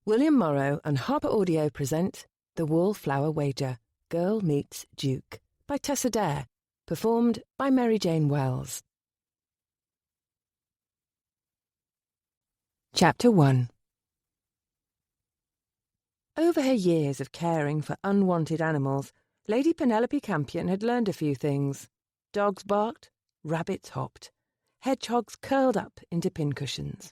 William Morrow and Harper Audio present The Wallflower Wager, Girl Meets Duke, by Tessa Dare, performed by Mary Jane Wells. Chapter 1. Over her years of caring for unwanted animals, Lady Penelope Campion had learned a few things. Dogs barked, rabbits hopped, hedgehogs curled up into pincushions.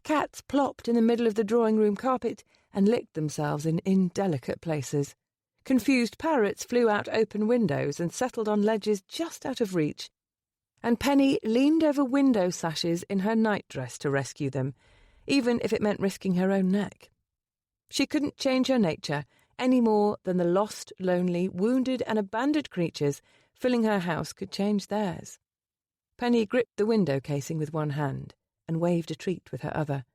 Cats plopped in the middle of the drawing-room carpet and licked themselves in indelicate places. Confused parrots flew out open windows and settled on ledges just out of reach. And Penny leaned over window sashes in her nightdress to rescue them, even if it meant risking her own neck. She couldn't change her nature any more than the lost, lonely, wounded and abandoned creatures filling her house could change theirs. Penny gripped the window casing with one hand and waved a treat with her other.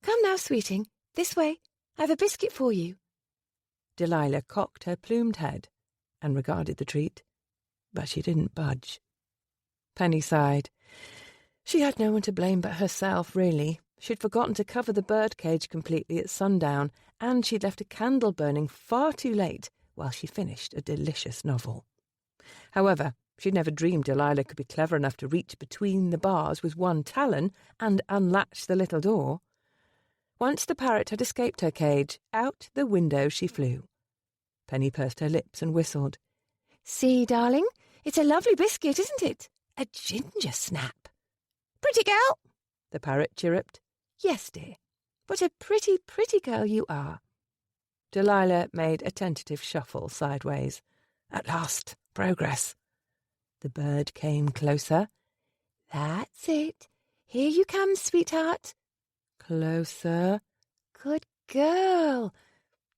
"Come now, sweeting, this way. I've a biscuit for you." Delilah cocked her plumed head and regarded the treat, but she didn't budge. Penny sighed. She had no one to blame but herself, really. She'd forgotten to cover the birdcage completely at sundown, and she'd left a candle burning far too late while she finished a delicious novel. However, she'd never dreamed Delilah could be clever enough to reach between the bars with one talon and unlatch the little door. Once the parrot had escaped her cage, out the window she flew. Penny pursed her lips and whistled. "See, darling, it's a lovely biscuit, isn't it? A ginger snap." "Pretty girl," the parrot chirruped. "Yes, dear. What a pretty, pretty girl you are." Delilah made a tentative shuffle sideways. At last, progress. The bird came closer. "That's it. Here you come, sweetheart." Closer. "Good girl.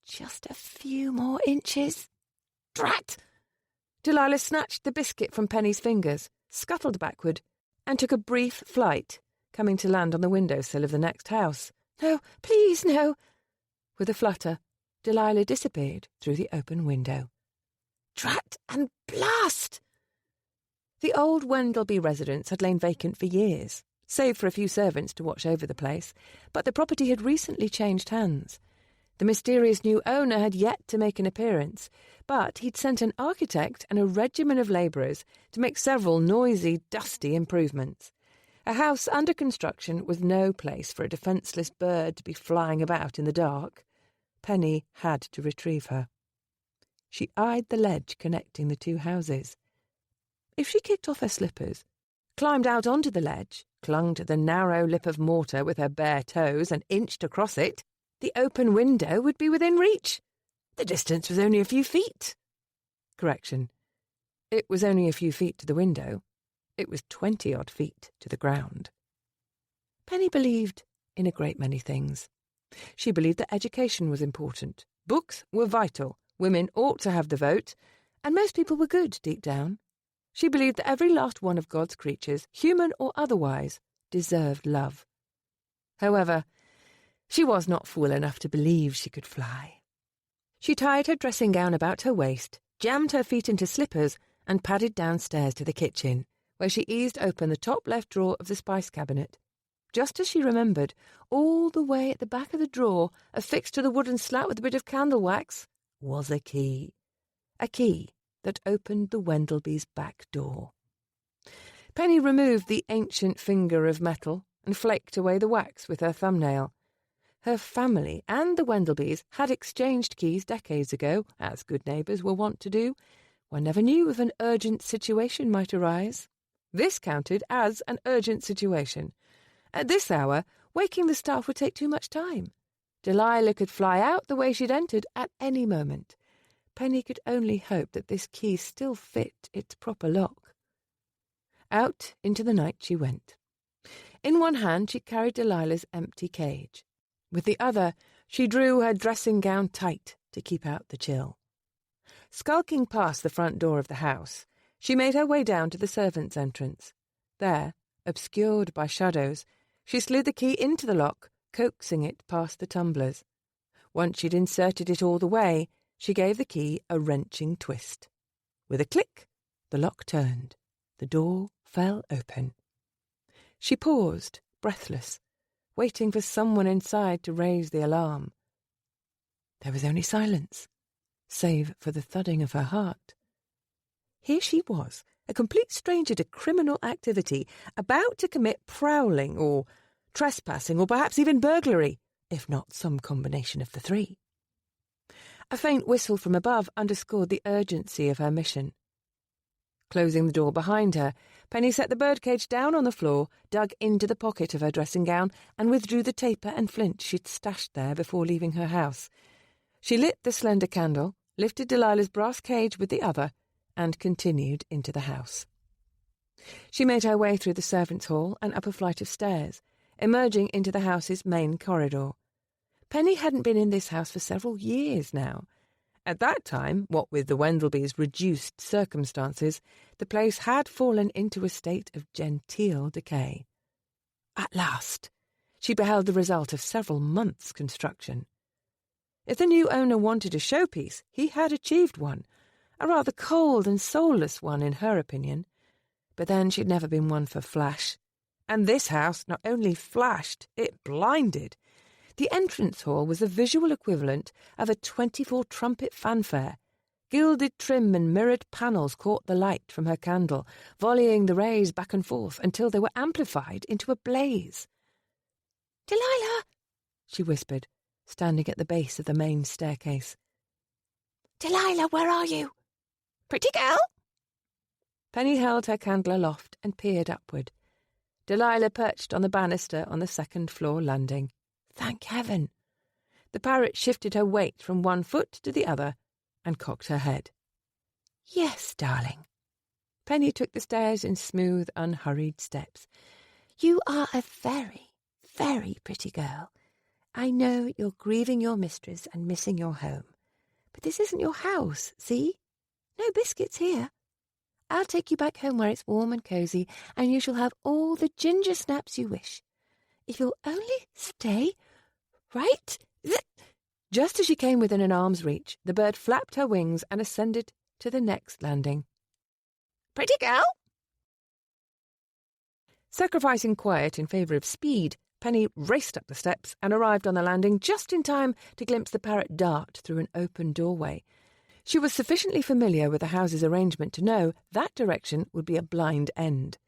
Just a few more inches." Drat! Delilah snatched the biscuit from Penny's fingers, scuttled backward, and took a brief flight, coming to land on the windowsill of the next house. "No, please, no." With a flutter, Delilah disappeared through the open window. Drat and blast! The old Wendelby residence had lain vacant for years, save for a few servants to watch over the place, but the property had recently changed hands. The mysterious new owner had yet to make an appearance, but he'd sent an architect and a regiment of labourers to make several noisy, dusty improvements. A house under construction was no place for a defenceless bird to be flying about in the dark. Penny had to retrieve her. She eyed the ledge connecting the two houses. If she kicked off her slippers, climbed out onto the ledge, clung to the narrow lip of mortar with her bare toes and inched across it, the open window would be within reach. The distance was only a few feet. Correction. It was only a few feet to the window. It was 20-odd feet to the ground. Penny believed in a great many things. She believed that education was important. Books were vital. Women ought to have the vote. And most people were good deep down. She believed that every last one of God's creatures, human or otherwise, deserved love. However, she was not fool enough to believe she could fly. She tied her dressing gown about her waist, jammed her feet into slippers, and padded downstairs to the kitchen, where she eased open the top left drawer of the spice cabinet. Just as she remembered, all the way at the back of the drawer, affixed to the wooden slat with a bit of candle wax, was a key. A key that opened the Wendelbys' back door. Penny removed the ancient finger of metal and flaked away the wax with her thumbnail. Her family and the Wendelbys had exchanged keys decades ago, as good neighbours were wont to do. One never knew if an urgent situation might arise. This counted as an urgent situation. At this hour, waking the staff would take too much time. Delilah could fly out the way she'd entered at any moment. Penny could only hope that this key still fit its proper lock. Out into the night she went. In one hand she carried Delilah's empty cage. With the other she drew her dressing gown tight to keep out the chill. Skulking past the front door of the house, she made her way down to the servants' entrance. There, obscured by shadows, she slid the key into the lock, coaxing it past the tumblers. Once she'd inserted it all the way, she gave the key a wrenching twist. With a click, the lock turned. The door fell open. She paused, breathless, waiting for someone inside to raise the alarm. There was only silence, save for the thudding of her heart. Here she was, a complete stranger to criminal activity, about to commit prowling or trespassing or perhaps even burglary, if not some combination of the three. A faint whistle from above underscored the urgency of her mission. Closing the door behind her, Penny set the birdcage down on the floor, dug into the pocket of her dressing gown, and withdrew the taper and flint she'd stashed there before leaving her house. She lit the slender candle, lifted Delilah's brass cage with the other, and continued into the house. She made her way through the servants' hall and up a flight of stairs, emerging into the house's main corridor. Penny hadn't been in this house for several years now. At that time, what with the Wendelbys' reduced circumstances, the place had fallen into a state of genteel decay. At last, she beheld the result of several months' construction. If the new owner wanted a showpiece, he had achieved one, a rather cold and soulless one in her opinion. But then she'd never been one for flash. And this house not only flashed, it blinded. The entrance hall was the visual equivalent of a 24-trumpet fanfare. Gilded trim and mirrored panels caught the light from her candle, volleying the rays back and forth until they were amplified into a blaze. "Delilah!" she whispered, standing at the base of the main staircase. "Delilah, where are you? Pretty girl?" Penny held her candle aloft and peered upward. Delilah perched on the banister on the second-floor landing. Thank heaven! The parrot shifted her weight from one foot to the other and cocked her head. "Yes, darling." Penny took the stairs in smooth, unhurried steps. "You are a very, very pretty girl. I know you're grieving your mistress and missing your home. But this isn't your house, see? No biscuits here. I'll take you back home where it's warm and cosy, and you shall have all the ginger snaps you wish. If you'll only stay right..." Just as she came within an arm's reach, the bird flapped her wings and ascended to the next landing. "Pretty girl?" Sacrificing quiet in favour of speed, Penny raced up the steps and arrived on the landing just in time to glimpse the parrot dart through an open doorway. She was sufficiently familiar with the house's arrangement to know that direction would be a blind end.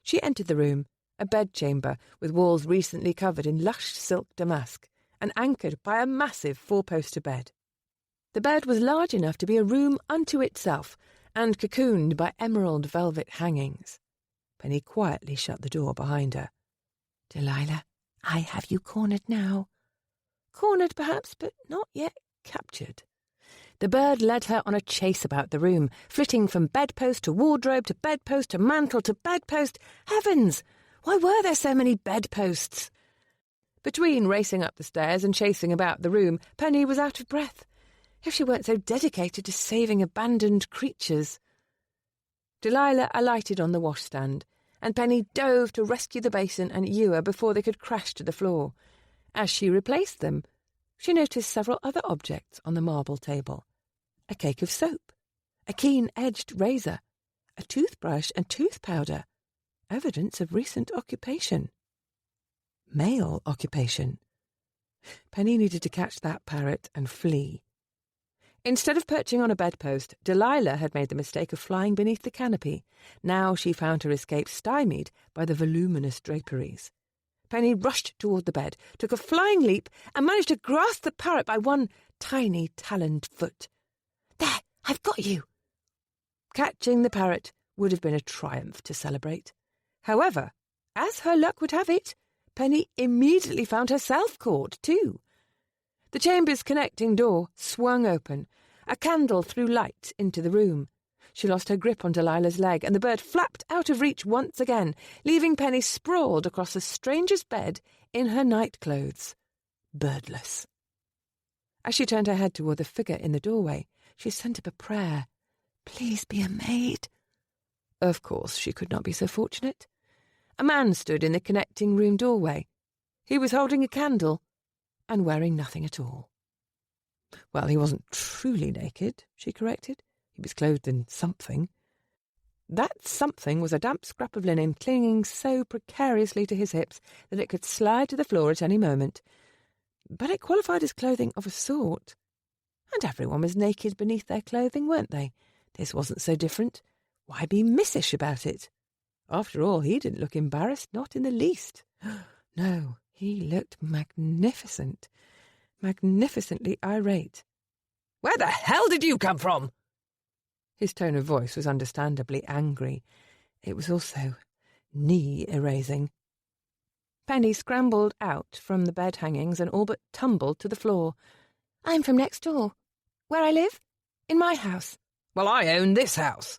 She entered the room, a bedchamber with walls recently covered in lush silk damask, and anchored by a massive four-poster bed. The bed was large enough to be a room unto itself, and cocooned by emerald velvet hangings. Penny quietly shut the door behind her. "Delilah, I have you cornered now." Cornered, perhaps, but not yet captured. The bird led her on a chase about the room, flitting from bedpost to wardrobe to bedpost to mantel to bedpost. Heavens! Why were there so many bedposts? Between racing up the stairs and chasing about the room, Penny was out of breath. If she weren't so dedicated to saving abandoned creatures. Delilah alighted on the washstand, and Penny dove to rescue the basin and ewer before they could crash to the floor. As she replaced them, she noticed several other objects on the marble table. A cake of soap, a keen-edged razor, a toothbrush and tooth powder, evidence of recent occupation. Male occupation. Penny needed to catch that parrot and flee. Instead of perching on a bedpost, Delilah had made the mistake of flying beneath the canopy. Now she found her escape stymied by the voluminous draperies. Penny rushed toward the bed, took a flying leap, and managed to grasp the parrot by one tiny taloned foot. "There, I've got you!" Catching the parrot would have been a triumph to celebrate. However, as her luck would have it, Penny immediately found herself caught, too. The chamber's connecting door swung open. A candle threw light into the room. She lost her grip on Delilah's leg, and the bird flapped out of reach once again, leaving Penny sprawled across the stranger's bed in her nightclothes, birdless. As she turned her head toward the figure in the doorway, she sent up a prayer. "Please be a maid." Of course, she could not be so fortunate. A man stood in the connecting room doorway. He was holding a candle and wearing nothing at all. Well, he wasn't truly naked, she corrected. He was clothed in something. That something was a damp scrap of linen clinging so precariously to his hips that it could slide to the floor at any moment. But it qualified as clothing of a sort. And everyone was naked beneath their clothing, weren't they? This wasn't so different. Why be missish about it? After all, he didn't look embarrassed, not in the least. No, he looked magnificent, magnificently irate. "Where the hell did you come from?" His tone of voice was understandably angry. It was also knee-erasing. Penny scrambled out from the bed hangings and all but tumbled to the floor. "I'm from next door. Where I live? In my house." "Well, I own this house."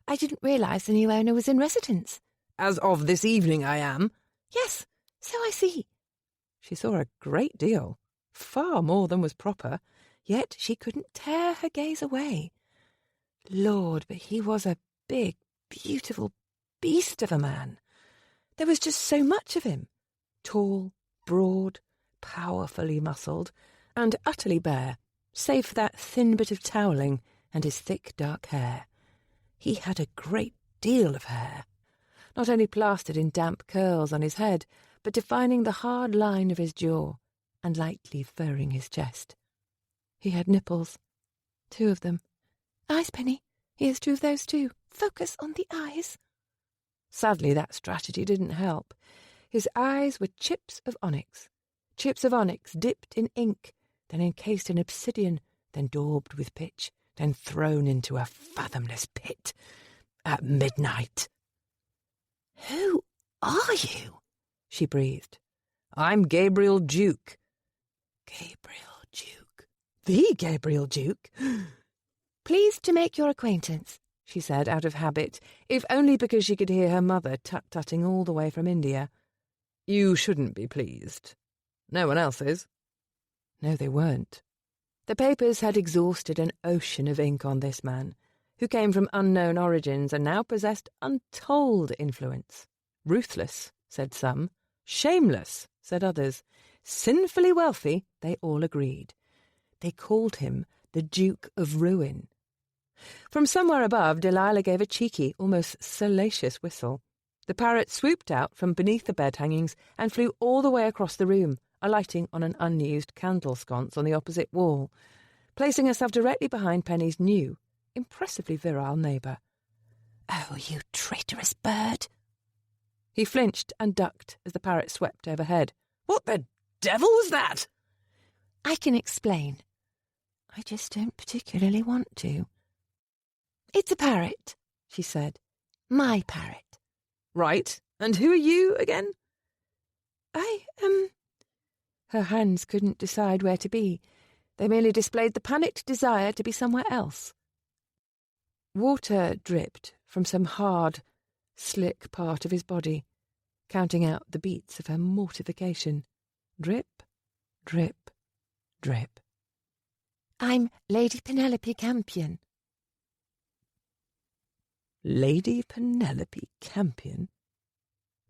"I didn't realise the new owner was in residence." "As of this evening I am." "Yes, so I see." She saw a great deal, far more than was proper, yet she couldn't tear her gaze away. Lord, but he was a big, beautiful beast of a man. There was just so much of him. Tall, broad, powerfully muscled, and utterly bare, save for that thin bit of toweling and his thick dark hair. He had a great deal of hair, not only plastered in damp curls on his head, but defining the hard line of his jaw and lightly furring his chest. He had nipples, 2 of them. "Eyes, Penny. He has 2 of those too. Focus on the eyes." Sadly, that strategy didn't help. His eyes were chips of onyx dipped in ink, then encased in obsidian, then daubed with pitch, then thrown into a fathomless pit at midnight. "Who are you?" she breathed. "I'm Gabriel Duke." Gabriel Duke. The Gabriel Duke? "Pleased to make your acquaintance," she said out of habit, if only because she could hear her mother tut-tutting all the way from India. "You shouldn't be pleased. No one else is." No, they weren't. The papers had exhausted an ocean of ink on this man, who came from unknown origins and now possessed untold influence. Ruthless, said some. Shameless, said others. Sinfully wealthy, they all agreed. They called him the Duke of Ruin. From somewhere above, Delilah gave a cheeky, almost salacious whistle. The parrot swooped out from beneath the bed hangings and flew all the way across the room, alighting on an unused candle sconce on the opposite wall, placing herself directly behind Penny's new, impressively virile neighbour. "Oh, you traitorous bird!" He flinched and ducked as the parrot swept overhead. "What the devil was that?" "I can explain. I just don't particularly want to." "It's a parrot," she said. "My parrot." "Right. And who are you again?" Her hands couldn't decide where to be. They merely displayed the panicked desire to be somewhere else. Water dripped from some hard, slick part of his body, counting out the beats of her mortification. Drip, drip, drip. "I'm Lady Penelope Campion." Lady Penelope Campion?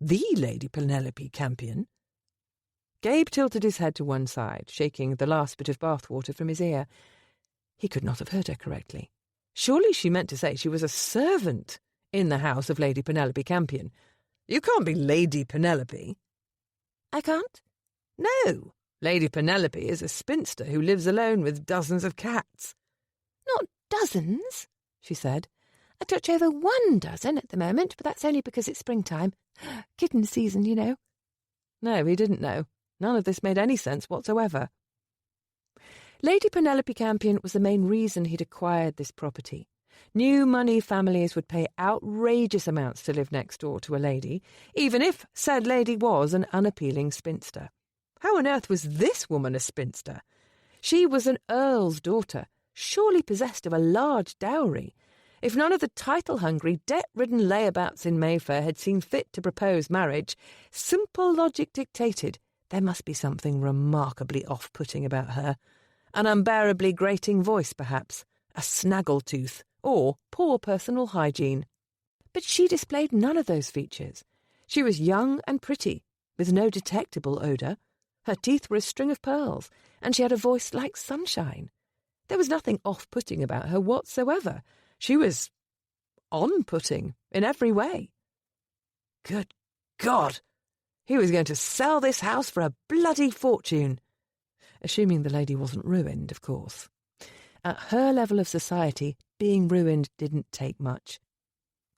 The Lady Penelope Campion? Gabe tilted his head to one side, shaking the last bit of bathwater from his ear. He could not have heard her correctly. Surely she meant to say she was a servant in the house of Lady Penelope Campion. You can't be Lady Penelope. "I can't?" "No. Lady Penelope is a spinster who lives alone with dozens of cats." "Not dozens," she said. "A touch over 1 dozen at the moment, but that's only because it's springtime. Kitten season, you know." No, he didn't know. None of this made any sense whatsoever. Lady Penelope Campion was the main reason he'd acquired this property. New money families would pay outrageous amounts to live next door to a lady, even if said lady was an unappealing spinster. How on earth was this woman a spinster? She was an earl's daughter, surely possessed of a large dowry. If none of the title-hungry, debt-ridden layabouts in Mayfair had seen fit to propose marriage, simple logic dictated there must be something remarkably off-putting about her. An unbearably grating voice, perhaps, a snaggletooth, or poor personal hygiene. But she displayed none of those features. She was young and pretty, with no detectable odour. Her teeth were a string of pearls, and she had a voice like sunshine. There was nothing off-putting about her whatsoever. She was on-putting in every way. Good God! He was going to sell this house for a bloody fortune. Assuming the lady wasn't ruined, of course. At her level of society, being ruined didn't take much.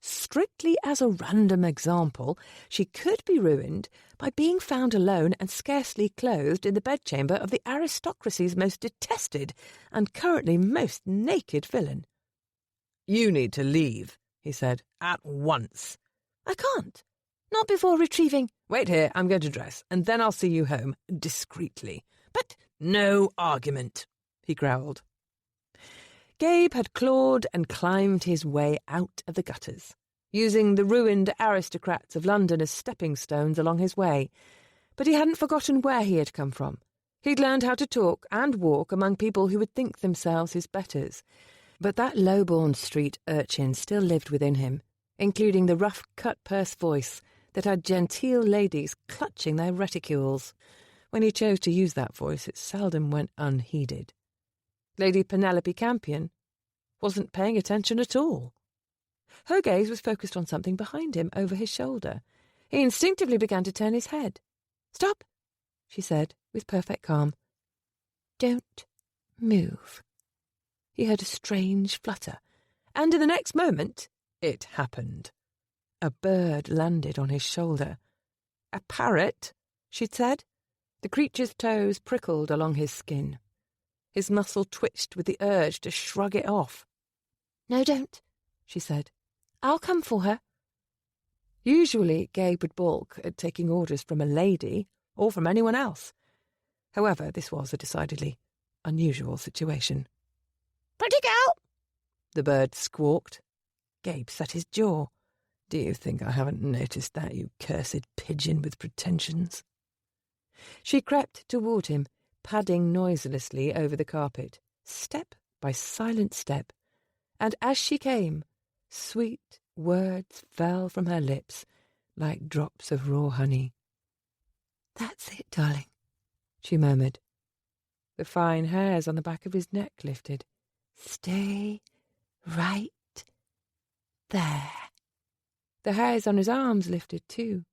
Strictly as a random example, she could be ruined by being found alone and scarcely clothed in the bedchamber of the aristocracy's most detested and currently most naked villain. "You need to leave," he said, "at once." "I can't. Not before retrieving—" "Wait here, I'm going to dress, and then I'll see you home, discreetly." "But—" "No argument," he growled. Gabe had clawed and climbed his way out of the gutters, using the ruined aristocrats of London as stepping stones along his way. But he hadn't forgotten where he had come from. He'd learned how to talk and walk among people who would think themselves his betters. But that low-born street urchin still lived within him, including the rough cut-purse voice that had genteel ladies clutching their reticules. When he chose to use that voice, it seldom went unheeded. Lady Penelope Campion wasn't paying attention at all. Her gaze was focused on something behind him, over his shoulder. He instinctively began to turn his head. "Stop," she said, with perfect calm. "Don't move." He heard a strange flutter, and in the next moment, it happened. A bird landed on his shoulder. "A parrot," she'd said. The creature's toes prickled along his skin. His muscle twitched with the urge to shrug it off. "No, don't," she said. "I'll come for her." Usually, Gabe would balk at taking orders from a lady or from anyone else. However, this was a decidedly unusual situation. "Pretty girl!" the bird squawked. Gabe set his jaw. "Do you think I haven't noticed that, you cursed pigeon with pretensions?" She crept toward him, padding noiselessly over the carpet, step by silent step, and as she came, sweet words fell from her lips like drops of raw honey. "That's it, darling," she murmured. The fine hairs on the back of his neck lifted. "Stay right there." The hairs on his arms lifted too.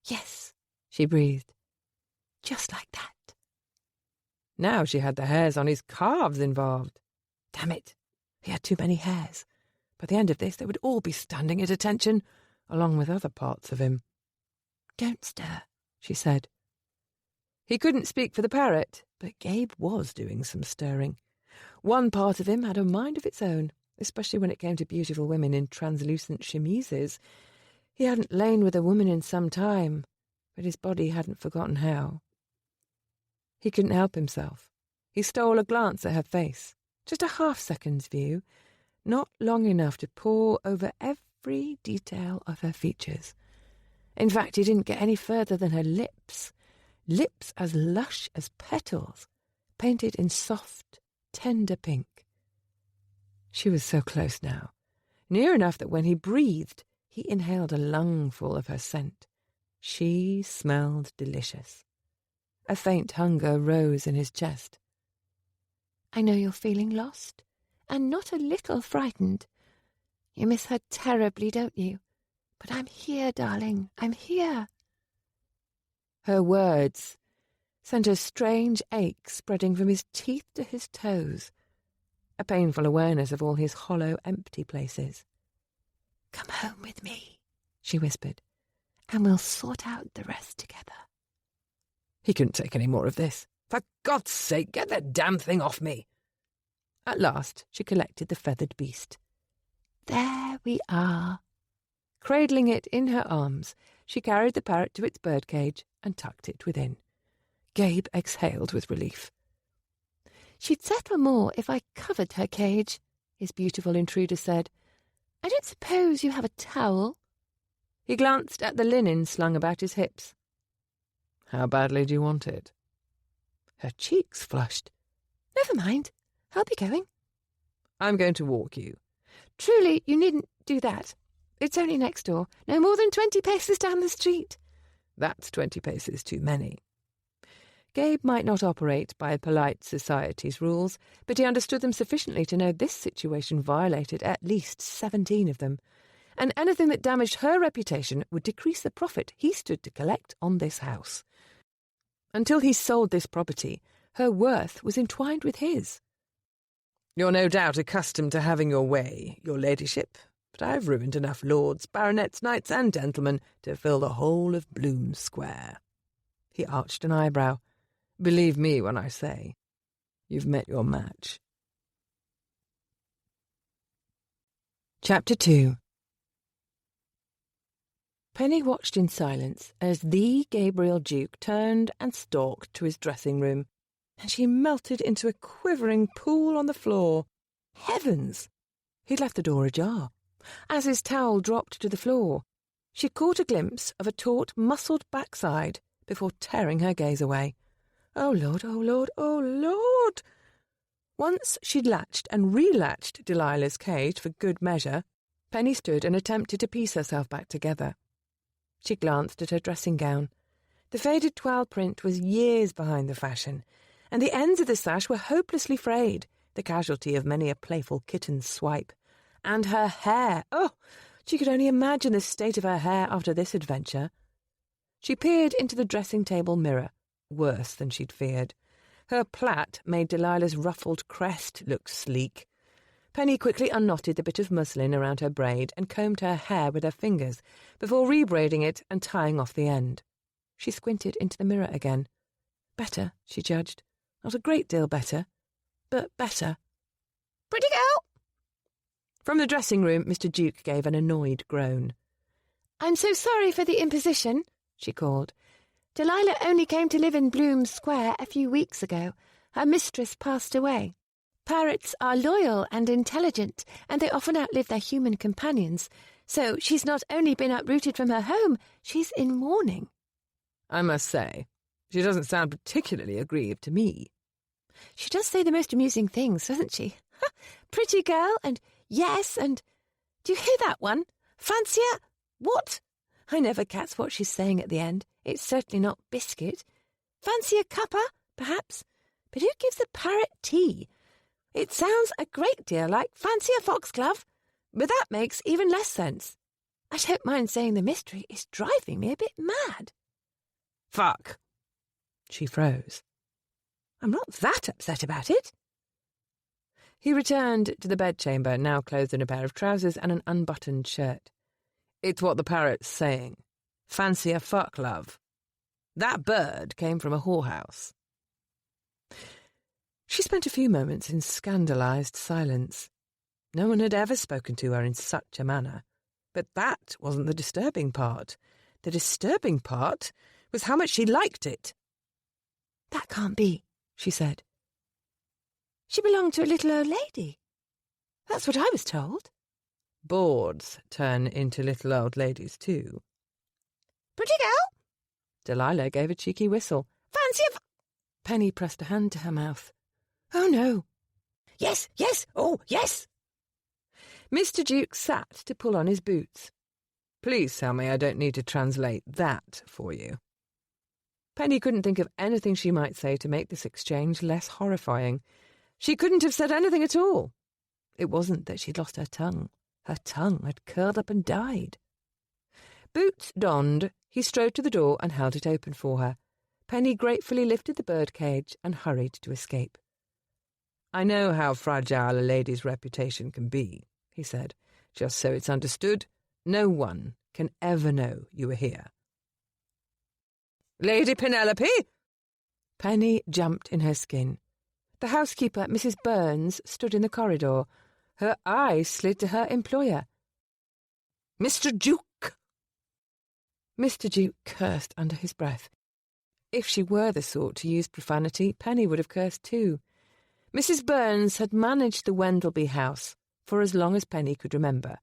"Yes," she breathed. "Just like that." Now she had the hairs on his calves involved. Damn it, he had too many hairs. By the end of this, they would all be standing at attention, along with other parts of him. "Don't stir," she said. He couldn't speak for the parrot, but Gabe was doing some stirring. One part of him had a mind of its own, especially when it came to beautiful women in translucent chemises. He hadn't lain with a woman in some time, but his body hadn't forgotten how. He couldn't help himself. He stole a glance at her face, just a half-second's view, not long enough to pore over every detail of her features. In fact, he didn't get any further than her lips as lush as petals, painted in soft, tender pink. She was so close now, near enough that when he breathed, he inhaled a lungful of her scent. She smelled delicious. A faint hunger rose in his chest. "I know you're feeling lost, and not a little frightened. You miss her terribly, don't you? But I'm here, darling, I'm here." Her words sent a strange ache spreading from his teeth to his toes, a painful awareness of all his hollow, empty places. "Come home with me," she whispered, "and we'll sort out the rest together." He couldn't take any more of this. "For God's sake, get that damn thing off me!" At last she collected the feathered beast. "There we are." Cradling it in her arms, she carried the parrot to its birdcage and tucked it within. Gabe exhaled with relief. "She'd settle more if I covered her cage," his beautiful intruder said. "I don't suppose you have a towel?" He glanced at the linen slung about his hips. "How badly do you want it?" Her cheeks flushed. "Never mind. I'll be going." "I'm going to walk you." "Truly, you needn't do that. It's only next door. No more than 20 paces down the street." "That's 20 paces too many." Gabe might not operate by polite society's rules, but he understood them sufficiently to know this situation violated at least 17 of them, and anything that damaged her reputation would decrease the profit he stood to collect on this house. Until he sold this property, her worth was entwined with his. You're no doubt accustomed to having your way, your ladyship, but I've ruined enough lords, baronets, knights, and gentlemen to fill the whole of Bloom Square." He arched an eyebrow. "Believe me when I say, you've met your match." Chapter 2. Penny watched in silence as the Gabriel Duke turned and stalked to his dressing room, and she melted into a quivering pool on the floor. Heavens! He'd left the door ajar. As his towel dropped to the floor, she caught a glimpse of a taut, muscled backside before tearing her gaze away. Oh, Lord, oh, Lord, oh, Lord! Once she'd latched and relatched Delilah's cage for good measure, Penny stood and attempted to piece herself back together. She glanced at her dressing gown. The faded toile print was years behind the fashion, and the ends of the sash were hopelessly frayed, the casualty of many a playful kitten's swipe. And her hair! Oh, she could only imagine the state of her hair after this adventure. She peered into the dressing-table mirror, worse than she'd feared. Her plait made Delilah's ruffled crest look sleek. Penny quickly unknotted the bit of muslin around her braid and combed her hair with her fingers before rebraiding it and tying off the end. She squinted into the mirror again. Better, she judged. Not a great deal better, but better. "Pretty girl!" From the dressing-room, Mr. Duke gave an annoyed groan. "I'm so sorry for the imposition," she called. "Delilah only came to live in Bloom Square a few weeks ago. Her mistress passed away. Parrots are loyal and intelligent, and they often outlive their human companions, so she's not only been uprooted from her home, she's in mourning." "I must say, she doesn't sound particularly aggrieved to me." "She does say the most amusing things, doesn't she? Pretty girl, and yes, and do you hear that one? Fancier? What? I never catch what she's saying at the end. It's certainly not biscuit. Fancier cuppa, perhaps? But who gives the parrot tea? It sounds a great deal like fancier foxglove, but that makes even less sense. I don't mind saying the mystery is driving me a bit mad." "Fuck." She froze. "I'm not that upset about it." He returned to the bedchamber, now clothed in a pair of trousers and an unbuttoned shirt. "It's what the parrot's saying. Fancy a fuck, love. That bird came from a whorehouse." She spent a few moments in scandalised silence. No one had ever spoken to her in such a manner. But that wasn't the disturbing part. The disturbing part was how much she liked it. "That can't be," she said. "She belonged to a little old lady. That's what I was told." "Boards turn into little old ladies too." "Pretty girl?" Delilah gave a cheeky whistle. "Fancy a Penny pressed a hand to her mouth. "Oh, no." "Yes, yes, oh, yes." Mr. Duke sat to pull on his boots. "Please tell me I don't need to translate that for you." Penny couldn't think of anything she might say to make this exchange less horrifying. She couldn't have said anything at all. It wasn't that she'd lost her tongue. Her tongue had curled up and died. Boots donned, he strode to the door and held it open for her. Penny gratefully lifted the birdcage and hurried to escape. "I know how fragile a lady's reputation can be," he said. "Just so it's understood, no one can ever know you were here." "Lady Penelope!" Penny jumped in her skin. The housekeeper, Mrs. Burns, stood in the corridor. Her eyes slid to her employer. "Mr. Duke!" Mr. Duke cursed under his breath. If she were the sort to use profanity, Penny would have cursed too. Mrs. Burns had managed the Wendelby house for as long as Penny could remember.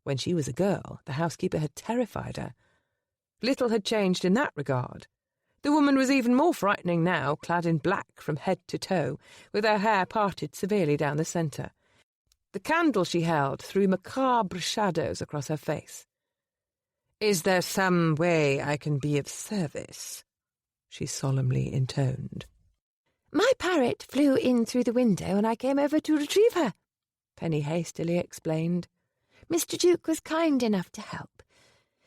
When she was a girl, the housekeeper had terrified her. Little had changed in that regard. The woman was even more frightening now, clad in black from head to toe, with her hair parted severely down the centre. The candle she held threw macabre shadows across her face. "Is there some way I can be of service?" she solemnly intoned. "My parrot flew in through the window and I came over to retrieve her," Penny hastily explained. "Mr. Duke was kind enough to help.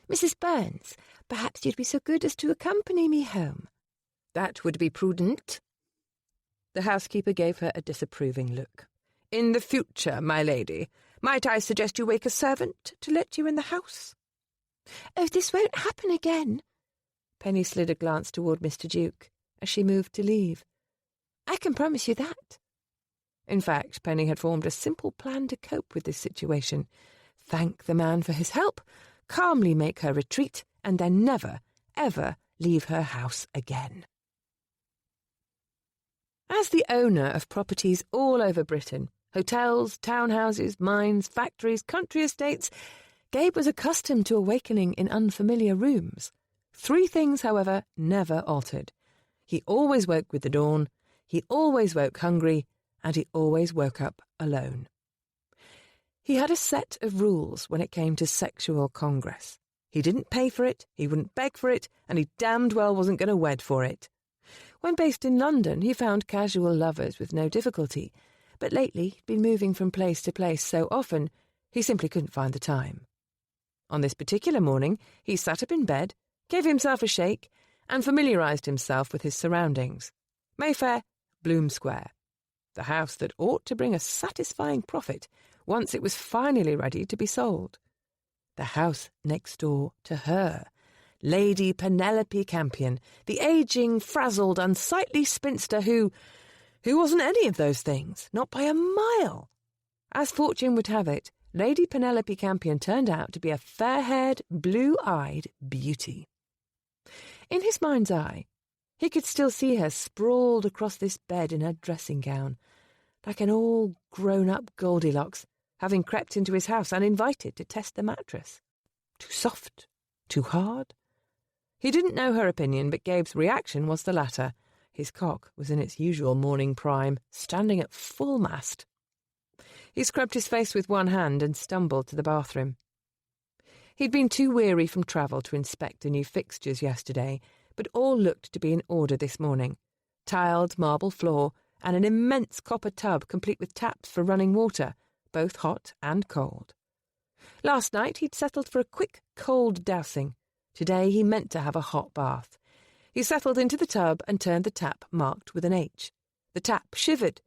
Mrs. Burns, perhaps you'd be so good as to accompany me home." "That would be prudent." The housekeeper gave her a disapproving look. In the future, my lady, might I suggest you wake a servant to let you in the house?" "Oh, this won't happen again." Penny slid a glance toward Mr. Duke as she moved to leave. "I can promise you that." In fact, Penny had formed a simple plan to cope with this situation. Thank the man for his help, calmly make her retreat, and then never, ever leave her house again. As the owner of properties all over Britain, hotels, townhouses, mines, factories, country estates, Gabe was accustomed to awakening in unfamiliar rooms. 3 things, however, never altered. He always woke with the dawn, he always woke hungry, and he always woke up alone. He had a set of rules when it came to sexual congress. He didn't pay for it, he wouldn't beg for it, and he damned well wasn't going to wed for it. When based in London, he found casual lovers with no difficulty, but lately he'd been moving from place to place so often, he simply couldn't find the time. On this particular morning, he sat up in bed, gave himself a shake, and familiarised himself with his surroundings. Mayfair, Bloom Square. The house that ought to bring a satisfying profit once it was finally ready to be sold. The house next door to her, Lady Penelope Campion, the ageing, frazzled, unsightly spinster who wasn't any of those things, not by a mile. As fortune would have it, Lady Penelope Campion turned out to be a fair-haired, blue-eyed beauty. In his mind's eye, he could still see her sprawled across this bed in her dressing gown, like an all-grown-up Goldilocks, having crept into his house uninvited to test the mattress. Too soft? Too hard? He didn't know her opinion, but Gabe's reaction was the latter. His cock was in its usual morning prime, standing at full mast. He scrubbed his face with one hand and stumbled to the bathroom. He'd been too weary from travel to inspect the new fixtures yesterday, but all looked to be in order this morning. Tiled marble floor and an immense copper tub complete with taps for running water, both hot and cold. Last night he'd settled for a quick, cold dousing. Today he meant to have a hot bath. He settled into the tub and turned the tap marked with an H. The tap shivered,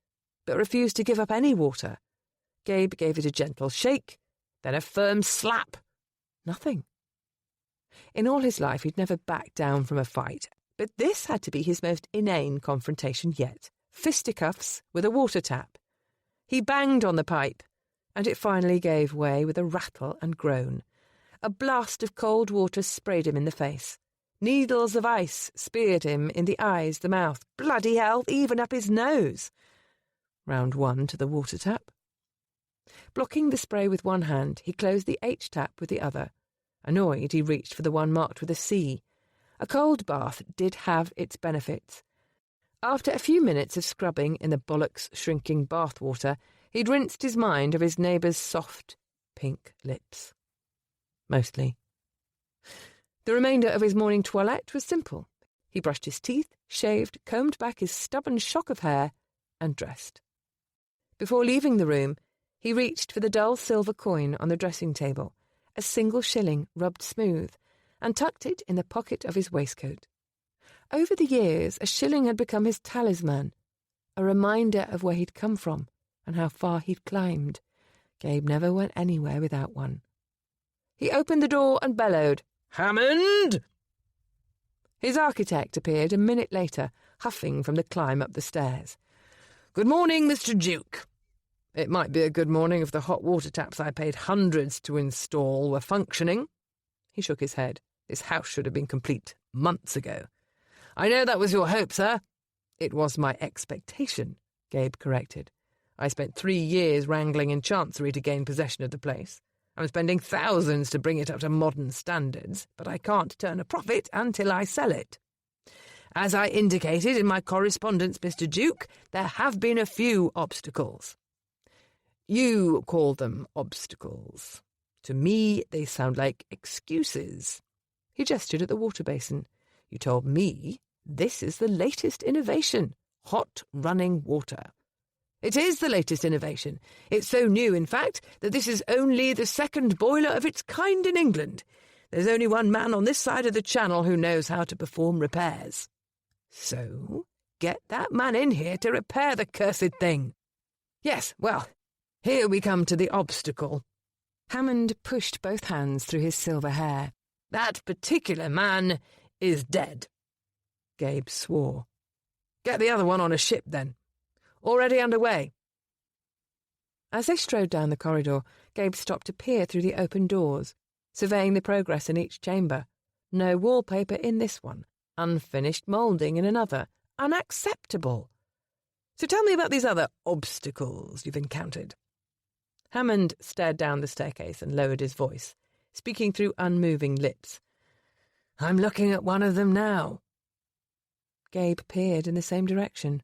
but refused to give up any water. Gabe gave it a gentle shake, then a firm slap. Nothing. In all his life he'd never backed down from a fight, but this had to be his most inane confrontation yet. Fisticuffs with a water tap. He banged on the pipe, and it finally gave way with a rattle and groan. A blast of cold water sprayed him in the face. Needles of ice speared him in the eyes, the mouth, bloody hell, even up his nose. Round 1 to the water tap. Blocking the spray with one hand, he closed the H-tap with the other. Annoyed, he reached for the one marked with a C. A cold bath did have its benefits. After a few minutes of scrubbing in the bollocks shrinking bath water, he'd rinsed his mind of his neighbour's soft, pink lips. Mostly. The remainder of his morning toilette was simple. He brushed his teeth, shaved, combed back his stubborn shock of hair, and dressed. Before leaving the room, he reached for the dull silver coin on the dressing table, a single shilling rubbed smooth, and tucked it in the pocket of his waistcoat. Over the years, a shilling had become his talisman, a reminder of where he'd come from and how far he'd climbed. Gabe never went anywhere without one. He opened the door and bellowed, "Hammond!" His architect appeared a minute later, huffing from the climb up the stairs. "Good morning, Mr. Duke." "It might be a good morning if the hot water taps I paid hundreds to install were functioning." He shook his head. "This house should have been complete months ago." "I know that was your hope, sir." "It was my expectation," Gabe corrected. "I spent 3 years wrangling in Chancery to gain possession of the place. I'm spending thousands to bring it up to modern standards, but I can't turn a profit until I sell it. As I indicated in my correspondence, Mr. Duke, there have been a few obstacles." "You call them obstacles. To me, they sound like excuses." He gestured at the water basin. "You told me this is the latest innovation, hot running water." "It is the latest innovation. It's so new, in fact, that this is only the second boiler of its kind in England. There's only one man on this side of the channel who knows how to perform repairs." "So, get that man in here to repair the cursed thing." "Yes, well, Here we come to the obstacle." Hammond pushed both hands through his silver hair. "That particular man is dead." Gabe swore. "Get the other one on a ship, then. Already underway." As they strode down the corridor, Gabe stopped to peer through the open doors, surveying the progress in each chamber. No wallpaper in this one, unfinished moulding in another. Unacceptable. "So tell me about these other obstacles you've encountered." Hammond stared down the staircase and lowered his voice, speaking through unmoving lips. "I'm looking at one of them now." Gabe peered in the same direction.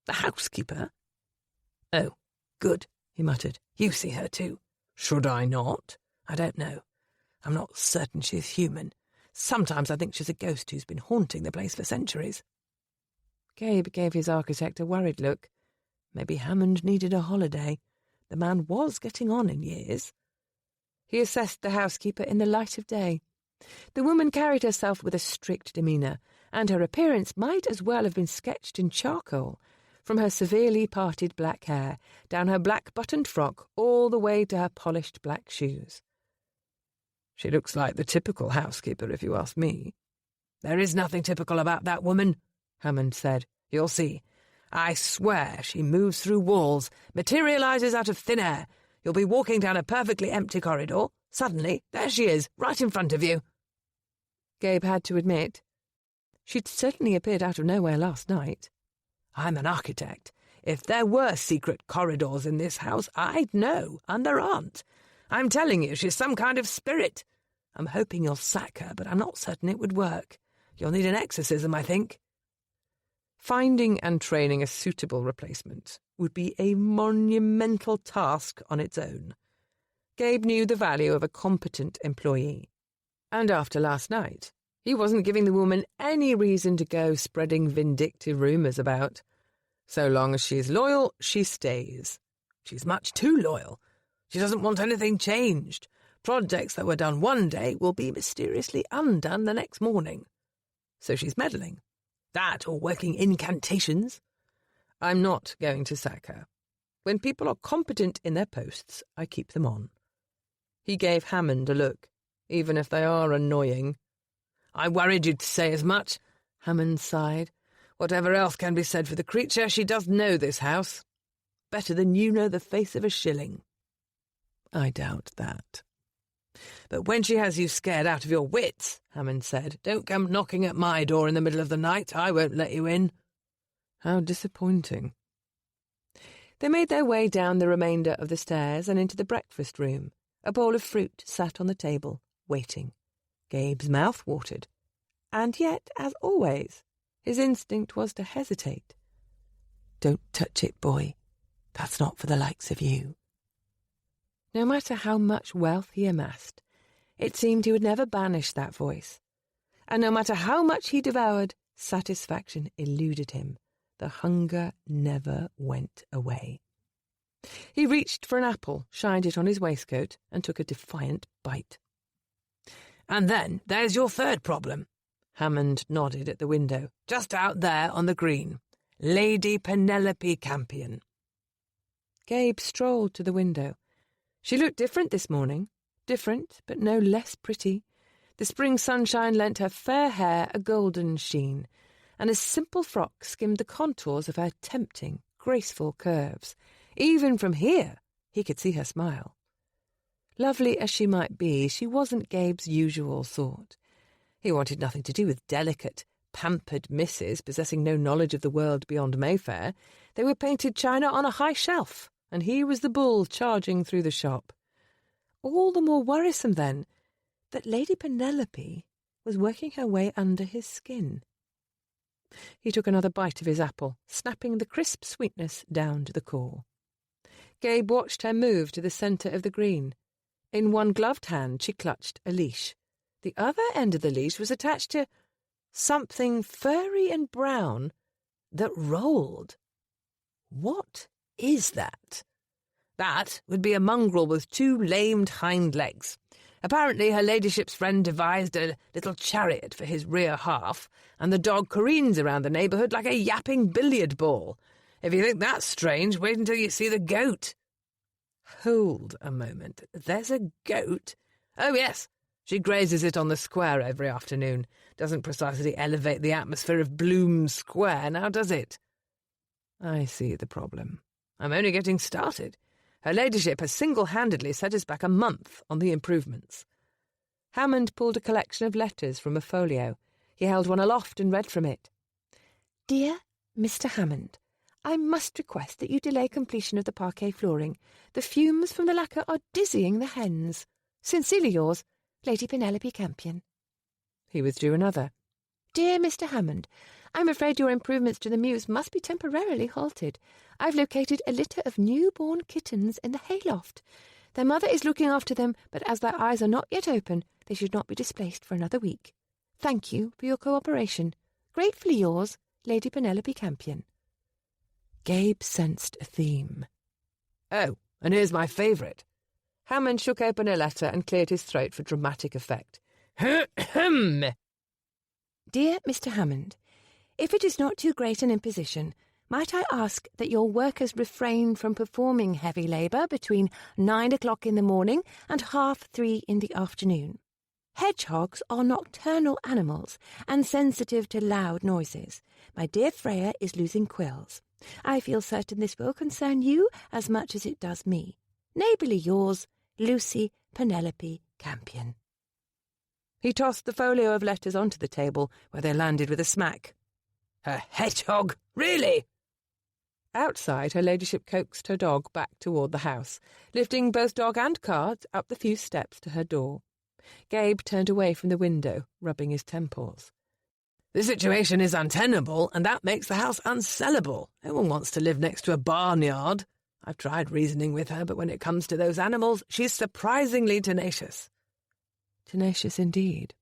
"The housekeeper?" "Oh, good," he muttered. "You see her too." "Should I not?" "I don't know. I'm not certain she's human. Sometimes I think she's a ghost who's been haunting the place for centuries." Gabe gave his architect a worried look. Maybe Hammond needed a holiday. The man was getting on in years. He assessed the housekeeper in the light of day. The woman carried herself with a strict demeanour, and her appearance might as well have been sketched in charcoal, from her severely parted black hair, down her black-buttoned frock, all the way to her polished black shoes. "She looks like the typical housekeeper, if you ask me." "There is nothing typical about that woman," Hammond said. "You'll see. I swear she moves through walls, materialises out of thin air. You'll be walking down a perfectly empty corridor. Suddenly, there she is, right in front of you." Gabe had to admit, she'd certainly appeared out of nowhere last night. "I'm an architect. If there were secret corridors in this house, I'd know, and there aren't. I'm telling you, she's some kind of spirit. I'm hoping you'll sack her, but I'm not certain it would work. You'll need an exorcism, I think." Finding and training a suitable replacement would be a monumental task on its own. Gabe knew the value of a competent employee. And after last night, he wasn't giving the woman any reason to go spreading vindictive rumours about. So long as she's loyal, she stays. She's much too loyal. She doesn't want anything changed. Projects that were done one day will be mysteriously undone the next morning. So she's meddling. That or working incantations. I'm not going to sack her. When people are competent in their posts, I keep them on. He gave Hammond a look, even if they are annoying. "I worried you'd say as much," Hammond sighed. "Whatever else can be said for the creature, she does know this house. Better than you know the face of a shilling." "I doubt that." "But when she has you scared out of your wits," Hammond said, "don't come knocking at my door in the middle of the night. I won't let you in." How disappointing. They made their way down the remainder of the stairs and into the breakfast room. A bowl of fruit sat on the table, waiting. Gabe's mouth watered. And yet, as always, his instinct was to hesitate. "Don't touch it, boy. That's not for the likes of you." No matter how much wealth he amassed, it seemed he would never banish that voice. And no matter how much he devoured, satisfaction eluded him. The hunger never went away. He reached for an apple, shined it on his waistcoat, and took a defiant bite. "And then there's your third problem." Hammond nodded at the window. "Just out there on the green. Lady Penelope Campion." Gabe strolled to the window. She looked different this morning. Different, but no less pretty. The spring sunshine lent her fair hair a golden sheen, and a simple frock skimmed the contours of her tempting, graceful curves. Even from here, he could see her smile. Lovely as she might be, she wasn't Gabe's usual sort. He wanted nothing to do with delicate, pampered misses possessing no knowledge of the world beyond Mayfair. They were painted china on a high shelf, and he was the bull charging through the shop. All the more worrisome, then, that Lady Penelope was working her way under his skin. He took another bite of his apple, snapping the crisp sweetness down to the core. Gabe watched her move to the centre of the green. In one gloved hand she clutched a leash. The other end of the leash was attached to something furry and brown that rolled. What is that? That would be a mongrel with 2 lamed hind legs. Apparently her ladyship's friend devised a little chariot for his rear half, and the dog careens around the neighbourhood like a yapping billiard ball. If you think that's strange, wait until you see the goat. Hold a moment. There's a goat? Oh, yes. She grazes it on the square every afternoon. Doesn't precisely elevate the atmosphere of Bloom Square, now does it? I see the problem. I'm only getting started. Her ladyship has single-handedly set us back a month on the improvements. Hammond pulled a collection of letters from a folio. He held one aloft and read from it. Dear Mr. Hammond, I must request that you delay completion of the parquet flooring. The fumes from the lacquer are dizzying the hens. Sincerely yours, Lady Penelope Campion. He withdrew another. Dear Mr. Hammond, I'm afraid your improvements to the mews must be temporarily halted. I've located a litter of newborn kittens in the hayloft. Their mother is looking after them, but as their eyes are not yet open, they should not be displaced for another week. Thank you for your cooperation. Gratefully yours, Lady Penelope Campion. Gabe sensed a theme. Oh, and here's my favourite. Hammond shook open a letter and cleared his throat for dramatic effect. Dear Mr. Hammond, if it is not too great an imposition, might I ask that your workers refrain from performing heavy labour between 9 o'clock in the morning and 3:30 in the afternoon? Hedgehogs are nocturnal animals and sensitive to loud noises. My dear Freya is losing quills. I feel certain this will concern you as much as it does me. Neighbourly yours, Lucy Penelope Campion. He tossed the folio of letters onto the table, where they landed with a smack. A hedgehog? Really? Outside, her ladyship coaxed her dog back toward the house, lifting both dog and cards up the few steps to her door. Gabe turned away from the window, rubbing his temples. The situation is untenable, and that makes the house unsellable. No one wants to live next to a barnyard. I've tried reasoning with her, but when it comes to those animals, she's surprisingly tenacious. Tenacious indeed,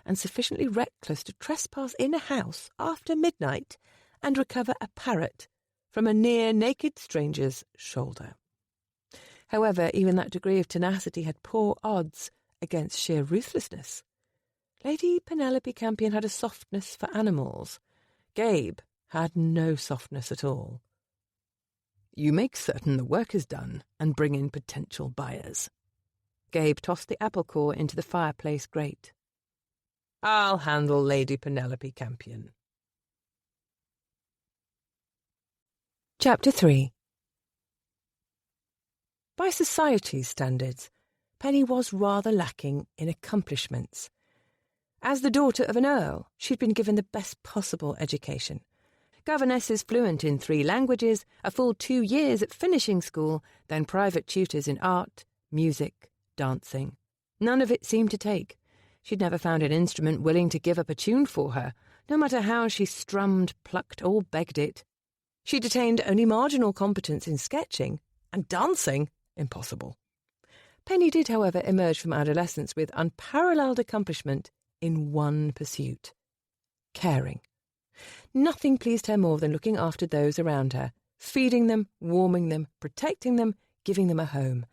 and sufficiently reckless to trespass in a house after midnight and recover a parrot from a near-naked stranger's shoulder. However, even that degree of tenacity had poor odds against sheer ruthlessness. Lady Penelope Campion had a softness for animals. Gabe had no softness at all. You make certain the work is done and bring in potential buyers. Gabe tossed the apple core into the fireplace grate. I'll handle Lady Penelope Campion. Chapter 3. By society's standards, Penny was rather lacking in accomplishments. As the daughter of an earl, she'd been given the best possible education. Governesses fluent in 3 languages, a full 2 years at finishing school, then private tutors in art, music, dancing. None of it seemed to take. She'd never found an instrument willing to give up a tune for her, no matter how she strummed, plucked, or begged it. She'd attained only marginal competence in sketching, and dancing, impossible. Penny did, however, emerge from adolescence with unparalleled accomplishment in one pursuit: caring. Nothing pleased her more than looking after those around her, feeding them, warming them, protecting them, giving them a home.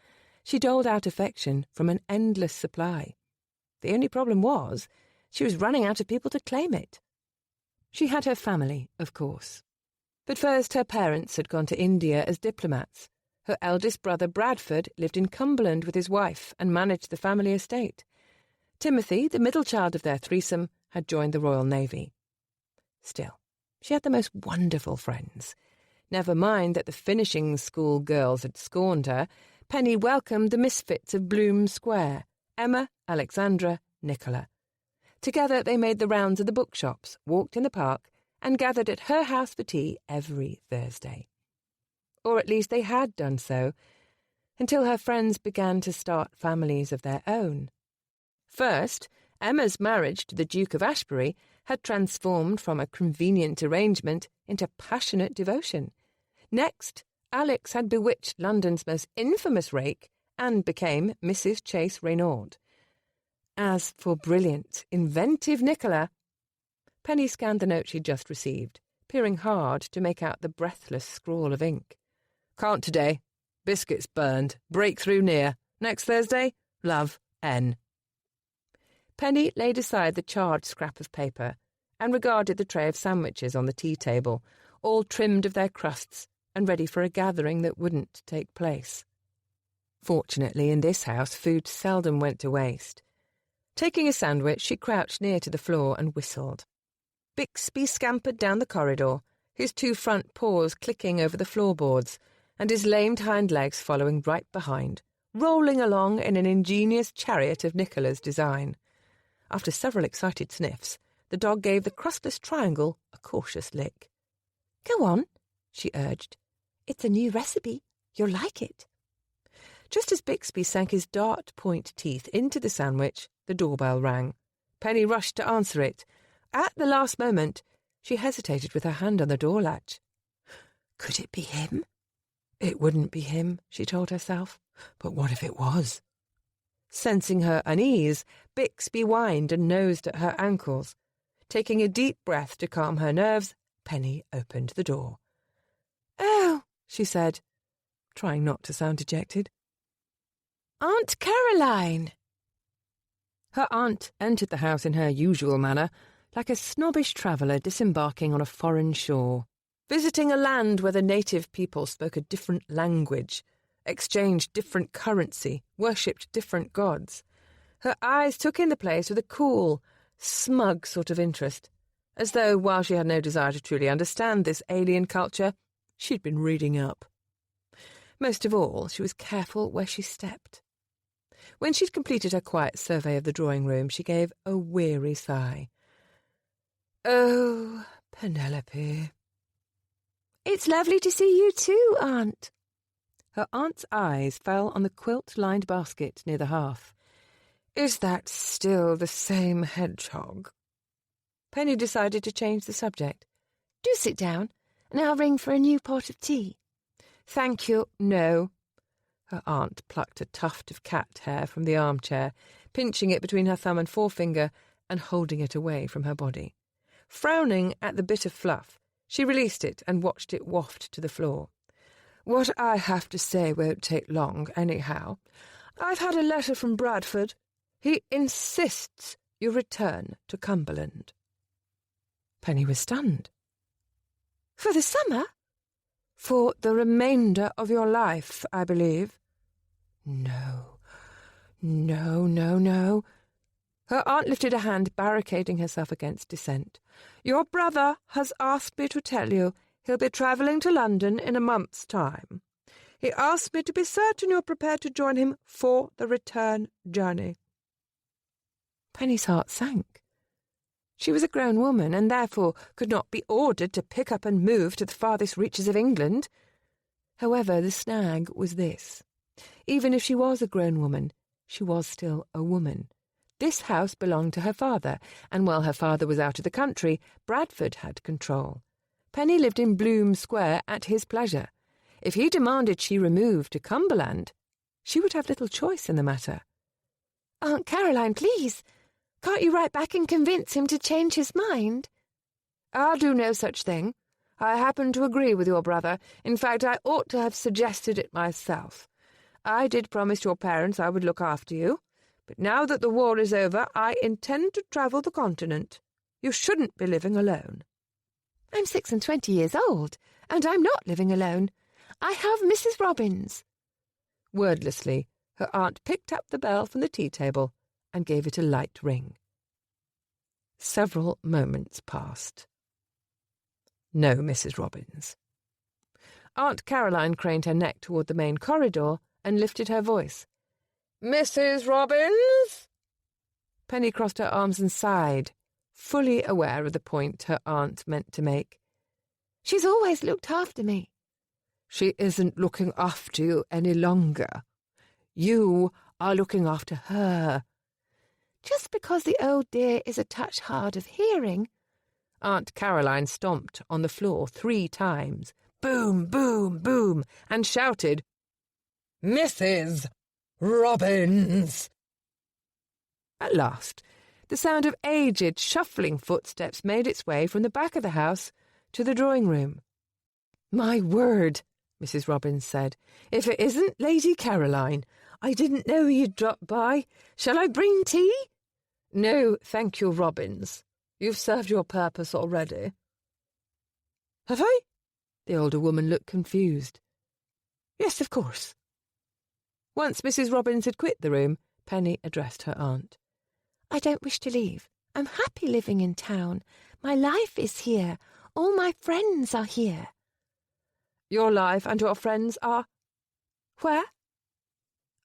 She doled out affection from an endless supply. The only problem was, she was running out of people to claim it. She had her family, of course. But first her parents had gone to India as diplomats. Her eldest brother Bradford lived in Cumberland with his wife and managed the family estate. Timothy, the middle child of their threesome, had joined the Royal Navy. Still, she had the most wonderful friends. Never mind that the finishing school girls had scorned her, Penny welcomed the misfits of Bloom Square, Emma, Alexandra, Nicola. Together they made the rounds of the bookshops, walked in the park, and gathered at her house for tea every Thursday. Or at least they had done so, until her friends began to start families of their own. First, Emma's marriage to the Duke of Ashbury had transformed from a convenient arrangement into passionate devotion. Next, Alex had bewitched London's most infamous rake and became Mrs. Chase Raynaud. As for brilliant, inventive Nicola, Penny scanned the note she'd just received, peering hard to make out the breathless scrawl of ink. Can't today. Biscuits burned. Breakthrough near. Next Thursday. Love, N. Penny laid aside the charred scrap of paper and regarded the tray of sandwiches on the tea table, all trimmed of their crusts and ready for a gathering that wouldn't take place. Fortunately, in this house, food seldom went to waste. Taking a sandwich, she crouched near to the floor and whistled. Bixby scampered down the corridor, his 2 front paws clicking over the floorboards, and his lamed hind legs following right behind, rolling along in an ingenious chariot of Nicola's design. After several excited sniffs, the dog gave the crustless triangle a cautious lick. "Go on," she urged. "It's a new recipe. You'll like it." Just as Bixby sank his dart-point teeth into the sandwich, the doorbell rang. Penny rushed to answer it. At the last moment, she hesitated with her hand on the door latch. Could it be him? It wouldn't be him, she told herself. But what if it was? Sensing her unease, Bixby whined and nosed at her ankles. Taking a deep breath to calm her nerves, Penny opened the door. "Oh," she said, trying not to sound dejected. "Aunt Caroline!" Her aunt entered the house in her usual manner, like a snobbish traveller disembarking on a foreign shore, visiting a land where the native people spoke a different language, exchanged different currency, worshipped different gods. Her eyes took in the place with a cool, smug sort of interest, as though, while she had no desire to truly understand this alien culture, she'd been reading up. Most of all, she was careful where she stepped. When she'd completed her quiet survey of the drawing room, she gave a weary sigh. "Oh, Penelope." "It's lovely to see you too, Aunt." Her aunt's eyes fell on the quilt-lined basket near the hearth. "Is that still the same hedgehog?" Penny decided to change the subject. "Do sit down, and I'll ring for a new pot of tea." "Thank you, no." Her aunt plucked a tuft of cat hair from the armchair, pinching it between her thumb and forefinger and holding it away from her body. Frowning at the bit of fluff, she released it and watched it waft to the floor. "What I have to say won't take long, anyhow. I've had a letter from Bradford. He insists you return to Cumberland." Penny was stunned. "For the summer?" "For the remainder of your life, I believe." No. Her aunt lifted a hand, barricading herself against dissent. "Your brother has asked me to tell you he'll be travelling to London in a month's time. He asked me to be certain you're prepared to join him for the return journey." Penny's heart sank. She was a grown woman, and therefore could not be ordered to pick up and move to the farthest reaches of England. However, the snag was this. Even if she was a grown woman, she was still a woman. This house belonged to her father, and while her father was out of the country, Bradford had control. Penny lived in Bloom Square at his pleasure. If he demanded she remove to Cumberland, she would have little choice in the matter. "Aunt Caroline, please, can't you write back and convince him to change his mind?" "I'll do no such thing. I happen to agree with your brother. In fact, I ought to have suggested it myself. I did promise your parents I would look after you, but now that the war is over, I intend to travel the continent. You shouldn't be living alone." "I'm 26 years old, and I'm not living alone. I have Mrs. Robbins." Wordlessly, her aunt picked up the bell from the tea-table and gave it a light ring. Several moments passed. No Mrs. Robbins. Aunt Caroline craned her neck toward the main corridor and lifted her voice. "Mrs. Robbins?" Penny crossed her arms and sighed, fully aware of the point her aunt meant to make. "She's always looked after me." "She isn't looking after you any longer. You are looking after her." "Just because the old dear is a touch hard of hearing." Aunt Caroline stomped on the floor 3 times, boom, boom, boom, and shouted, "Mrs. Robbins!" At last, the sound of aged, shuffling footsteps made its way from the back of the house to the drawing-room. "My word," Mrs. Robbins said, "if it isn't Lady Caroline! I didn't know you'd dropped by. Shall I bring tea?" "No, thank you, Robbins. You've served your purpose already." "Have I?" The older woman looked confused. "Yes, of course." Once Mrs. Robbins had quit the room, Penny addressed her aunt. "I don't wish to leave. I'm happy living in town. My life is here. All my friends are here." "Your life and your friends are where?"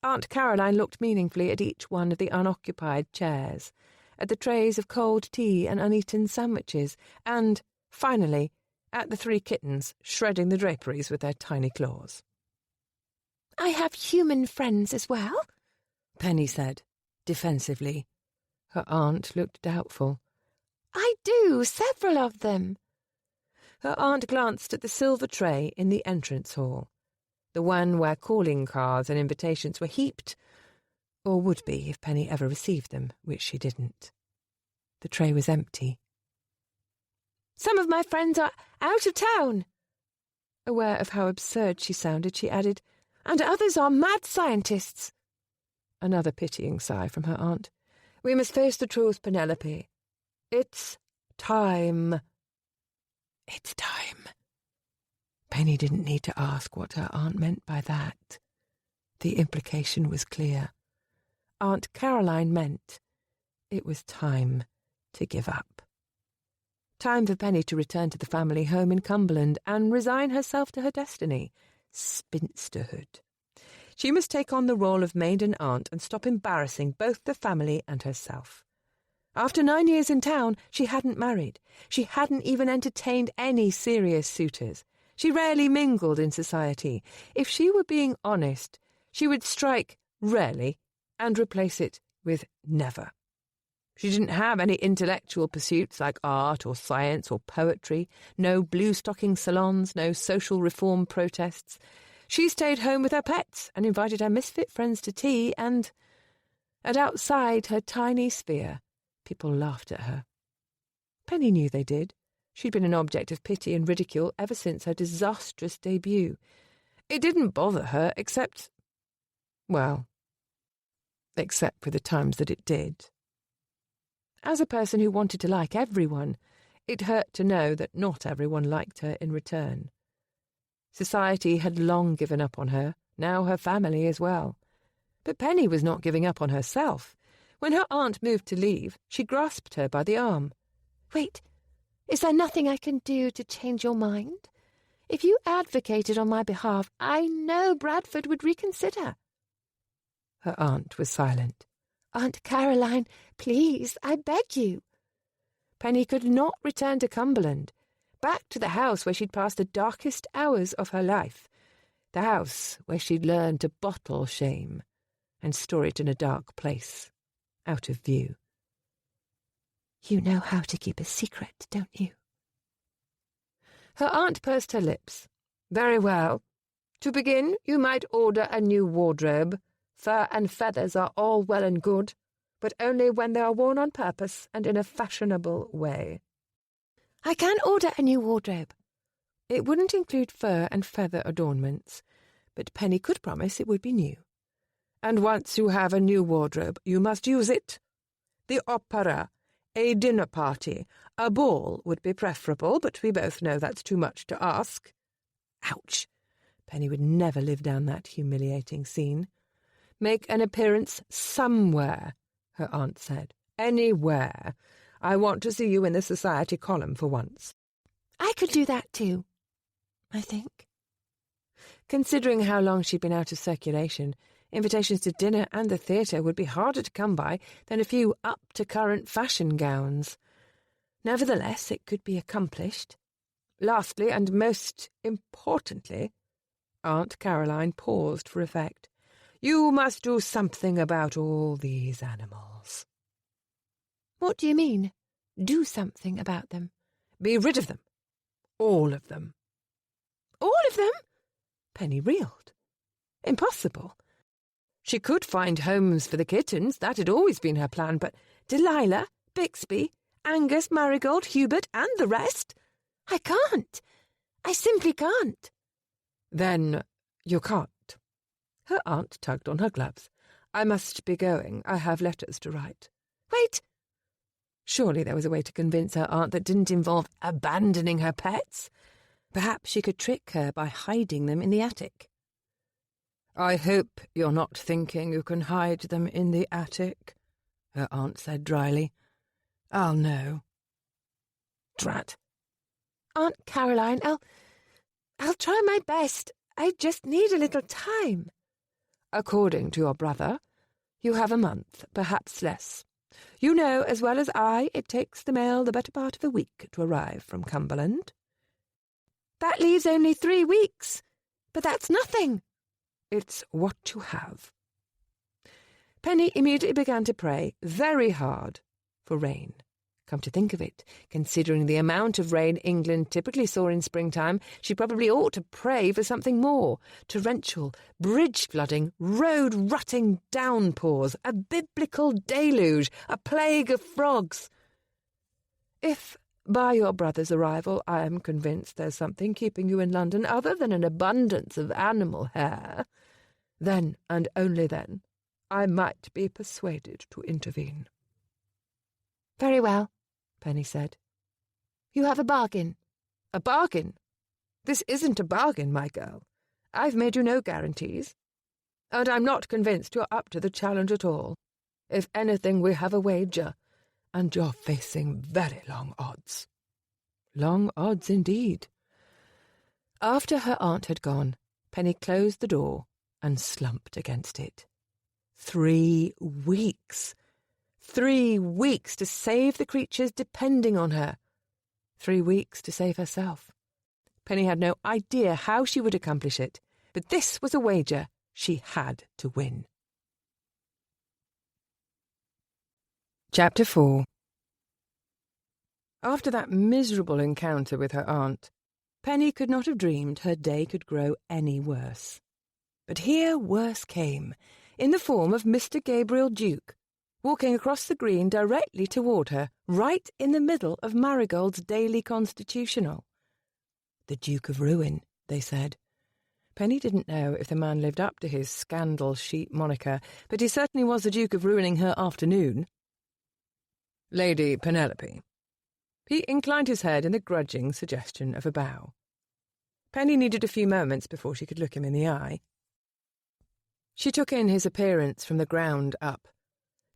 Aunt Caroline looked meaningfully at each one of the unoccupied chairs, at the trays of cold tea and uneaten sandwiches, and, finally, at the 3 kittens shredding the draperies with their tiny claws. "I have human friends as well," Penny said, defensively. Her aunt looked doubtful. "I do, several of them." Her aunt glanced at the silver tray in the entrance hall, the one where calling cards and invitations were heaped, or would be if Penny ever received them, which she didn't. The tray was empty. "Some of my friends are out of town." Aware of how absurd she sounded, she added, "And others are mad scientists." Another pitying sigh from her aunt. "We must face the truth, Penelope. It's time." It's time. Penny didn't need to ask what her aunt meant by that. The implication was clear. Aunt Caroline meant it was time to give up. Time for Penny to return to the family home in Cumberland and resign herself to her destiny, spinsterhood. She must take on the role of maiden aunt and stop embarrassing both the family and herself. After 9 years in town, she hadn't married. She hadn't even entertained any serious suitors. She rarely mingled in society. If she were being honest, she would strike rarely and replace it with never. She didn't have any intellectual pursuits like art or science or poetry, no blue-stocking salons, no social reform protests. She stayed home with her pets and invited her misfit friends to tea, and outside her tiny sphere, people laughed at her. Penny knew they did. She'd been an object of pity and ridicule ever since her disastrous debut. It didn't bother her, except for the times that it did. As a person who wanted to like everyone, it hurt to know that not everyone liked her in return. Society had long given up on her, now her family as well. But Penny was not giving up on herself. When her aunt moved to leave, she grasped her by the arm. "Wait, is there nothing I can do to change your mind? If you advocated on my behalf, I know Bradford would reconsider." Her aunt was silent. "Aunt Caroline, please, I beg you." Penny could not return to Cumberland, back to the house where she'd passed the darkest hours of her life, the house where she'd learned to bottle shame and store it in a dark place, out of view. "You know how to keep a secret, don't you?" Her aunt pursed her lips. "Very well. To begin, you might order a new wardrobe. Fur and feathers are all well and good, but only when they are worn on purpose and in a fashionable way." "I can order a new wardrobe." It wouldn't include fur and feather adornments, but Penny could promise it would be new. "And once you have a new wardrobe, you must use it. The opera, a dinner party, a ball would be preferable, but we both know that's too much to ask." Ouch! Penny would never live down that humiliating scene. "Make an appearance somewhere," her aunt said. "Anywhere. I want to see you in the society column for once." "I could do that too, I think." Considering how long she'd been out of circulation, invitations to dinner and the theatre would be harder to come by than a few up-to-current fashion gowns. Nevertheless, it could be accomplished. Lastly, and most importantly, Aunt Caroline paused for effect, you must do something about all these animals. "What do you mean, do something about them?" "Be rid of them. All of them." "All of them?" Penny reeled. Impossible. She could find homes for the kittens, that had always been her plan, but Delilah, Bixby, Angus, Marigold, Hubert, and the rest? "I can't. I simply can't." "Then you can't." Her aunt tugged on her gloves. "I must be going. I have letters to write." "Wait." Surely there was a way to convince her aunt that didn't involve abandoning her pets. Perhaps she could trick her by hiding them in the attic. "I hope you're not thinking you can hide them in the attic," her aunt said dryly. "I'll know." Drat. Aunt Caroline, I'll try my best. I just need a little time. "According to your brother, you have a month, perhaps less. You know as well as I it takes the mail the better part of a week to arrive from Cumberland." "That leaves only 3 weeks. But that's nothing." "It's what you have." Penny immediately began to pray very hard for rain. Come to think of it, considering the amount of rain England typically saw in springtime, she probably ought to pray for something more. Torrential, bridge flooding, road rutting downpours, a biblical deluge, a plague of frogs. If, by your brother's arrival, I am convinced there's something keeping you in London other than an abundance of animal hair, then, and only then, I might be persuaded to intervene." "Very well," Penny said. "You have a bargain." "A bargain? This isn't a bargain, my girl. I've made you no guarantees. And I'm not convinced you're up to the challenge at all. If anything, we have a wager, and you're facing very long odds." Long odds indeed. After her aunt had gone, Penny closed the door and slumped against it. 3 weeks! 3 weeks to save the creatures depending on her. 3 weeks to save herself. Penny had no idea how she would accomplish it, but this was a wager she had to win. Chapter 4. After that miserable encounter with her aunt, Penny could not have dreamed her day could grow any worse. But here worse came, in the form of Mr. Gabriel Duke, walking across the green directly toward her, right in the middle of Marigold's daily constitutional. The Duke of Ruin, they said. Penny didn't know if the man lived up to his scandal sheet moniker, but he certainly was the Duke of ruining her afternoon. "Lady Penelope." He inclined his head in the grudging suggestion of a bow. Penny needed a few moments before she could look him in the eye. She took in his appearance from the ground up.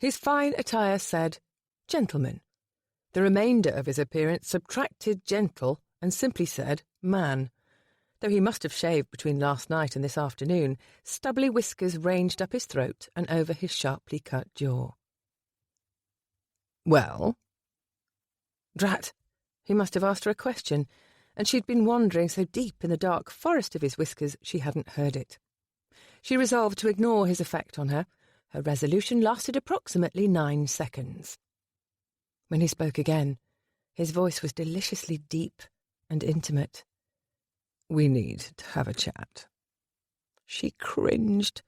His fine attire said, "Gentleman." The remainder of his appearance subtracted gentle and simply said, "man." Though he must have shaved between last night and this afternoon, stubbly whiskers ranged up his throat and over his sharply cut jaw. "Well?" Drat! He must have asked her a question, and she'd been wandering so deep in the dark forest of his whiskers she hadn't heard it. She resolved to ignore his effect on her. Her resolution lasted approximately 9 seconds. When he spoke again, his voice was deliciously deep and intimate. "We need to have a chat." She cringed.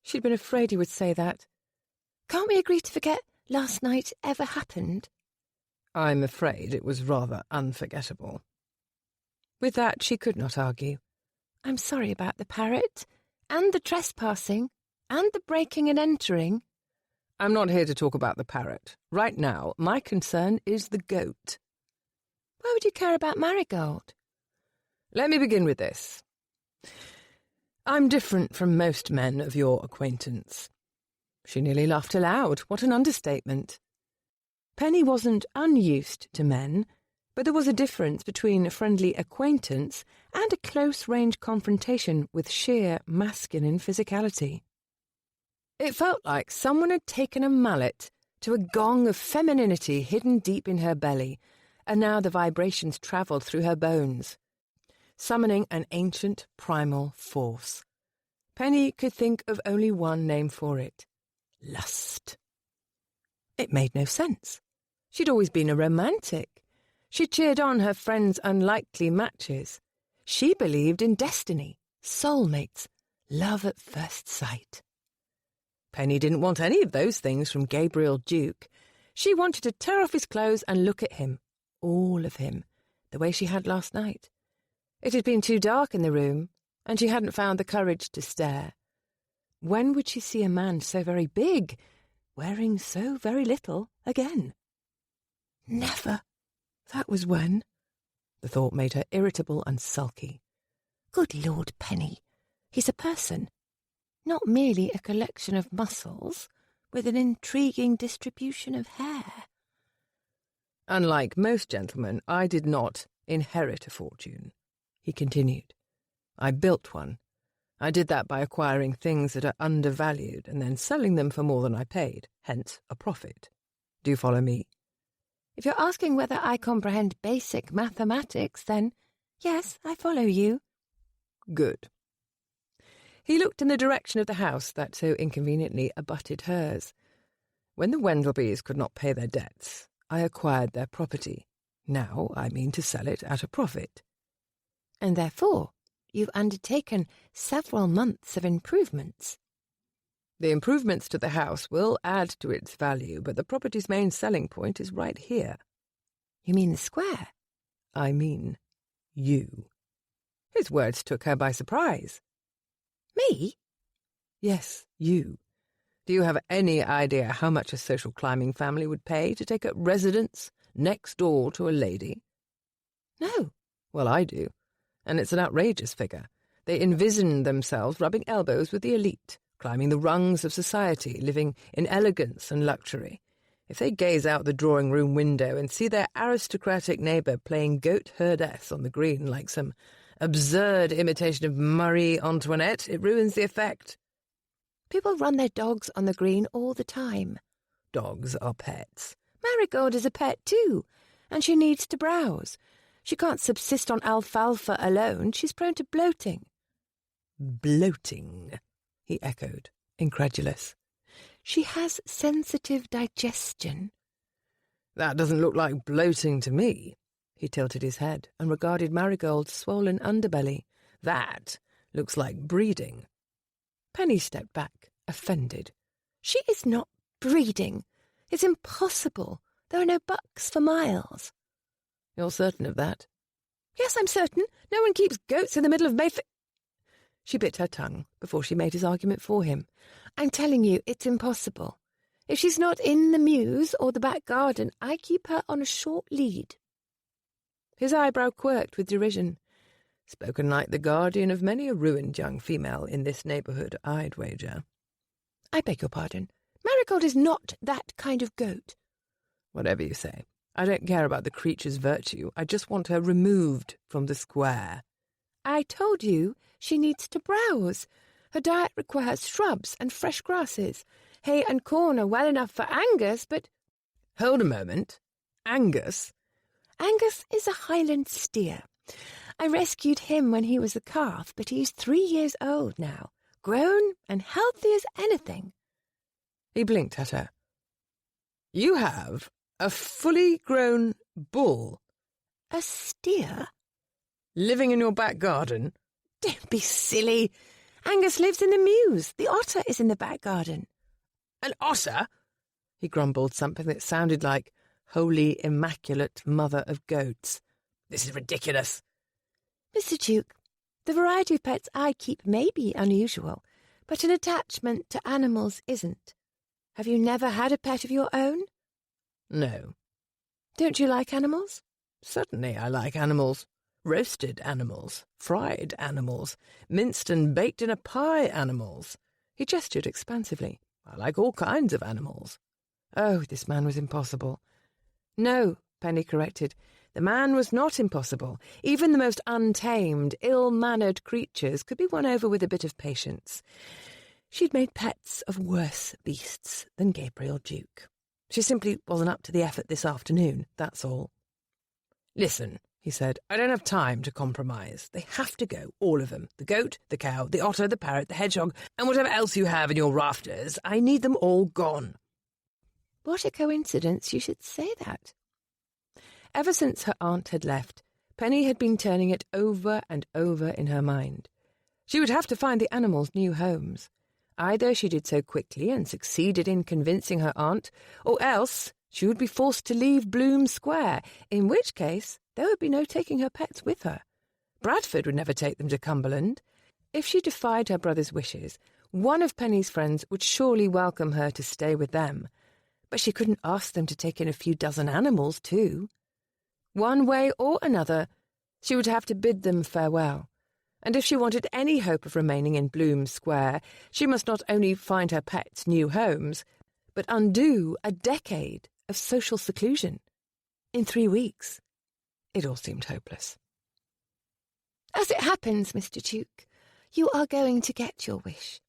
She'd been afraid he would say that. "Can't we agree to forget last night ever happened?" "I'm afraid it was rather unforgettable." With that she could not argue. "I'm sorry about the parrot, and the trespassing, and the breaking and entering." "I'm not here to talk about the parrot. Right now, my concern is the goat." "Why would you care about Marigold?" "Let me begin with this. I'm different from most men of your acquaintance." She nearly laughed aloud. What an understatement. Penny wasn't unused to men, but there was a difference between a friendly acquaintance and a close-range confrontation with sheer masculine physicality. It felt like someone had taken a mallet to a gong of femininity hidden deep in her belly, and now the vibrations travelled through her bones, summoning an ancient primal force. Penny could think of only one name for it: lust. It made no sense. She'd always been a romantic. She cheered on her friends' unlikely matches. She believed in destiny, soulmates, love at first sight. Penny didn't want any of those things from Gabriel Duke. She wanted to tear off his clothes and look at him, all of him, the way she had last night. It had been too dark in the room, and she hadn't found the courage to stare. When would she see a man so very big, wearing so very little, again? Never. That was when. The thought made her irritable and sulky. Good Lord, Penny. He's a person. not merely a collection of muscles with an intriguing distribution of hair. Unlike most gentlemen, I did not inherit a fortune, he continued. I built one. I did that by acquiring things that are undervalued and then selling them for more than I paid, hence a profit. Do you follow me? If you're asking whether I comprehend basic mathematics, then yes, I follow you. Good. He looked in the direction of the house that so inconveniently abutted hers. When the Wendelbys could not pay their debts, I acquired their property. Now I mean to sell it at a profit. And therefore you've undertaken several months of improvements. The improvements to the house will add to its value, but the property's main selling point is right here. You mean the square? I mean you. His words took her by surprise. Me? Yes, you. Do you have any idea how much a social climbing family would pay to take up residence next door to a lady? No. Well, I do, and it's an outrageous figure. They envision themselves rubbing elbows with the elite, climbing the rungs of society, living in elegance and luxury. If they gaze out the drawing-room window and see their aristocratic neighbour playing goat-herdess on the green like some absurd imitation of Marie Antoinette, it ruins the effect. People run their dogs on the green all the time. Dogs are pets. Marigold is a pet too, and she needs to browse. She can't subsist on alfalfa alone. She's prone to bloating. Bloating, he echoed, incredulous. She has sensitive digestion. That doesn't look like bloating to me. He tilted his head and regarded Marigold's swollen underbelly. That looks like breeding. Penny stepped back, offended. She is not breeding. It's impossible. There are no bucks for miles. You're certain of that? Yes, I'm certain. No one keeps goats in the middle of Mayfair. She bit her tongue before she made his argument for him. I'm telling you, it's impossible. If she's not in the mews or the back garden, I keep her on a short lead. His eyebrow quirked with derision. Spoken like the guardian of many a ruined young female in this neighbourhood, I'd wager. I beg your pardon. Marigold is not that kind of goat. Whatever you say. I don't care about the creature's virtue. I just want her removed from the square. I told you she needs to browse. Her diet requires shrubs and fresh grasses. Hay and corn are well enough for Angus, but... Hold a moment. Angus? Angus is a Highland steer. I rescued him when he was a calf, but he's 3 years old now, grown and healthy as anything. He blinked at her. You have a fully grown bull? A steer? Living in your back garden? Don't be silly. Angus lives in the mews. The otter is in the back garden. An otter? He grumbled something that sounded like holy, immaculate mother of goats. This is ridiculous. Mr. Duke, the variety of pets I keep may be unusual, but an attachment to animals isn't. Have you never had a pet of your own? No. Don't you like animals? Certainly I like animals. Roasted animals, fried animals, minced and baked in a pie animals. He gestured expansively. I like all kinds of animals. Oh, this man was impossible. No, Penny corrected. The man was not impossible. Even the most untamed, ill-mannered creatures could be won over with a bit of patience. She'd made pets of worse beasts than Gabriel Duke. She simply wasn't up to the effort this afternoon, that's all. Listen, he said, I don't have time to compromise. They have to go, all of them. The goat, the cow, the otter, the parrot, the hedgehog, and whatever else you have in your rafters. I need them all gone. What a coincidence you should say that. Ever since her aunt had left, Penny had been turning it over and over in her mind. She would have to find the animals new homes. Either she did so quickly and succeeded in convincing her aunt, or else she would be forced to leave Bloom Square, in which case there would be no taking her pets with her. Bradford would never take them to Cumberland. If she defied her brother's wishes, one of Penny's friends would surely welcome her to stay with them. But she couldn't ask them to take in a few dozen animals, too. One way or another, she would have to bid them farewell, And if she wanted any hope of remaining in Bloom Square, she must not only find her pets new homes, but undo a decade of social seclusion. In 3 weeks. It all seemed hopeless. As it happens, Mr. Duke, you are going to get your wish.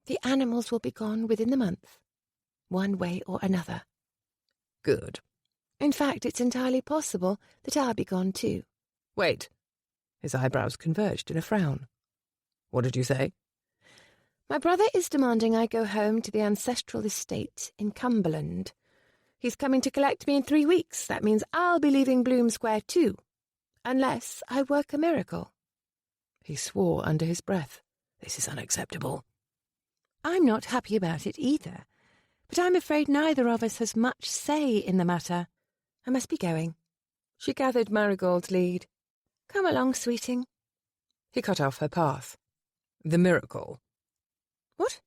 The animals will be gone within the month, one way or another. Good. In fact, it's entirely possible that I'll be gone too. Wait. His eyebrows converged in a frown. What did you say? My brother is demanding I go home to the ancestral estate in Cumberland. He's coming to collect me in 3 weeks. That means I'll be leaving Bloom Square too, unless I work a miracle. He swore under his breath. This is unacceptable. I'm not happy about it either, but I'm afraid neither of us has much say in the matter. I must be going. She gathered Marigold's lead. Come along, sweeting. He cut off her path. The miracle. What?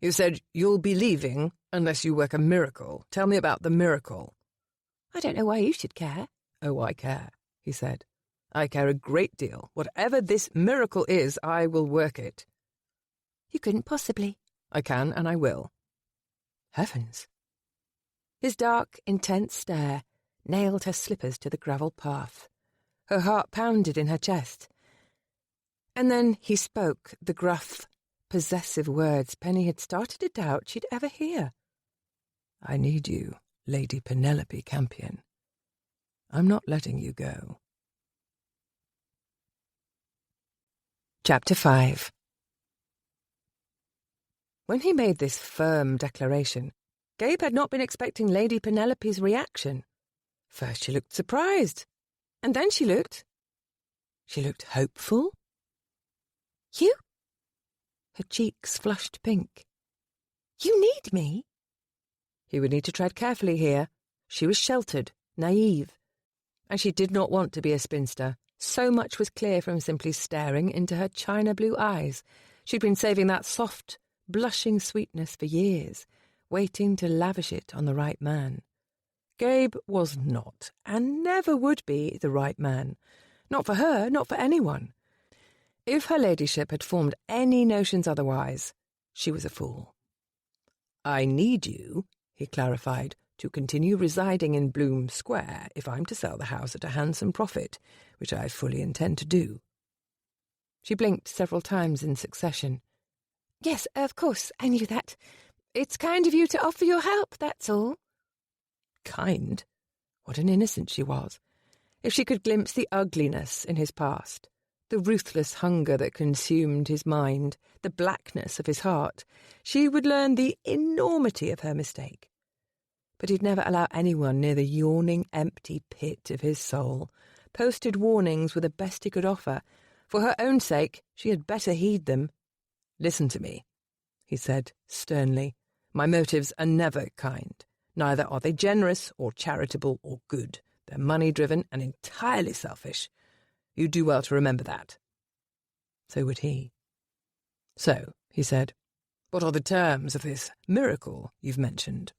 You said you'll be leaving unless you work a miracle. Tell me about the miracle. I don't know why you should care. Oh, I care, he said. I care a great deal. Whatever this miracle is, I will work it. You couldn't possibly. I can, and I will. Heavens. His dark, intense stare nailed her slippers to the gravel path. Her heart pounded in her chest. And then he spoke the gruff, possessive words Penny had started to doubt she'd ever hear. I need you, Lady Penelope Campion. I'm not letting you go. Chapter 5. When he made this firm declaration, Gabe had not been expecting Lady Penelope's reaction. First she looked surprised, and then she looked hopeful. You? Her cheeks flushed pink. You need me? He would need to tread carefully here. She was sheltered, naive, and she did not want to be a spinster. So much was clear from simply staring into her china blue eyes. She'd been saving that soft, blushing sweetness for years, waiting to lavish it on the right man. Gabe was not, and never would be, the right man. Not for her, not for anyone. If her ladyship had formed any notions otherwise, she was a fool. I need you, he clarified, to continue residing in Bloom Square if I'm to sell the house at a handsome profit, which I fully intend to do. She blinked several times in succession. Yes, of course, I knew that. It's kind of you to offer your help, that's all. Kind? What an innocent she was. If she could glimpse the ugliness in his past, the ruthless hunger that consumed his mind, the blackness of his heart, she would learn the enormity of her mistake. But he'd never allow anyone near the yawning, empty pit of his soul. Posted warnings were the best he could offer. For her own sake, she had better heed them. Listen to me, he said sternly. My motives are never kind. Neither are they generous or charitable or good. They're money-driven and entirely selfish. You do well to remember that. So would he. So, he said, what are the terms of this miracle you've mentioned?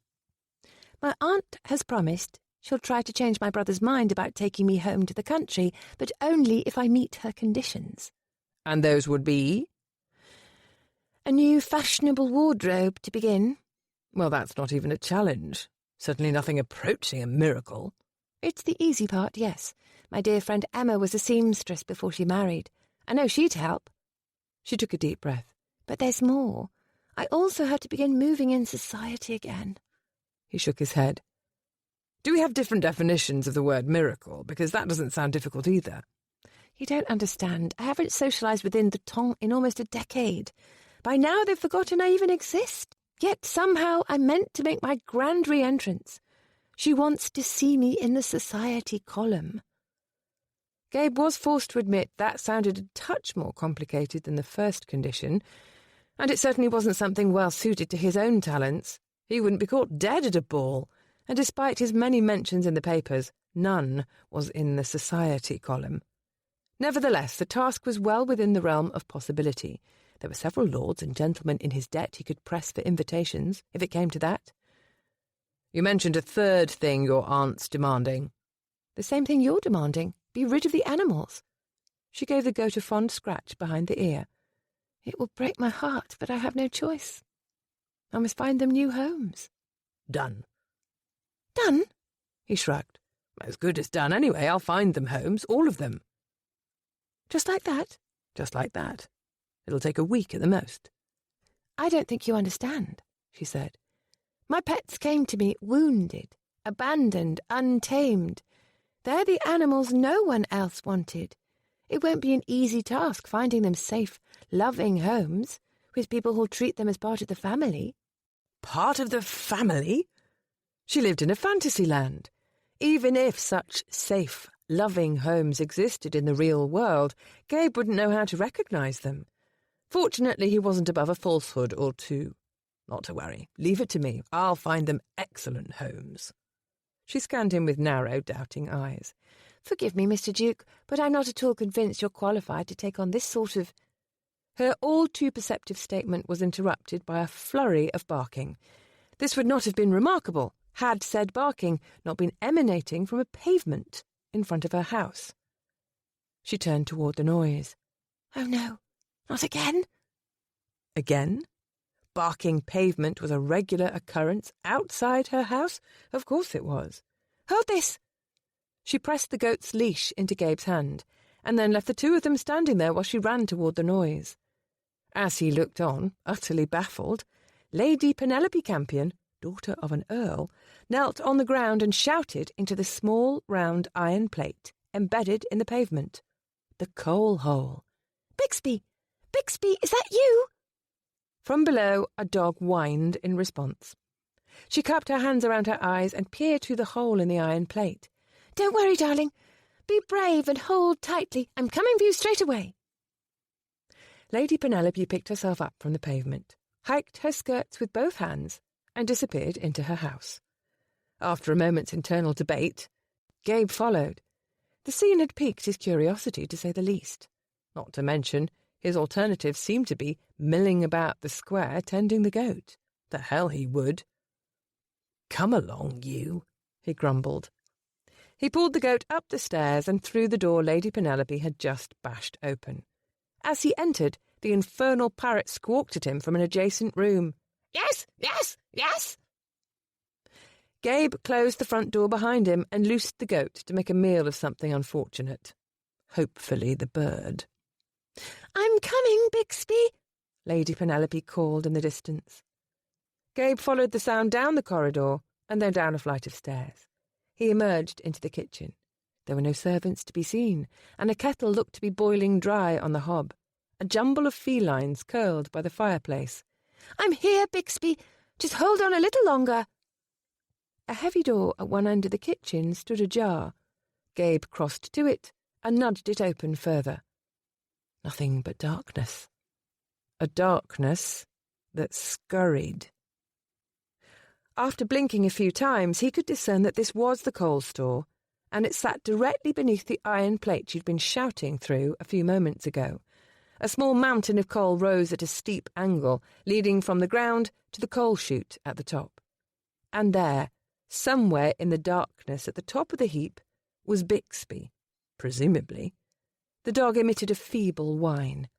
My aunt has promised she'll try to change my brother's mind about taking me home to the country, but only if I meet her conditions. And those would be? A new fashionable wardrobe, to begin. Well, that's not even a challenge. Certainly nothing approaching a miracle. It's the easy part, yes. My dear friend Emma was a seamstress before she married. I know she'd help. She took a deep breath. But there's more. I also had to begin moving in society again. He shook his head. Do we have different definitions of the word miracle? Because that doesn't sound difficult either. You don't understand. I haven't socialised within the tongue in almost a decade. By now they've forgotten I even exist. Yet somehow I'm meant to make my grand re-entrance. She wants to see me in the society column. Gabe was forced to admit that sounded a touch more complicated than the first condition, and it certainly wasn't something well suited to his own talents. He wouldn't be caught dead at a ball, and despite his many mentions in the papers, none was in the society column. Nevertheless, the task was well within the realm of possibility. There were several lords and gentlemen in his debt he could press for invitations, if it came to that. You mentioned a third thing your aunt's demanding. The same thing you're demanding. Be rid of the animals. She gave the goat a fond scratch behind the ear. "It will break my heart, but I have no choice. I must find them new homes." "Done." "Done?" He shrugged. "As good as done, anyway. I'll find them homes, all of them." "Just like that?" "Just like that. It'll take a week at the most." "I don't think you understand," she said. "My pets came to me wounded, abandoned, untamed. They're the animals no one else wanted. It won't be an easy task finding them safe, loving homes, with people who'll treat them as part of the family." Part of the family? She lived in a fantasy land. Even if such safe, loving homes existed in the real world, Gabe wouldn't know how to recognise them. Fortunately, he wasn't above a falsehood or two. "Not to worry. Leave it to me. I'll find them excellent homes." She scanned him with narrow, doubting eyes. "Forgive me, Mr. Duke, but I'm not at all convinced you're qualified to take on this sort of—" Her all-too-perceptive statement was interrupted by a flurry of barking. This would not have been remarkable had said barking not been emanating from a pavement in front of her house. She turned toward the noise. "Oh no, not again?" Again? Barking pavement was a regular occurrence outside her house? Of course it was. "Hold this!" She pressed the goat's leash into Gabe's hand, and then left the two of them standing there while she ran toward the noise. As he looked on, utterly baffled, Lady Penelope Campion, daughter of an earl, knelt on the ground and shouted into the small, round iron plate embedded in the pavement. The coal hole. "Bixby! Bixby, is that you?" From below, a dog whined in response. She cupped her hands around her eyes and peered through the hole in the iron plate. "Don't worry, darling. Be brave and hold tightly. I'm coming for you straight away." Lady Penelope picked herself up from the pavement, hiked her skirts with both hands, and disappeared into her house. After a moment's internal debate, Gabe followed. The scene had piqued his curiosity, to say the least. Not to mention, his alternative seemed to be milling about the square tending the goat. The hell he would. "Come along, you," he grumbled. He pulled the goat up the stairs and through the door Lady Penelope had just bashed open. As he entered, the infernal parrot squawked at him from an adjacent room. "Yes, yes, yes!" Gabe closed the front door behind him and loosed the goat to make a meal of something unfortunate. Hopefully the bird. "I'm coming, Bixby," Lady Penelope called in the distance. Gabe followed the sound down the corridor and then down a flight of stairs. He emerged into the kitchen. There were no servants to be seen, and a kettle looked to be boiling dry on the hob. A jumble of felines curled by the fireplace. "I'm here, Bixby. Just hold on a little longer." A heavy door at one end of the kitchen stood ajar. Gabe crossed to it and nudged it open further. Nothing but darkness. A darkness that scurried. After blinking a few times, he could discern that this was the coal store, and it sat directly beneath the iron plate she'd been shouting through a few moments ago. A small mountain of coal rose at a steep angle, leading from the ground to the coal chute at the top. And there, somewhere in the darkness at the top of the heap, was Bixby, presumably. The dog emitted a feeble whine.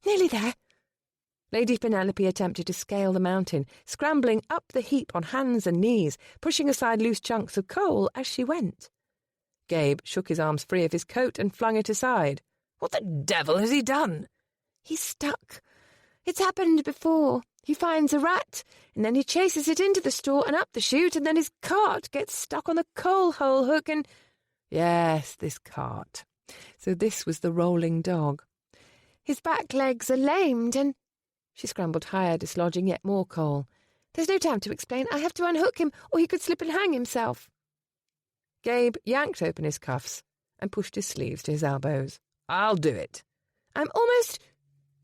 "Nearly there." Lady Penelope attempted to scale the mountain, scrambling up the heap on hands and knees, pushing aside loose chunks of coal as she went. Gabe shook his arms free of his coat and flung it aside. "What the devil has he done?" "He's stuck. It's happened before. He finds a rat, and then he chases it into the store and up the chute, and then his cart gets stuck on the coal hole hook and—" Yes, this cart. So this was the rolling dog. "His back legs are lamed and—" She scrambled higher, dislodging yet more coal. "There's no time to explain. I have to unhook him, or he could slip and hang himself." Gabe yanked open his cuffs and pushed his sleeves to his elbows. "I'll do it." "I'm almost—"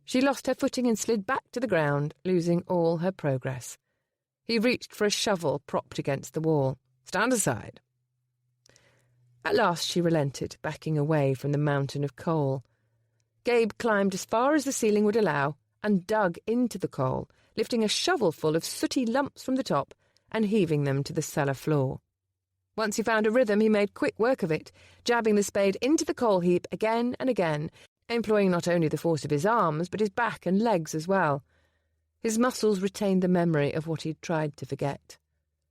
She lost her footing and slid back to the ground, losing all her progress. He reached for a shovel propped against the wall. "Stand aside." At last she relented, backing away from the mountain of coal. Gabe climbed as far as the ceiling would allow and dug into the coal, lifting a shovelful of sooty lumps from the top and heaving them to the cellar floor. Once he found a rhythm, he made quick work of it, jabbing the spade into the coal heap again and again, employing not only the force of his arms, but his back and legs as well. His muscles retained the memory of what he'd tried to forget.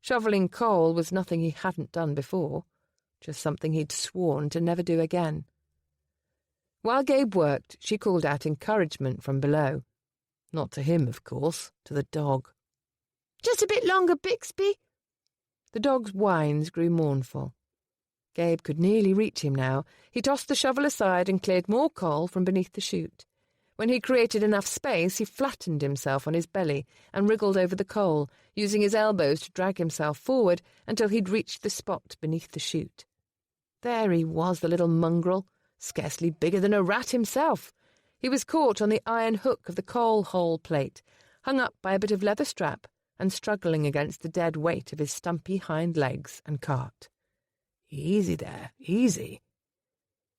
Shoveling coal was nothing he hadn't done before, just something he'd sworn to never do again. While Gabe worked, she called out encouragement from below. Not to him, of course, to the dog. "Just a bit longer, Bixby." The dog's whines grew mournful. Gabe could nearly reach him now. He tossed the shovel aside and cleared more coal from beneath the chute. When he created enough space, he flattened himself on his belly and wriggled over the coal, using his elbows to drag himself forward until he'd reached the spot beneath the chute. There he was, the little mongrel, scarcely bigger than a rat himself. He was caught on the iron hook of the coal hole plate, hung up by a bit of leather strap, and struggling against the dead weight of his stumpy hind legs and cart. "Easy there, easy."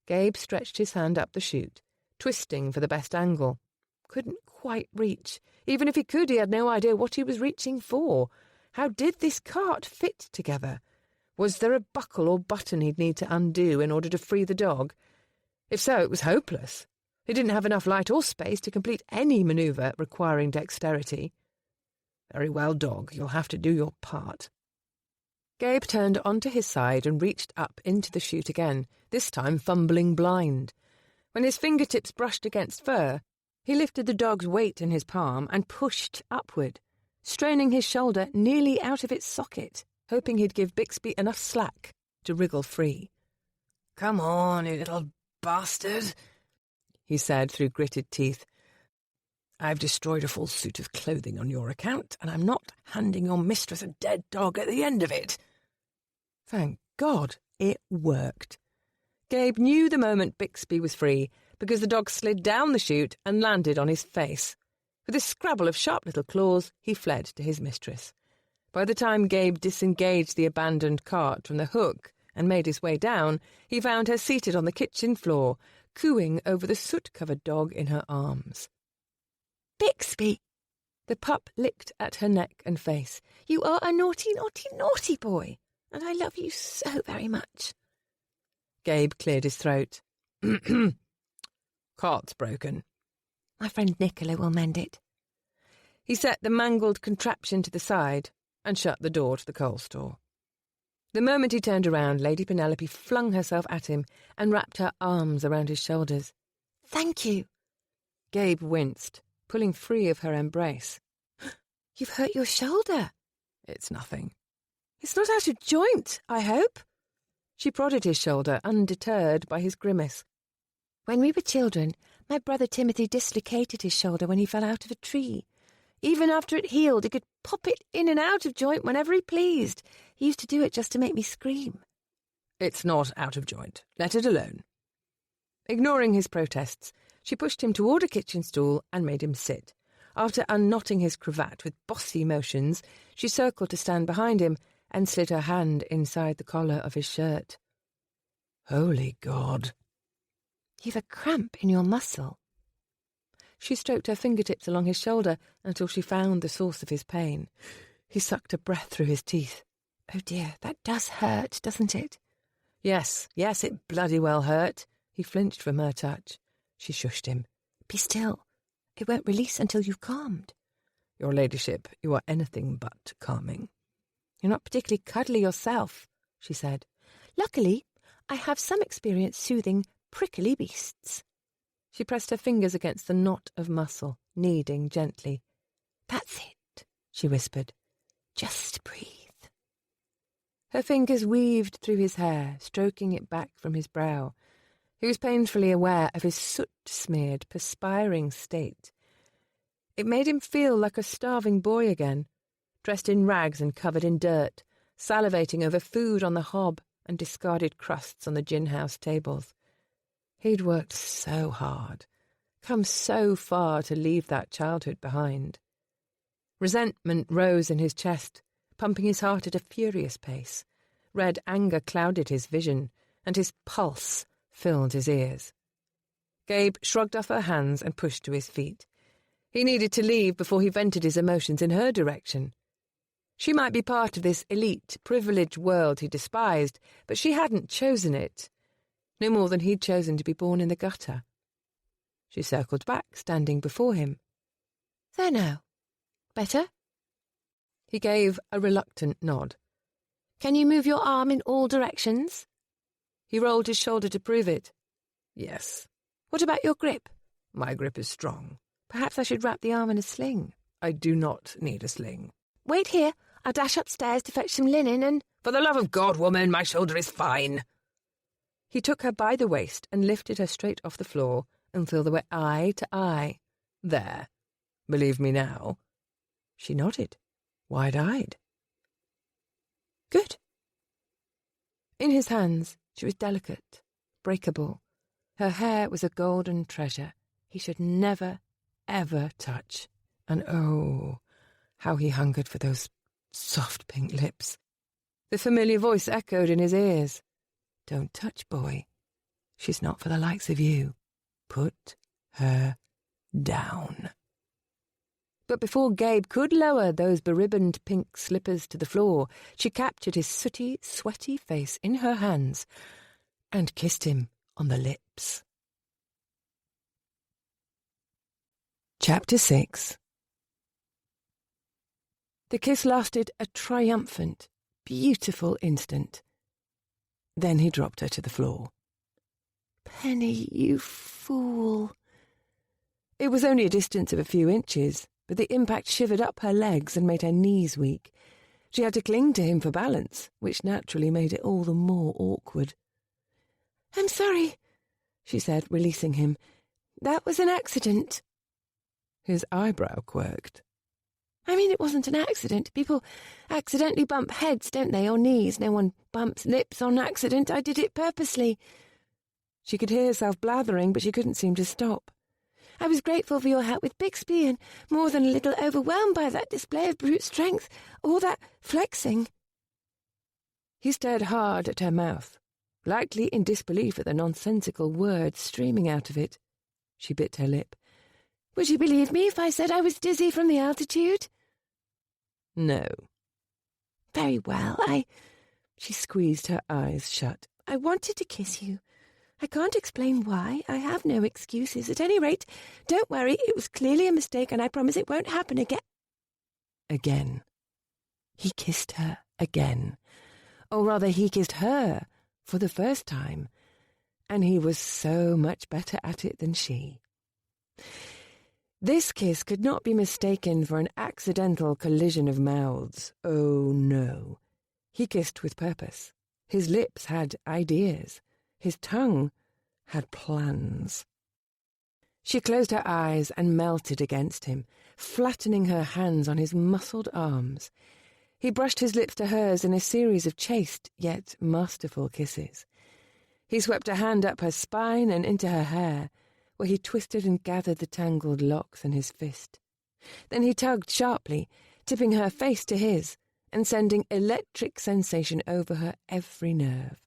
Gabe stretched his hand up the chute, twisting for the best angle. Couldn't quite reach. Even if he could, he had no idea what he was reaching for. How did this cart fit together? Was there a buckle or button he'd need to undo in order to free the dog? If so, it was hopeless. He didn't have enough light or space to complete any manoeuvre requiring dexterity. "Very well, dog, you'll have to do your part." Gabe turned onto his side and reached up into the chute again, this time fumbling blind. When his fingertips brushed against fur, he lifted the dog's weight in his palm and pushed upward, straining his shoulder nearly out of its socket, hoping he'd give Bixby enough slack to wriggle free. "Come on, you little bastard," he said through gritted teeth. "I've destroyed a full suit of clothing on your account, and I'm not handing your mistress a dead dog at the end of it." Thank God, it worked. Gabe knew the moment Bixby was free, because the dog slid down the chute and landed on his face. With a scrabble of sharp little claws, he fled to his mistress. By the time Gabe disengaged the abandoned cart from the hook and made his way down, he found her seated on the kitchen floor, cooing over the soot-covered dog in her arms. "Bixby!" The pup licked at her neck and face. "You are a naughty, naughty, naughty boy, and I love you so very much." Gabe cleared his throat. "Cart's broken." "My friend Nicola will mend it." He set the mangled contraption to the side and shut the door to the coal store. The moment he turned around, Lady Penelope flung herself at him and wrapped her arms around his shoulders. "Thank you." Gabe winced, pulling free of her embrace. "You've hurt your shoulder." "It's nothing." "It's not out of joint, I hope?" She prodded his shoulder, undeterred by his grimace. "When we were children, my brother Timothy dislocated his shoulder when he fell out of a tree. Even after it healed, he could pop it in and out of joint whenever he pleased. He used to do it just to make me scream." "It's not out of joint. Let it alone." Ignoring his protests, she pushed him toward a kitchen stool and made him sit. After unknotting his cravat with bossy motions, she circled to stand behind him and slid her hand inside the collar of his shirt. "Holy God." "You've a cramp in your muscle." She stroked her fingertips along his shoulder until she found the source of his pain. He sucked a breath through his teeth. "Oh dear, that does hurt, doesn't it?" Yes, it bloody well hurt." He flinched from her touch. She shushed him. "Be still. It won't release until you've calmed." "Your ladyship, you are anything but calming." "You're not particularly cuddly yourself," she said. "Luckily, I have some experience soothing prickly beasts." She pressed her fingers against the knot of muscle, kneading gently. "That's it," she whispered. "Just breathe." Her fingers weaved through his hair, stroking it back from his brow. He was painfully aware of his soot-smeared, perspiring state. It made him feel like a starving boy again, dressed in rags and covered in dirt, salivating over food on the hob and discarded crusts on the gin-house tables. He'd worked so hard, come so far to leave that childhood behind. Resentment rose in his chest, pumping his heart at a furious pace. Red anger clouded his vision, and his pulse filled his ears. Gabe shrugged off her hands and pushed to his feet. He needed to leave before he vented his emotions in her direction. She might be part of this elite, privileged world he despised, but she hadn't chosen it, no more than he'd chosen to be born in the gutter. She circled back, standing before him. There now. Better? He gave a reluctant nod. Can you move your arm in all directions? He rolled his shoulder to prove it. Yes. What about your grip? My grip is strong. Perhaps I should wrap the arm in a sling. I do not need a sling. Wait here. I'll dash upstairs to fetch some linen and— For the love of God, woman, my shoulder is fine. He took her by the waist and lifted her straight off the floor until they were eye to eye. There. Believe me now. She nodded, wide-eyed. Good. In his hands, she was delicate, breakable. Her hair was a golden treasure he should never, ever touch. And oh, how he hungered for those soft pink lips. The familiar voice echoed in his ears. Don't touch, boy. She's not for the likes of you. Put her down. But before Gabe could lower those beribboned pink slippers to the floor, she captured his sooty, sweaty face in her hands and kissed him on the lips. Chapter 6. The kiss lasted a triumphant, beautiful instant. Then he dropped her to the floor. Penny, you fool. It was only a distance of a few inches, but the impact shivered up her legs and made her knees weak. She had to cling to him for balance, which naturally made it all the more awkward. I'm sorry, she said, releasing him. That was an accident. His eyebrow quirked. I mean, it wasn't an accident. People accidentally bump heads, don't they, or knees? No one bumps lips on accident. I did it purposely. She could hear herself blathering, but she couldn't seem to stop. I was grateful for your help with Bixby and more than a little overwhelmed by that display of brute strength, all that flexing. He stared hard at her mouth, likely in disbelief at the nonsensical words streaming out of it. She bit her lip. Would you believe me if I said I was dizzy from the altitude? No. Very well, She squeezed her eyes shut. I wanted to kiss you. I can't explain why. I have no excuses. At any rate, don't worry. It was clearly a mistake, and I promise it won't happen again. Again. He kissed her again. Or rather, he kissed her for the first time, and he was so much better at it than she. This kiss could not be mistaken for an accidental collision of mouths. Oh, no. He kissed with purpose. His lips had ideas. His tongue had plans. She closed her eyes and melted against him, flattening her hands on his muscled arms. He brushed his lips to hers in a series of chaste yet masterful kisses. He swept a hand up her spine and into her hair, where he twisted and gathered the tangled locks in his fist. Then he tugged sharply, tipping her face to his and sending electric sensation over her every nerve.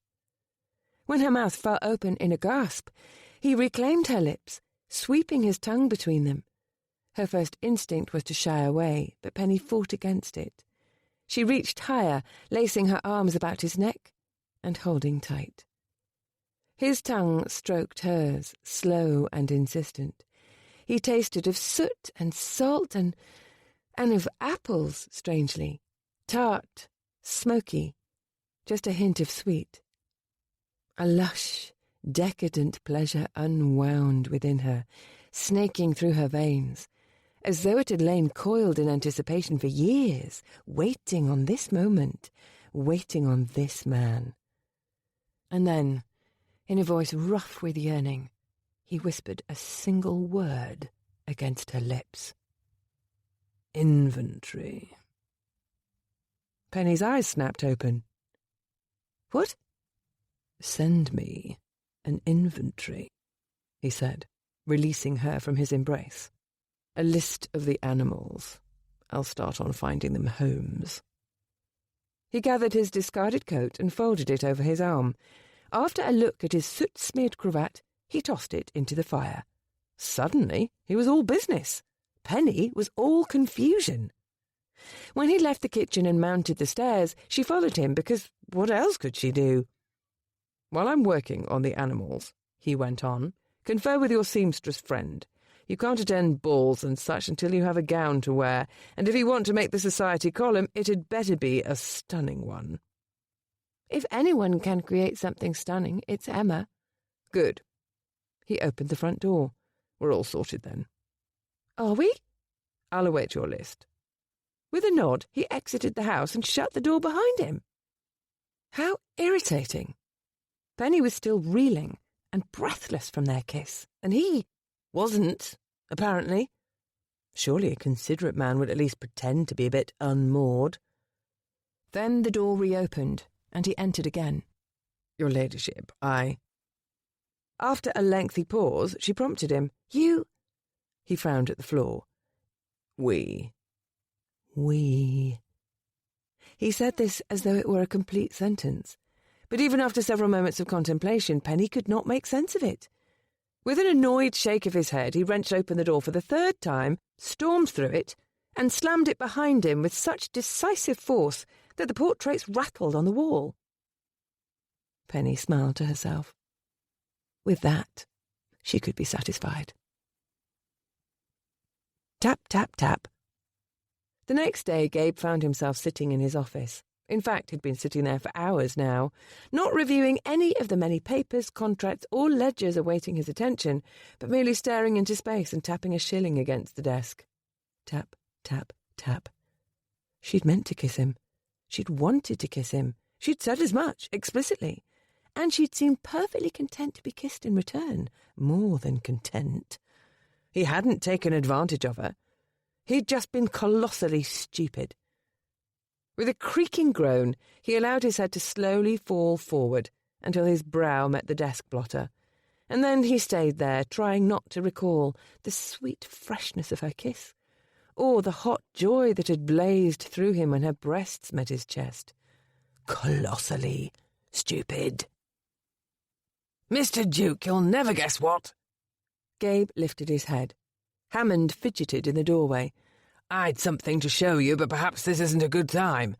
When her mouth fell open in a gasp, he reclaimed her lips, sweeping his tongue between them. Her first instinct was to shy away, but Penny fought against it. She reached higher, lacing her arms about his neck and holding tight. His tongue stroked hers, slow and insistent. He tasted of soot and salt and of apples, strangely. Tart, smoky, just a hint of sweet. A lush, decadent pleasure unwound within her, snaking through her veins, as though it had lain coiled in anticipation for years, waiting on this moment, waiting on this man. And then, in a voice rough with yearning, he whispered a single word against her lips. Inventory. Penny's eyes snapped open. What? Send me an inventory, he said, releasing her from his embrace. A list of the animals. I'll start on finding them homes. He gathered his discarded coat and folded it over his arm. After a look at his soot-smeared cravat, he tossed it into the fire. Suddenly, he was all business. Penny was all confusion. When he left the kitchen and mounted the stairs, she followed him because what else could she do? "While I'm working on the animals," he went on, "confer with your seamstress friend. You can't attend balls and such until you have a gown to wear, and if you want to make the society column, it had better be a stunning one." "If anyone can create something stunning, it's Emma." "Good." He opened the front door. "We're all sorted then." "Are we?" "I'll await your list." With a nod, he exited the house and shut the door behind him. How irritating. Penny was still reeling and breathless from their kiss, and he wasn't, apparently. Surely a considerate man would at least pretend to be a bit unmoored. Then the door reopened, and he entered again. "Your ladyship, I—" After a lengthy pause, she prompted him. "You—" He frowned at the floor. We. He said this as though it were a complete sentence. But even after several moments of contemplation, Penny could not make sense of it. With an annoyed shake of his head, he wrenched open the door for the third time, stormed through it, and slammed it behind him with such decisive force that the portraits rattled on the wall. Penny smiled to herself. With that, she could be satisfied. Tap, tap, tap. The next day, Gabe found himself sitting in his office. In fact, he'd been sitting there for hours now, not reviewing any of the many papers, contracts, or ledgers awaiting his attention, but merely staring into space and tapping a shilling against the desk. Tap, tap, tap. She'd meant to kiss him. She'd wanted to kiss him. She'd said as much, explicitly. And she'd seemed perfectly content to be kissed in return. More than content. He hadn't taken advantage of her. He'd just been colossally stupid. With a creaking groan, he allowed his head to slowly fall forward until his brow met the desk blotter, and then he stayed there, trying not to recall the sweet freshness of her kiss, or the hot joy that had blazed through him when her breasts met his chest. Colossally stupid. "Mr. Duke, you'll never guess what." Gabe lifted his head. Hammond fidgeted in the doorway. "I'd something to show you, but perhaps this isn't a good time."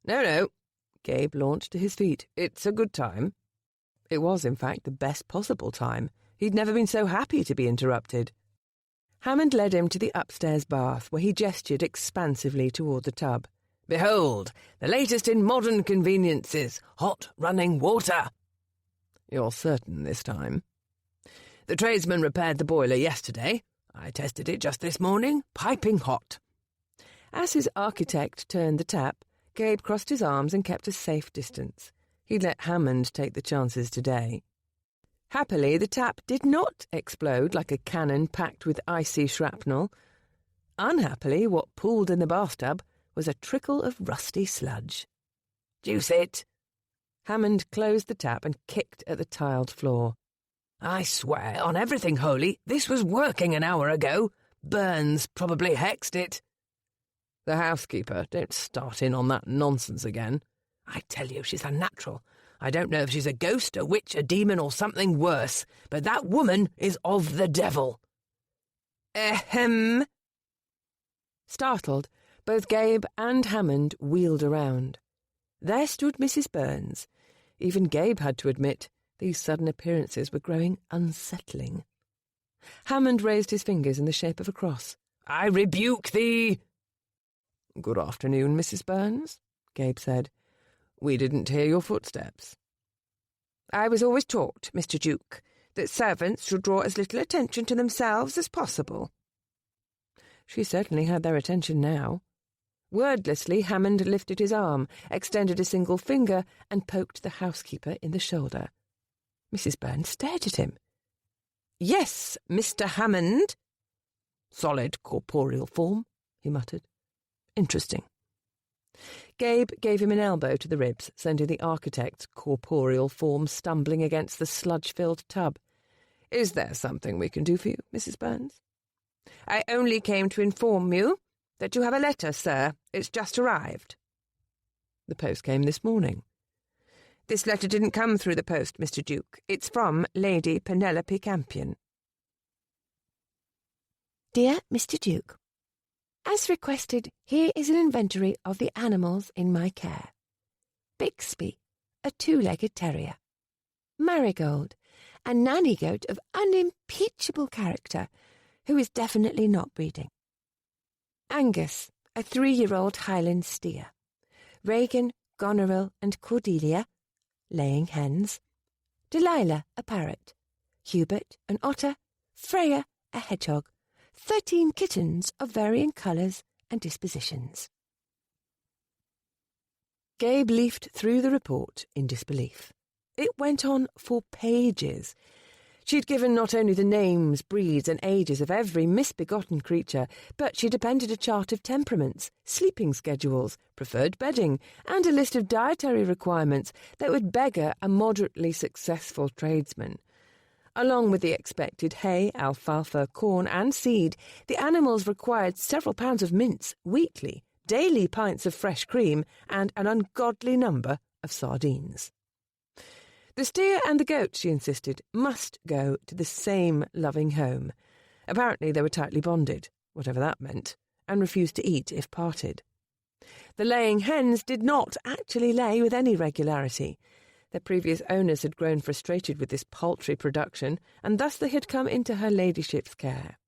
No. Gabe launched to his feet. "It's a good time." It was, in fact, the best possible time. He'd never been so happy to be interrupted. Hammond led him to the upstairs bath, where he gestured expansively toward the tub. "Behold, the latest in modern conveniences, hot running water." "You're certain this time?" "The tradesman repaired the boiler yesterday. I tested it just this morning, piping hot." As his architect turned the tap, Gabe crossed his arms and kept a safe distance. He'd let Hammond take the chances today. Happily, the tap did not explode like a cannon packed with icy shrapnel. Unhappily, what pooled in the bathtub was a trickle of rusty sludge. "Juice it." Hammond closed the tap and kicked at the tiled floor. "I swear on everything holy, this was working an hour ago. Burns probably hexed it." "The housekeeper, don't start in on that nonsense again." "I tell you, she's unnatural. I don't know if she's a ghost, a witch, a demon, or something worse, but that woman is of the devil." "Ahem." Startled, both Gabe and Hammond wheeled around. There stood Mrs. Burns. Even Gabe had to admit these sudden appearances were growing unsettling. Hammond raised his fingers in the shape of a cross. "I rebuke thee." "Good afternoon, Mrs. Burns," Gabe said. "We didn't hear your footsteps." "I was always taught, Mr. Duke, that servants should draw as little attention to themselves as possible." She certainly had their attention now. Wordlessly, Hammond lifted his arm, extended a single finger, and poked the housekeeper in the shoulder. Mrs. Burns stared at him. "Yes, Mr. Hammond." "Solid corporeal form," he muttered. "Interesting." Gabe gave him an elbow to the ribs, sending the architect's corporeal form stumbling against the sludge-filled tub. "Is there something we can do for you, Mrs. Burns?" "I only came to inform you that you have a letter, sir. It's just arrived." "The post came this morning." "This letter didn't come through the post, Mr. Duke. It's from Lady Penelope Campion." "Dear Mr. Duke, As requested, here is an inventory of the animals in my care. Bixby, a 2-legged terrier. Marigold, a nanny goat of unimpeachable character, who is definitely not breeding. Angus, a 3-year-old Highland steer. Regan, Goneril, and Cordelia, laying hens. Delilah, a parrot. Hubert, an otter. Freya, a hedgehog. 13 kittens of varying colours and dispositions. Gabe leafed through the report in disbelief. It went on for pages. She'd given not only the names, breeds and ages of every misbegotten creature, but she'd appended a chart of temperaments, sleeping schedules, preferred bedding, and a list of dietary requirements that would beggar a moderately successful tradesman. Along with the expected hay, alfalfa, corn and seed, the animals required several pounds of mince weekly, daily pints of fresh cream, and an ungodly number of sardines. The steer and the goat, she insisted, must go to the same loving home. Apparently they were tightly bonded, whatever that meant, and refused to eat if parted. The laying hens did not actually lay with any regularity. Their previous owners had grown frustrated with this paltry production, and thus they had come into her ladyship's care.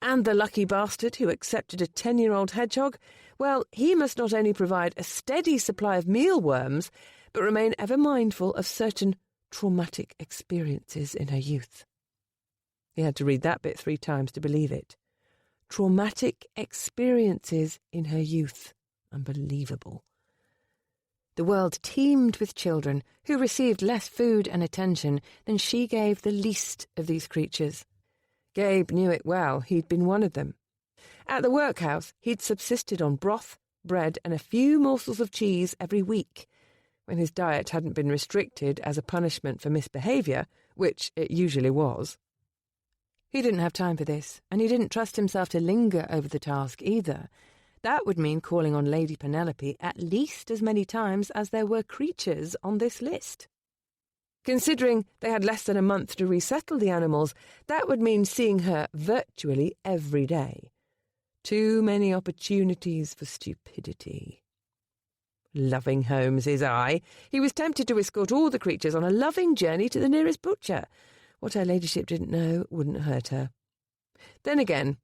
And the lucky bastard who accepted a 10-year-old hedgehog, well, he must not only provide a steady supply of mealworms, but remain ever mindful of certain traumatic experiences in her youth. He had to read that bit 3 times to believe it. Traumatic experiences in her youth. Unbelievable. The world teemed with children who received less food and attention than she gave the least of these creatures. Gabe knew it well. He'd been one of them. At the workhouse, he'd subsisted on broth, bread, and a few morsels of cheese every week, when his diet hadn't been restricted as a punishment for misbehaviour, which it usually was. He didn't have time for this, and he didn't trust himself to linger over the task either. That would mean calling on Lady Penelope at least as many times as there were creatures on this list. Considering they had less than a month to resettle the animals, that would mean seeing her virtually every day. Too many opportunities for stupidity. Loving homes, his eye. He was tempted to escort all the creatures on a loving journey to the nearest butcher. What her ladyship didn't know wouldn't hurt her. Then again,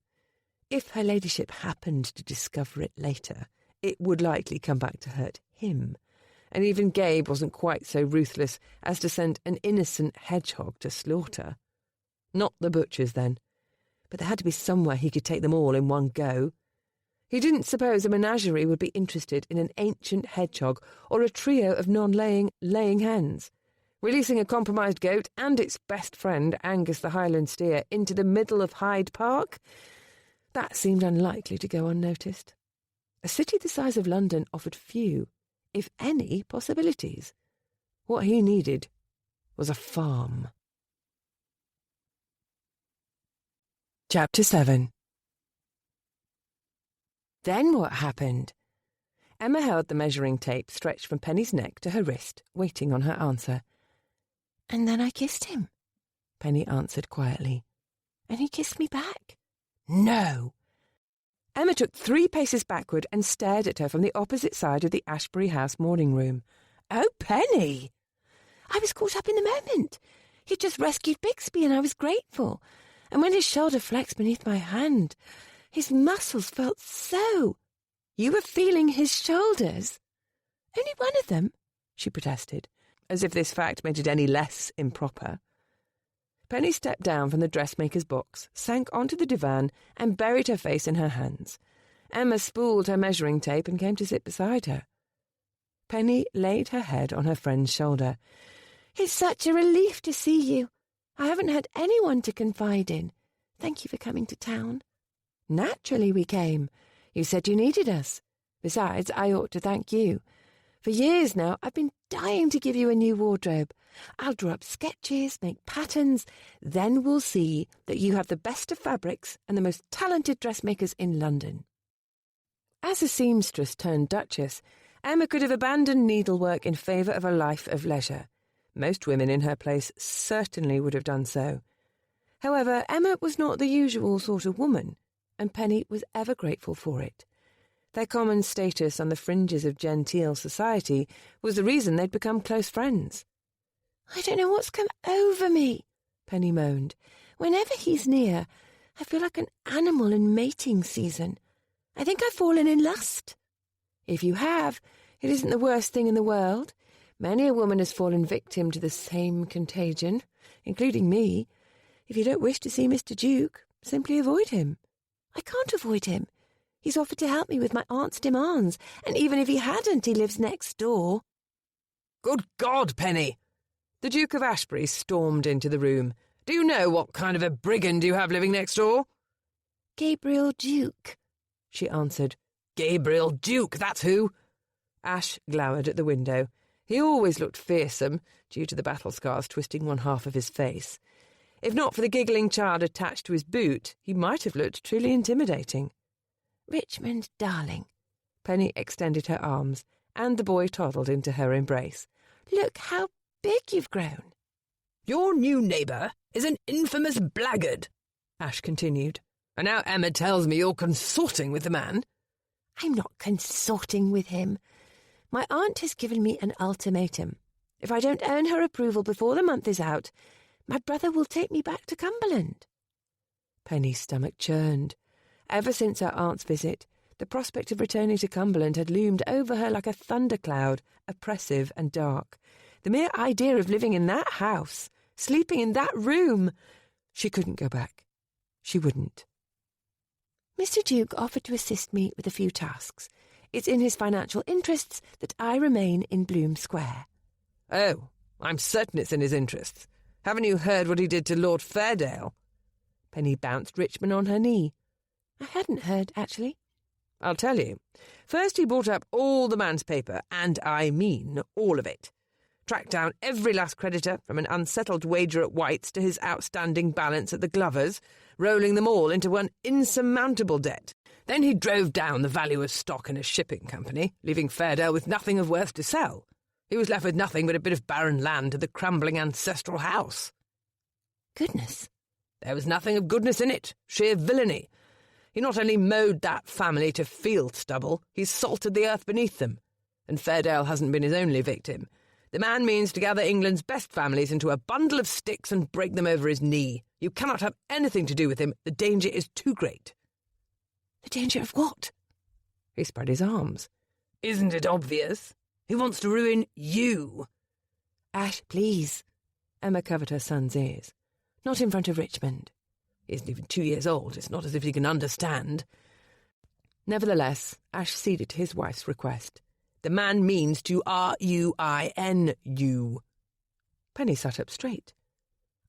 if her ladyship happened to discover it later, it would likely come back to hurt him. And even Gabe wasn't quite so ruthless as to send an innocent hedgehog to slaughter. Not the butchers, then. But there had to be somewhere he could take them all in one go. He didn't suppose a menagerie would be interested in an ancient hedgehog or a trio of laying hens. Releasing a compromised goat and its best friend, Angus the Highland steer, into the middle of Hyde Park? That seemed unlikely to go unnoticed. A city the size of London offered few, if any, possibilities. What he needed was a farm. Chapter 7. Then what happened? Emma held the measuring tape stretched from Penny's neck to her wrist, waiting on her answer. And then I kissed him, Penny answered quietly. and he kissed me back. No! Emma took 3 paces backward and stared at her from the opposite side of the Ashbury House morning room. Oh, Penny! I was caught up in the moment. He'd just rescued Bixby and I was grateful. And when his shoulder flexed beneath my hand, his muscles felt so... You were feeling his shoulders? Only one of them, she protested, as if this fact made it any less improper. Penny stepped down from the dressmaker's box, sank onto the divan, and buried her face in her hands. Emma spooled her measuring tape and came to sit beside her. Penny laid her head on her friend's shoulder. It's such a relief to see you. I haven't had anyone to confide in. Thank you for coming to town. Naturally we came. You said you needed us. Besides, I ought to thank you. For years now, I've been dying to give you a new wardrobe. I'll draw up sketches, make patterns. Then we'll see that you have the best of fabrics and the most talented dressmakers in London. As a seamstress turned duchess, Emma could have abandoned needlework in favour of a life of leisure. Most women in her place certainly would have done so. However, Emma was not the usual sort of woman. and Penny was ever grateful for it. Their common status on the fringes of genteel society was the reason they'd become close friends. "I don't know what's come over me," Penny moaned. "Whenever he's near, I feel like an animal in mating season. I think I've fallen in lust." "If you have, it isn't the worst thing in the world. Many a woman has fallen victim to the same contagion, including me. If you don't wish to see Mr. Duke, simply avoid him." "I can't avoid him. He's offered to help me with my aunt's demands, and even if he hadn't, he lives next door." "Good God, Penny!" The Duke of Ashbury stormed into the room. "Do you know what kind of a brigand you have living next door?" "Gabriel Duke," she answered. "Gabriel Duke, that's who." Ash glowered at the window. He always looked fearsome, due to the battle scars twisting one half of his face. If not for the giggling child attached to his boot, he might have looked truly intimidating. "Richmond, darling." Penny extended her arms, and the boy toddled into her embrace. "Look how big you've grown." "Your new neighbour is an infamous blackguard," Ash continued. "And now Emma tells me you're consorting with the man." "I'm not consorting with him. My aunt has given me an ultimatum. If I don't earn her approval before the month is out, my brother will take me back to Cumberland." Penny's stomach churned. Ever since her aunt's visit, the prospect of returning to Cumberland had loomed over her like a thundercloud, oppressive and dark. The mere idea of living in that house, sleeping in that room. She couldn't go back. She wouldn't. "Mr. Duke offered to assist me with a few tasks. It's in his financial interests that I remain in Bloom Square." "Oh, I'm certain it's in his interests. Haven't you heard what he did to Lord Fairdale?" Penny bounced Richmond on her knee. "I hadn't heard, actually." "I'll tell you. First he bought up all the man's paper, and I mean all of it. Tracked down every last creditor, from an unsettled wager at White's to his outstanding balance at the Glovers, rolling them all into one insurmountable debt. Then he drove down the value of stock in a shipping company, leaving Fairdale with nothing of worth to sell. He was left with nothing but a bit of barren land to the crumbling ancestral house." "Goodness." "There was nothing of goodness in it, sheer villainy. He not only mowed that family to field stubble, he's salted the earth beneath them. And Fairdale hasn't been his only victim. The man means to gather England's best families into a bundle of sticks and break them over his knee. You cannot have anything to do with him. The danger is too great." "The danger of what?" He spread his arms. "Isn't it obvious? He wants to ruin you." "Ash, please." Emma covered her son's ears. "Not in front of Richmond." He isn't even 2 years old. It's not as if he can understand." Nevertheless, Ash ceded to his wife's request. "The man means to ruin you." Penny sat up straight.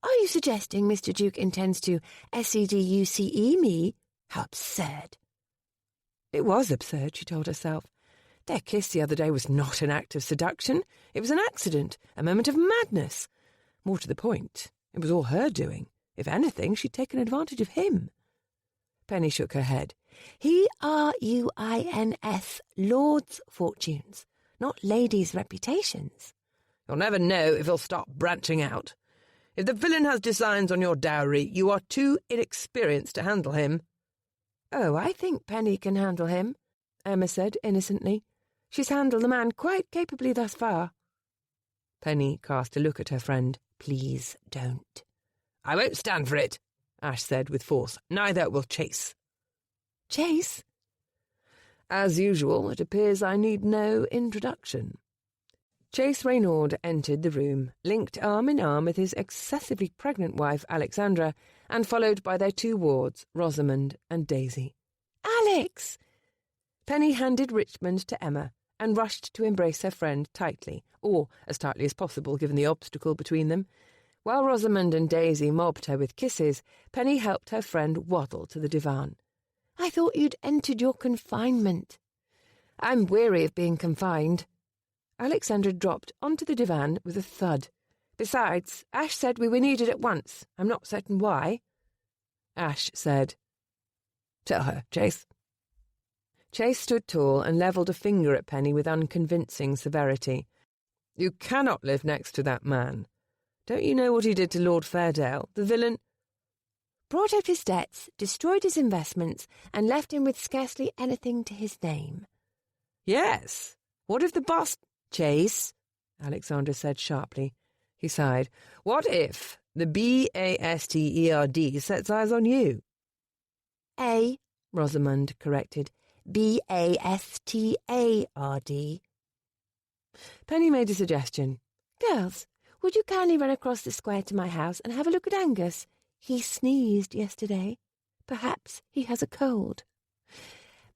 "Are you suggesting Mr. Duke intends to seduce me? How absurd." It was absurd, she told herself. Their kiss the other day was not an act of seduction. It was an accident, a moment of madness. More to the point, it was all her doing. If anything, she'd taken advantage of him. Penny shook her head. He ruins lords' fortunes, not ladies' reputations. "You'll never know if he'll stop branching out. If the villain has designs on your dowry, you are too inexperienced to handle him." "Oh, I think Penny can handle him," Emma said innocently. "She's handled the man quite capably thus far." Penny cast a look at her friend. "Please don't." "I won't stand for it," Ash said with force. "Neither will Chase." "Chase?" "As usual, it appears I need no introduction." Chase Raynaud entered the room, linked arm in arm with his excessively pregnant wife, Alexandra, and followed by their two wards, Rosamond and Daisy. "Alex!" Penny handed Richmond to Emma and rushed to embrace her friend tightly, or as tightly as possible given the obstacle between them. While Rosamond and Daisy mobbed her with kisses, Penny helped her friend waddle to the divan. "I thought you'd entered your confinement." "I'm weary of being confined." Alexandra dropped onto the divan with a thud. "Besides, Ash said we were needed at once. I'm not certain why." Ash said, "Tell her, Chase." Chase stood tall and levelled a finger at Penny with unconvincing severity. "You cannot live next to that man. Don't you know what he did to Lord Fairdale, the villain?" brought up his debts, destroyed his investments, and left him with scarcely anything to his name. Yes. What if the boss— Chase, Alexandra said sharply. He sighed. What if the BASTERD sets eyes on you? A, Rosamond corrected. BASTARD. Penny made a suggestion. Girls, would you kindly run across the square to my house and have a look at Angus? He sneezed yesterday. Perhaps he has a cold.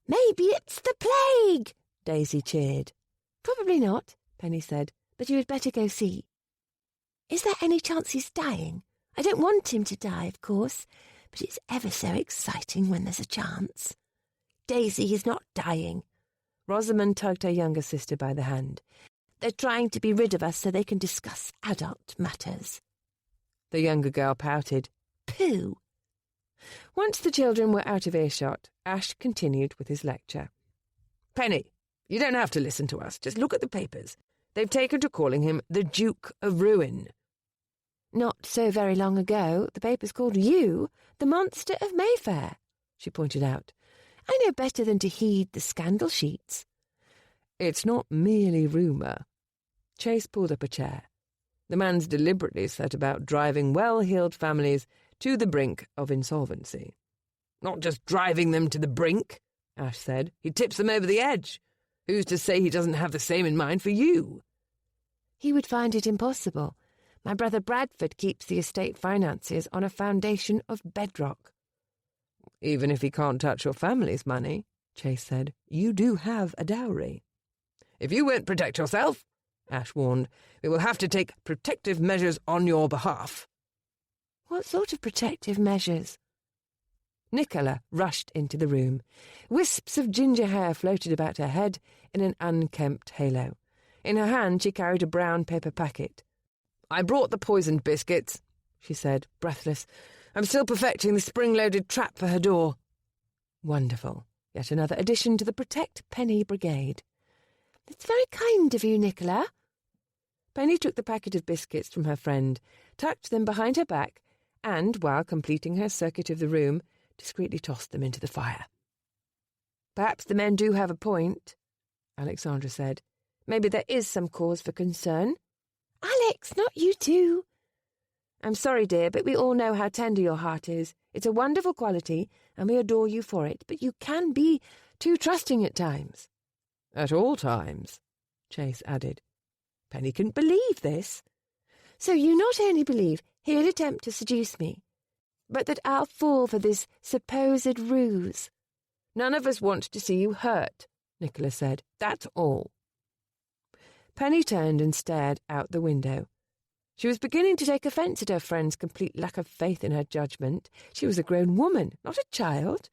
Maybe it's the plague, Daisy cheered. Probably not, Penny said, but you had better go see. Is there any chance he's dying? I don't want him to die, of course, but it's ever so exciting when there's a chance. Daisy, he's not dying. Rosamond tugged her younger sister by the hand. They're trying to be rid of us so they can discuss adult matters. The younger girl pouted. Pooh. Once the children were out of earshot, Ash continued with his lecture. Penny, you don't have to listen to us. Just look at the papers. They've taken to calling him the Duke of Ruin. Not so very long ago, the papers called you the Monster of Mayfair, she pointed out. I know better than to heed the scandal sheets. It's not merely rumour. Chase pulled up a chair. The man's deliberately set about driving well-heeled families to the brink of insolvency. Not just driving them to the brink, Ash said. He tips them over the edge. Who's to say he doesn't have the same in mind for you? He would find it impossible. My brother Bradford keeps the estate finances on a foundation of bedrock. Even if he can't touch your family's money, Chase said, you do have a dowry. If you won't protect yourself, Ash warned, we will have to take protective measures on your behalf. What sort of protective measures? Nicola rushed into the room. Wisps of ginger hair floated about her head in an unkempt halo. In her hand she carried a brown paper packet. I brought the poisoned biscuits, she said, breathless. I'm still perfecting the spring-loaded trap for her door. Wonderful. Yet another addition to the Protect Penny Brigade. It's very kind of you, Nicola. Penny took the packet of biscuits from her friend, tucked them behind her back, and, while completing her circuit of the room, discreetly tossed them into the fire. Perhaps the men do have a point, Alexandra said. Maybe there is some cause for concern. Alex, not you too. I'm sorry, dear, but we all know how tender your heart is. It's a wonderful quality, and we adore you for it, but you can be too trusting at times. At all times, Chase added. Penny couldn't believe this. So you not only believe he'll attempt to seduce me, but that I'll fall for this supposed ruse. None of us want to see you hurt, Nicola said. That's all. Penny turned and stared out the window. She was beginning to take offence at her friend's complete lack of faith in her judgment. She was a grown woman, not a child.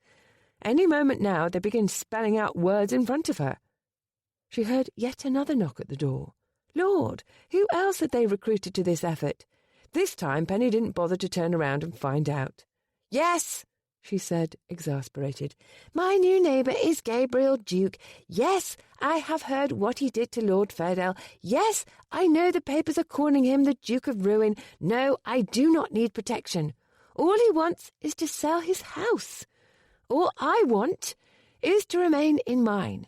Any moment now they'd begin spelling out words in front of her. She heard yet another knock at the door. Lord, who else had they recruited to this effort? This time Penny didn't bother to turn around and find out. Yes, she said, exasperated. My new neighbour is Gabriel Duke. Yes, I have heard what he did to Lord Fairdale. Yes, I know the papers are calling him the Duke of Ruin. No, I do not need protection. All he wants is to sell his house. All I want is to remain in mine.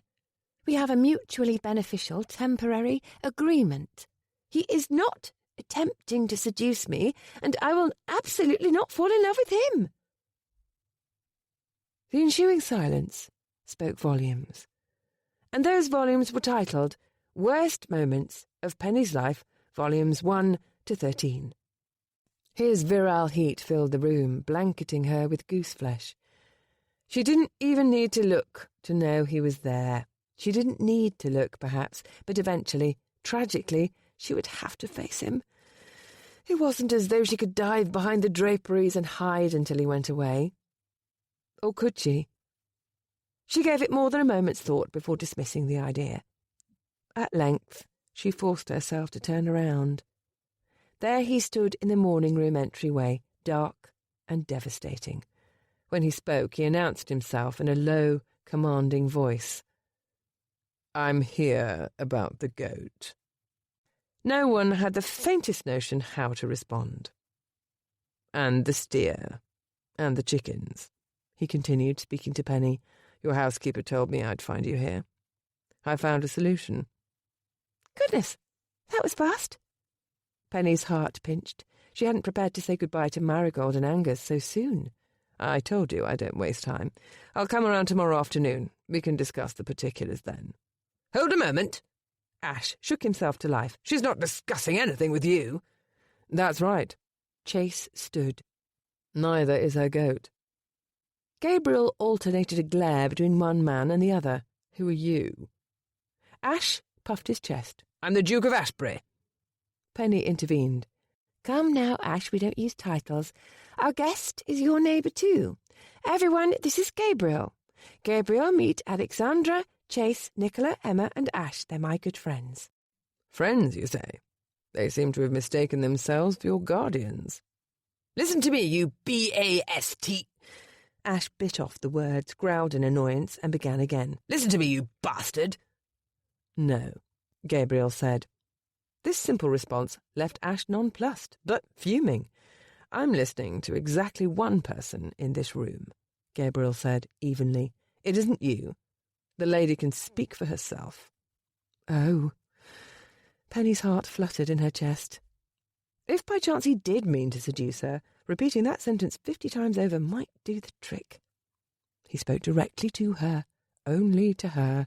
We have a mutually beneficial temporary agreement. He is not attempting to seduce me, and I will absolutely not fall in love with him. The ensuing silence spoke volumes, and those volumes were titled Worst Moments of Penny's Life, Volumes 1 to 13. His virile heat filled the room, blanketing her with gooseflesh. She didn't even need to look to know he was there. She didn't need to look, perhaps, but eventually, tragically, she would have to face him. It wasn't as though she could dive behind the draperies and hide until he went away. Or could she? She gave it more than a moment's thought before dismissing the idea. At length, she forced herself to turn around. There he stood in the morning-room entryway, dark and devastating. When he spoke, he announced himself in a low, commanding voice. I'm here about the goat. No one had the faintest notion how to respond. And the steer, And the chickens," he continued, speaking to Penny. "Your housekeeper told me I'd find you here. I found a solution." "Goodness, that was fast." Penny's heart pinched. She hadn't prepared to say goodbye to Marigold and Angus so soon. "I told you I don't waste time. I'll come around tomorrow afternoon. We can discuss the particulars then." "Hold a moment!" Ash shook himself to life. "She's not discussing anything with you." "That's right." Chase stood. "Neither is her goat." Gabriel alternated a glare between one man and the other. "Who are you?" Ash puffed his chest. "I'm the Duke of Ashbury." Penny intervened. "Come now, Ash, we don't use titles. Our guest is your neighbour too. Everyone, this is Gabriel. Gabriel, meet Alexandra, Chase, Nicola, Emma and Ash. They're my good friends." "Friends, you say? They seem to have mistaken themselves for your guardians." "Listen to me, you B-A-S-T..." Ash bit off the words, growled in annoyance, and began again. "Listen to me, you bastard!" "No," Gabriel said. This simple response left Ash nonplussed, but fuming. "I'm listening to exactly one person in this room," Gabriel said evenly. "It isn't you. The lady can speak for herself." "Oh." Penny's heart fluttered in her chest. If by chance he did mean to seduce her, repeating that sentence 50 times over might do the trick. He spoke directly to her, only to her.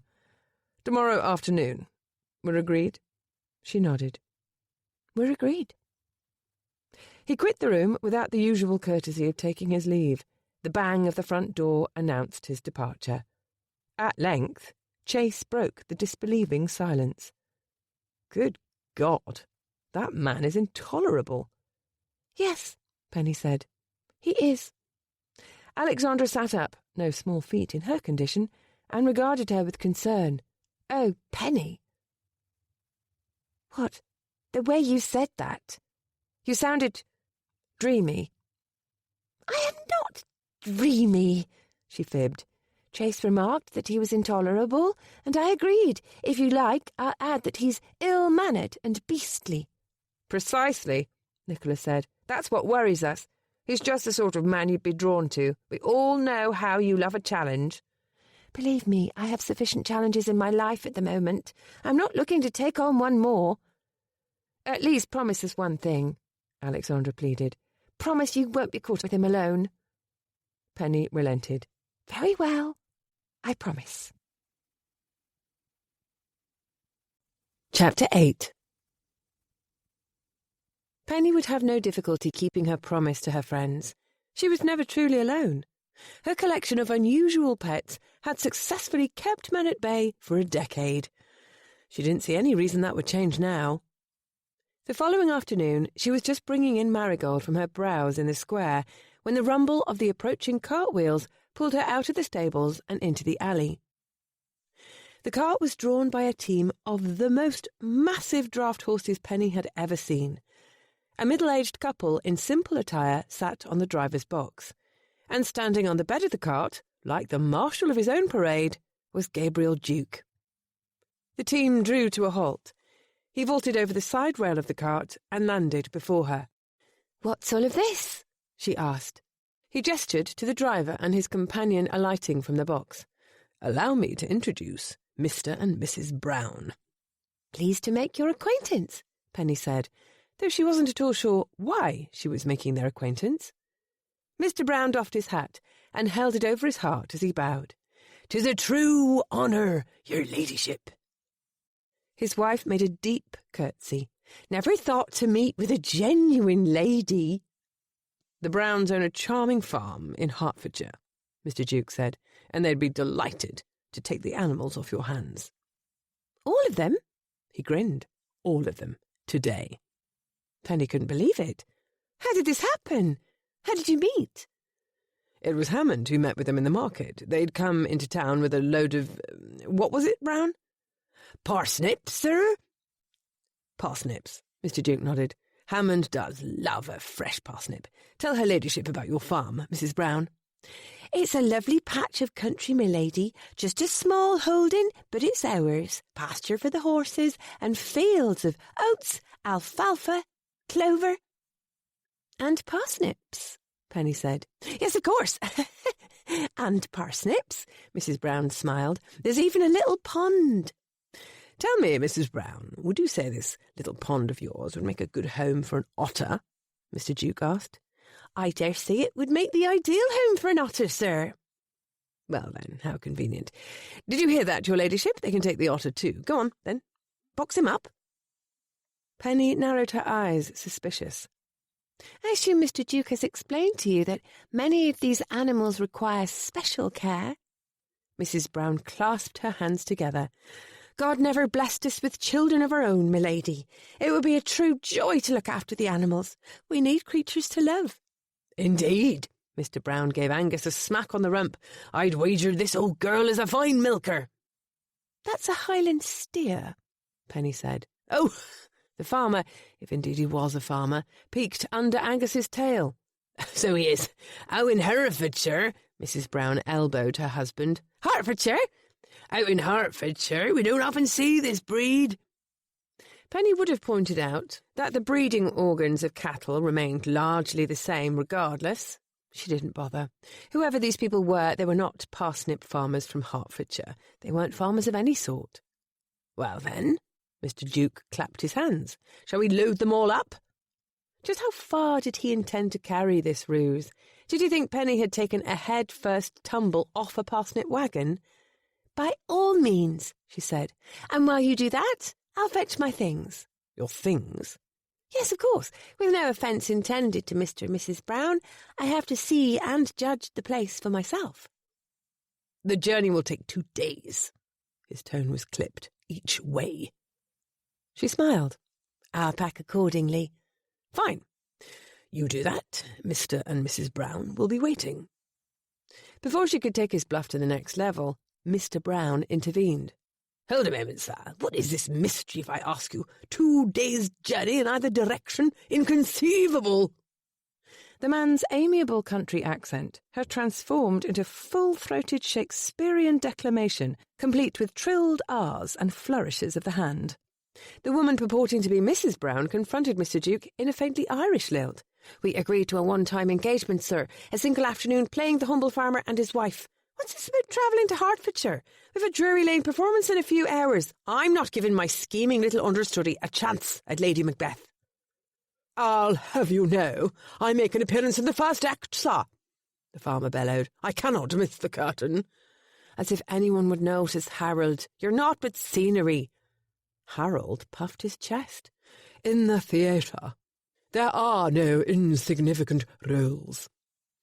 "Tomorrow afternoon. We're agreed?" She nodded. "We're agreed." He quit the room without the usual courtesy of taking his leave. The bang of the front door announced his departure. At length, Chase broke the disbelieving silence. "Good God, that man is intolerable." "Yes," Penny said. "He is." Alexandra sat up, no small feat in her condition, and regarded her with concern. "Oh, Penny." "What? The way you said that. You sounded dreamy." "I am not dreamy," she fibbed. "Chase remarked that he was intolerable, and I agreed. If you like, I'll add that he's ill-mannered and beastly." "Precisely," Nicola said. "That's what worries us. He's just the sort of man you'd be drawn to. We all know how you love a challenge." "Believe me, I have sufficient challenges in my life at the moment. I'm not looking to take on one more." "At least promise us one thing," Alexandra pleaded. "Promise you won't be caught with him alone." Penny relented. "Very well, I promise." Chapter 8. Penny would have no difficulty keeping her promise to her friends. She was never truly alone. Her collection of unusual pets had successfully kept men at bay for a decade. She didn't see any reason that would change now. The following afternoon, she was just bringing in Marigold from her browse in the square when the rumble of the approaching cartwheels pulled her out of the stables and into the alley. The cart was drawn by a team of the most massive draught horses Penny had ever seen. A middle-aged couple in simple attire sat on the driver's box, and standing on the bed of the cart, like the marshal of his own parade, was Gabriel Duke. The team drew to a halt. He vaulted over the side rail of the cart and landed before her. "What's all of this?" she asked. He gestured to the driver and his companion alighting from the box. "Allow me to introduce Mr. and Mrs. Brown." "Pleased to make your acquaintance," Penny said, though she wasn't at all sure why she was making their acquaintance. Mr. Brown doffed his hat and held it over his heart as he bowed. "'Tis a true honour, your ladyship." His wife made a deep curtsy. "Never thought to meet with a genuine lady." "The Browns own a charming farm in Hertfordshire," Mr. Duke said, "and they'd be delighted to take the animals off your hands." "All of them?" He grinned. "All of them. Today." Penny couldn't believe it. "How did this happen? How did you meet?" "It was Hammond who met with them in the market. They'd come into town with a load of... what was it, Brown?" "Parsnips, sir?" "Parsnips," Mr. Duke nodded. "Hammond does love a fresh parsnip. Tell her ladyship about your farm, Mrs. Brown." "It's a lovely patch of country, my lady. Just a small holding, but it's ours. Pasture for the horses and fields of oats, alfalfa, clover." "And parsnips," Penny said. Yes, of course. And parsnips, Mrs. Brown smiled. There's even a little pond. Tell me, Mrs. Brown, would you say this little pond of yours would make a good home for an otter? Mr. Duke asked. I dare say it would make the ideal home for an otter, sir. Well, then, how convenient. Did you hear that, your ladyship? They can take the otter too. Go on, then. Box him up. Penny narrowed her eyes, suspicious. I assume Mr. Duke has explained to you that many of these animals require special care. Mrs. Brown clasped her hands together. God never blessed us with children of our own, milady. It would be a true joy to look after the animals. We need creatures to love. Indeed. Mr. Brown gave Angus a smack on the rump. I'd wager this old girl is a fine milker. That's a Highland steer, Penny said. Oh! The farmer, if indeed he was a farmer, peeked under Angus's tail. So he is. Out in Herefordshire, Mrs. Brown elbowed her husband. Hertfordshire? Out in Hertfordshire, we don't often see this breed. Penny would have pointed out that the breeding organs of cattle remained largely the same regardless. She didn't bother. Whoever these people were, they were not parsnip farmers from Hertfordshire. They weren't farmers of any sort. Well, then, Mr. Duke clapped his hands. Shall we load them all up? Just how far did he intend to carry this ruse? Did he think Penny had taken a head-first tumble off a parsnip wagon? By all means, she said. And while you do that, I'll fetch my things. Your things? Yes, of course. With no offence intended to Mr. and Mrs. Brown, I have to see and judge the place for myself. The journey will take 2 days. His tone was clipped, each way. She smiled. I'll pack accordingly. Fine. You do that. Mr. and Mrs. Brown will be waiting. Before she could take his bluff to the next level, Mr. Brown intervened. Hold a moment, sir. What is this mischief, I ask you? 2 days' journey in either direction? Inconceivable! The man's amiable country accent had transformed into full-throated Shakespearean declamation, complete with trilled R's and flourishes of the hand. The woman purporting to be Mrs. Brown confronted Mr. Duke in a faintly Irish lilt. We agreed to a one-time engagement, sir, a single afternoon playing the humble farmer and his wife. What's this about travelling to Hertfordshire? We've a Drury Lane performance in a few hours. I'm not giving my scheming little understudy a chance at Lady Macbeth. I'll have you know, I make an appearance in the first act, sir, the farmer bellowed. I cannot miss the curtain. As if anyone would notice, Harold. You're naught but scenery. Harold puffed his chest. In the theatre, there are no insignificant roles.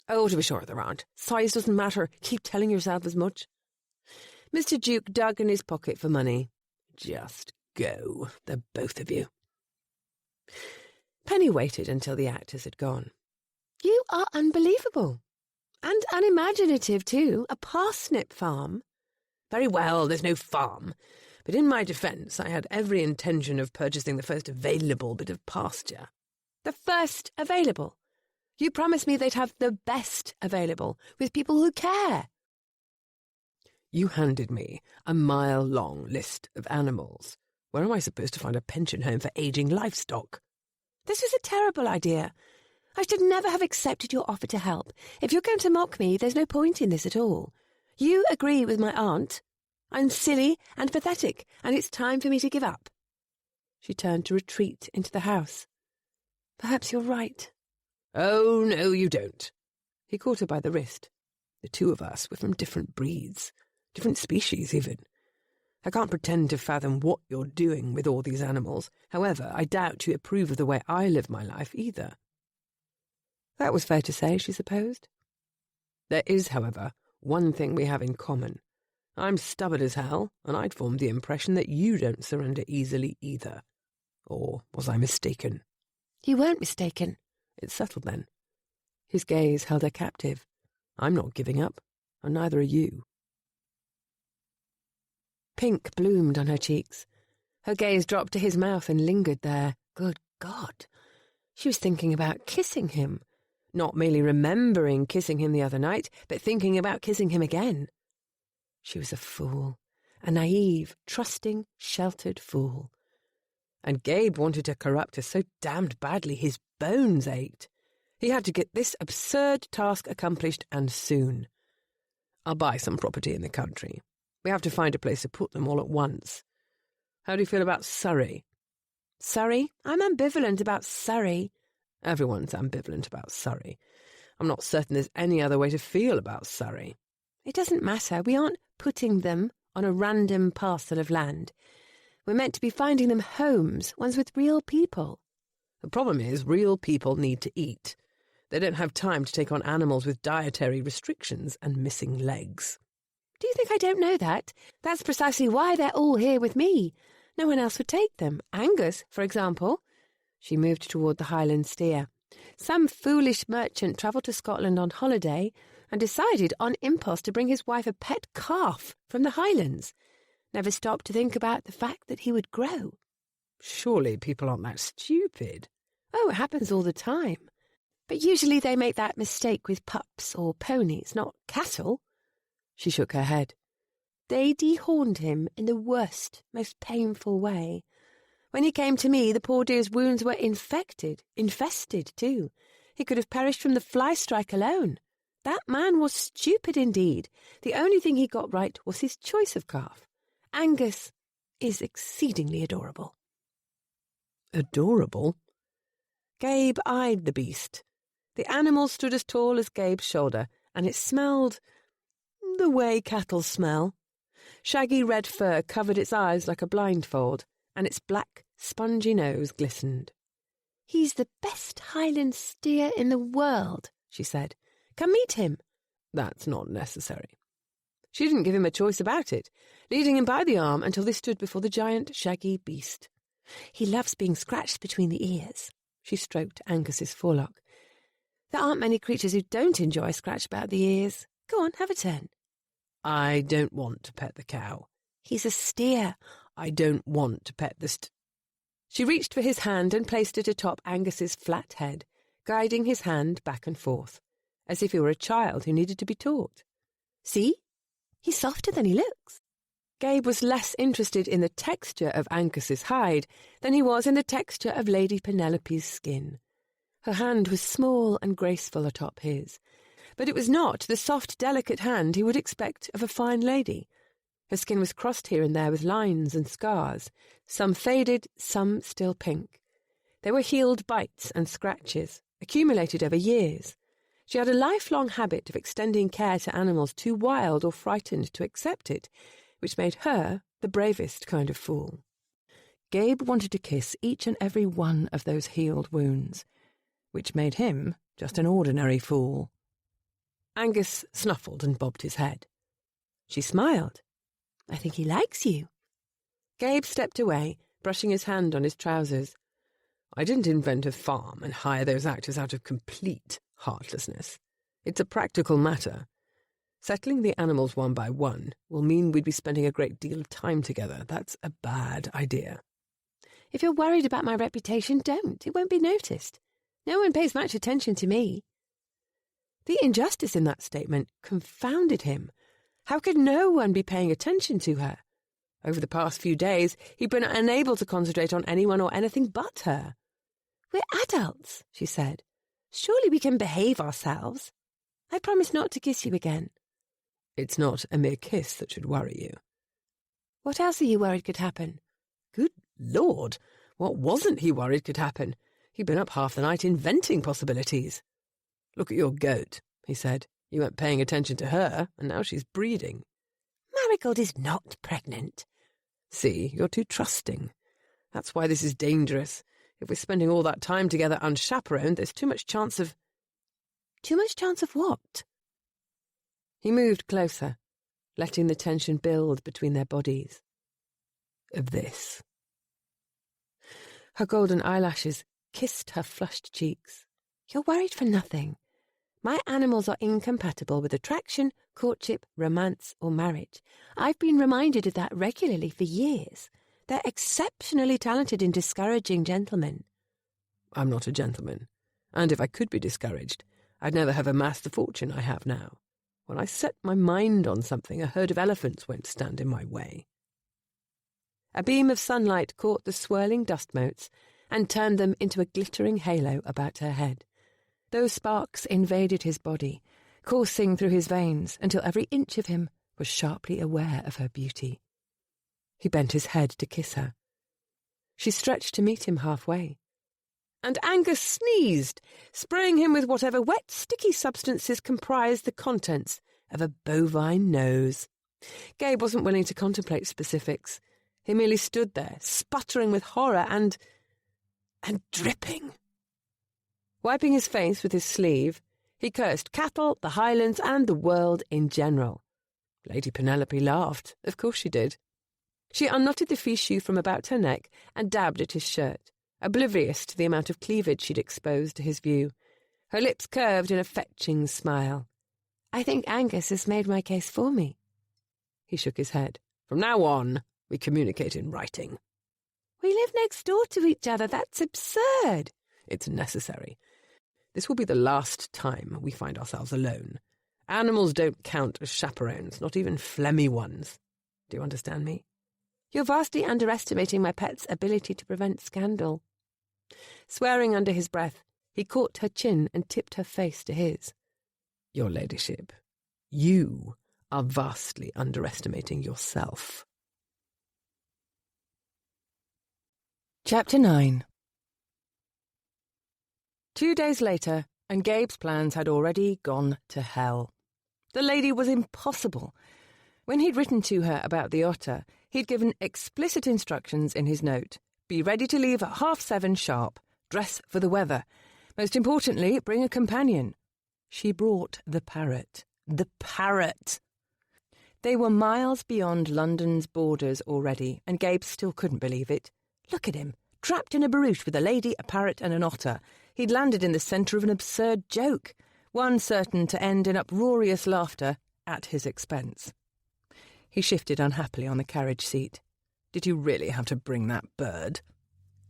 Oh, to be sure there aren't. Size doesn't matter. Keep telling yourself as much. Mr. Duke dug in his pocket for money. Just go, the both of you. Penny waited until the actors had gone. You are unbelievable. And unimaginative, too. A parsnip farm. Very well, there's no farm. But in my defence, I had every intention of purchasing the first available bit of pasture. The first available? You promised me they'd have the best available, with people who care. You handed me a mile-long list of animals. Where am I supposed to find a pension home for ageing livestock? This was a terrible idea. I should never have accepted your offer to help. If you're going to mock me, there's no point in this at all. You agree with my aunt. I'm silly and pathetic, and it's time for me to give up. She turned to retreat into the house. Perhaps you're right. Oh, no, you don't. He caught her by the wrist. The two of us were from different breeds, different species even. I can't pretend to fathom what you're doing with all these animals. However, I doubt you approve of the way I live my life either. That was fair to say, she supposed. There is, however, one thing we have in common. I'm stubborn as hell, and I'd formed the impression that you don't surrender easily either. Or was I mistaken? You weren't mistaken. It's settled then. His gaze held her captive. I'm not giving up, and neither are you. Pink bloomed on her cheeks. Her gaze dropped to his mouth and lingered there. Good God! She was thinking about kissing him. Not merely remembering kissing him the other night, but thinking about kissing him again. She was a fool. A naive, trusting, sheltered fool. And Gabe wanted to corrupt her so damned badly his bones ached. He had to get this absurd task accomplished, and soon. I'll buy some property in the country. We have to find a place to put them all at once. How do you feel about Surrey? Surrey? I'm ambivalent about Surrey. Everyone's ambivalent about Surrey. I'm not certain there's any other way to feel about Surrey. It doesn't matter. We aren't putting them on a random parcel of land. We're meant to be finding them homes, ones with real people. The problem is real people need to eat. They don't have time to take on animals with dietary restrictions and missing legs. Do you think I don't know that? That's precisely why they're all here with me. No one else would take them. Angus, for example. She moved toward the Highland steer. Some foolish merchant travelled to Scotland on holiday and decided on impulse to bring his wife a pet calf from the Highlands. Never stopped to think about the fact that he would grow. Surely people aren't that stupid. Oh, it happens all the time. But usually they make that mistake with pups or ponies, not cattle. She shook her head. They dehorned him in the worst, most painful way. When he came to me, the poor dear's wounds were infested too. He could have perished from the fly strike alone. That man was stupid indeed. The only thing he got right was his choice of calf. Angus is exceedingly adorable. Adorable? Gabe eyed the beast. The animal stood as tall as Gabe's shoulder, and it smelled the way cattle smell. Shaggy red fur covered its eyes like a blindfold, and its black, spongy nose glistened. "He's the best Highland steer in the world," she said. "Come meet him." "That's not necessary." She didn't give him a choice about it, leading him by the arm until they stood before the giant, shaggy beast. "He loves being scratched between the ears." She stroked Angus's forelock. "There aren't many creatures who don't enjoy a scratch about the ears. Go on, have a turn." "I don't want to pet the cow." "He's a steer." "I don't want to pet the She reached for his hand and placed it atop Angus's flat head, guiding his hand back and forth, as if he were a child who needed to be taught. "See? He's softer than he looks." Gabe was less interested in the texture of Angus's hide than he was in the texture of Lady Penelope's skin. Her hand was small and graceful atop his, but it was not the soft, delicate hand he would expect of a fine lady. Her skin was crossed here and there with lines and scars, some faded, some still pink. There were healed bites and scratches, accumulated over years. She had a lifelong habit of extending care to animals too wild or frightened to accept it, which made her the bravest kind of fool. Gabe wanted to kiss each and every one of those healed wounds, which made him just an ordinary fool. Angus snuffled and bobbed his head. She smiled. "I think he likes you." Gabe stepped away, brushing his hand on his trousers. "I didn't invent a farm and hire those actors out of complete heartlessness. It's a practical matter. Settling the animals one by one will mean we'd be spending a great deal of time together. That's a bad idea." "If you're worried about my reputation, don't. It won't be noticed. No one pays much attention to me." The injustice in that statement confounded him. How could no one be paying attention to her? Over the past few days, he'd been unable to concentrate on anyone or anything but her. "We're adults," she said. "Surely we can behave ourselves. I promise not to kiss you again." "It's not a mere kiss that should worry you." "What else are you worried could happen?" Good Lord, what wasn't he worried could happen? He'd been up half the night inventing possibilities. "Look at your goat," he said. "You weren't paying attention to her, and now she's breeding." "Marigold is not pregnant." "See, you're too trusting. That's why this is dangerous. If we're spending all that time together unchaperoned, there's too much chance of—" "Too much chance of what?" He moved closer, letting the tension build between their bodies. "Of this." Her golden eyelashes kissed her flushed cheeks. "You're worried for nothing. My animals are incompatible with attraction, courtship, romance, or marriage. I've been reminded of that regularly for years. They're exceptionally talented in discouraging gentlemen." "I'm not a gentleman, and if I could be discouraged, I'd never have amassed the fortune I have now. When I set my mind on something, a herd of elephants won't stand in my way." A beam of sunlight caught the swirling dust motes and turned them into a glittering halo about her head. Those sparks invaded his body, coursing through his veins until every inch of him was sharply aware of her beauty. He bent his head to kiss her. She stretched to meet him halfway. And Angus sneezed, spraying him with whatever wet, sticky substances comprised the contents of a bovine nose. Gabe wasn't willing to contemplate specifics. He merely stood there, sputtering with horror and dripping. Wiping his face with his sleeve, he cursed cattle, the Highlands, and the world in general. Lady Penelope laughed. Of course she did. She unknotted the fichu from about her neck and dabbed at his shirt, oblivious to the amount of cleavage she'd exposed to his view. Her lips curved in a fetching smile. I think Angus has made my case for me. He shook his head. From now on, we communicate in writing. We live next door to each other. That's absurd. It's necessary. This will be the last time we find ourselves alone. Animals don't count as chaperones, not even phlegmy ones. Do you understand me? You're vastly underestimating my pet's ability to prevent scandal. Swearing under his breath, he caught her chin and tipped her face to his. Your ladyship, you are vastly underestimating yourself. Chapter 9. 2 days later, and Gabe's plans had already gone to hell. The lady was impossible. When he'd written to her about the otter, he'd given explicit instructions in his note. Be ready to leave at 7:30 sharp. Dress for the weather. Most importantly, bring a companion. She brought the parrot. The parrot! They were miles beyond London's borders already, and Gabe still couldn't believe it. Look at him, trapped in a barouche with a lady, a parrot, and an otter. He'd landed in the centre of an absurd joke, one certain to end in uproarious laughter at his expense. He shifted unhappily on the carriage seat. Did you really have to bring that bird?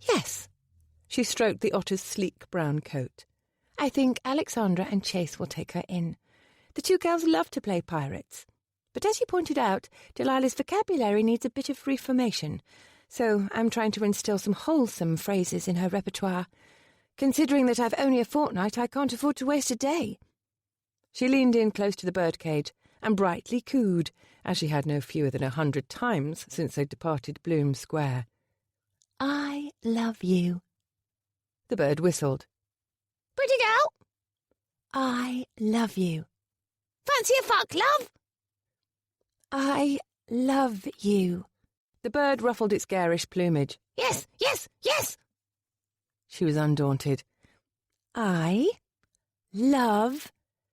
Yes. She stroked the otter's sleek brown coat. I think Alexandra and Chase will take her in. The two girls love to play pirates. But as you pointed out, Delilah's vocabulary needs a bit of reformation, so I'm trying to instill some wholesome phrases in her repertoire. Considering that I've only a fortnight, I can't afford to waste a day. She leaned in close to the birdcage and brightly cooed, as she had no fewer than 100 times since they departed Bloom Square. I love you. The bird whistled. Pretty girl. I love you. Fancy a fuck, love? I love you. The bird ruffled its garish plumage. Yes, yes, yes. She was undaunted. I love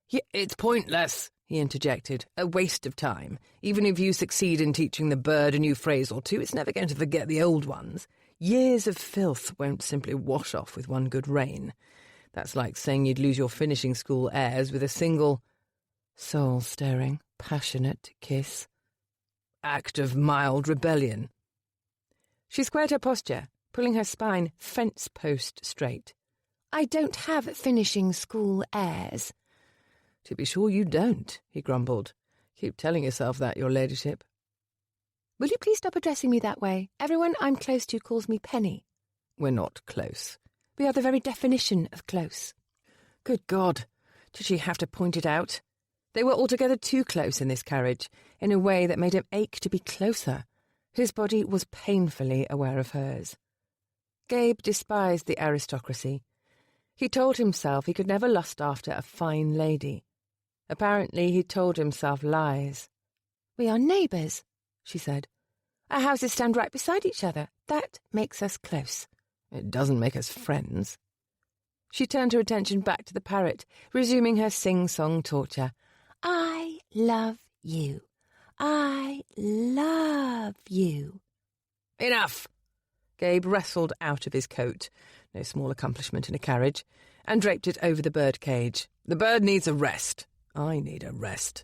you. It's pointless, he interjected. A waste of time. Even if you succeed in teaching the bird a new phrase or two, it's never going to forget the old ones. Years of filth won't simply wash off with one good rain. That's like saying you'd lose your finishing school airs with a single soul-stirring, passionate kiss. Act of mild rebellion. She squared her posture, pulling her spine fence-post straight. I don't have finishing school airs. To be sure you don't, he grumbled. Keep telling yourself that, your ladyship. Will you please stop addressing me that way? Everyone I'm close to calls me Penny. We're not close. We are the very definition of close. Good God, did she have to point it out? They were altogether too close in this carriage, in a way that made him ache to be closer. His body was painfully aware of hers. Gabe despised the aristocracy. He told himself he could never lust after a fine lady. Apparently he told himself lies. We are neighbours, she said. Our houses stand right beside each other. That makes us close. It doesn't make us friends. She turned her attention back to the parrot, resuming her sing-song torture. I love you. I love you. Enough! Gabe wrestled out of his coat, no small accomplishment in a carriage, and draped it over the bird cage. The bird needs a rest. I need a rest.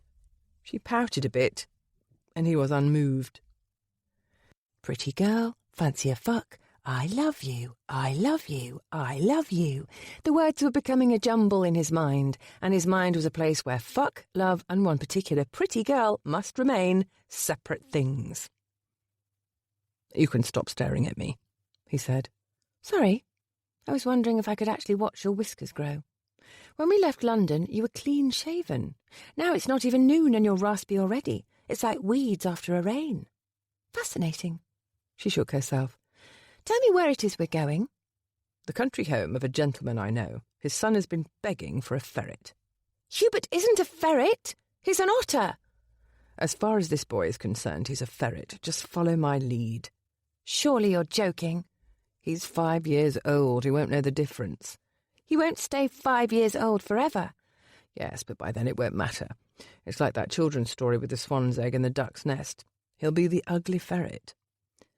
She pouted a bit, and he was unmoved. Pretty girl, fancy a fuck. I love you, I love you, I love you. The words were becoming a jumble in his mind, and his mind was a place where fuck, love, and one particular pretty girl must remain separate things. You can stop staring at me, he said. Sorry, I was wondering if I could actually watch your whiskers grow. When we left London, you were clean-shaven. Now it's not even noon and you're raspy already. It's like weeds after a rain. Fascinating. She shook herself. Tell me where it is we're going. The country home of a gentleman I know. His son has been begging for a ferret. Hubert isn't a ferret. He's an otter. As far as this boy is concerned, he's a ferret. Just follow my lead. Surely you're joking. He's 5 years old. He won't know the difference. He won't stay 5 years old forever. Yes, but by then it won't matter. It's like that children's story with the swan's egg and the duck's nest. He'll be the ugly ferret.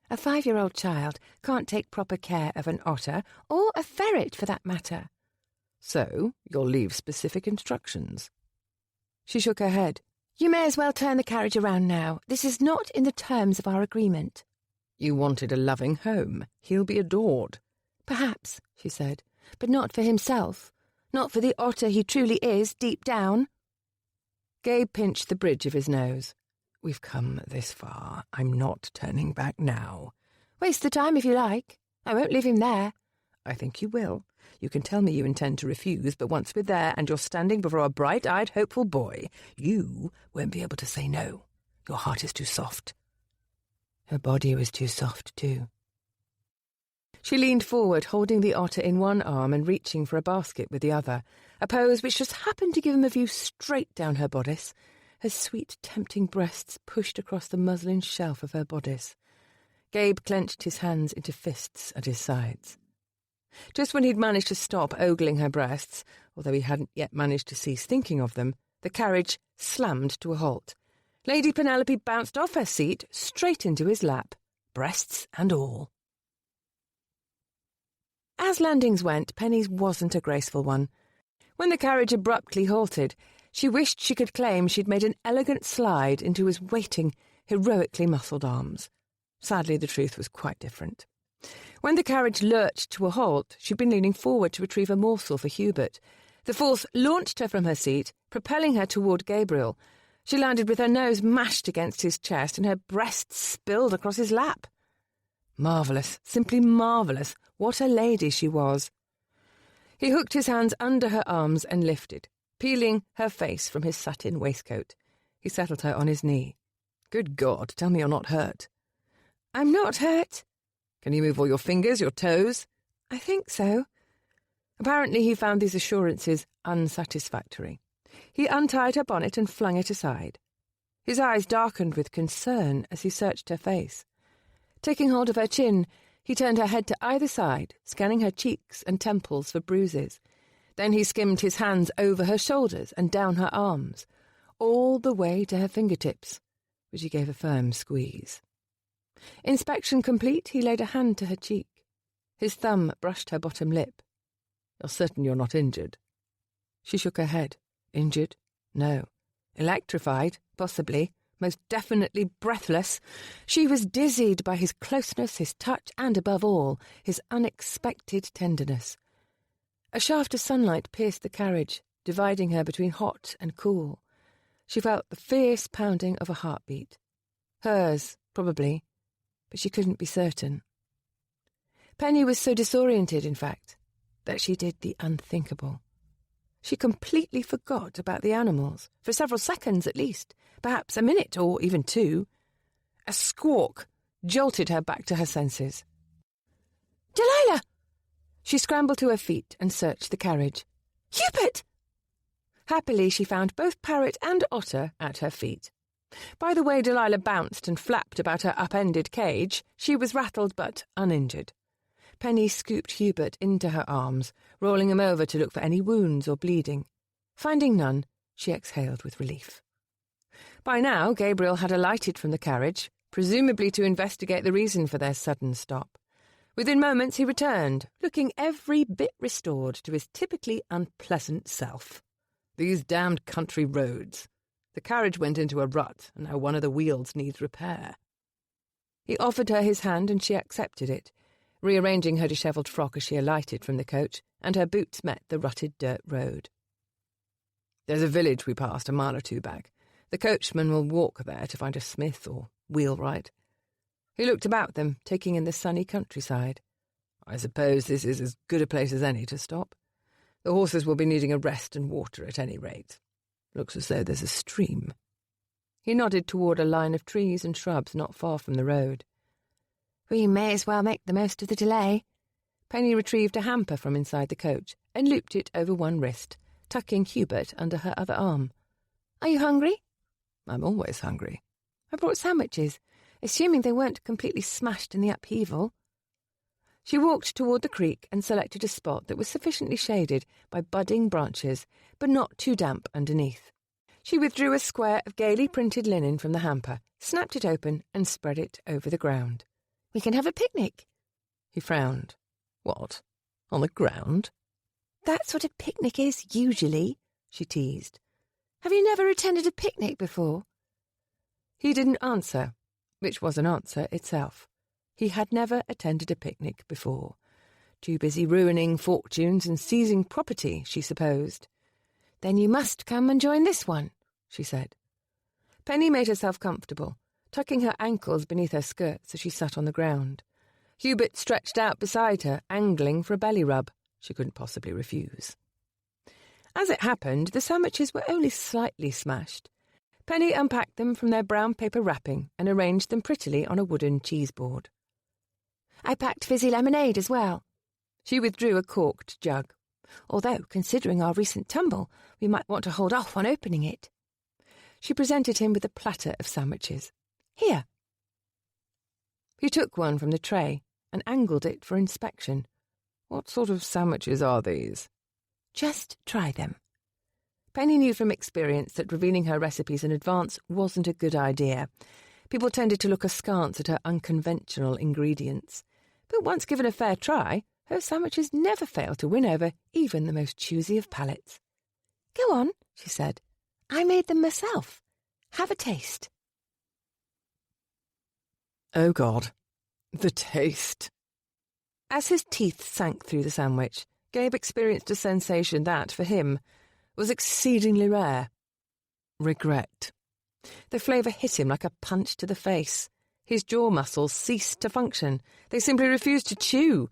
A 5-year-old child can't take proper care of an otter, or a ferret for that matter. So, you'll leave specific instructions. She shook her head. You may as well turn the carriage around now. This is not in the terms of our agreement. You wanted a loving home. He'll be adored. Perhaps, she said, but not for himself. Not for the otter he truly is, deep down. Gabe pinched the bridge of his nose. We've come this far. I'm not turning back now. Waste the time if you like. I won't leave him there. I think you will. You can tell me you intend to refuse, but once we're there and you're standing before a bright-eyed, hopeful boy, you won't be able to say no. Your heart is too soft. Her body was too soft, too. She leaned forward, holding the otter in one arm and reaching for a basket with the other, a pose which just happened to give him a view straight down her bodice, her sweet, tempting breasts pushed across the muslin shelf of her bodice. Gabe clenched his hands into fists at his sides. Just when he'd managed to stop ogling her breasts, although he hadn't yet managed to cease thinking of them, the carriage slammed to a halt. Lady Penelope bounced off her seat straight into his lap, breasts and all. As landings went, Penny's wasn't a graceful one. When the carriage abruptly halted, she wished she could claim she'd made an elegant slide into his waiting, heroically muscled arms. Sadly, the truth was quite different. When the carriage lurched to a halt, she'd been leaning forward to retrieve a morsel for Hubert. The force launched her from her seat, propelling her toward Gabriel. She landed with her nose mashed against his chest and her breasts spilled across his lap. Marvellous, simply marvellous. What a lady she was. He hooked his hands under her arms and lifted, peeling her face from his satin waistcoat. He settled her on his knee. Good God, tell me you're not hurt. I'm not hurt. Can you move all your fingers, your toes? I think so. Apparently he found these assurances unsatisfactory. He untied her bonnet and flung it aside. His eyes darkened with concern as he searched her face. Taking hold of her chin, he turned her head to either side, scanning her cheeks and temples for bruises. Then he skimmed his hands over her shoulders and down her arms, all the way to her fingertips, which he gave a firm squeeze. Inspection complete, he laid a hand to her cheek. His thumb brushed her bottom lip. You're certain you're not injured? She shook her head. Injured? No. Electrified? Possibly. Most definitely breathless. She was dizzied by his closeness, his touch, and above all, his unexpected tenderness. A shaft of sunlight pierced the carriage, dividing her between hot and cool. She felt the fierce pounding of a heartbeat. Hers, probably, but she couldn't be certain. Penny was so disoriented, in fact, that she did the unthinkable. She completely forgot about the animals, for several seconds at least, perhaps a minute or even 2. A squawk jolted her back to her senses. Delilah! She scrambled to her feet and searched the carriage. Hubert! Happily, she found both parrot and otter at her feet. By the way Delilah bounced and flapped about her upended cage, she was rattled but uninjured. Penny scooped Hubert into her arms, rolling him over to look for any wounds or bleeding. Finding none, she exhaled with relief. By now, Gabriel had alighted from the carriage, presumably to investigate the reason for their sudden stop. Within moments he returned, looking every bit restored to his typically unpleasant self. These damned country roads. The carriage went into a rut, and now one of the wheels needs repair. He offered her his hand, and she accepted it, rearranging her dishevelled frock as she alighted from the coach, and her boots met the rutted dirt road. There's a village we passed a mile or 2 back. The coachman will walk there to find a smith or wheelwright. He looked about them, taking in the sunny countryside. I suppose this is as good a place as any to stop. The horses will be needing a rest and water at any rate. Looks as though there's a stream." He nodded toward a line of trees and shrubs not far from the road. "We may as well make the most of the delay." Penny retrieved a hamper from inside the coach and looped it over one wrist, tucking Hubert under her other arm. "Are you hungry?" "I'm always hungry." "I brought sandwiches, assuming they weren't completely smashed in the upheaval." She walked toward the creek and selected a spot that was sufficiently shaded by budding branches, but not too damp underneath. She withdrew a square of gaily printed linen from the hamper, snapped it open, and spread it over the ground. "We can have a picnic." He frowned. "What? On the ground?" "That's what a picnic is, usually," she teased. "Have you never attended a picnic before?" He didn't answer, which was an answer itself. He had never attended a picnic before. Too busy ruining fortunes and seizing property, she supposed. "Then you must come and join this one," she said. Penny made herself comfortable, tucking her ankles beneath her skirts as she sat on the ground. Hubert stretched out beside her, angling for a belly rub. She couldn't possibly refuse. As it happened, the sandwiches were only slightly smashed. Penny unpacked them from their brown paper wrapping and arranged them prettily on a wooden cheese board. "I packed fizzy lemonade as well." She withdrew a corked jug. "Although, considering our recent tumble, we might want to hold off on opening it." She presented him with a platter of sandwiches. "Here." He took one from the tray and angled it for inspection. "What sort of sandwiches are these?" "Just try them." Penny knew from experience that revealing her recipes in advance wasn't a good idea. People tended to look askance at her unconventional ingredients. But once given a fair try, her sandwiches never failed to win over even the most choosy of palates. "Go on," she said. "I made them myself. Have a taste." Oh, God. The taste. As his teeth sank through the sandwich, Gabe experienced a sensation that, for him, was exceedingly rare. Regret. The flavour hit him like a punch to the face. His jaw muscles ceased to function. They simply refused to chew.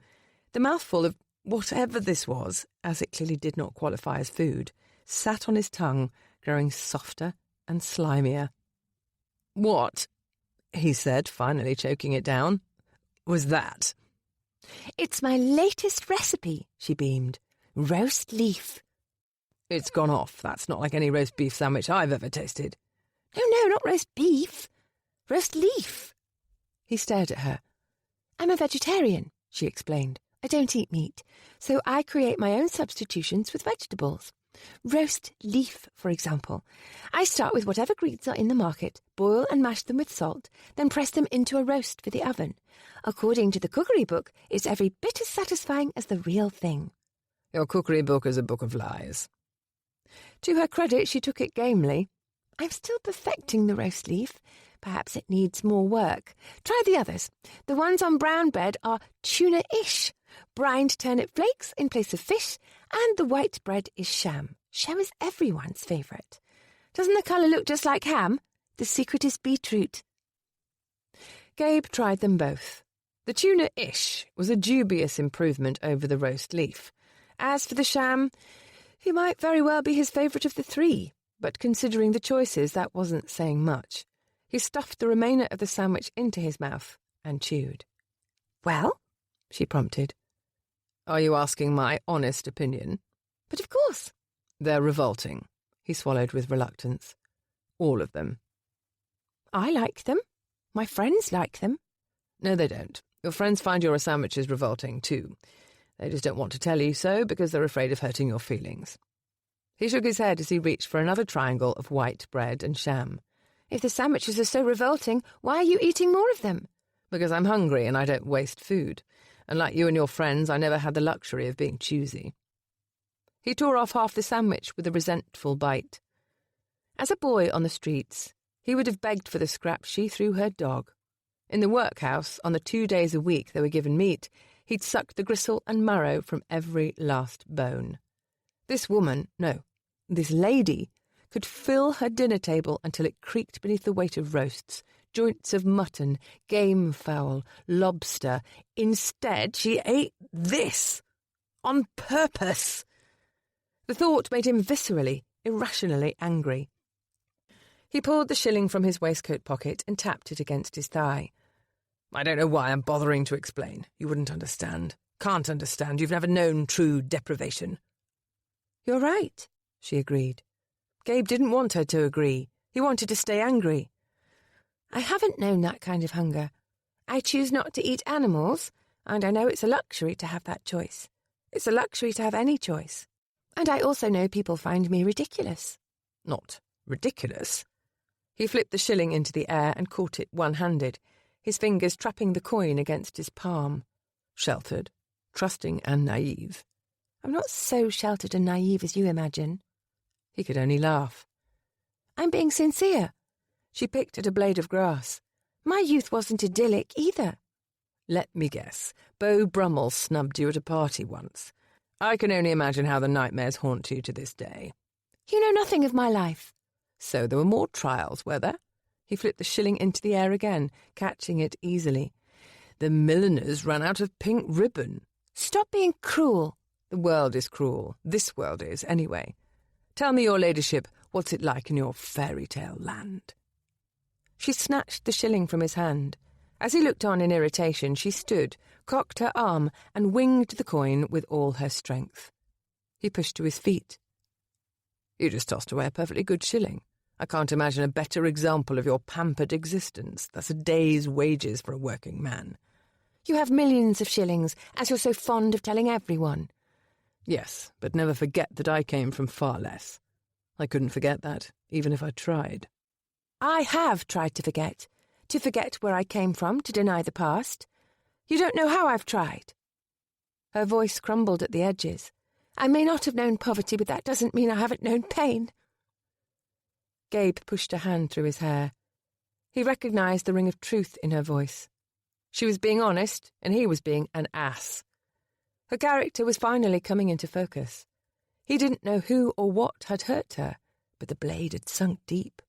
The mouthful of whatever this was, as it clearly did not qualify as food, sat on his tongue, growing softer and slimier. "What," he said, finally choking it down, "was that?" "It's my latest recipe," she beamed. "Roast leaf." "It's gone off. That's not like any roast beef sandwich I've ever tasted." No, not roast beef. Roast leaf." He stared at her. "I'm a vegetarian," she explained. "I don't eat meat, so I create my own substitutions with vegetables. Roast leaf, for example. I start with whatever greens are in the market, boil and mash them with salt, then press them into a roast for the oven. According to the cookery book, it's every bit as satisfying as the real thing." "Your cookery book is a book of lies." To her credit, she took it gamely. "I'm still perfecting the roast leaf. Perhaps it needs more work. Try the others. The ones on brown bread are tuna-ish. Brined turnip flakes in place of fish, and the white bread is sham. Sham is everyone's favourite. Doesn't the colour look just like ham? The secret is beetroot." Gabe tried them both. The tuna-ish was a dubious improvement over the roast leaf. As for the sham, he might very well be his favourite of the three, but considering the choices, that wasn't saying much. He stuffed the remainder of the sandwich into his mouth and chewed. "Well?" she prompted. "Are you asking my honest opinion?" "But of course." "They're revolting," he swallowed with reluctance. "All of them." "I like them. My friends like them." "No, they don't. Your friends find your sandwiches revolting, too. They just don't want to tell you so because they're afraid of hurting your feelings." He shook his head as he reached for another triangle of white bread and sham. "If the sandwiches are so revolting, why are you eating more of them?" "Because I'm hungry and I don't waste food. And like you and your friends, I never had the luxury of being choosy." He tore off half the sandwich with a resentful bite. As a boy on the streets, he would have begged for the scraps she threw her dog. In the workhouse, on the 2 days a week they were given meat, he'd sucked the gristle and marrow from every last bone. This woman, no, this lady, could fill her dinner table until it creaked beneath the weight of roasts, joints of mutton, game fowl, lobster. Instead, she ate this. On purpose. The thought made him viscerally, irrationally angry. He pulled the shilling from his waistcoat pocket and tapped it against his thigh. "I don't know why I'm bothering to explain. You wouldn't understand. Can't understand. You've never known true deprivation." "You're right," she agreed. Gabe didn't want her to agree. He wanted to stay angry. "I haven't known that kind of hunger. I choose not to eat animals, and I know it's a luxury to have that choice. It's a luxury to have any choice. And I also know people find me ridiculous." "Not ridiculous." He flipped the shilling into the air and caught it one-handed, his fingers trapping the coin against his palm. "Sheltered, trusting and naive." "I'm not so sheltered and naive as you imagine." He could only laugh. "I'm being sincere." She picked at a blade of grass. "My youth wasn't idyllic either." "Let me guess. Beau Brummel snubbed you at a party once. I can only imagine how the nightmares haunt you to this day." "You know nothing of my life." "So there were more trials, were there?" He flipped the shilling into the air again, catching it easily. "The milliners ran out of pink ribbon." "Stop being cruel." "The world is cruel. This world is, anyway. Tell me, your ladyship, what's it like in your fairy-tale land?" She snatched the shilling from his hand. As he looked on in irritation, she stood, cocked her arm, and winged the coin with all her strength. He pushed to his feet. "You just tossed away a perfectly good shilling. I can't imagine a better example of your pampered existence. That's a day's wages for a working man." "You have millions of shillings, as you're so fond of telling everyone." "Yes, but never forget that I came from far less. I couldn't forget that, even if I tried." "I have tried to forget where I came from, to deny the past. You don't know how I've tried." Her voice crumbled at the edges. "I may not have known poverty, but that doesn't mean I haven't known pain." Gabe pushed a hand through his hair. He recognized the ring of truth in her voice. She was being honest, and he was being an ass. Her character was finally coming into focus. He didn't know who or what had hurt her, but the blade had sunk deep.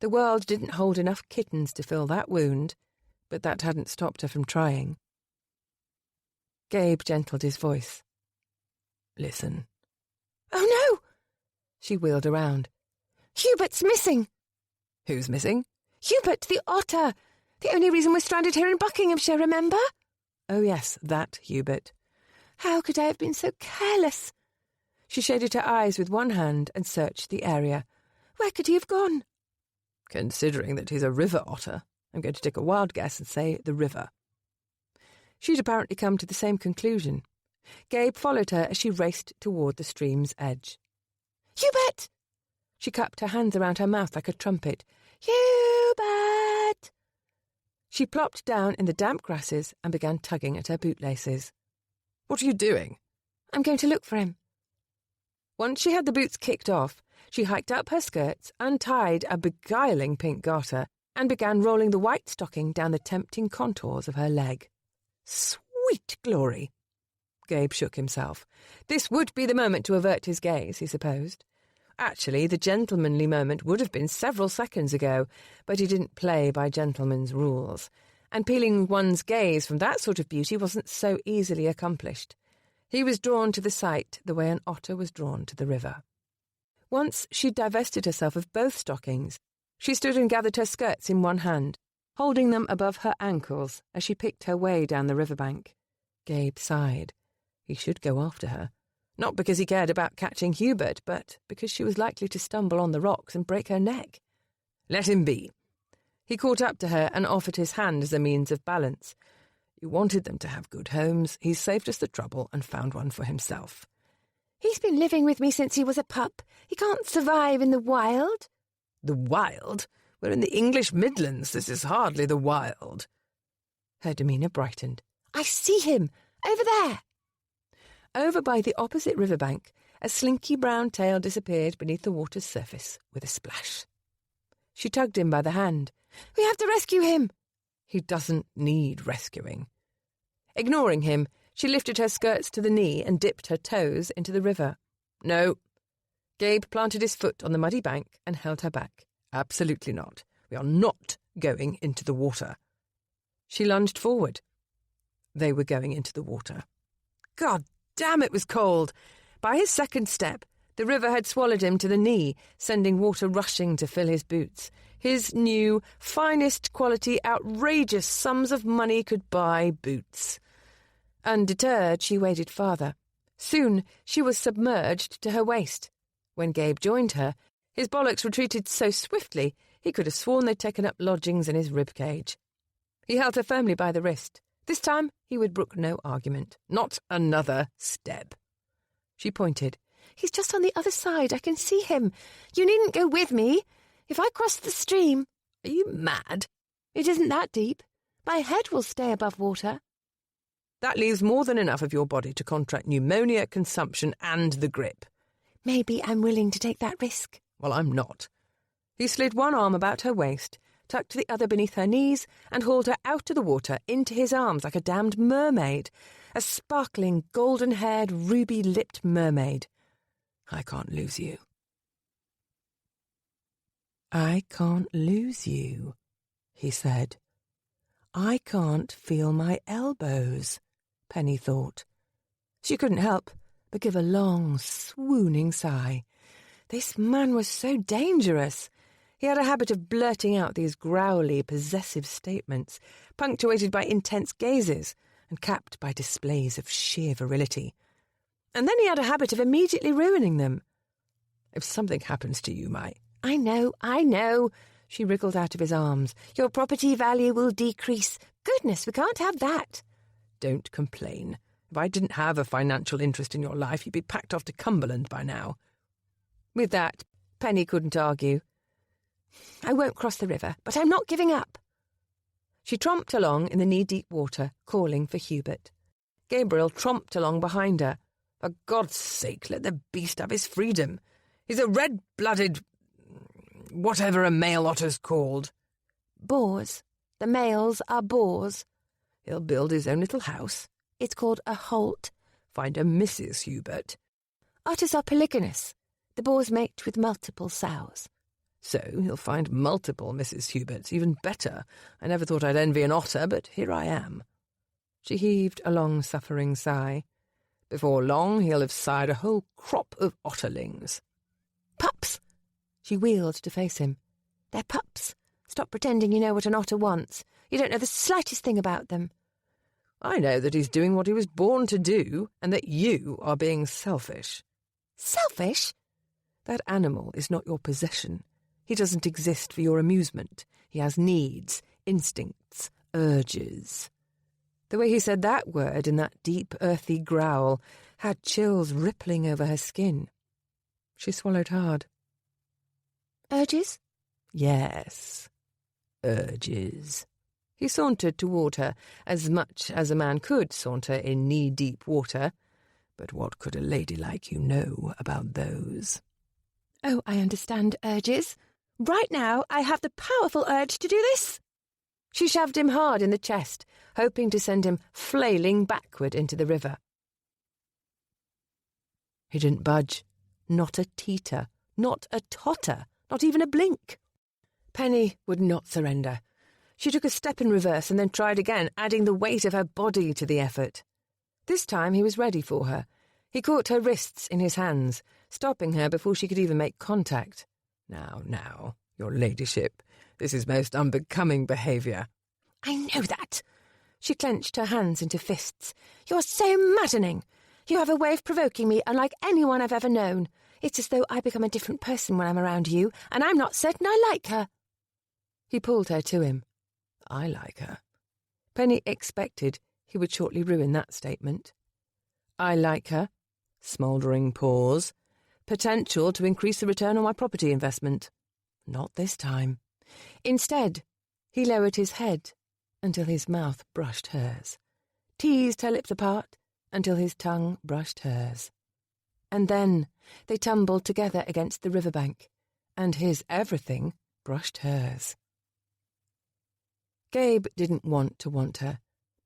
The world didn't hold enough kittens to fill that wound, but that hadn't stopped her from trying. Gabe gentled his voice. "Listen." "Oh, no!" She wheeled around. "Hubert's missing." "Who's missing?" "Hubert, the otter. The only reason we're stranded here in Buckinghamshire, remember?" Oh, yes, that Hubert. "How could I have been so careless?" She shaded her eyes with one hand and searched the area. "Where could he have gone?" "Considering that he's a river otter, I'm going to take a wild guess and say the river." She'd apparently come to the same conclusion. Gabe followed her as she raced toward the stream's edge. "Hubert!" She cupped her hands around her mouth like a trumpet. "Hubert!" She plopped down in the damp grasses and began tugging at her bootlaces. "What are you doing?" "I'm going to look for him." Once she had the boots kicked off, she hiked up her skirts, untied a beguiling pink garter, and began rolling the white stocking down the tempting contours of her leg. Sweet glory! Gabe shook himself. This would be the moment to avert his gaze, he supposed. Actually, the gentlemanly moment would have been several seconds ago, but he didn't play by gentlemen's rules, and peeling one's gaze from that sort of beauty wasn't so easily accomplished. He was drawn to the sight the way an otter was drawn to the river. Once she'd divested herself of both stockings. She stood and gathered her skirts in one hand, holding them above her ankles as she picked her way down the riverbank. Gabe sighed. He should go after her. Not because he cared about catching Hubert, but because she was likely to stumble on the rocks and break her neck. Let him be. He caught up to her and offered his hand as a means of balance. You wanted them to have good homes. He's saved us the trouble and found one for himself. He's been living with me since he was a pup. He can't survive in the wild. The wild? We're in the English Midlands. This is hardly the wild. Her demeanour brightened. I see him. Over there. Over by the opposite riverbank, a slinky brown tail disappeared beneath the water's surface with a splash. She tugged him by the hand. We have to rescue him. He doesn't need rescuing. Ignoring him, she lifted her skirts to the knee and dipped her toes into the river. No. Gabe planted his foot on the muddy bank and held her back. Absolutely not. We are not going into the water. She lunged forward. They were going into the water. God damn, it was cold. By his second step, The river had swallowed him to the knee, sending water rushing to fill his boots. His new, finest quality, outrageous sums of money could buy boots. Undeterred, she waded farther. Soon she was submerged to her waist. When Gabe joined her, his bollocks retreated so swiftly he could have sworn they'd taken up lodgings in his rib-cage. He held her firmly by the wrist. This time he would brook no argument. Not another step. She pointed. He's just on the other side. I can see him. You needn't go with me. If I cross the stream... Are you mad? It isn't that deep. My head will stay above water. That leaves more than enough of your body to contract pneumonia, consumption, and the grip. Maybe I'm willing to take that risk. Well, I'm not. He slid one arm about her waist, tucked the other beneath her knees, and hauled her out of the water into his arms like a damned mermaid, a sparkling, golden-haired, ruby-lipped mermaid. I can't lose you. I can't lose you, he said. I can't feel my elbows, Penny thought. She couldn't help but give a long, swooning sigh. This man was so dangerous. He had a habit of blurting out these growly, possessive statements, punctuated by intense gazes and capped by displays of sheer virility. And then he had a habit of immediately ruining them. If something happens to you, I know, she wriggled out of his arms. Your property value will decrease. Goodness, we can't have that. Don't complain. If I didn't have a financial interest in your life, you'd be packed off to Cumberland by now. With that, Penny couldn't argue. I won't cross the river, but I'm not giving up. She tromped along in the knee-deep water, calling for Hubert. Gabriel tromped along behind her. For God's sake, let the beast have his freedom. He's a red-blooded... whatever a male otter's called. Boars. The males are boars. He'll build his own little house. It's called a holt. Find a Mrs. Hubert. Otters are polygynous. The boars mate with multiple sows. So he'll find multiple Mrs. Huberts. Even better. I never thought I'd envy an otter, but here I am. She heaved a long-suffering sigh. Before long he'll have sired a whole crop of otterlings. Pups! She wheeled to face him. They're pups. Stop pretending you know what an otter wants. You don't know the slightest thing about them. I know that he's doing what he was born to do, and that you are being selfish. Selfish? That animal is not your possession. He doesn't exist for your amusement. He has needs, instincts, urges. The way he said that word in that deep, earthy growl had chills rippling over her skin. She swallowed hard. Urges? Yes, urges. He sauntered toward her, as much as a man could saunter in knee-deep water. But what could a lady like you know about those? Oh, I understand urges. Right now I have the powerful urge to do this. She shoved him hard in the chest, hoping to send him flailing backward into the river. He didn't budge. Not a teeter, not a totter, not even a blink. Penny would not surrender. She took a step in reverse and then tried again, adding the weight of her body to the effort. This time he was ready for her. He caught her wrists in his hands, stopping her before she could even make contact. Now, your ladyship, this is most unbecoming behaviour. I know that. She clenched her hands into fists. You're so maddening. You have a way of provoking me unlike anyone I've ever known. It's as though I become a different person when I'm around you, and I'm not certain I like her. He pulled her to him. I like her. Penny expected he would shortly ruin that statement. I like her. Smouldering pause. Potential to increase the return on my property investment. Not this time. Instead, he lowered his head until his mouth brushed hers, teased her lips apart until his tongue brushed hers. And then they tumbled together against the riverbank, and his everything brushed hers. Gabe didn't want to want her,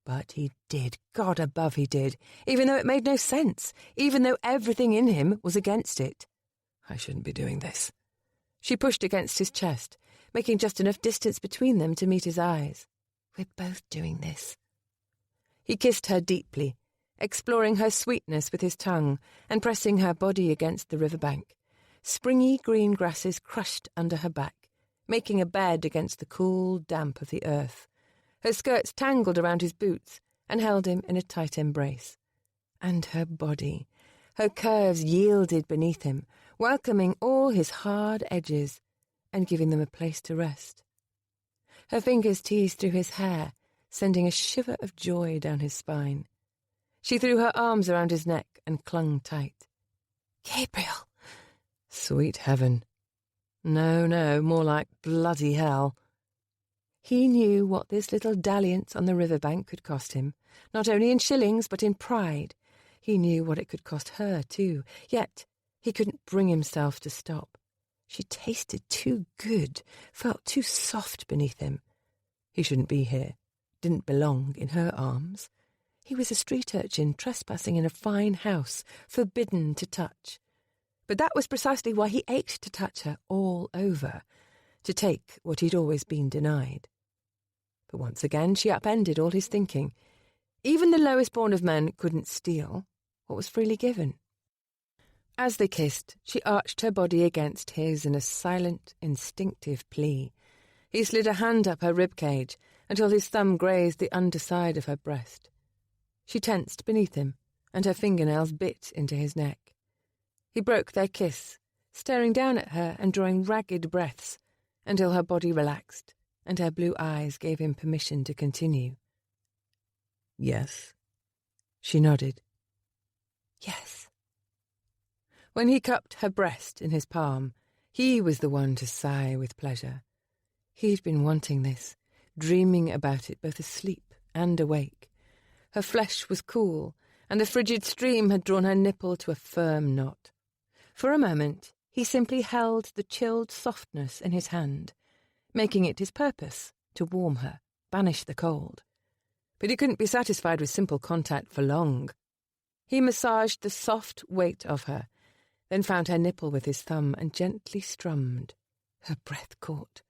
but he did, God above he did, even though it made no sense, even though everything in him was against it. I shouldn't be doing this. She pushed against his chest, making just enough distance between them to meet his eyes. We're both doing this. He kissed her deeply, exploring her sweetness with his tongue and pressing her body against the riverbank. Springy green grasses crushed under her back, making a bed against the cool damp of the earth. Her skirts tangled around his boots and held him in a tight embrace. And her body, her curves yielded beneath him, welcoming all his hard edges and giving them a place to rest. Her fingers teased through his hair, sending a shiver of joy down his spine. She threw her arms around his neck and clung tight. "Gabriel!" Sweet heaven. No, more like bloody hell. He knew what this little dalliance on the riverbank could cost him, not only in shillings but in pride. He knew what it could cost her, too, yet he couldn't bring himself to stop. She tasted too good, felt too soft beneath him. He shouldn't be here, didn't belong in her arms. He was a street urchin trespassing in a fine house, forbidden to touch. But that was precisely why he ached to touch her all over, to take what he'd always been denied. But once again she upended all his thinking. Even the lowest born of men couldn't steal what was freely given. As they kissed, she arched her body against his in a silent, instinctive plea. He slid a hand up her ribcage until his thumb grazed the underside of her breast. She tensed beneath him, and her fingernails bit into his neck. He broke their kiss, staring down at her and drawing ragged breaths, until her body relaxed, and her blue eyes gave him permission to continue. "Yes?" She nodded. "Yes." When he cupped her breast in his palm, he was the one to sigh with pleasure. He'd been wanting this, dreaming about it both asleep and awake. Her flesh was cool, and the frigid stream had drawn her nipple to a firm knot. For a moment, he simply held the chilled softness in his hand, making it his purpose to warm her, banish the cold. But he couldn't be satisfied with simple contact for long. He massaged the soft weight of her, then found her nipple with his thumb and gently strummed. Her breath caught.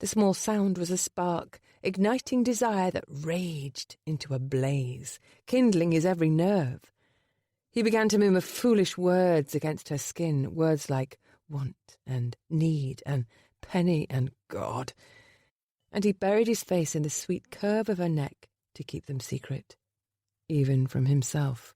The small sound was a spark, igniting desire that raged into a blaze, kindling his every nerve. He began to murmur foolish words against her skin, words like want and need and penny and God. And he buried his face in the sweet curve of her neck to keep them secret, even from himself.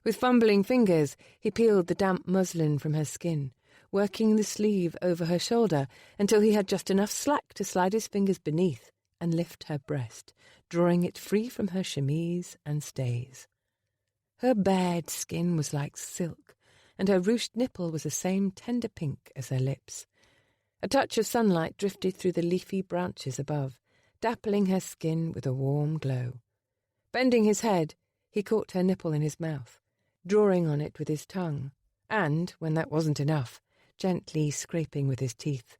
With fumbling fingers, he peeled the damp muslin from her skin, working the sleeve over her shoulder until he had just enough slack to slide his fingers beneath and lift her breast, drawing it free from her chemise and stays. Her bared skin was like silk, and her ruched nipple was the same tender pink as her lips. A touch of sunlight drifted through the leafy branches above, dappling her skin with a warm glow. Bending his head, he caught her nipple in his mouth, drawing on it with his tongue, and, when that wasn't enough, gently scraping with his teeth.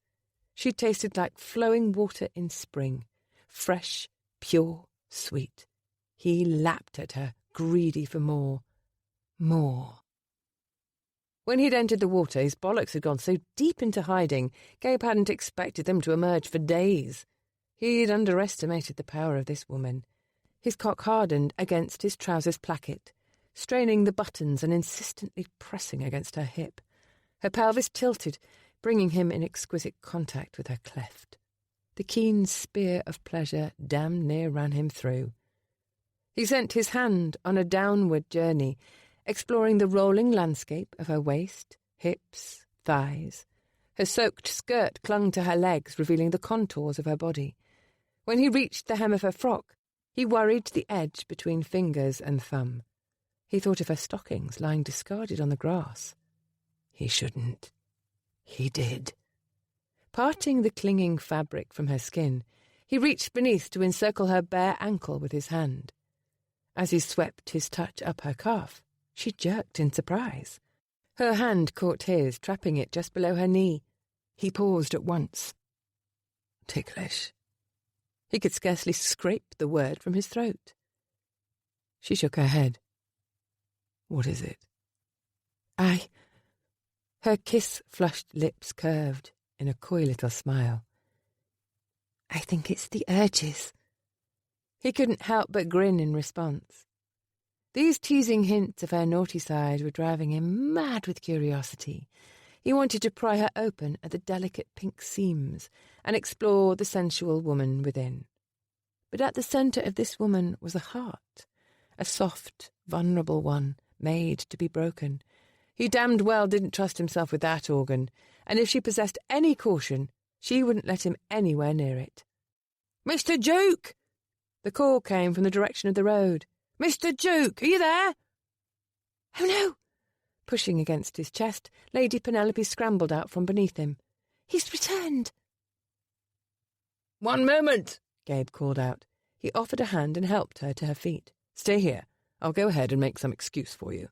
She tasted like flowing water in spring, fresh, pure, sweet. He lapped at her, greedy for more. More. When he'd entered the water, his bollocks had gone so deep into hiding, Gabe hadn't expected them to emerge for days. He'd underestimated the power of this woman. His cock hardened against his trousers placket, straining the buttons and insistently pressing against her hip. Her pelvis tilted, bringing him in exquisite contact with her cleft. The keen spear of pleasure damned near ran him through. He sent his hand on a downward journey, exploring the rolling landscape of her waist, hips, thighs. Her soaked skirt clung to her legs, revealing the contours of her body. When he reached the hem of her frock, he worried the edge between fingers and thumb. He thought of her stockings lying discarded on the grass. He shouldn't. He did. Parting the clinging fabric from her skin, he reached beneath to encircle her bare ankle with his hand. As he swept his touch up her calf, she jerked in surprise. Her hand caught his, trapping it just below her knee. He paused at once. Ticklish. He could scarcely scrape the word from his throat. She shook her head. What is it? Her kiss-flushed lips curved in a coy little smile. I think it's the urges. He couldn't help but grin in response. These teasing hints of her naughty side were driving him mad with curiosity. He wanted to pry her open at the delicate pink seams and explore the sensual woman within. But at the centre of this woman was a heart, a soft, vulnerable one, made to be broken. He damned well didn't trust himself with that organ, and if she possessed any caution, she wouldn't let him anywhere near it. "Mr. Duke!" The call came from the direction of the road. "Mr. Duke, are you there?" "Oh, no!" Pushing against his chest, Lady Penelope scrambled out from beneath him. "He's returned." "One moment," Gabe called out. He offered a hand and helped her to her feet. "Stay here. I'll go ahead and make some excuse for you."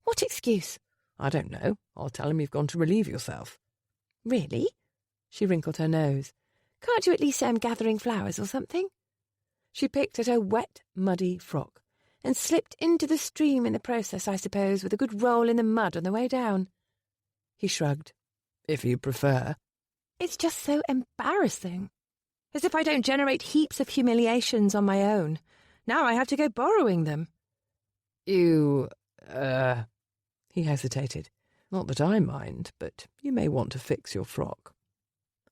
"What excuse?" "I don't know. I'll tell him you've gone to relieve yourself." "Really?" She wrinkled her nose. "Can't you at least say I'm gathering flowers or something?" She picked at her wet, muddy frock. "And slipped into the stream in the process, I suppose, with a good roll in the mud on the way down." He shrugged. "If you prefer." "It's just so embarrassing. As if I don't generate heaps of humiliations on my own. Now I have to go borrowing them." "You, He hesitated. "Not that I mind, but you may want to fix your frock."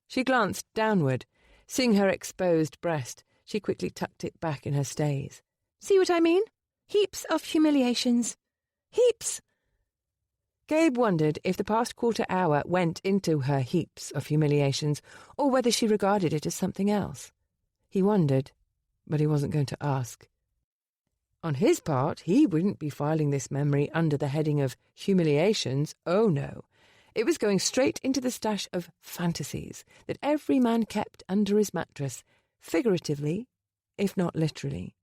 She glanced downward. Seeing her exposed breast, she quickly tucked it back in her stays. "See what I mean? Heaps of humiliations. Heaps!" Gabe wondered if the past quarter hour went into her heaps of humiliations, or whether she regarded it as something else. He wondered, but he wasn't going to ask. On his part, he wouldn't be filing this memory under the heading of humiliations. Oh no. It was going straight into the stash of fantasies that every man kept under his mattress, figuratively, if not literally.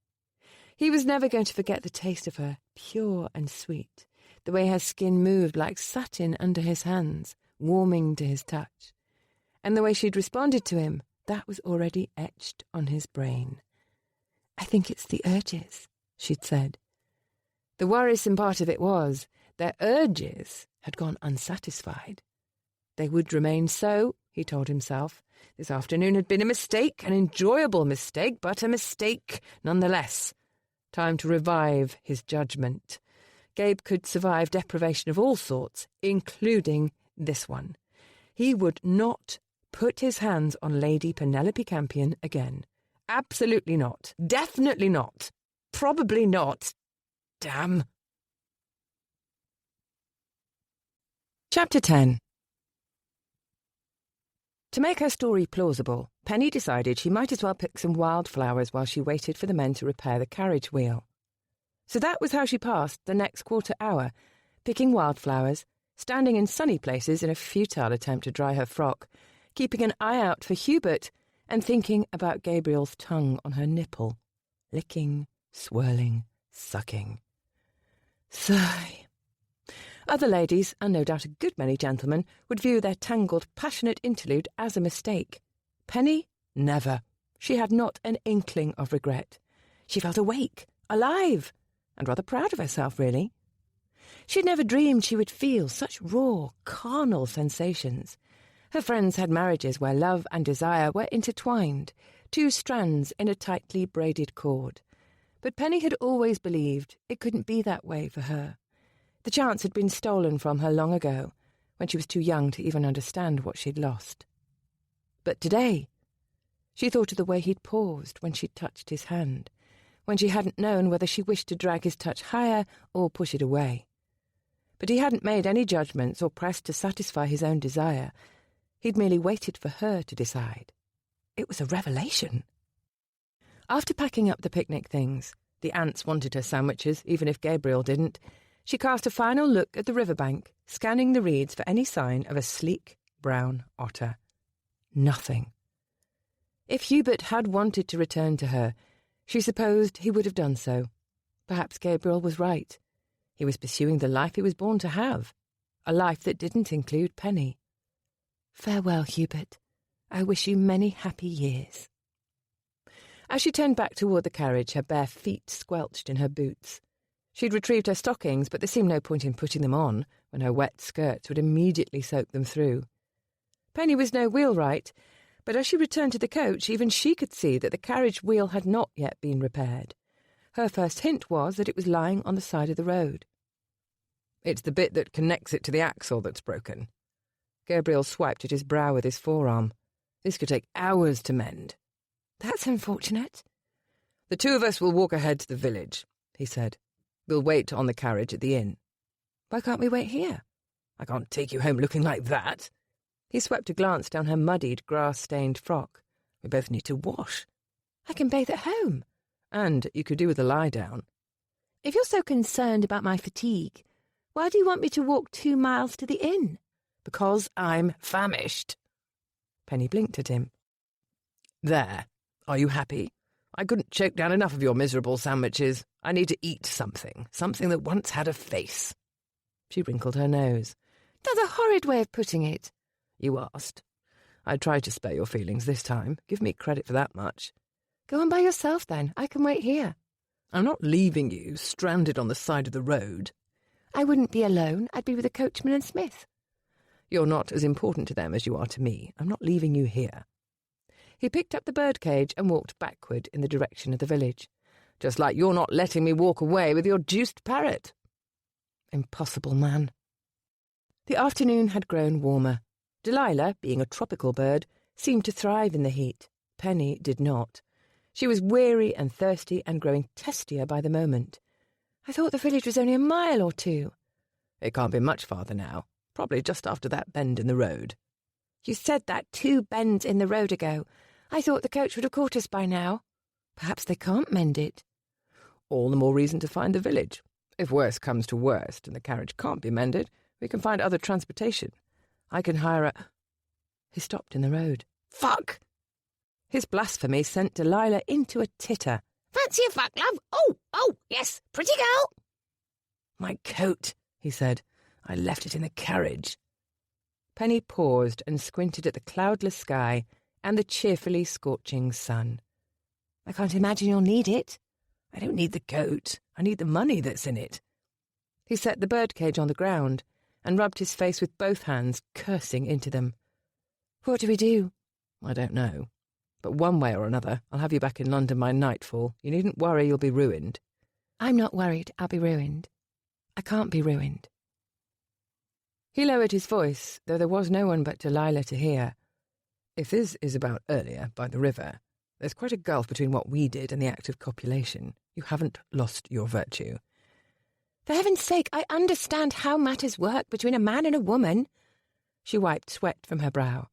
He was never going to forget the taste of her, pure and sweet, the way her skin moved like satin under his hands, warming to his touch. And the way she'd responded to him, that was already etched on his brain. "I think it's the urges," she'd said. The worrisome part of it was, their urges had gone unsatisfied. They would remain so, he told himself. This afternoon had been a mistake, an enjoyable mistake, but a mistake nonetheless. Time to revive his judgment. Gabe could survive deprivation of all sorts, including this one. He would not put his hands on Lady Penelope Campion again. Absolutely not. Definitely not. Probably not. Damn. Chapter 10. To make her story plausible, Penny decided she might as well pick some wildflowers while she waited for the men to repair the carriage wheel. So that was how she passed the next quarter hour, picking wildflowers, standing in sunny places in a futile attempt to dry her frock, keeping an eye out for Hubert, and thinking about Gabriel's tongue on her nipple, licking, swirling, sucking. Sigh. Other ladies, and no doubt a good many gentlemen, would view their tangled, passionate interlude as a mistake. Penny? Never. She had not an inkling of regret. She felt awake, alive, and rather proud of herself, really. She had never dreamed she would feel such raw, carnal sensations. Her friends had marriages where love and desire were intertwined, two strands in a tightly braided cord. But Penny had always believed it couldn't be that way for her. The chance had been stolen from her long ago, when she was too young to even understand what she'd lost. But today, she thought of the way he'd paused when she'd touched his hand, when she hadn't known whether she wished to drag his touch higher or push it away. But he hadn't made any judgments or pressed to satisfy his own desire. He'd merely waited for her to decide. It was a revelation. After packing up the picnic things, the ants wanted her sandwiches, even if Gabriel didn't, she cast a final look at the riverbank, scanning the reeds for any sign of a sleek, brown otter. Nothing. If Hubert had wanted to return to her, she supposed he would have done so. Perhaps Gabriel was right. He was pursuing the life he was born to have, a life that didn't include Penny. Farewell, Hubert. I wish you many happy years. As she turned back toward the carriage, her bare feet squelched in her boots. She'd retrieved her stockings, but there seemed no point in putting them on when her wet skirts would immediately soak them through. Penny was no wheelwright, but as she returned to the coach, even she could see that the carriage wheel had not yet been repaired. Her first hint was that it was lying on the side of the road. It's the bit that connects it to the axle that's broken. Gabriel swiped at his brow with his forearm. This could take hours to mend. That's unfortunate. The two of us will walk ahead to the village, he said. We'll wait on the carriage at the inn. Why can't we wait here? I can't take you home looking like that. He swept a glance down her muddied, grass-stained frock. We both need to wash. I can bathe at home. And you could do with a lie-down. If you're so concerned about my fatigue, why do you want me to walk 2 miles to the inn? Because I'm famished. Penny blinked at him. There. Are you happy? I couldn't choke down enough of your miserable sandwiches. I need to eat something that once had a face. She wrinkled her nose. That's a horrid way of putting it. You asked. I tried to spare your feelings this time. Give me credit for that much. Go on by yourself, then. I can wait here. I'm not leaving you stranded on the side of the road. I wouldn't be alone. I'd be with the coachman and Smith. You're not as important to them as you are to me. I'm not leaving you here. He picked up the birdcage and walked backward in the direction of the village. Just like you're not letting me walk away with your juiced parrot. Impossible, man. The afternoon had grown warmer. Delilah, being a tropical bird, seemed to thrive in the heat. Penny did not. She was weary and thirsty and growing testier by the moment. I thought the village was only a mile or 2. It can't be much farther now. Probably just after that bend in the road. You said that 2 bends in the road ago. I thought the coach would have caught us by now. Perhaps they can't mend it. All the more reason to find the village. If worse comes to worst and the carriage can't be mended, we can find other transportation. I can hire a... He stopped in the road. Fuck! His blasphemy sent Delilah into a titter. Fancy a fuck, love? Oh, yes, pretty girl. My coat, he said. I left it in the carriage. Penny paused and squinted at the cloudless sky and the cheerfully scorching sun. I can't imagine you'll need it. I don't need the coat. I need the money that's in it. He set the birdcage on the ground and rubbed his face with both hands, cursing into them. What do we do? I don't know. But one way or another, I'll have you back in London by nightfall. You needn't worry you'll be ruined. I'm not worried I'll be ruined. I can't be ruined. He lowered his voice, though there was no one but Delilah to hear. If this is about earlier, by the river, there's quite a gulf between what we did and the act of copulation. You haven't lost your virtue. For heaven's sake, I understand how matters work between a man and a woman. She wiped sweat from her brow.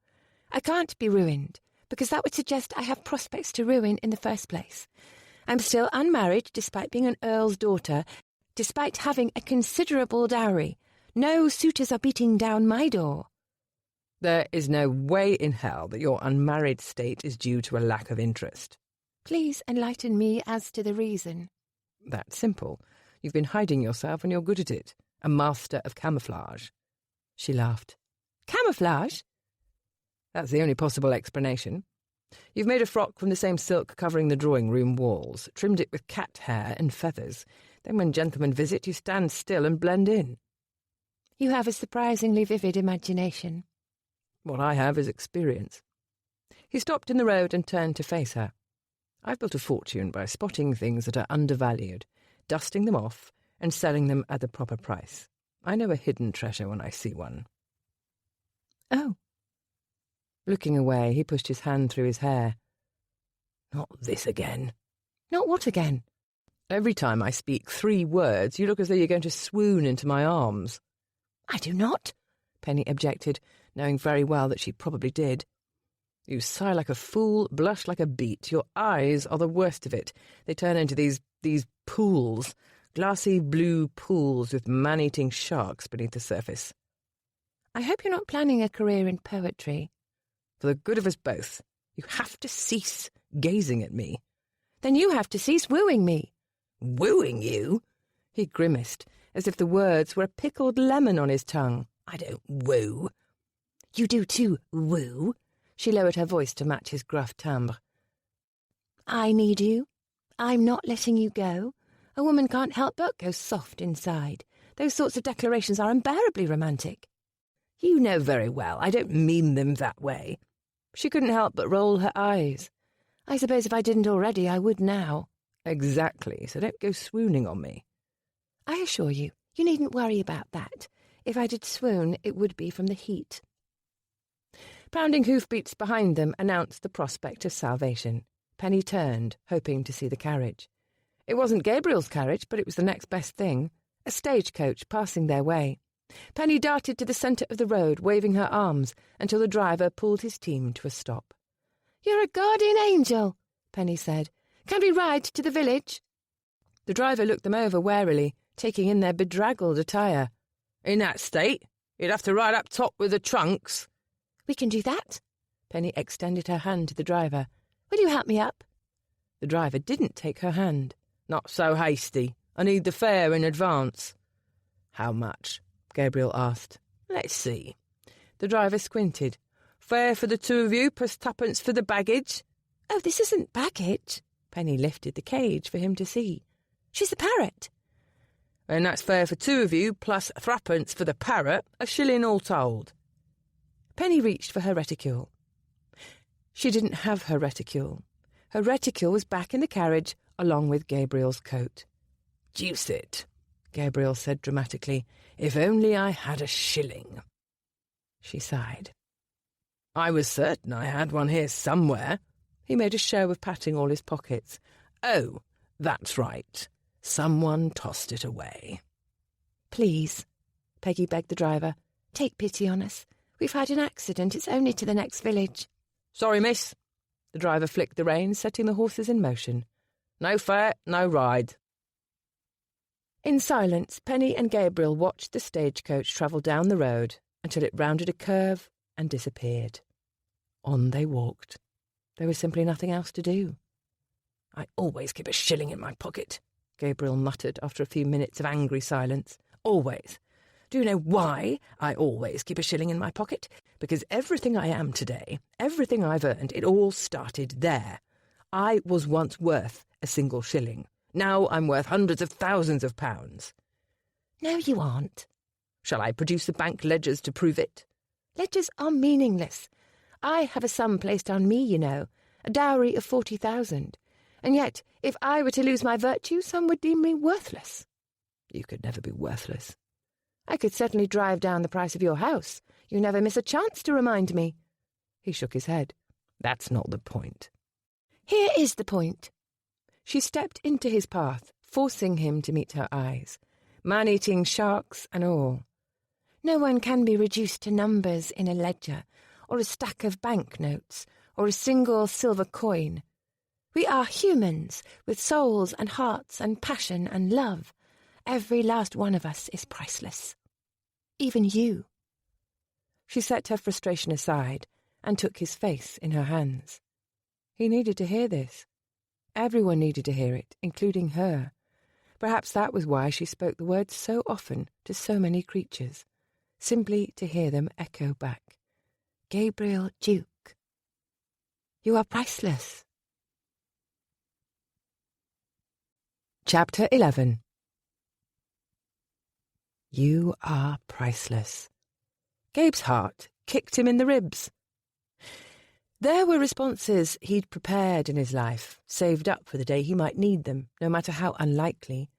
I can't be ruined, because that would suggest I have prospects to ruin in the first place. I'm still unmarried, despite being an earl's daughter, despite having a considerable dowry. No suitors are beating down my door. There is no way in hell that your unmarried state is due to a lack of interest. Please enlighten me as to the reason. That's simple. You've been hiding yourself and you're good at it. A master of camouflage. She laughed. Camouflage? That's the only possible explanation. You've made a frock from the same silk covering the drawing-room walls, trimmed it with cat hair and feathers. Then when gentlemen visit, you stand still and blend in. You have a surprisingly vivid imagination. What I have is experience. He stopped in the road and turned to face her. I've built a fortune by spotting things that are undervalued, dusting them off, and selling them at the proper price. I know a hidden treasure when I see one. Oh. Looking away, he pushed his hand through his hair. Not this again. Not what again? Every time I speak 3 words, you look as though you're going to swoon into my arms. I do not, Penny objected, knowing very well that she probably did. You sigh like a fool, blush like a beat. Your eyes are the worst of it. They turn into these pools, glassy blue pools with man-eating sharks beneath the surface. I hope you're not planning a career in poetry. For the good of us both, you have to cease gazing at me. Then you have to cease wooing me. Wooing you? He grimaced, as if the words were a pickled lemon on his tongue. I don't woo. You do too, woo. She lowered her voice to match his gruff timbre. I need you. I'm not letting you go. A woman can't help but go soft inside. Those sorts of declarations are unbearably romantic. You know very well I don't mean them that way. She couldn't help but roll her eyes. I suppose if I didn't already, I would now. Exactly, so don't go swooning on me. I assure you, you needn't worry about that. If I did swoon, it would be from the heat. Pounding hoofbeats behind them announced the prospect of salvation. Penny turned, hoping to see the carriage. It wasn't Gabriel's carriage, but it was the next best thing. A stagecoach passing their way. Penny darted to the centre of the road, waving her arms, until the driver pulled his team to a stop. "You're a guardian angel," Penny said. "Can we ride to the village?" The driver looked them over warily, taking in their bedraggled attire. In that state, you'd have to ride up top with the trunks. "We can do that." Penny extended her hand to the driver. "Will you help me up?" The driver didn't take her hand. Not so hasty. I need the fare in advance. How much? Gabriel asked. Let's see. The driver squinted. Fare for the two of you, plus twopence for the baggage. "Oh, this isn't baggage." Penny lifted the cage for him to see. "She's a parrot." And that's fare for two of you, plus threepence for the parrot, a shilling all told. Penny reached for her reticule. She didn't have her reticule. Her reticule was back in the carriage, along with Gabriel's coat. Deuce it, Gabriel said dramatically. If only I had a shilling. She sighed. I was certain I had one here somewhere. He made a show of patting all his pockets. Oh, that's right. Someone tossed it away. "Please," Peggy begged the driver, "take pity on us. We've had an accident. It's only to the next village." Sorry, miss. The driver flicked the reins, setting the horses in motion. No fare, no ride. In silence, Penny and Gabriel watched the stagecoach travel down the road until it rounded a curve and disappeared. On they walked. There was simply nothing else to do. I always keep a shilling in my pocket, Gabriel muttered after a few minutes of angry silence. Always. Do you know why I always keep a shilling in my pocket? Because everything I am today, everything I've earned, it all started there. I was once worth a single shilling. Now I'm worth hundreds of thousands of pounds. "No, you aren't." Shall I produce the bank ledgers to prove it? "Ledgers are meaningless. I have a sum placed on me, you know, a dowry of 40,000. And yet, if I were to lose my virtue, some would deem me worthless." You could never be worthless. "I could certainly drive down the price of your house. You never miss a chance to remind me." He shook his head. That's not the point. "Here is the point." She stepped into his path, forcing him to meet her eyes, man-eating sharks and all. "No one can be reduced to numbers in a ledger, or a stack of banknotes, or a single silver coin. We are humans, with souls and hearts and passion and love. Every last one of us is priceless. Even you." She set her frustration aside and took his face in her hands. He needed to hear this. Everyone needed to hear it, including her. Perhaps that was why she spoke the words so often to so many creatures, simply to hear them echo back. Gabriel Duke. You are priceless. Chapter 11. You are priceless. Gabe's heart kicked him in the ribs. There were responses he'd prepared in his life, saved up for the day he might need them, no matter how unlikely.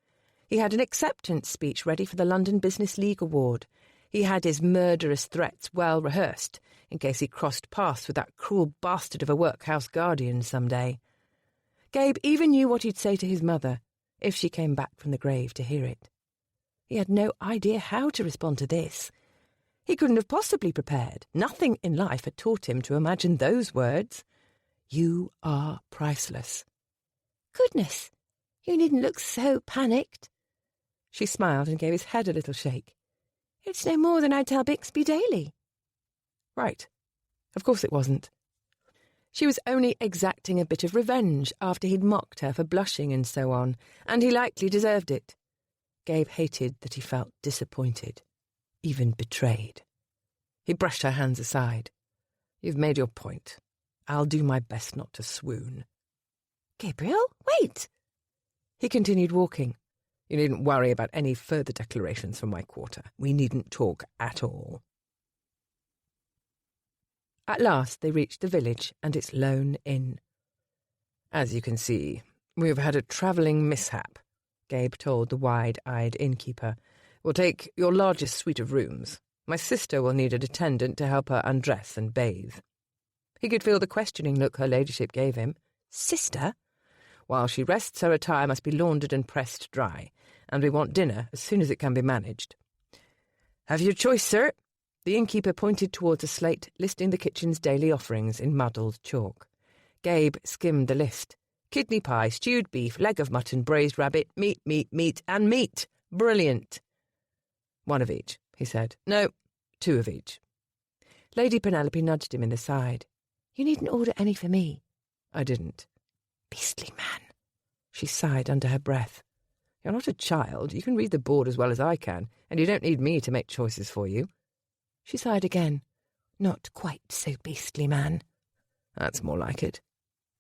He had an acceptance speech ready for the London Business League Award. He had his murderous threats well rehearsed, in case he crossed paths with that cruel bastard of a workhouse guardian some day. Gabe even knew what he'd say to his mother, if she came back from the grave to hear it. He had no idea how to respond to this. He couldn't have possibly prepared. Nothing in life had taught him to imagine those words. You are priceless. "Goodness, you needn't look so panicked." She smiled and gave his head a little shake. "It's no more than I tell Bixby daily." Right. Of course it wasn't. She was only exacting a bit of revenge after he'd mocked her for blushing and so on, and he likely deserved it. Gabe hated that he felt disappointed, even betrayed. He brushed her hands aside. You've made your point. I'll do my best not to swoon. "Gabriel, wait!" He continued walking. You needn't worry about any further declarations from my quarter. We needn't talk at all. At last they reached the village and its lone inn. As you can see, "We've had a travelling mishap," Gabe told the wide-eyed innkeeper. "We'll take your largest suite of rooms. My sister will need an attendant to help her undress and bathe." He could feel the questioning look her ladyship gave him. "Sister?" "While she rests, her attire must be laundered and pressed dry, and we want dinner as soon as it can be managed." "Have your choice, sir." The innkeeper pointed towards a slate listing the kitchen's daily offerings in muddled chalk. Gabe skimmed the list. Kidney pie, stewed beef, leg of mutton, braised rabbit, meat, and meat. Brilliant. "One of each," he said. "No, 2 of each." Lady Penelope nudged him in the side. "You needn't order any for me." "I didn't." "Beastly man." She sighed under her breath. "You're not a child. You can read the board as well as I can, and you don't need me to make choices for you." She sighed again. "Not quite so beastly man." "That's more like it."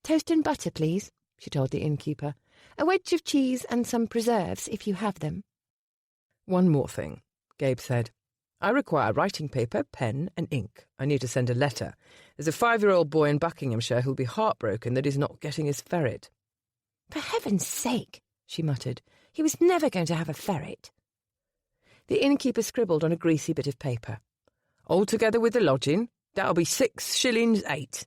"Toast and butter, please," she told the innkeeper. "A wedge of cheese and some preserves, if you have them." "One more thing," Gabe said. "I require writing paper, pen, and ink. I need to send a letter. There's a 5-year-old boy in Buckinghamshire who'll be heartbroken that he's not getting his ferret." "For heaven's sake," she muttered. "He was never going to have a ferret." The innkeeper scribbled on a greasy bit of paper. "Altogether with the lodging, that'll be 6 shillings 8.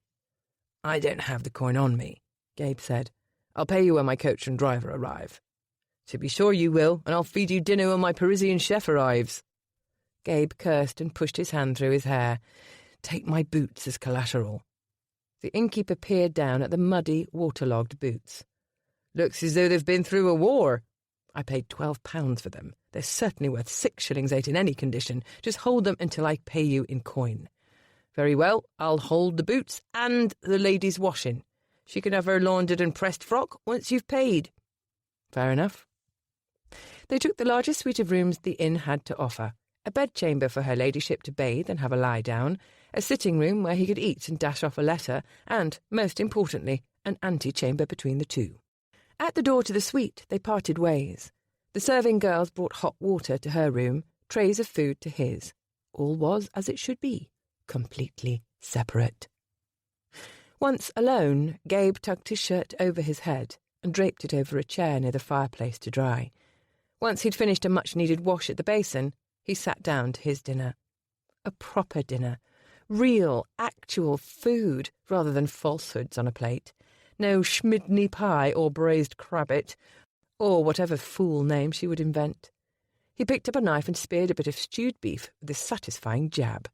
"I don't have the coin on me," Gabe said. "I'll pay you when my coach and driver arrive." "To be sure you will, and I'll feed you dinner when my Parisian chef arrives." Gabe cursed and pushed his hand through his hair. "Take my boots as collateral." The innkeeper peered down at the muddy, waterlogged boots. "Looks as though they've been through a war. I paid £12 for them. They're certainly worth 6 shillings 8 in any condition. Just hold them until I pay you in coin." "Very well, I'll hold the boots and the lady's washing. She can have her laundered and pressed frock once you've paid." "Fair enough." They took the largest suite of rooms the inn had to offer, a bedchamber for her ladyship to bathe and have a lie down, a sitting room where he could eat and dash off a letter, and, most importantly, an antechamber between the two. At the door to the suite they parted ways. The serving girls brought hot water to her room, trays of food to his. All was as it should be, completely separate. Once alone, Gabe tucked his shirt over his head and draped it over a chair near the fireplace to dry. Once he'd finished a much-needed wash at the basin, he sat down to his dinner. A proper dinner. Real, actual food, rather than falsehoods on a plate. No schmidney pie or braised crabbit, or whatever fool name she would invent. He picked up a knife and speared a bit of stewed beef with a satisfying jab.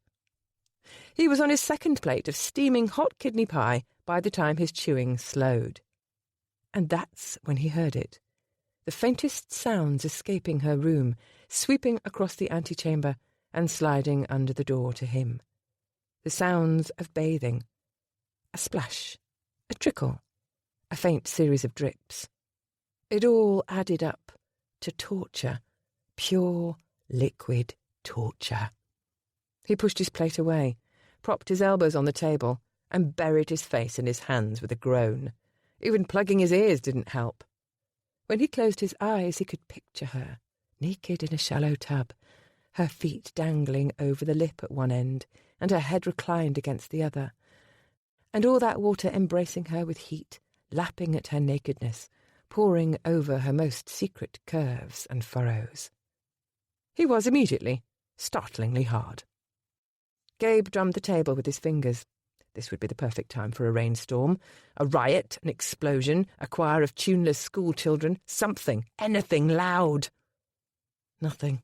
He was on his second plate of steaming hot kidney pie by the time his chewing slowed. And that's when he heard it. The faintest sounds escaping her room, sweeping across the antechamber and sliding under the door to him. The sounds of bathing. A splash, a trickle, a faint series of drips. It all added up to torture, pure, liquid torture. He pushed his plate away, propped his elbows on the table, and buried his face in his hands with a groan. Even plugging his ears didn't help. When he closed his eyes, he could picture her, naked in a shallow tub, her feet dangling over the lip at one end, and her head reclined against the other, and all that water embracing her with heat, lapping at her nakedness, pouring over her most secret curves and furrows. He was immediately, startlingly hard. Gabe drummed the table with his fingers. This would be the perfect time for a rainstorm, a riot, an explosion, a choir of tuneless schoolchildren, something, anything loud. Nothing.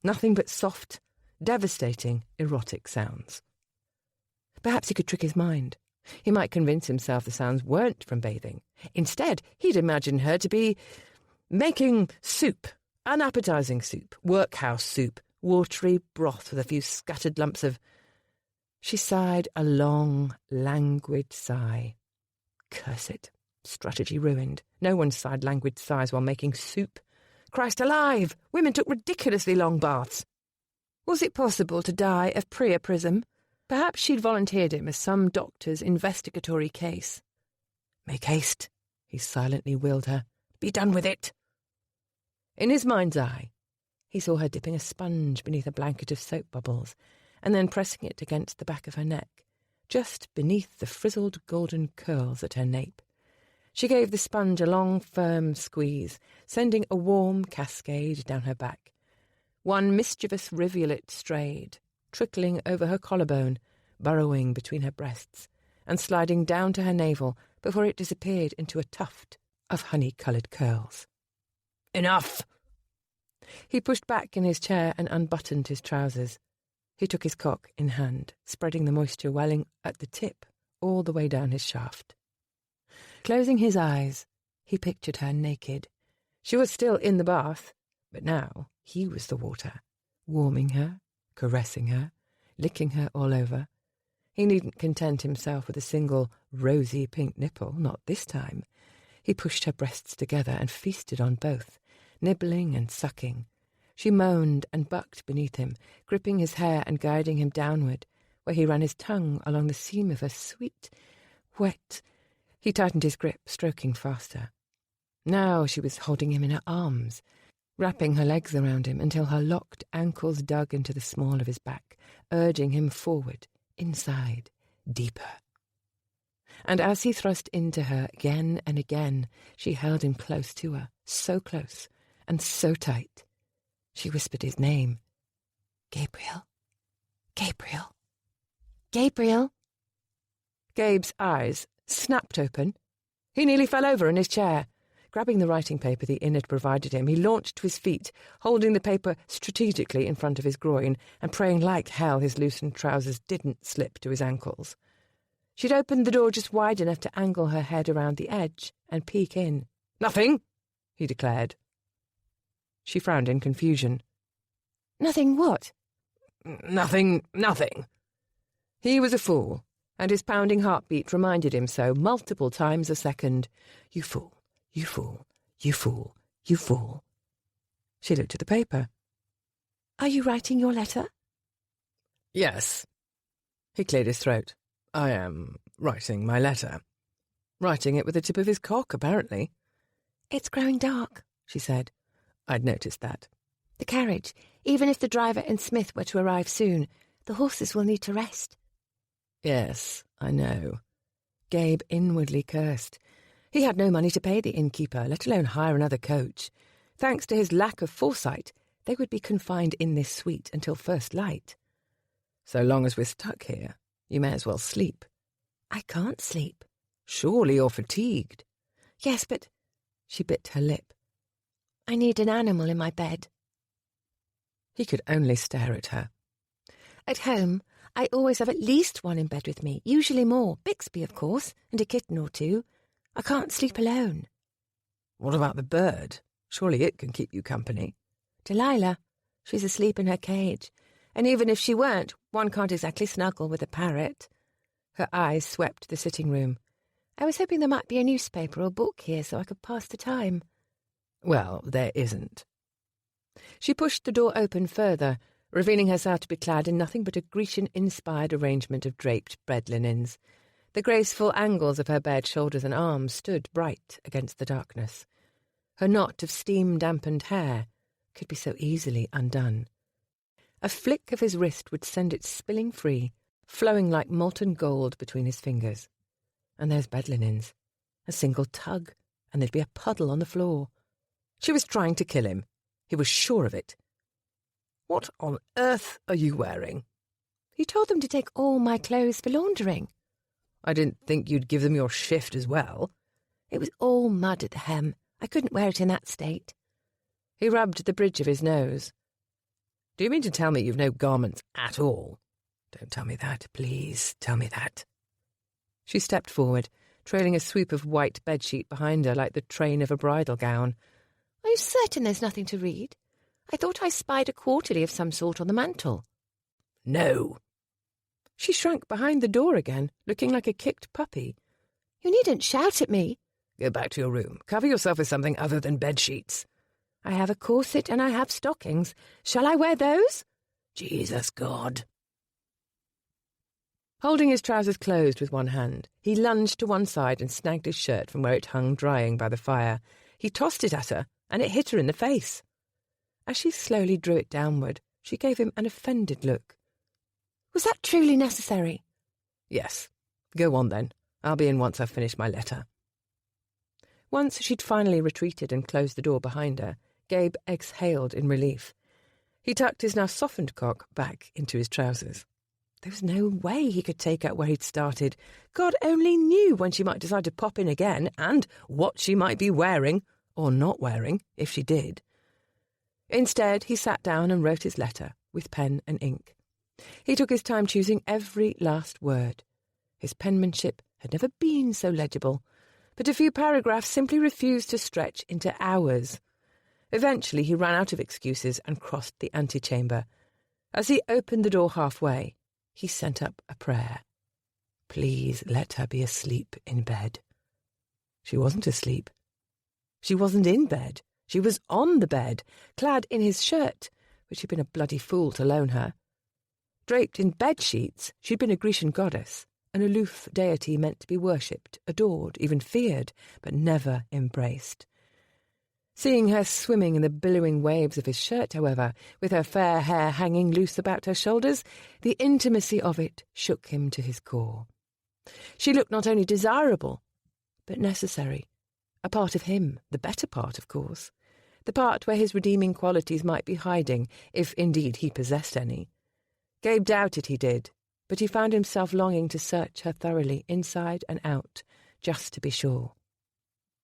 Nothing but soft, devastating, erotic sounds. Perhaps he could trick his mind. He might convince himself the sounds weren't from bathing. Instead, he'd imagine her to be making soup, unappetizing soup, workhouse soup, watery broth with a few scattered lumps of... She sighed a long, languid sigh. Curse it. Strategy ruined. No one sighed languid sighs while making soup. Christ alive! Women took ridiculously long baths. Was it possible to die of priapism? Perhaps she'd volunteered him as some doctor's investigatory case. "Make haste," he silently willed her. "Be done with it." In his mind's eye, he saw her dipping a sponge beneath a blanket of soap bubbles, and then pressing it against the back of her neck, just beneath the frizzled golden curls at her nape. She gave the sponge a long, firm squeeze, sending a warm cascade down her back. One mischievous rivulet strayed, trickling over her collarbone, burrowing between her breasts, and sliding down to her navel before it disappeared into a tuft of honey-coloured curls. "Enough!" He pushed back in his chair and unbuttoned his trousers. He took his cock in hand, spreading the moisture welling at the tip all the way down his shaft. Closing his eyes, he pictured her naked. She was still in the bath, but now he was the water, warming her, caressing her, licking her all over. He needn't content himself with a single rosy pink nipple, not this time. He pushed her breasts together and feasted on both, nibbling and sucking. She moaned and bucked beneath him, gripping his hair and guiding him downward, where he ran his tongue along the seam of her sweet, wet... He tightened his grip, stroking faster. Now she was holding him in her arms, wrapping her legs around him until her locked ankles dug into the small of his back, urging him forward, inside, deeper. And as he thrust into her again and again, she held him close to her, so close and so tight. She whispered his name. "Gabriel, Gabriel, Gabriel." Gabe's eyes snapped open. He nearly fell over in his chair. Grabbing the writing paper the inn had provided him, he launched to his feet, holding the paper strategically in front of his groin and praying like hell his loosened trousers didn't slip to his ankles. She'd opened the door just wide enough to angle her head around the edge and peek in. "Nothing," he declared. She frowned in confusion. "Nothing what?" Nothing. He was a fool, and his pounding heartbeat reminded him so multiple times a second. "You fool, you fool, you fool, you fool." She looked at the paper. "Are you writing your letter?" "Yes." He cleared his throat. "I am writing my letter." Writing it with the tip of his cock, apparently. "It's growing dark," she said. I'd noticed that. "The carriage, even if the driver and Smith were to arrive soon, the horses will need to rest." "Yes, I know." Gabe inwardly cursed. He had no money to pay the innkeeper, let alone hire another coach. Thanks to his lack of foresight, they would be confined in this suite until first light. "So long as we're stuck here, you may as well sleep." "I can't sleep." "Surely you're fatigued." "Yes, but..." She bit her lip. "I need an animal in my bed." He could only stare at her. "At home, I always have at least one in bed with me, usually more. Bixby, of course, and a kitten or two. I can't sleep alone." "What about the bird? Surely it can keep you company." "Delilah. She's asleep in her cage. And even if she weren't, one can't exactly snuggle with a parrot." Her eyes swept the sitting room. "I was hoping there might be a newspaper or book here so I could pass the time." "Well, there isn't." She pushed the door open further, revealing herself to be clad in nothing but a Grecian-inspired arrangement of draped bed linens. The graceful angles of her bed shoulders and arms stood bright against the darkness. Her knot of steam-dampened hair could be so easily undone. A flick of his wrist would send it spilling free, flowing like molten gold between his fingers. And there's bed linens. A single tug, and there'd be a puddle on the floor. She was trying to kill him. He was sure of it. "What on earth are you wearing?" "You told them to take all my clothes for laundering." "I didn't think you'd give them your shift as well." "It was all mud at the hem. I couldn't wear it in that state." He rubbed the bridge of his nose. "Do you mean to tell me you've no garments at all?" "Don't tell me that, please. Tell me that." She stepped forward, trailing a sweep of white bedsheet behind her like the train of a bridal gown. "Are you certain there's nothing to read? I thought I spied a quarterly of some sort on the mantel." "No." She shrank behind the door again, looking like a kicked puppy. "You needn't shout at me." "Go back to your room. Cover yourself with something other than bedsheets." "I have a corset and I have stockings. Shall I wear those?" "Jesus God." Holding his trousers closed with one hand, he lunged to one side and snagged his shirt from where it hung drying by the fire. He tossed it at her, and it hit her in the face. As she slowly drew it downward, she gave him an offended look. "Was that truly necessary?" "Yes. Go on, then. I'll be in once I've finished my letter." Once she'd finally retreated and closed the door behind her, Gabe exhaled in relief. He tucked his now softened cock back into his trousers. There was no way he could take up where he'd started. God only knew when she might decide to pop in again, and what she might be wearing, or not wearing, if she did. Instead, he sat down and wrote his letter, with pen and ink. He took his time choosing every last word. His penmanship had never been so legible, but a few paragraphs simply refused to stretch into hours. Eventually he ran out of excuses and crossed the antechamber. As he opened the door halfway, he sent up a prayer. Please let her be asleep in bed. She wasn't asleep. She wasn't in bed. She was on the bed, clad in his shirt, which he'd been a bloody fool to loan her. Draped in bed-sheets, she'd been a Grecian goddess, an aloof deity meant to be worshipped, adored, even feared, but never embraced. Seeing her swimming in the billowing waves of his shirt, however, with her fair hair hanging loose about her shoulders, the intimacy of it shook him to his core. She looked not only desirable, but necessary. A part of him, the better part, of course. The part where his redeeming qualities might be hiding, if indeed he possessed any. Gabe doubted he did, but he found himself longing to search her thoroughly, inside and out, just to be sure.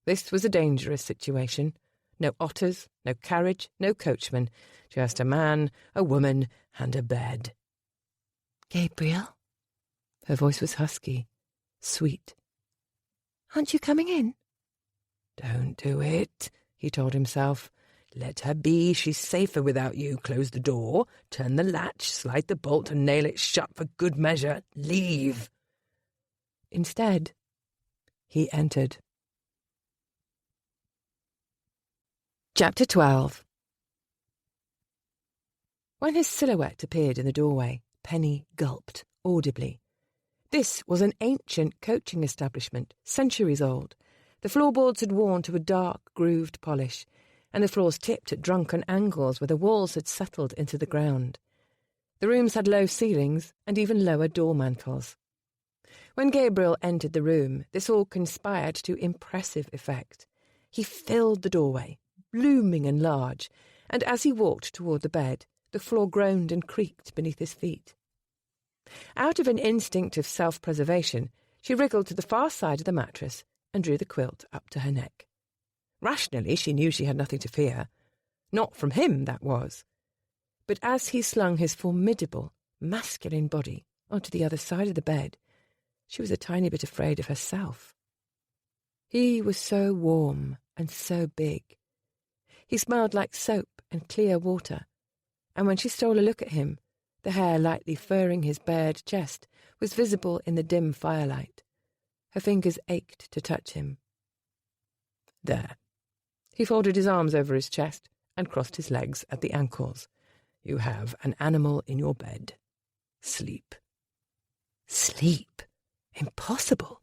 This was a dangerous situation. No otters, no carriage, no coachman, just a man, a woman, and a bed. Gabriel? Her voice was husky, sweet. Aren't you coming in? Don't do it, he told himself. Let her be, she's safer without you. Close the door, turn the latch, slide the bolt and nail it shut for good measure. Leave. Instead, he entered. Chapter 12. When his silhouette appeared in the doorway, Penny gulped audibly. This was an ancient coaching establishment, centuries old. The floorboards had worn to a dark, grooved polish, and the floors tipped at drunken angles where the walls had settled into the ground. The rooms had low ceilings and even lower door mantles. When Gabriel entered the room, this all conspired to impressive effect. He filled the doorway, blooming and large, and as he walked toward the bed, the floor groaned and creaked beneath his feet. Out of an instinct of self-preservation, she wriggled to the far side of the mattress and drew the quilt up to her neck. Rationally, she knew she had nothing to fear. Not from him, that was. But as he slung his formidable, masculine body onto the other side of the bed, she was a tiny bit afraid of herself. He was so warm and so big. He smelled like soap and clear water, and when she stole a look at him, the hair lightly furring his bared chest was visible in the dim firelight. Her fingers ached to touch him. There. He folded his arms over his chest and crossed his legs at the ankles. You have an animal in your bed. Sleep. Sleep? Impossible.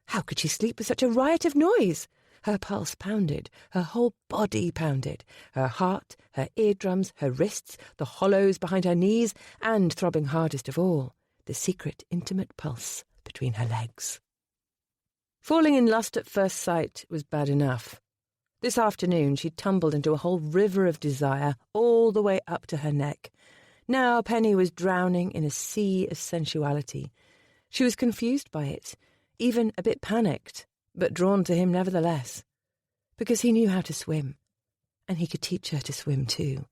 How could she sleep with such a riot of noise? Her pulse pounded, her whole body pounded, her heart, her eardrums, her wrists, the hollows behind her knees, and, throbbing hardest of all, the secret, intimate pulse between her legs. Falling in lust at first sight was bad enough. This afternoon she'd tumbled into a whole river of desire all the way up to her neck. Now Penny was drowning in a sea of sensuality. She was confused by it, even a bit panicked, but drawn to him nevertheless, because he knew how to swim, and he could teach her to swim too.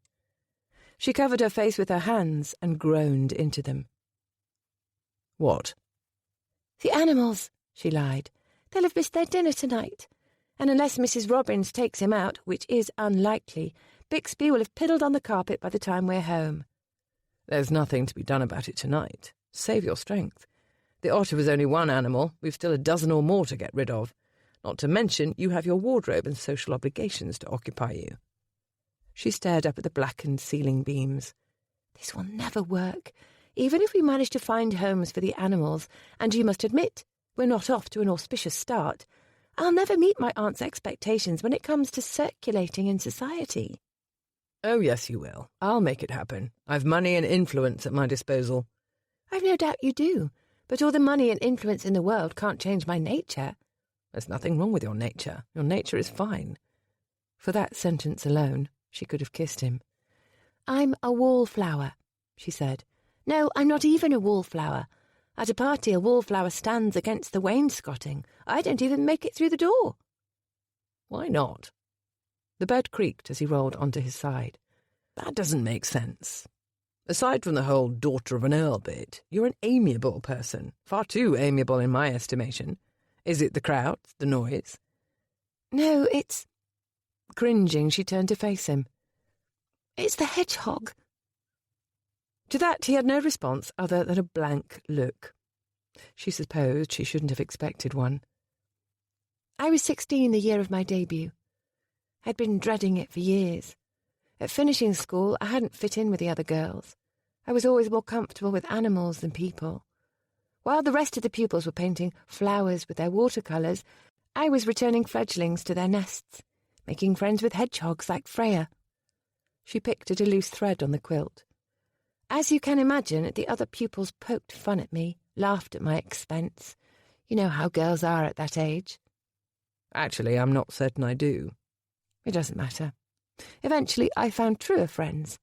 She covered her face with her hands and groaned into them. What? The animals, she lied. They'll have missed their dinner tonight. And unless Mrs. Robbins takes him out, which is unlikely, Bixby will have piddled on the carpet by the time we're home. There's nothing to be done about it tonight. Save your strength. The otter was only one animal. We've still a dozen or more to get rid of. Not to mention you have your wardrobe and social obligations to occupy you. She stared up at the blackened ceiling beams. This will never work, even if we manage to find homes for the animals, and you must admit, we're not off to an auspicious start. I'll never meet my aunt's expectations when it comes to circulating in society. Oh, yes, you will. I'll make it happen. I've money and influence at my disposal. I've no doubt you do, but all the money and influence in the world can't change my nature. There's nothing wrong with your nature. Your nature is fine. For that sentence alone, she could have kissed him. I'm a wallflower, she said. No, I'm not even a wallflower. At a party, a wallflower stands against the wainscoting. I don't even make it through the door. Why not? The bed creaked as he rolled onto his side. That doesn't make sense. Aside from the whole daughter of an earl bit, you're an amiable person. Far too amiable in my estimation. Is it the crowds, the noise? No, it's... Cringing, she turned to face him. It's the hedgehog. To that he had no response other than a blank look. She supposed she shouldn't have expected one. I was 16 the year of my debut. I'd been dreading it for years. At finishing school, I hadn't fit in with the other girls. I was always more comfortable with animals than people. While the rest of the pupils were painting flowers with their watercolours, I was returning fledglings to their nests, making friends with hedgehogs like Freya. She picked at a loose thread on the quilt. As you can imagine, the other pupils poked fun at me, laughed at my expense. You know how girls are at that age. Actually, I'm not certain I do. It doesn't matter. Eventually, I found truer friends.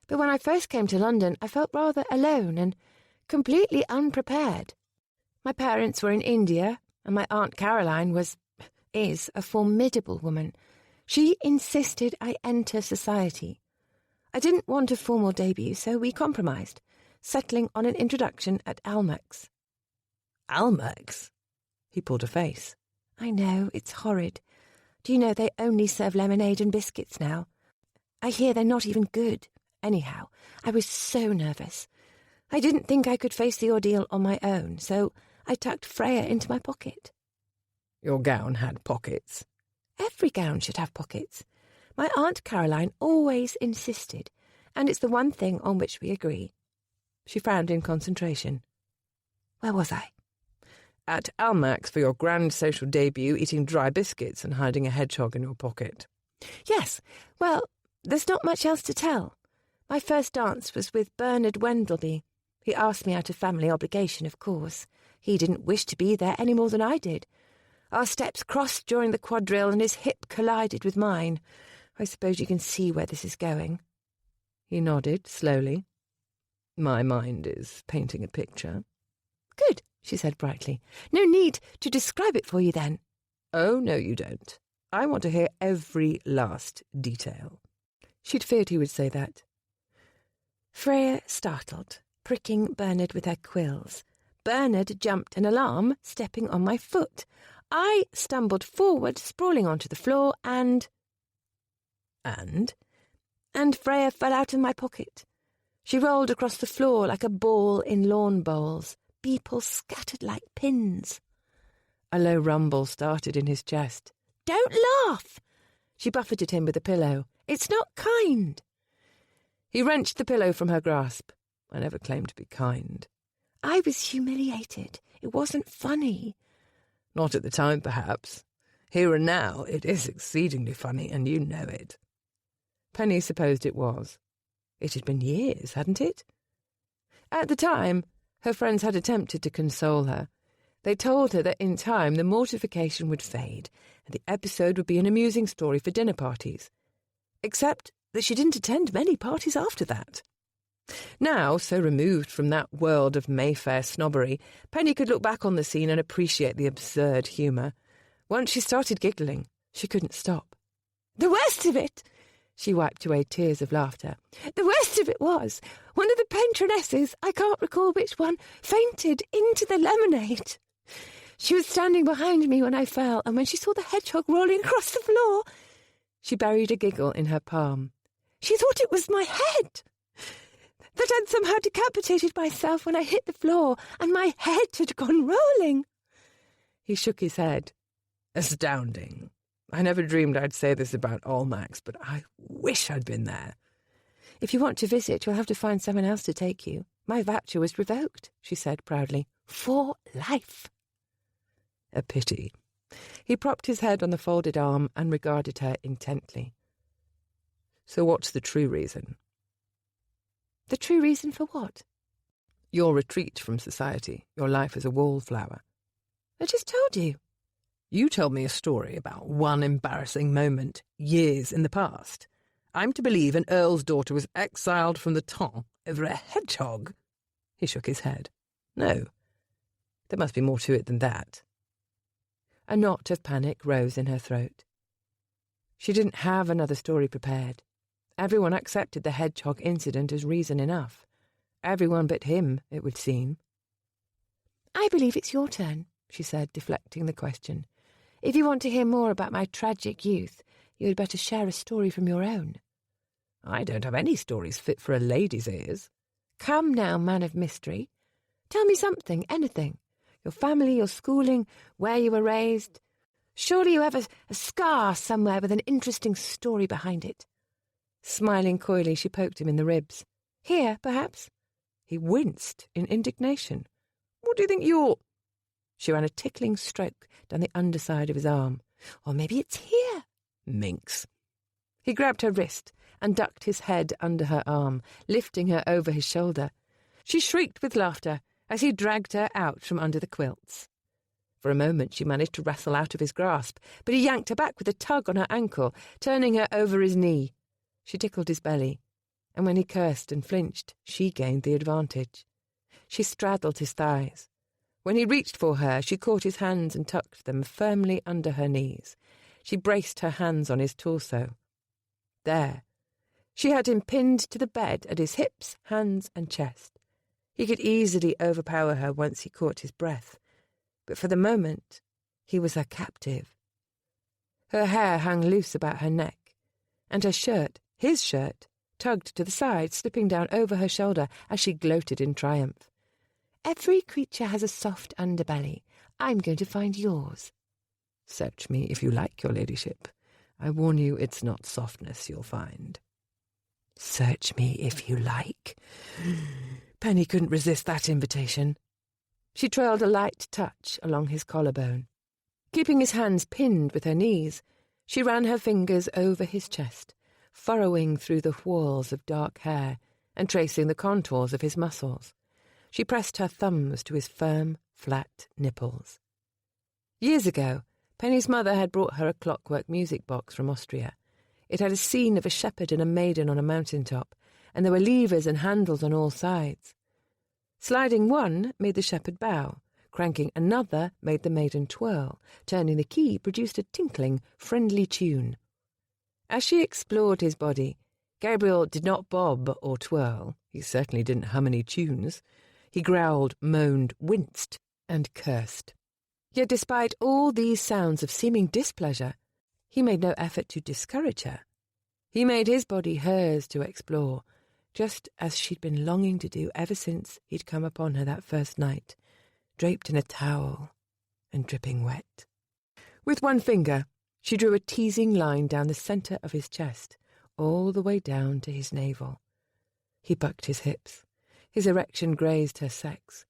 But when I first came to London, I felt rather alone and completely unprepared. My parents were in India, and my Aunt Caroline is a formidable woman. She insisted I enter society. I didn't want a formal debut, so we compromised, settling on an introduction at Almack's. Almack's? He pulled a face. I know, it's horrid. Do you know they only serve lemonade and biscuits now? I hear they're not even good. Anyhow, I was so nervous. I didn't think I could face the ordeal on my own, so I tucked Freya into my pocket. Your gown had pockets. Every gown should have pockets. My Aunt Caroline always insisted, and it's the one thing on which we agree. She frowned in concentration. Where was I? At Almack's for your grand social debut, eating dry biscuits and hiding a hedgehog in your pocket. Yes, well, there's not much else to tell. My first dance was with Bernard Wendelby. He asked me out of family obligation, of course. He didn't wish to be there any more than I did. Our steps crossed during the quadrille and his hip collided with mine. I suppose you can see where this is going. He nodded slowly. My mind is painting a picture. Good, she said brightly. No need to describe it for you then. Oh, no, you don't. I want to hear every last detail. She'd feared he would say that. Freya startled, pricking Bernard with her quills. Bernard jumped in alarm, stepping on my foot. I stumbled forward, sprawling onto the floor, and Freya fell out of my pocket. She rolled across the floor like a ball in lawn bowls. People scattered like pins. A low rumble started in his chest. Don't laugh! She buffeted him with a pillow. It's not kind. He wrenched the pillow from her grasp. I never claimed to be kind. I was humiliated. It wasn't funny. Not at the time, perhaps. Here and now, it is exceedingly funny, and you know it. Penny supposed it was. It had been years, hadn't it? At the time, her friends had attempted to console her. They told her that in time the mortification would fade, and the episode would be an amusing story for dinner parties. Except that she didn't attend many parties after that. Now, so removed from that world of Mayfair snobbery, Penny could look back on the scene and appreciate the absurd humour. Once she started giggling, she couldn't stop. The worst of it, she wiped away tears of laughter, the worst of it was, one of the patronesses, I can't recall which one, fainted into the lemonade. She was standing behind me when I fell, and when she saw the hedgehog rolling across the floor, she buried a giggle in her palm. She thought it was my head. That I'd somehow decapitated myself when I hit the floor, and my head had gone rolling. He shook his head. Astounding. I never dreamed I'd say this about Almack's, but I wish I'd been there. If you want to visit, you'll have to find someone else to take you. My voucher was revoked, she said proudly. For life. A pity. He propped his head on the folded arm and regarded her intently. So what's the true reason? The true reason for what? Your retreat from society, your life as a wallflower. I just told you. You told me a story about one embarrassing moment years in the past. I'm to believe an earl's daughter was exiled from the Tong over a hedgehog? He shook his head. No, there must be more to it than that. A knot of panic rose in her throat. She didn't have another story prepared. Everyone accepted the hedgehog incident as reason enough. Everyone but him, it would seem. I believe it's your turn, she said, deflecting the question. If you want to hear more about my tragic youth, you had better share a story from your own. I don't have any stories fit for a lady's ears. Come now, man of mystery. Tell me something, anything. Your family, your schooling, where you were raised. Surely you have a scar somewhere with an interesting story behind it. Smiling coyly, she poked him in the ribs. Here, perhaps? He winced in indignation. What do you think you're... She ran a tickling stroke down the underside of his arm. Or maybe it's here. Minx. He grabbed her wrist and ducked his head under her arm, lifting her over his shoulder. She shrieked with laughter as he dragged her out from under the quilts. For a moment she managed to wrestle out of his grasp, but he yanked her back with a tug on her ankle, turning her over his knee. She tickled his belly, and when he cursed and flinched, she gained the advantage. She straddled his thighs. When he reached for her, she caught his hands and tucked them firmly under her knees. She braced her hands on his torso. There. She had him pinned to the bed at his hips, hands and chest. He could easily overpower her once he caught his breath, but for the moment he was her captive. Her hair hung loose about her neck, and her shirt, his shirt, tugged to the side, slipping down over her shoulder as she gloated in triumph. Every creature has a soft underbelly. I'm going to find yours. Search me if you like, your ladyship. I warn you, it's not softness you'll find. Search me if you like. Penny couldn't resist that invitation. She trailed a light touch along his collarbone. Keeping his hands pinned with her knees, she ran her fingers over his chest, furrowing through the whorls of dark hair and tracing the contours of his muscles. She pressed her thumbs to his firm, flat nipples. Years ago, Penny's mother had brought her a clockwork music box from Austria. It had a scene of a shepherd and a maiden on a mountain-top, and there were levers and handles on all sides. Sliding one made the shepherd bow, cranking another made the maiden twirl, turning the key produced a tinkling, friendly tune. As she explored his body, Gabriel did not bob or twirl. He certainly didn't hum any tunes. He growled, moaned, winced, and cursed. Yet despite all these sounds of seeming displeasure, he made no effort to discourage her. He made his body hers to explore, just as she'd been longing to do ever since he'd come upon her that first night, draped in a towel and dripping wet. With one finger, she drew a teasing line down the centre of his chest, all the way down to his navel. He bucked his hips. His erection grazed her sex,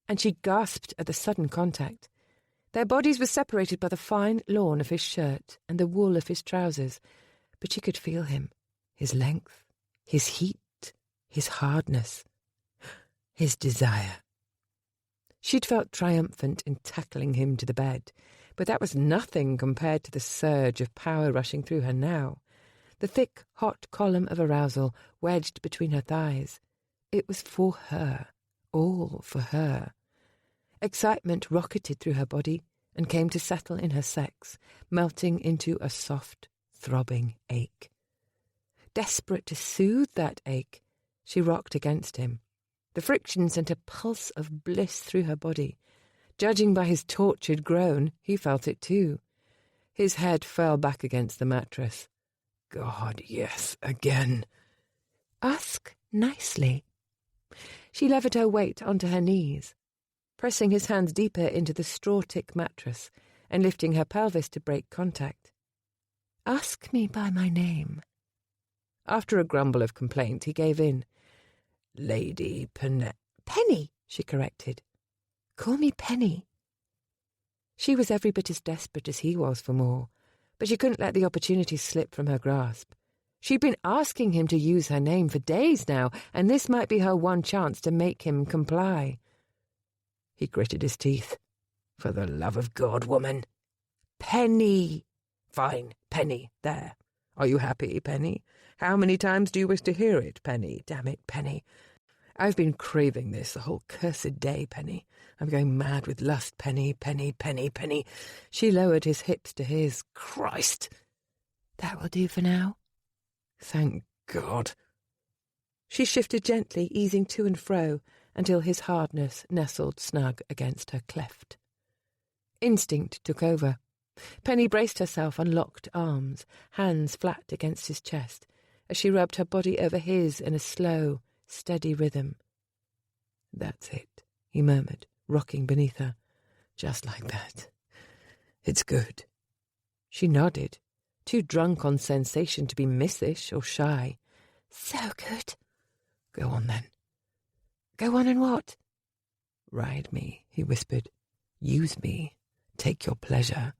and she gasped at the sudden contact. Their bodies were separated by the fine lawn of his shirt and the wool of his trousers, but she could feel him, his length, his heat, his hardness, his desire. She'd felt triumphant in tackling him to the bed, but that was nothing compared to the surge of power rushing through her now, the thick, hot column of arousal wedged between her thighs. It was for her, all for her. Excitement rocketed through her body and came to settle in her sex, melting into a soft, throbbing ache. Desperate to soothe that ache, she rocked against him. The friction sent a pulse of bliss through her body. Judging by his tortured groan, he felt it too. His head fell back against the mattress. God, yes, again. Ask nicely. She levered her weight onto her knees, pressing his hands deeper into the straw-tick mattress and lifting her pelvis to break contact. Ask me by my name. After a grumble of complaint, he gave in. Lady Penny, she corrected. Call me Penny. She was every bit as desperate as he was for more, but she couldn't let the opportunity slip from her grasp. She'd been asking him to use her name for days now, and this might be her one chance to make him comply. He gritted his teeth. For the love of God, woman. Penny! Fine, Penny, there. Are you happy, Penny? How many times do you wish to hear it, Penny? Damn it, Penny. I've been craving this the whole cursed day, Penny. I'm going mad with lust, Penny, Penny, Penny, Penny. She lowered his hips to his. Christ! That will do for now. Thank God. She shifted gently, easing to and fro, until his hardness nestled snug against her cleft. Instinct took over. Penny braced herself on locked arms, hands flat against his chest, as she rubbed her body over his in a slow, steady rhythm. "That's it," he murmured, rocking beneath her. "Just like that. It's good." She nodded, too drunk on sensation to be missish or shy. "So good." "Go on, then." "Go on and what?" "Ride me," he whispered. "Use me. Take your pleasure."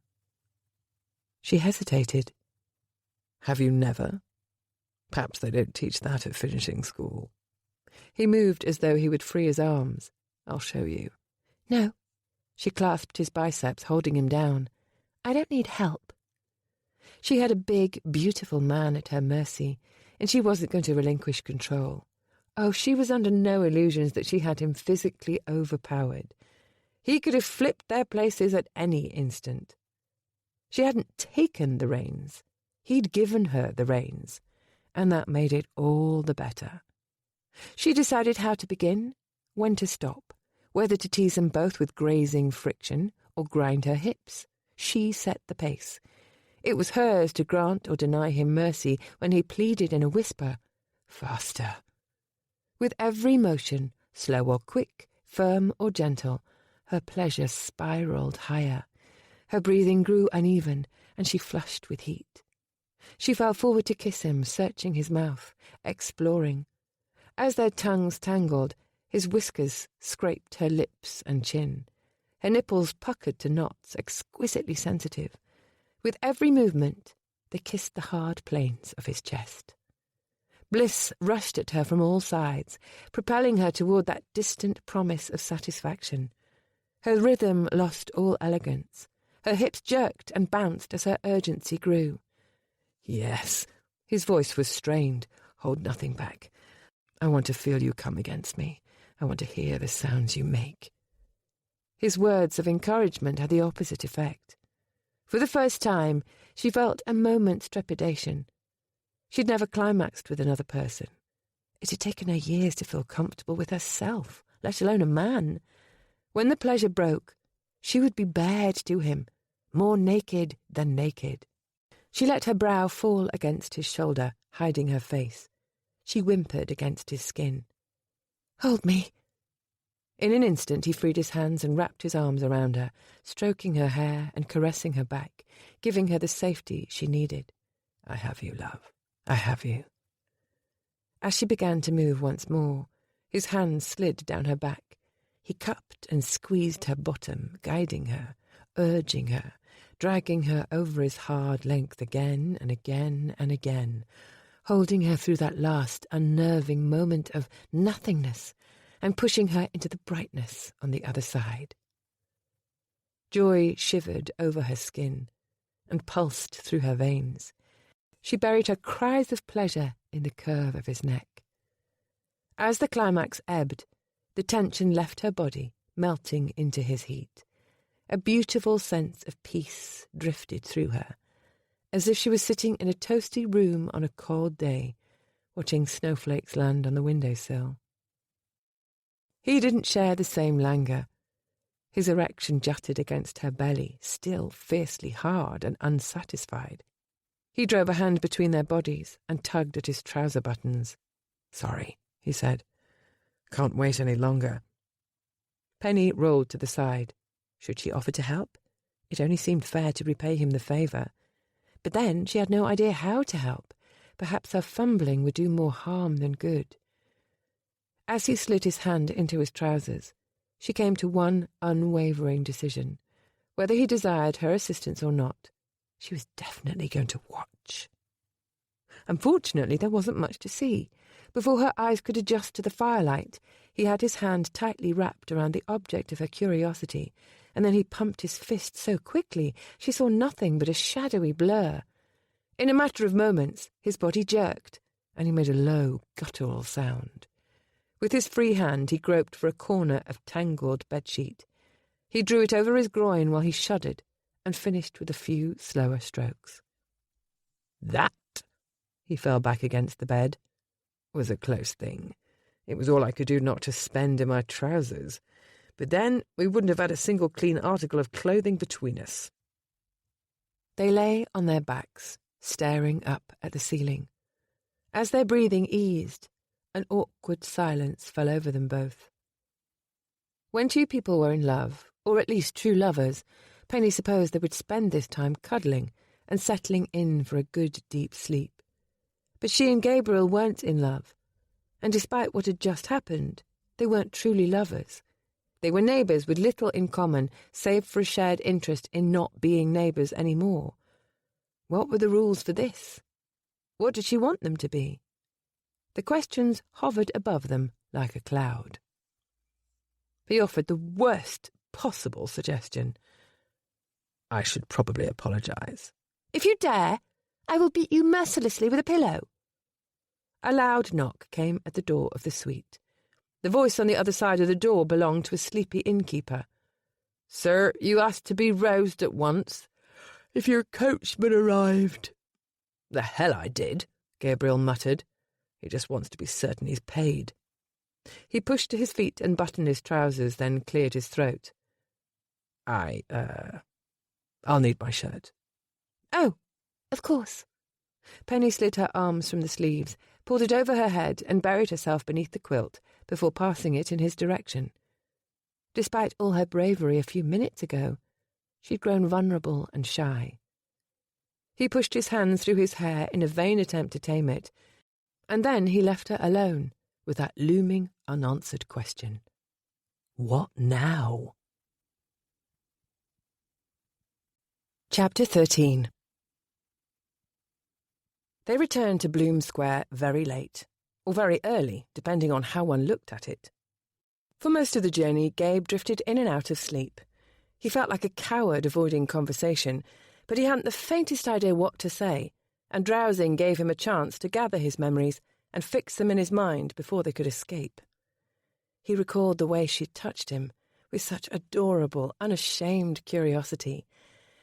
She hesitated. "Have you never? Perhaps they don't teach that at finishing school." He moved as though he would free his arms. "I'll show you." "No." She clasped his biceps, holding him down. "I don't need help." She had a big, beautiful man at her mercy, and she wasn't going to relinquish control. Oh, she was under no illusions that she had him physically overpowered. He could have flipped their places at any instant. She hadn't taken the reins. He'd given her the reins, and that made it all the better. She decided how to begin, when to stop, whether to tease them both with grazing friction or grind her hips. She set the pace. It was hers to grant or deny him mercy when he pleaded in a whisper, "Faster." With every motion, slow or quick, firm or gentle, her pleasure spiraled higher. Her breathing grew uneven, and she flushed with heat. She fell forward to kiss him, searching his mouth, exploring. As their tongues tangled, his whiskers scraped her lips and chin. Her nipples puckered to knots, exquisitely sensitive. With every movement, they kissed the hard planes of his chest. Bliss rushed at her from all sides, propelling her toward that distant promise of satisfaction. Her rhythm lost all elegance. Her hips jerked and bounced as her urgency grew. "Yes." His voice was strained. "Hold nothing back. I want to feel you come against me. I want to hear the sounds you make." His words of encouragement had the opposite effect. For the first time, she felt a moment's trepidation. She'd never climaxed with another person. It had taken her years to feel comfortable with herself, let alone a man. When the pleasure broke, she would be bared to him, more naked than naked. She let her brow fall against his shoulder, hiding her face. She whimpered against his skin. "Hold me." In an instant he freed his hands and wrapped his arms around her, stroking her hair and caressing her back, giving her the safety she needed. "I have you, love. I have you." As she began to move once more, his hands slid down her back. He cupped and squeezed her bottom, guiding her, urging her, dragging her over his hard length again and again and again, holding her through that last unnerving moment of nothingness and pushing her into the brightness on the other side. Joy shivered over her skin and pulsed through her veins. She buried her cries of pleasure in the curve of his neck. As the climax ebbed, the tension left her body, melting into his heat. A beautiful sense of peace drifted through her, as if she was sitting in a toasty room on a cold day, watching snowflakes land on the windowsill. He didn't share the same languor. His erection jutted against her belly, still fiercely hard and unsatisfied. He drove a hand between their bodies and tugged at his trouser buttons. "Sorry," he said. "Can't wait any longer." Penny rolled to the side. Should she offer to help? It only seemed fair to repay him the favour. But then she had no idea how to help. Perhaps her fumbling would do more harm than good. As he slid his hand into his trousers, she came to one unwavering decision. Whether he desired her assistance or not, she was definitely going to watch. Unfortunately, there wasn't much to see. Before her eyes could adjust to the firelight, he had his hand tightly wrapped around the object of her curiosity and then he pumped his fist so quickly she saw nothing but a shadowy blur. In a matter of moments, his body jerked, and he made a low, guttural sound. With his free hand, he groped for a corner of tangled bedsheet. He drew it over his groin while he shuddered, and finished with a few slower strokes. That, he fell back against the bed, was a close thing. It was all I could do not to spend in my trousers. But then we wouldn't have had a single clean article of clothing between us. They lay on their backs, staring up at the ceiling. As their breathing eased, an awkward silence fell over them both. When two people were in love, or at least true lovers, Penny supposed they would spend this time cuddling and settling in for a good deep sleep. But she and Gabriel weren't in love, and despite what had just happened, they weren't truly lovers. They were neighbours with little in common, save for a shared interest in not being neighbours any more. What were the rules for this? What did she want them to be? The questions hovered above them like a cloud. He offered the worst possible suggestion. I should probably apologise. If you dare, I will beat you mercilessly with a pillow. A loud knock came at the door of the suite. The voice on the other side of the door belonged to a sleepy innkeeper. Sir, you asked to be roused at once. If your coachman arrived. The hell I did, Gabriel muttered. He just wants to be certain he's paid. He pushed to his feet and buttoned his trousers, then cleared his throat. I'll need my shirt. Oh, of course. Penny slid her arms from the sleeves, pulled it over her head, and buried herself beneath the quilt before passing it in his direction. Despite all her bravery a few minutes ago, she'd grown vulnerable and shy. He pushed his hands through his hair in a vain attempt to tame it, and then he left her alone with that looming, unanswered question. What now? Chapter 13. They returned to Bloom Square very late, or very early, depending on how one looked at it. For most of the journey, Gabe drifted in and out of sleep. He felt like a coward avoiding conversation, but he hadn't the faintest idea what to say, and drowsing gave him a chance to gather his memories and fix them in his mind before they could escape. He recalled the way she'd touched him, with such adorable, unashamed curiosity,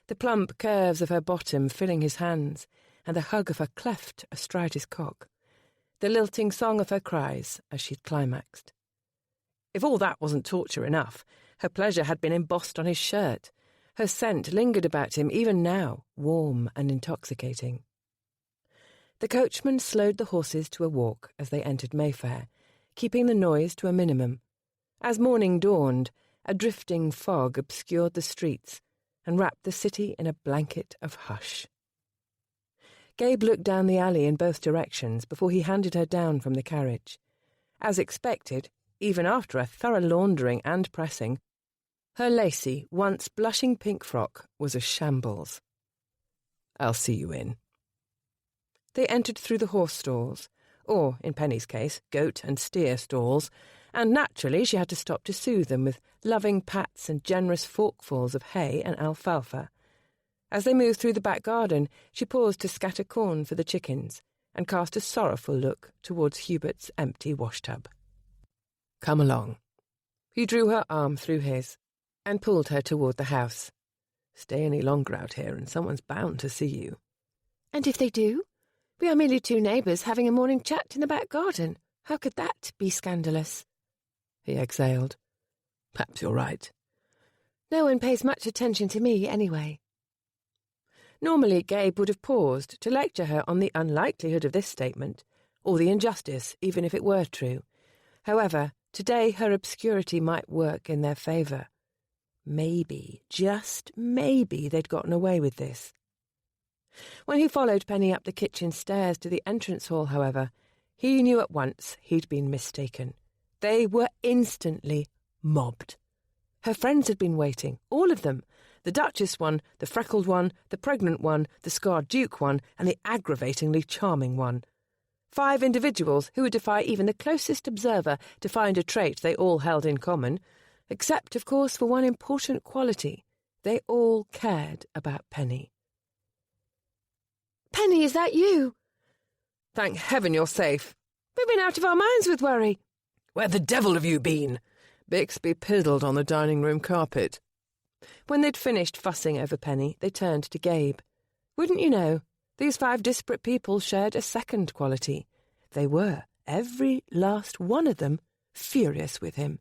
the plump curves of her bottom filling his hands, and the hug of her cleft astride his cock, the lilting song of her cries as she'd climaxed. If all that wasn't torture enough, her pleasure had been embossed on his shirt. Her scent lingered about him even now, warm and intoxicating. The coachman slowed the horses to a walk as they entered Mayfair, keeping the noise to a minimum. As morning dawned, a drifting fog obscured the streets and wrapped the city in a blanket of hush. Gabe looked down the alley in both directions before he handed her down from the carriage. As expected, even after a thorough laundering and pressing, her lacy, once blushing pink frock was a shambles. I'll see you in. They entered through the horse stalls, or, in Penny's case, goat and steer stalls, and naturally she had to stop to soothe them with loving pats and generous forkfuls of hay and alfalfa. As they moved through the back garden, she paused to scatter corn for the chickens and cast a sorrowful look towards Hubert's empty washtub. Come along. He drew her arm through his and pulled her toward the house. Stay any longer out here and someone's bound to see you. And if they do? We are merely two neighbours having a morning chat in the back garden. How could that be scandalous? He exhaled. Perhaps you're right. No one pays much attention to me anyway. Normally, Gabe would have paused to lecture her on the unlikelihood of this statement, or the injustice, even if it were true. However, today her obscurity might work in their favour. Maybe, just maybe, they'd gotten away with this. When he followed Penny up the kitchen stairs to the entrance hall, however, he knew at once he'd been mistaken. They were instantly mobbed. Her friends had been waiting, all of them. The Duchess one, the freckled one, the pregnant one, the scarred Duke one, and the aggravatingly charming one. 5 individuals who would defy even the closest observer to find a trait they all held in common. except, of course, for one important quality. They all cared about Penny. "Penny, is that you?" "Thank heaven you're safe." "We've been out of our minds with worry." "Where the devil have you been?" Bixby piddled on the dining room carpet. When they'd finished fussing over Penny, they turned to Gabe. Wouldn't you know, these 5 disparate people shared a second quality. They were, every last one of them, furious with him.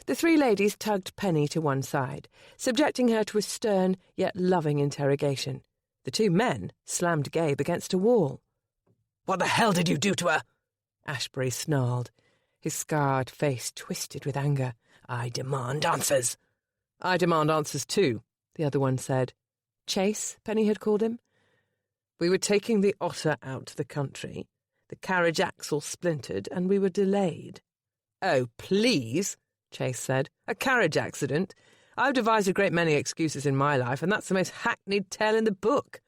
The 3 ladies tugged Penny to one side, subjecting her to a stern yet loving interrogation. The 2 men slammed Gabe against a wall. "What the hell did you do to her?" Ashbury snarled. His scarred face twisted with anger. "I demand answers." "I demand answers too," the other one said. Chase, Penny had called him. "We were taking the Otter out to the country. The carriage axle splintered and we were delayed." "Oh, please," Chase said. "A carriage accident? I've devised a great many excuses in my life, and that's the most hackneyed tale in the book."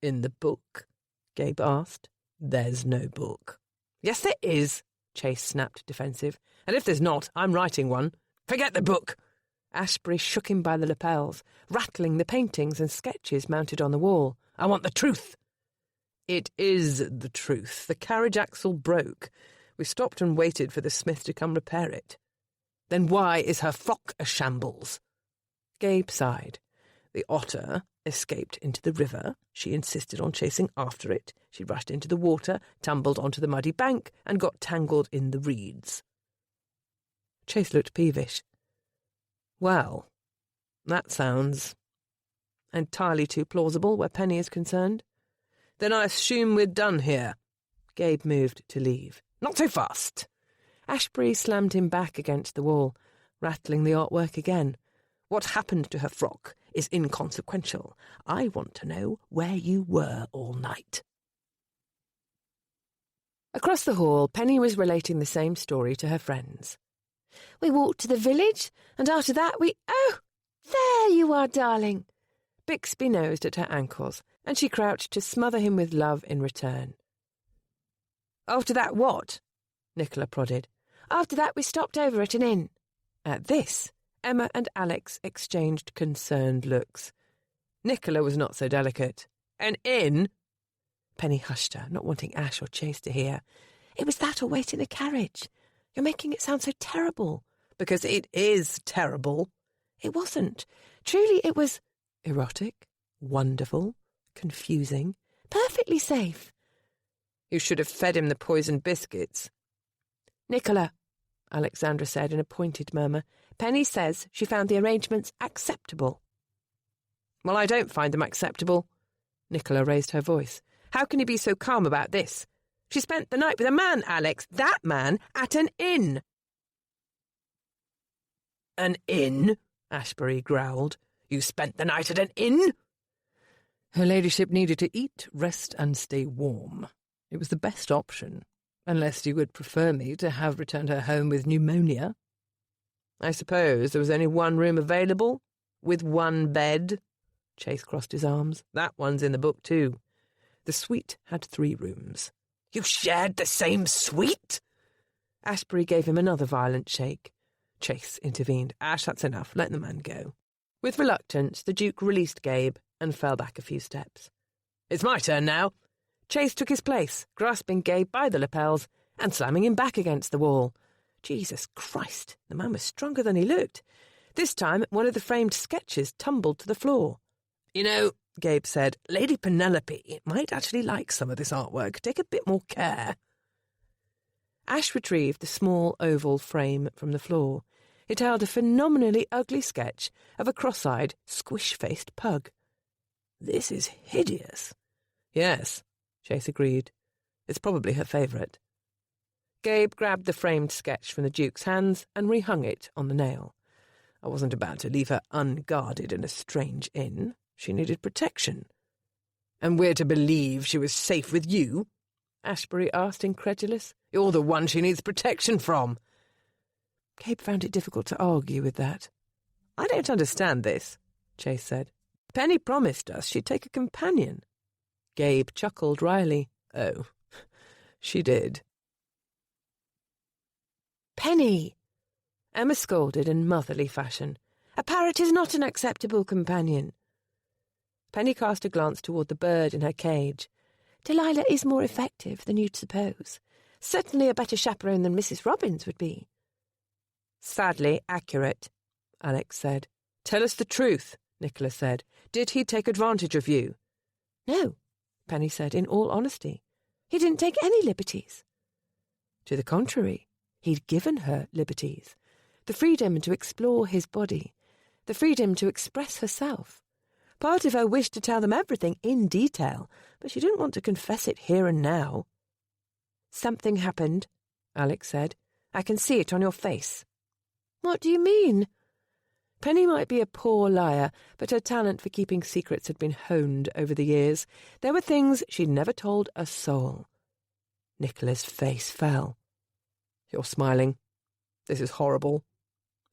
"In the book?" Gabe asked. "There's no book." "Yes, there is," Chase snapped, defensive. "And if there's not, I'm writing one. Forget the book." Ashbury shook him by the lapels, rattling the paintings and sketches mounted on the wall. "I want the truth." "It is the truth. The carriage axle broke. We stopped and waited for the smith to come repair it." "Then why is her frock a shambles?" Gabe sighed. "The Otter escaped into the river. She insisted on chasing after it. She rushed into the water, tumbled onto the muddy bank, and got tangled in the reeds." Chase looked peevish. "Well, that sounds entirely too plausible where Penny is concerned." "Then I assume we're done here." Gabe moved to leave. "Not so fast." Ashbury slammed him back against the wall, rattling the artwork again. "What happened to her frock is inconsequential. I want to know where you were all night." Across the hall, Penny was relating the same story to her friends. "We walked to the village, and after that we— Oh, there you are, darling." Bixby nosed at her ankles, and she crouched to smother him with love in return. "After that what?" Nicola prodded. "After that we stopped over at an inn." At this, Emma and Alex exchanged concerned looks. Nicola was not so delicate. "An inn?" Penny hushed her, not wanting Ash or Chase to hear. "It was that or wait in a carriage. You're making it sound so terrible." "Because it is terrible." "It wasn't. Truly, it was—" "Erotic, wonderful, confusing, perfectly safe." "You should have fed him the poisoned biscuits." "Nicola," Alexandra said in a pointed murmur, "Penny says she found the arrangements acceptable." "Well, I don't find them acceptable." Nicola raised her voice. "How can you be so calm about this? She spent the night with a man, Alex, that man, at an inn." "An inn?" Ashbury growled. "You spent the night at an inn?" "Her ladyship needed to eat, rest, and stay warm. It was the best option, unless you would prefer me to have returned her home with pneumonia." "I suppose there was only one room available, with one bed." Chase crossed his arms. "That one's in the book too." "The suite had 3 rooms." "You shared the same suite?" Ashbury gave him another violent shake. Chase intervened. "Ash, that's enough. Let the man go." With reluctance, the Duke released Gabe and fell back a few steps. "It's my turn now." Chase took his place, grasping Gabe by the lapels and slamming him back against the wall. Jesus Christ, the man was stronger than he looked. This time, one of the framed sketches tumbled to the floor. "You know," Gabe said, "Lady Penelope might actually like some of this artwork. Take a bit more care." Ash retrieved the small oval frame from the floor. It held a phenomenally ugly sketch of a cross-eyed, squish-faced pug. "This is hideous." "Yes," Chase agreed. "It's probably her favourite." Gabe grabbed the framed sketch from the Duke's hands and rehung it on the nail. "I wasn't about to leave her unguarded in a strange inn. She needed protection." "And we're to believe she was safe with you?" Ashbury asked, incredulous. "You're the one she needs protection from." Gabe found it difficult to argue with that. "I don't understand this," Chase said. "Penny promised us she'd take a companion." Gabe chuckled wryly. "Oh, she did." "Penny!" Emma scolded in motherly fashion. A parrot is not an acceptable companion. Penny cast a glance toward the bird in her cage. Delilah is more effective than you'd suppose. Certainly a better chaperone than Mrs. Robbins would be. Sadly accurate, Alex said. Tell us the truth, Nicholas said. Did he take advantage of you? No, Penny said, in all honesty. He didn't take any liberties. To the contrary, he'd given her liberties. The freedom to explore his body, the freedom to express herself. Part of her wished to tell them everything in detail, but she didn't want to confess it here and now. Something happened, Alex said. I can see it on your face. What do you mean? Penny might be a poor liar, but her talent for keeping secrets had been honed over the years. There were things she'd never told a soul. Nicola's face fell. You're smiling. This is horrible.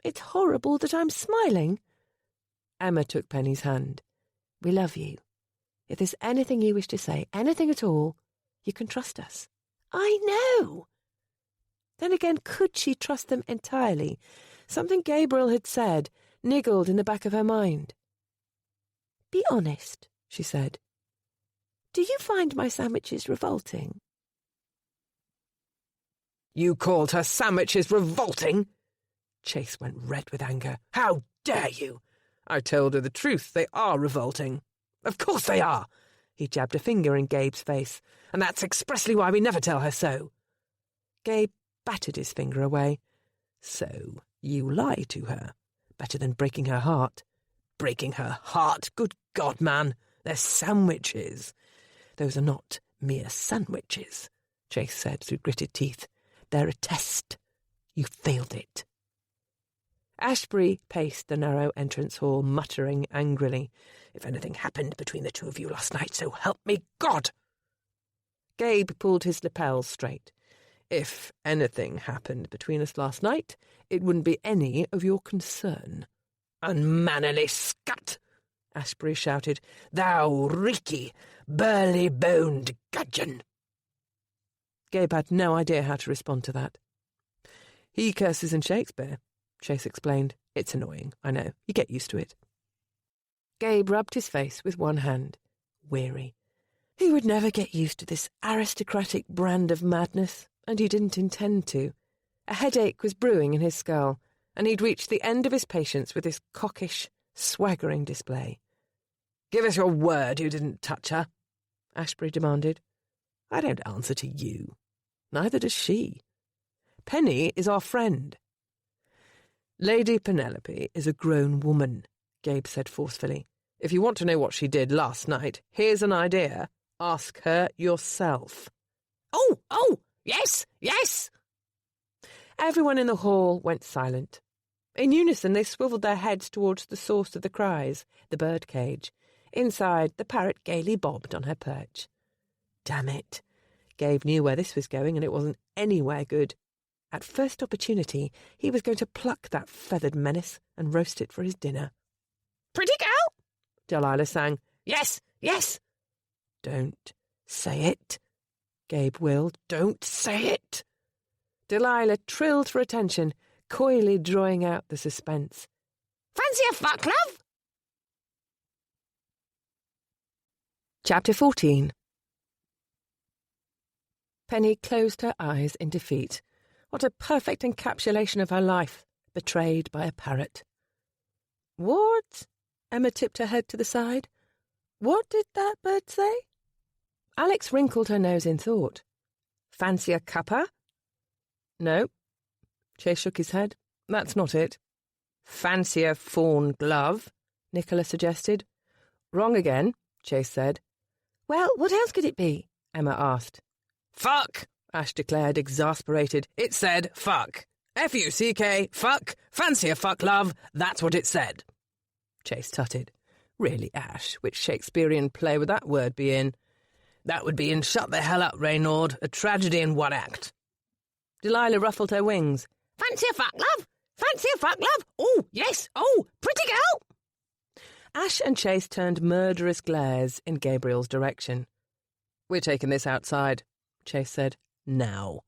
It's horrible that I'm smiling. Emma took Penny's hand. We love you. If there's anything you wish to say, anything at all, you can trust us. I know. Then again, could she trust them entirely? Something Gabriel had said niggled in the back of her mind. Be honest, she said. Do you find my sandwiches revolting? You called her sandwiches revolting? Chase went red with anger. How dare you? I told her the truth. They are revolting. Of course they are. He jabbed a finger in Gabe's face. And that's expressly why we never tell her so. Gabe batted his finger away. So you lie to her. Better than breaking her heart. Breaking her heart? Good God, man. They're sandwiches. Those are not mere sandwiches, Chase said through gritted teeth. They're a test. You failed it. Ashbury paced the narrow entrance hall, muttering angrily. If anything happened between the two of you last night, so help me God! Gabe pulled his lapels straight. If anything happened between us last night, it wouldn't be any of your concern. Unmannerly scut! Ashbury shouted. Thou reeky, burly-boned gudgeon! Gabe had no idea how to respond to that. He curses in Shakespeare, Chase explained. It's annoying, I know. You get used to it. Gabe rubbed his face with one hand, weary. He would never get used to this aristocratic brand of madness, and he didn't intend to. A headache was brewing in his skull, and he'd reached the end of his patience with this cockish, swaggering display. Give us your word you didn't touch her, Ashbury demanded. I don't answer to you. Neither does she. Penny is our friend. Lady Penelope is a grown woman, Gabe said forcefully. If you want to know what she did last night, here's an idea. Ask her yourself. Oh, yes. Everyone in the hall went silent. In unison, they swiveled their heads towards the source of the cries, the bird cage. Inside, the parrot gaily bobbed on her perch. Damn it. Gabe knew where this was going, and it wasn't anywhere good. At first opportunity, he was going to pluck that feathered menace and roast it for his dinner. Pretty girl, Delilah sang. Yes. Don't say it, Gabe willed. Don't say it. Delilah trilled for attention, coyly drawing out the suspense. Fancy a fuck, love? Chapter 14. Penny closed her eyes in defeat. What a perfect encapsulation of her life, betrayed by a parrot. What? Emma tipped her head to the side. What did that bird say? Alex wrinkled her nose in thought. Fancy a cuppa? No. Chase shook his head. That's not it. Fancy a fawn glove? Nicola suggested. Wrong again, Chase said. Well, what else could it be? Emma asked. Fuck, Ash declared, exasperated. It said fuck. F-U-C-K, fuck, fancy a fuck love, that's what it said. Chase tutted. Really, Ash, which Shakespearean play would that word be in? That would be in Shut the Hell Up, Reynard, a tragedy in one act. Delilah ruffled her wings. Fancy a fuck love? Fancy a fuck love? Oh, yes, oh, pretty girl! Ash and Chase turned murderous glares in Gabriel's direction. We're taking this outside, Chase said. Now.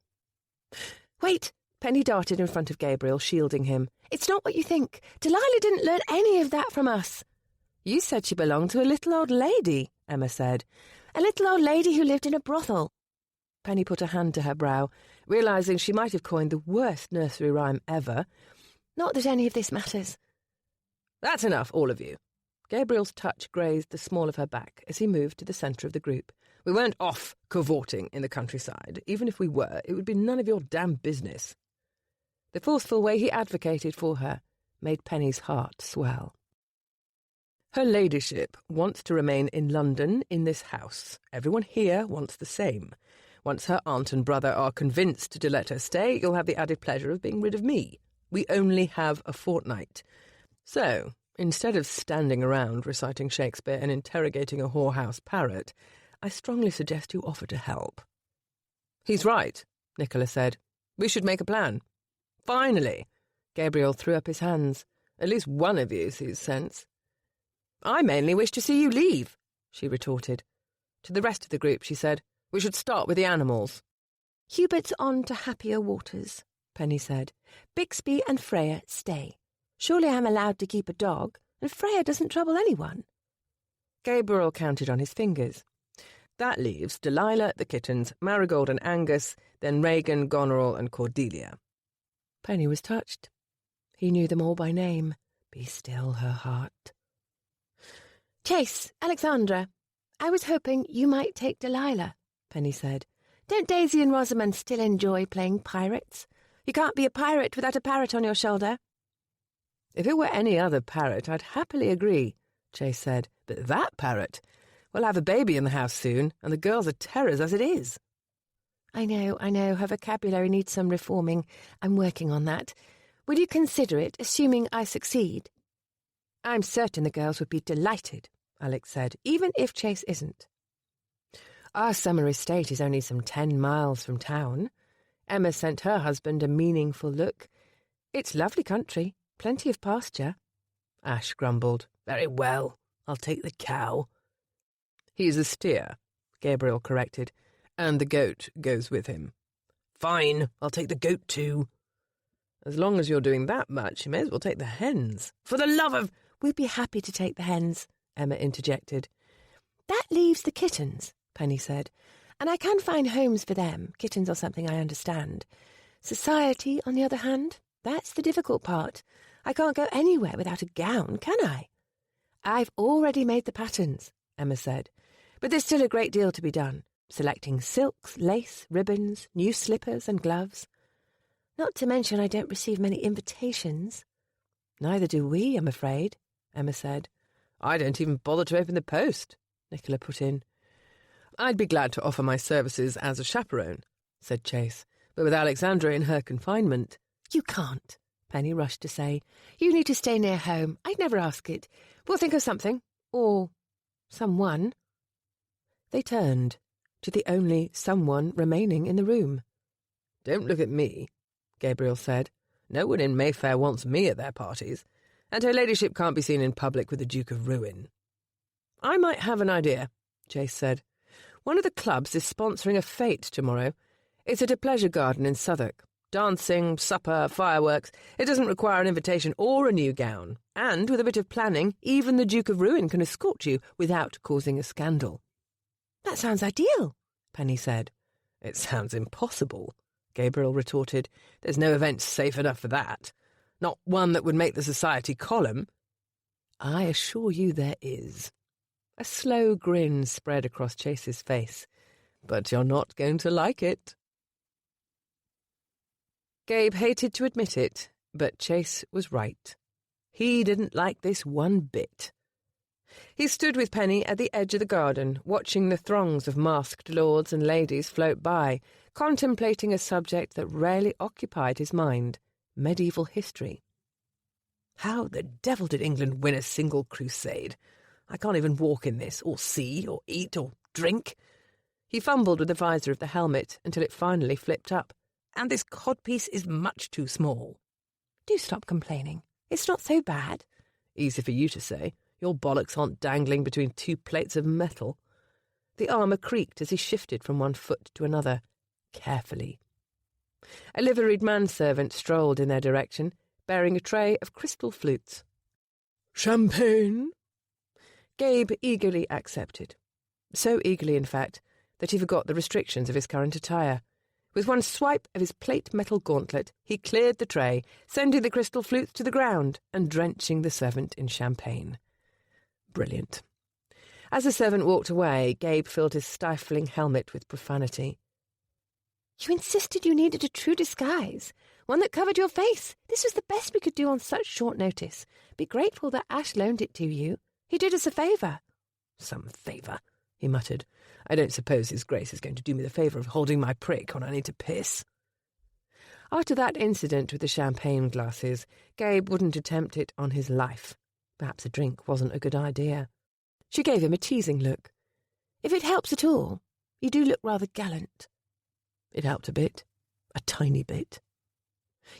Wait, Penny darted in front of Gabriel, shielding him. "It's not what you think. Delilah didn't learn any of that from us." "You said she belonged to a little old lady," Emma said. "A little old lady who lived in a brothel." Penny put a hand to her brow, realising she might have coined the worst nursery rhyme ever. "Not that any of this matters." "That's enough, all of you." Gabriel's touch grazed the small of her back as he moved to the centre of the group. "We weren't off cavorting in the countryside. Even if we were, it would be none of your damn business." The forceful way he advocated for her made Penny's heart swell. "Her ladyship wants to remain in London in this house. Everyone here wants the same. Once her aunt and brother are convinced to let her stay, you'll have the added pleasure of being rid of me. We only have a fortnight. So, instead of standing around reciting Shakespeare and interrogating a whorehouse parrot, I strongly suggest you offer to help." "He's right," Nicola said. "We should make a plan." "Finally!" Gabriel threw up his hands. "At least one of you sees sense." "I mainly wish to see you leave," she retorted. To the rest of the group she said, "We should start with the animals." "Hubert's on to happier waters," Penny said. "Bixby and Freya stay. Surely I'm allowed to keep a dog, and Freya doesn't trouble anyone." Gabriel counted on his fingers. "That leaves Delilah, the kittens, Marigold and Angus, then Regan, Goneril and Cordelia." Penny was touched. He knew them all by name. Be still her heart. "Chase, Alexandra, I was hoping you might take Delilah," Penny said. "Don't Daisy and Rosamond still enjoy playing pirates? You can't be a pirate without a parrot on your shoulder." "If it were any other parrot, I'd happily agree," Chase said. "But that parrot? We'll have a baby in the house soon, and the girls are terrors as it is." I know. Her vocabulary needs some reforming. I'm working on that. Will you consider it, assuming I succeed?" "I'm certain the girls would be delighted," Alex said, "even if Chase isn't." "Our summer estate is only some 10 miles from town." Emma sent her husband a meaningful look. "It's lovely country, plenty of pasture." Ash grumbled. "Very well, I'll take the cow." "He's a steer," Gabriel corrected, "and the goat goes with him." "Fine, I'll take the goat too." "As long as you're doing that much, you may as well take the hens." "For the love of—" "We'd be happy to take the hens," Emma interjected. "That leaves the kittens," Penny said. "And I can find homes for them, kittens or something, I understand. Society, on the other hand, that's the difficult part. I can't go anywhere without a gown, can I?" "I've already made the patterns," Emma said. "But there's still a great deal to be done. Selecting silks, lace, ribbons, new slippers and gloves. Not to mention I don't receive many invitations." "Neither do we, I'm afraid," Emma said. "I don't even bother to open the post," Nicola put in. "I'd be glad to offer my services as a chaperone," said Chase, "but with Alexandra in her confinement—" "You can't," Penny rushed to say. "You need to stay near home. I'd never ask it. We'll think of something. Or someone." They turned to the only someone remaining in the room. "Don't look at me," Gabriel said. "No one in Mayfair wants me at their parties, and her ladyship can't be seen in public with the Duke of Ruin." "I might have an idea," Chase said. "One of the clubs is sponsoring a fete tomorrow. It's at a pleasure garden in Southwark. Dancing, supper, fireworks. It doesn't require an invitation or a new gown. And with a bit of planning, even the Duke of Ruin can escort you without causing a scandal." "That sounds ideal," Penny said. "It sounds impossible," Gabriel retorted. "There's no event safe enough for that. Not one that would make the society column." "I assure you there is." A slow grin spread across Chase's face. "But you're not going to like it." Gabe hated to admit it, but Chase was right. He didn't like this one bit. He stood with Penny at the edge of the garden, watching the throngs of masked lords and ladies float by, contemplating a subject that rarely occupied his mind, medieval history. "How the devil did England win a single crusade? I can't even walk in this, or see, or eat, or drink." He fumbled with the visor of the helmet until it finally flipped up. "And this codpiece is much too small." "Do stop complaining. It's not so bad." "Easy for you to say. Your bollocks aren't dangling between 2 plates of metal." The armour creaked as he shifted from one foot to another, carefully. A liveried manservant strolled in their direction, bearing a tray of crystal flutes. "Champagne?" Gabe eagerly accepted. So eagerly, in fact, that he forgot the restrictions of his current attire. With one swipe of his plate metal gauntlet, he cleared the tray, sending the crystal flutes to the ground and drenching the servant in champagne. Brilliant. As the servant walked away, Gabe filled his stifling helmet with profanity. "You insisted you needed a true disguise, one that covered your face. This was the best we could do on such short notice. Be grateful that Ash loaned it to you. He did us a favour." "Some favour," he muttered. "I don't suppose His Grace is going to do me the favour of holding my prick when I need to piss." After that incident with the champagne glasses, Gabe wouldn't attempt it on his life. Perhaps a drink wasn't a good idea. She gave him a teasing look. "If it helps at all, you do look rather gallant." It helped a bit. A tiny bit.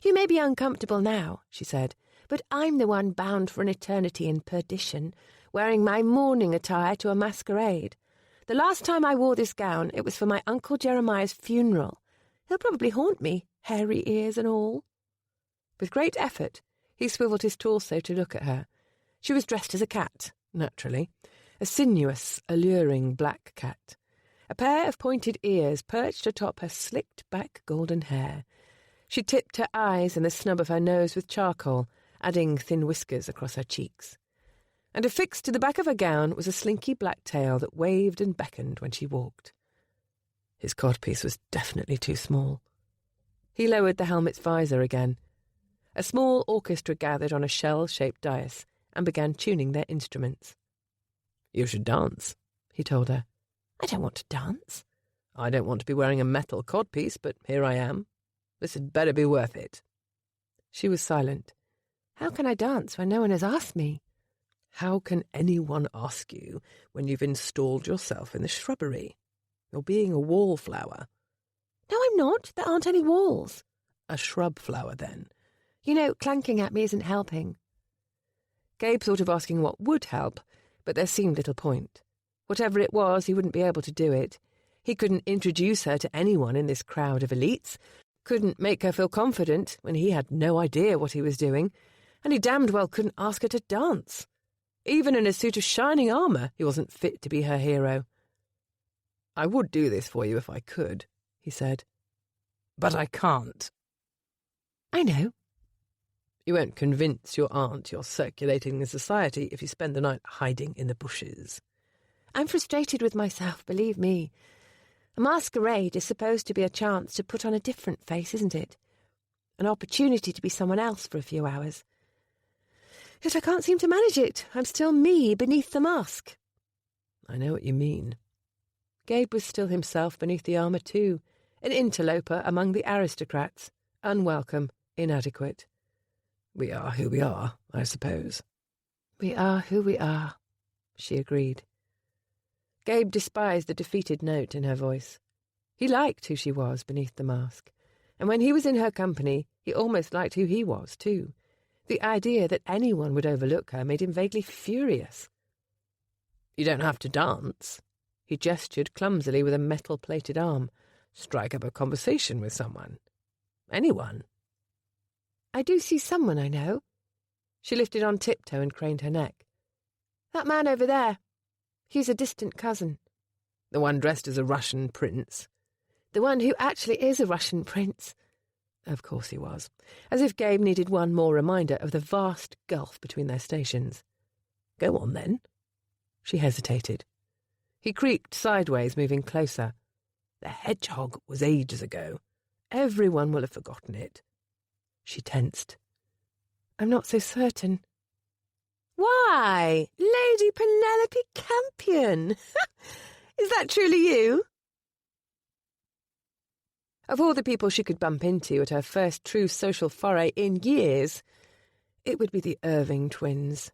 "You may be uncomfortable now," she said, "but I'm the one bound for an eternity in perdition, wearing my mourning attire to a masquerade. The last time I wore this gown, it was for my Uncle Jeremiah's funeral. He'll probably haunt me, hairy ears and all." With great effort, he swivelled his torso to look at her. She was dressed as a cat, naturally, a sinuous, alluring black cat. A pair of pointed ears perched atop her slicked-back golden hair. She tipped her eyes and the snub of her nose with charcoal, adding thin whiskers across her cheeks. And affixed to the back of her gown was a slinky black tail that waved and beckoned when she walked. His codpiece was definitely too small. He lowered the helmet's visor again. A small orchestra gathered on a shell-shaped dais and began tuning their instruments. "You should dance," he told her. "I don't want to dance." "I don't want to be wearing a metal codpiece, but here I am. This had better be worth it." She was silent. "How can I dance when no one has asked me?" "How can anyone ask you when you've installed yourself in the shrubbery? You're being a wallflower." "No, I'm not. There aren't any walls." "A shrub flower, then." "You know, clanking at me isn't helping." Gabe thought of asking what would help, but there seemed little point. Whatever it was, he wouldn't be able to do it. He couldn't introduce her to anyone in this crowd of elites, couldn't make her feel confident when he had no idea what he was doing, and he damned well couldn't ask her to dance. Even in a suit of shining armour, he wasn't fit to be her hero. "I would do this for you if I could," he said. "But I can't." "I know." "You won't convince your aunt you're circulating in society if you spend the night hiding in the bushes." "I'm frustrated with myself, believe me. A masquerade is supposed to be a chance to put on a different face, isn't it? An opportunity to be someone else for a few hours. Yet I can't seem to manage it. I'm still me beneath the mask." "I know what you mean." Gabe was still himself beneath the armour too, an interloper among the aristocrats, unwelcome, inadequate. "We are who we are, I suppose." "We are who we are," she agreed. Gabe despised the defeated note in her voice. He liked who she was beneath the mask, and when he was in her company, he almost liked who he was too. The idea that anyone would overlook her made him vaguely furious. "You don't have to dance." He gestured clumsily with a metal-plated arm. "Strike up a conversation with someone. Anyone." "I do see someone I know." She lifted on tiptoe and craned her neck. "That man over there. He's a distant cousin." "The one dressed as a Russian prince?" "The one who actually is a Russian prince." Of course he was. As if Gabe needed one more reminder of the vast gulf between their stations. "Go on, then." She hesitated. He creaked sideways, moving closer. "The hedgehog was ages ago. Everyone will have forgotten it." She tensed. "I'm not so certain." "Why, Lady Penelope Campion! Is that truly you?" Of all the people she could bump into at her first true social foray in years, it would be the Irving twins.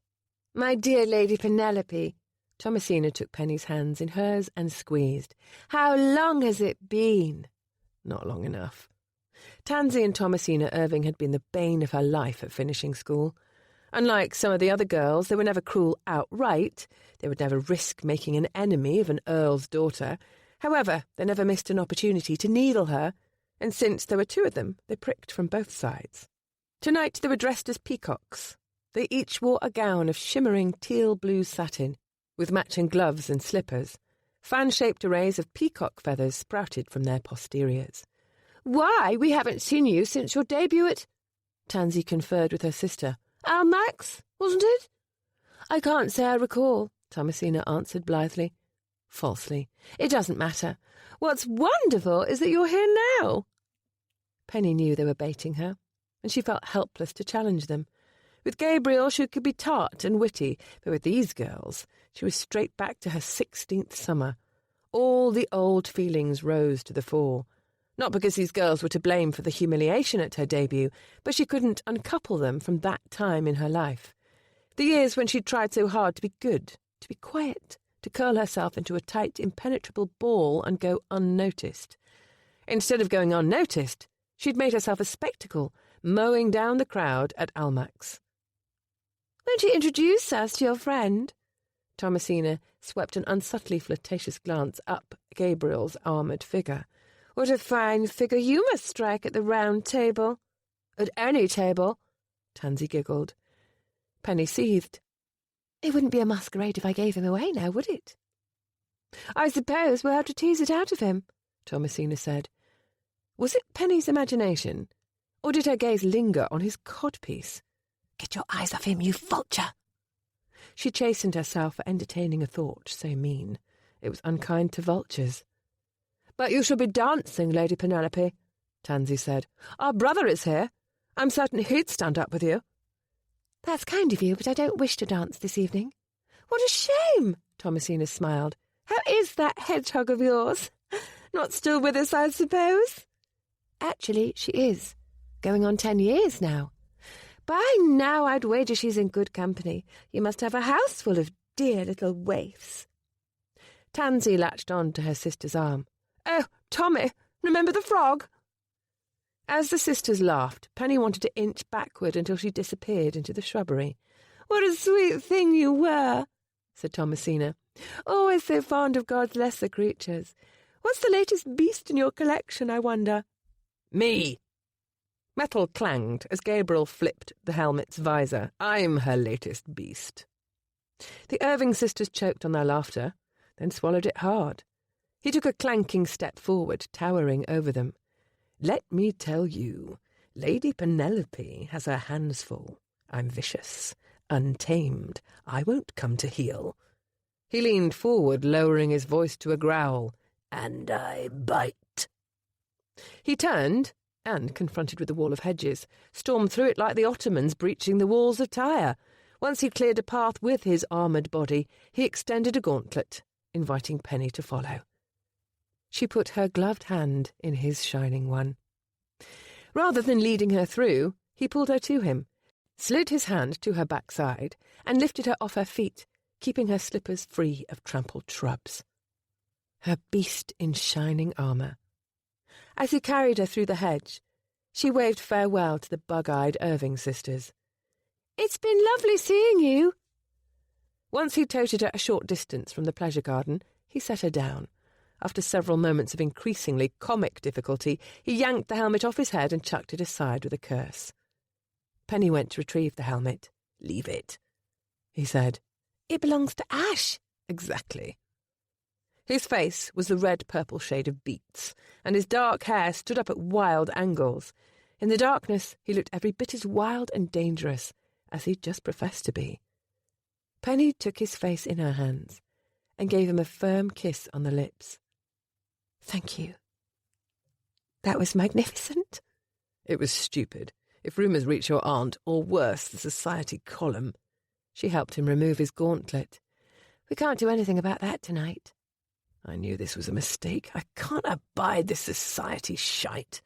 "My dear Lady Penelope," Thomasina took Penny's hands in hers and squeezed. "How long has it been?" Not long enough. Tansy and Thomasina Irving had been the bane of her life at finishing school. Unlike some of the other girls, they were never cruel outright. They would never risk making an enemy of an earl's daughter. However, they never missed an opportunity to needle her, and since there were two of them, they pricked from both sides. Tonight they were dressed as peacocks. They each wore a gown of shimmering teal-blue satin, with matching gloves and slippers. Fan-shaped arrays of peacock feathers sprouted from their posteriors. "Why, we haven't seen you since your debut at—" Tansy conferred with her sister. "Almack's, wasn't it?" "I can't say I recall," Thomasina answered blithely. Falsely. "It doesn't matter. What's wonderful is that you're here now." Penny knew they were baiting her, and she felt helpless to challenge them. With Gabriel she could be tart and witty, but with these girls she was straight back to her 16th summer. All the old feelings rose to the fore. Not because these girls were to blame for the humiliation at her debut, but she couldn't uncouple them from that time in her life. The years when she'd tried so hard to be good, to be quiet, to curl herself into a tight, impenetrable ball and go unnoticed. Instead of going unnoticed, she'd made herself a spectacle, mowing down the crowd at Almack's. "Won't you introduce us to your friend?" Thomasina swept an unsubtly flirtatious glance up Gabriel's armoured figure. "What a fine figure you must strike at the round table." "At any table," Tansy giggled. Penny seethed. "It wouldn't be a masquerade if I gave him away now, would it?" "I suppose we'll have to tease it out of him," Thomasina said. Was it Penny's imagination, or did her gaze linger on his codpiece? "Get your eyes off him, you vulture!" She chastened herself for entertaining a thought so mean. It was unkind to vultures. "But you shall be dancing, Lady Penelope," Tansy said. "Our brother is here. I'm certain he'd stand up with you." "That's kind of you, but I don't wish to dance this evening." "What a shame!" Thomasina smiled. "How is that hedgehog of yours? Not still with us, I suppose?" "Actually, she is. Going on 10 years now. By now I'd wager she's in good company. You must have a house full of dear little waifs." Tansy latched on to her sister's arm. "Oh, Tommy, remember the frog?" As the sisters laughed, Penny wanted to inch backward until she disappeared into the shrubbery. "What a sweet thing you were," said Thomasina. "Always so fond of God's lesser creatures. What's the latest beast in your collection, I wonder?" "Me!" Metal clanged as Gabriel flipped the helmet's visor. "I'm her latest beast." The Irving sisters choked on their laughter, then swallowed it hard. He took a clanking step forward, towering over them. "Let me tell you, Lady Penelope has her hands full. I'm vicious, untamed. I won't come to heel." He leaned forward, lowering his voice to a growl. "And I bite." He turned, and, confronted with the wall of hedges, stormed through it like the Ottomans breaching the walls of Tyre. Once he cleared a path with his armoured body, he extended a gauntlet, inviting Penny to follow. She put her gloved hand in his shining one. Rather than leading her through, he pulled her to him, slid his hand to her backside, and lifted her off her feet, keeping her slippers free of trampled shrubs. Her beast in shining armour. As he carried her through the hedge, she waved farewell to the bug-eyed Irving sisters. "It's been lovely seeing you." Once he toted her a short distance from the pleasure garden, he set her down. After several moments of increasingly comic difficulty, he yanked the helmet off his head and chucked it aside with a curse. Penny went to retrieve the helmet. "Leave it," he said. "It belongs to Ash." "Exactly." His face was the red-purple shade of beets, and his dark hair stood up at wild angles. In the darkness, he looked every bit as wild and dangerous as he'd just professed to be. Penny took his face in her hands and gave him a firm kiss on the lips. "Thank you. That was magnificent." "It was stupid. If rumours reach your aunt, or worse, the society column." She helped him remove his gauntlet. "We can't do anything about that tonight." "I knew this was a mistake. I can't abide this society shite."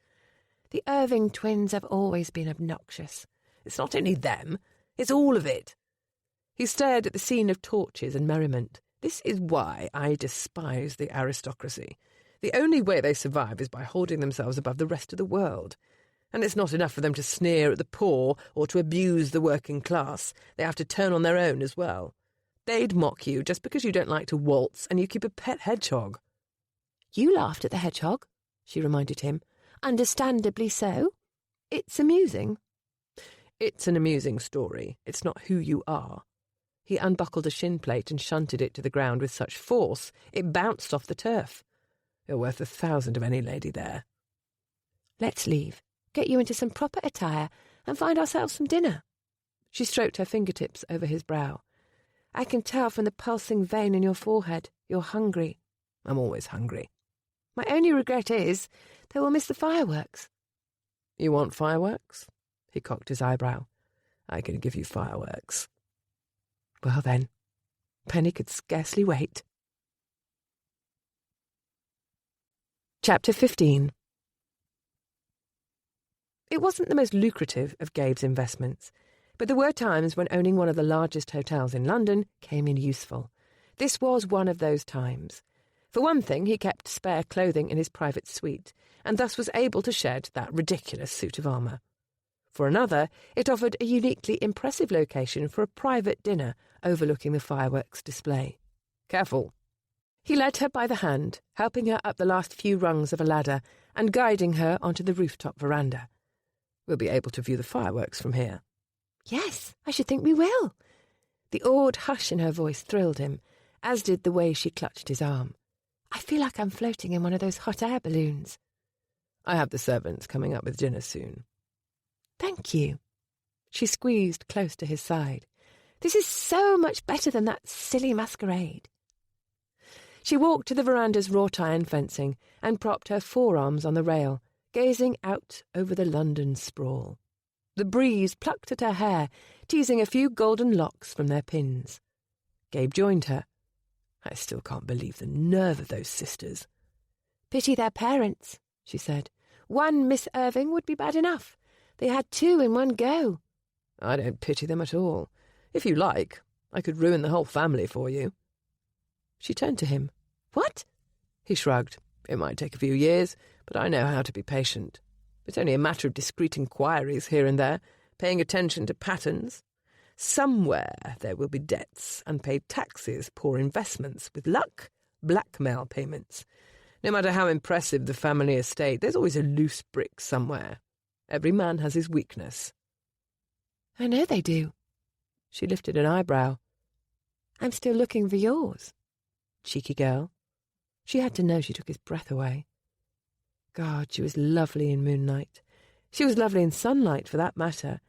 "The Irving twins have always been obnoxious." "It's not only them. It's all of it." He stared at the scene of torches and merriment. "This is why I despise the aristocracy. The only way they survive is by holding themselves above the rest of the world. And it's not enough for them to sneer at the poor or to abuse the working class. They have to turn on their own as well. They'd mock you just because you don't like to waltz and you keep a pet hedgehog." "You laughed at the hedgehog," she reminded him. Understandably so. It's amusing. It's an amusing story. It's not who you are. He unbuckled a shin plate and shunted it to the ground with such force it bounced off the turf. You're worth 1,000 of any lady there. Let's leave, get you into some proper attire, and find ourselves some dinner. She stroked her fingertips over his brow. I can tell from the pulsing vein in your forehead you're hungry. I'm always hungry. My only regret is that we'll miss the fireworks. You want fireworks? He cocked his eyebrow. I can give you fireworks. Well then, Penny could scarcely wait. Chapter 15. It wasn't the most lucrative of Gabe's investments, but there were times when owning one of the largest hotels in London came in useful. This was one of those times. For one thing, he kept spare clothing in his private suite, and thus was able to shed that ridiculous suit of armour. For another, it offered a uniquely impressive location for a private dinner overlooking the fireworks display. Careful. He led her by the hand, helping her up the last few rungs of a ladder and guiding her onto the rooftop veranda. We'll be able to view the fireworks from here. Yes, I should think we will. The awed hush in her voice thrilled him, as did the way she clutched his arm. I feel like I'm floating in one of those hot air balloons. I have the servants coming up with dinner soon. Thank you. She squeezed close to his side. This is so much better than that silly masquerade. She walked to the veranda's wrought iron fencing and propped her forearms on the rail, gazing out over the London sprawl. The breeze plucked at her hair, teasing a few golden locks from their pins. Gabe joined her. I still can't believe the nerve of those sisters. Pity their parents, she said. One Miss Irving would be bad enough. They had two in one go. I don't pity them at all. If you like, I could ruin the whole family for you. She turned to him. What? He shrugged. It might take a few years, but I know how to be patient. It's only a matter of discreet inquiries here and there, paying attention to patterns. Somewhere there will be debts, unpaid taxes, poor investments, with luck, blackmail payments. No matter how impressive the family estate, there's always a loose brick somewhere. Every man has his weakness. I know they do. She lifted an eyebrow. I'm still looking for yours. Cheeky girl. She had to know she took his breath away. God, she was lovely in moonlight. She was lovely in sunlight, for that matter,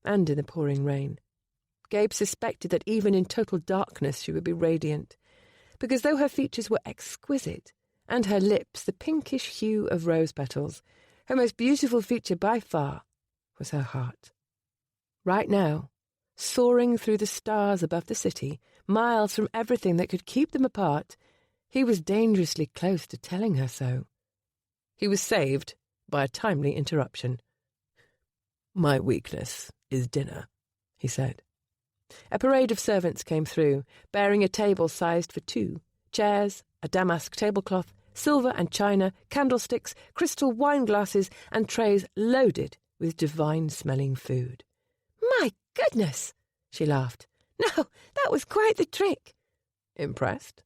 and in the pouring rain. Gabe suspected that even in total darkness she would be radiant, because though her features were exquisite, and her lips the pinkish hue of rose petals, her most beautiful feature by far was her heart. Right now, soaring through the stars above the city, miles from everything that could keep them apart, he was dangerously close to telling her so. He was saved by a timely interruption. My weakness is dinner, he said. A parade of servants came through, bearing a table sized for two, chairs, a damask tablecloth, silver and china, candlesticks, crystal wine glasses, and trays loaded with divine-smelling food. My goodness, she laughed. No, that was quite the trick. Impressed?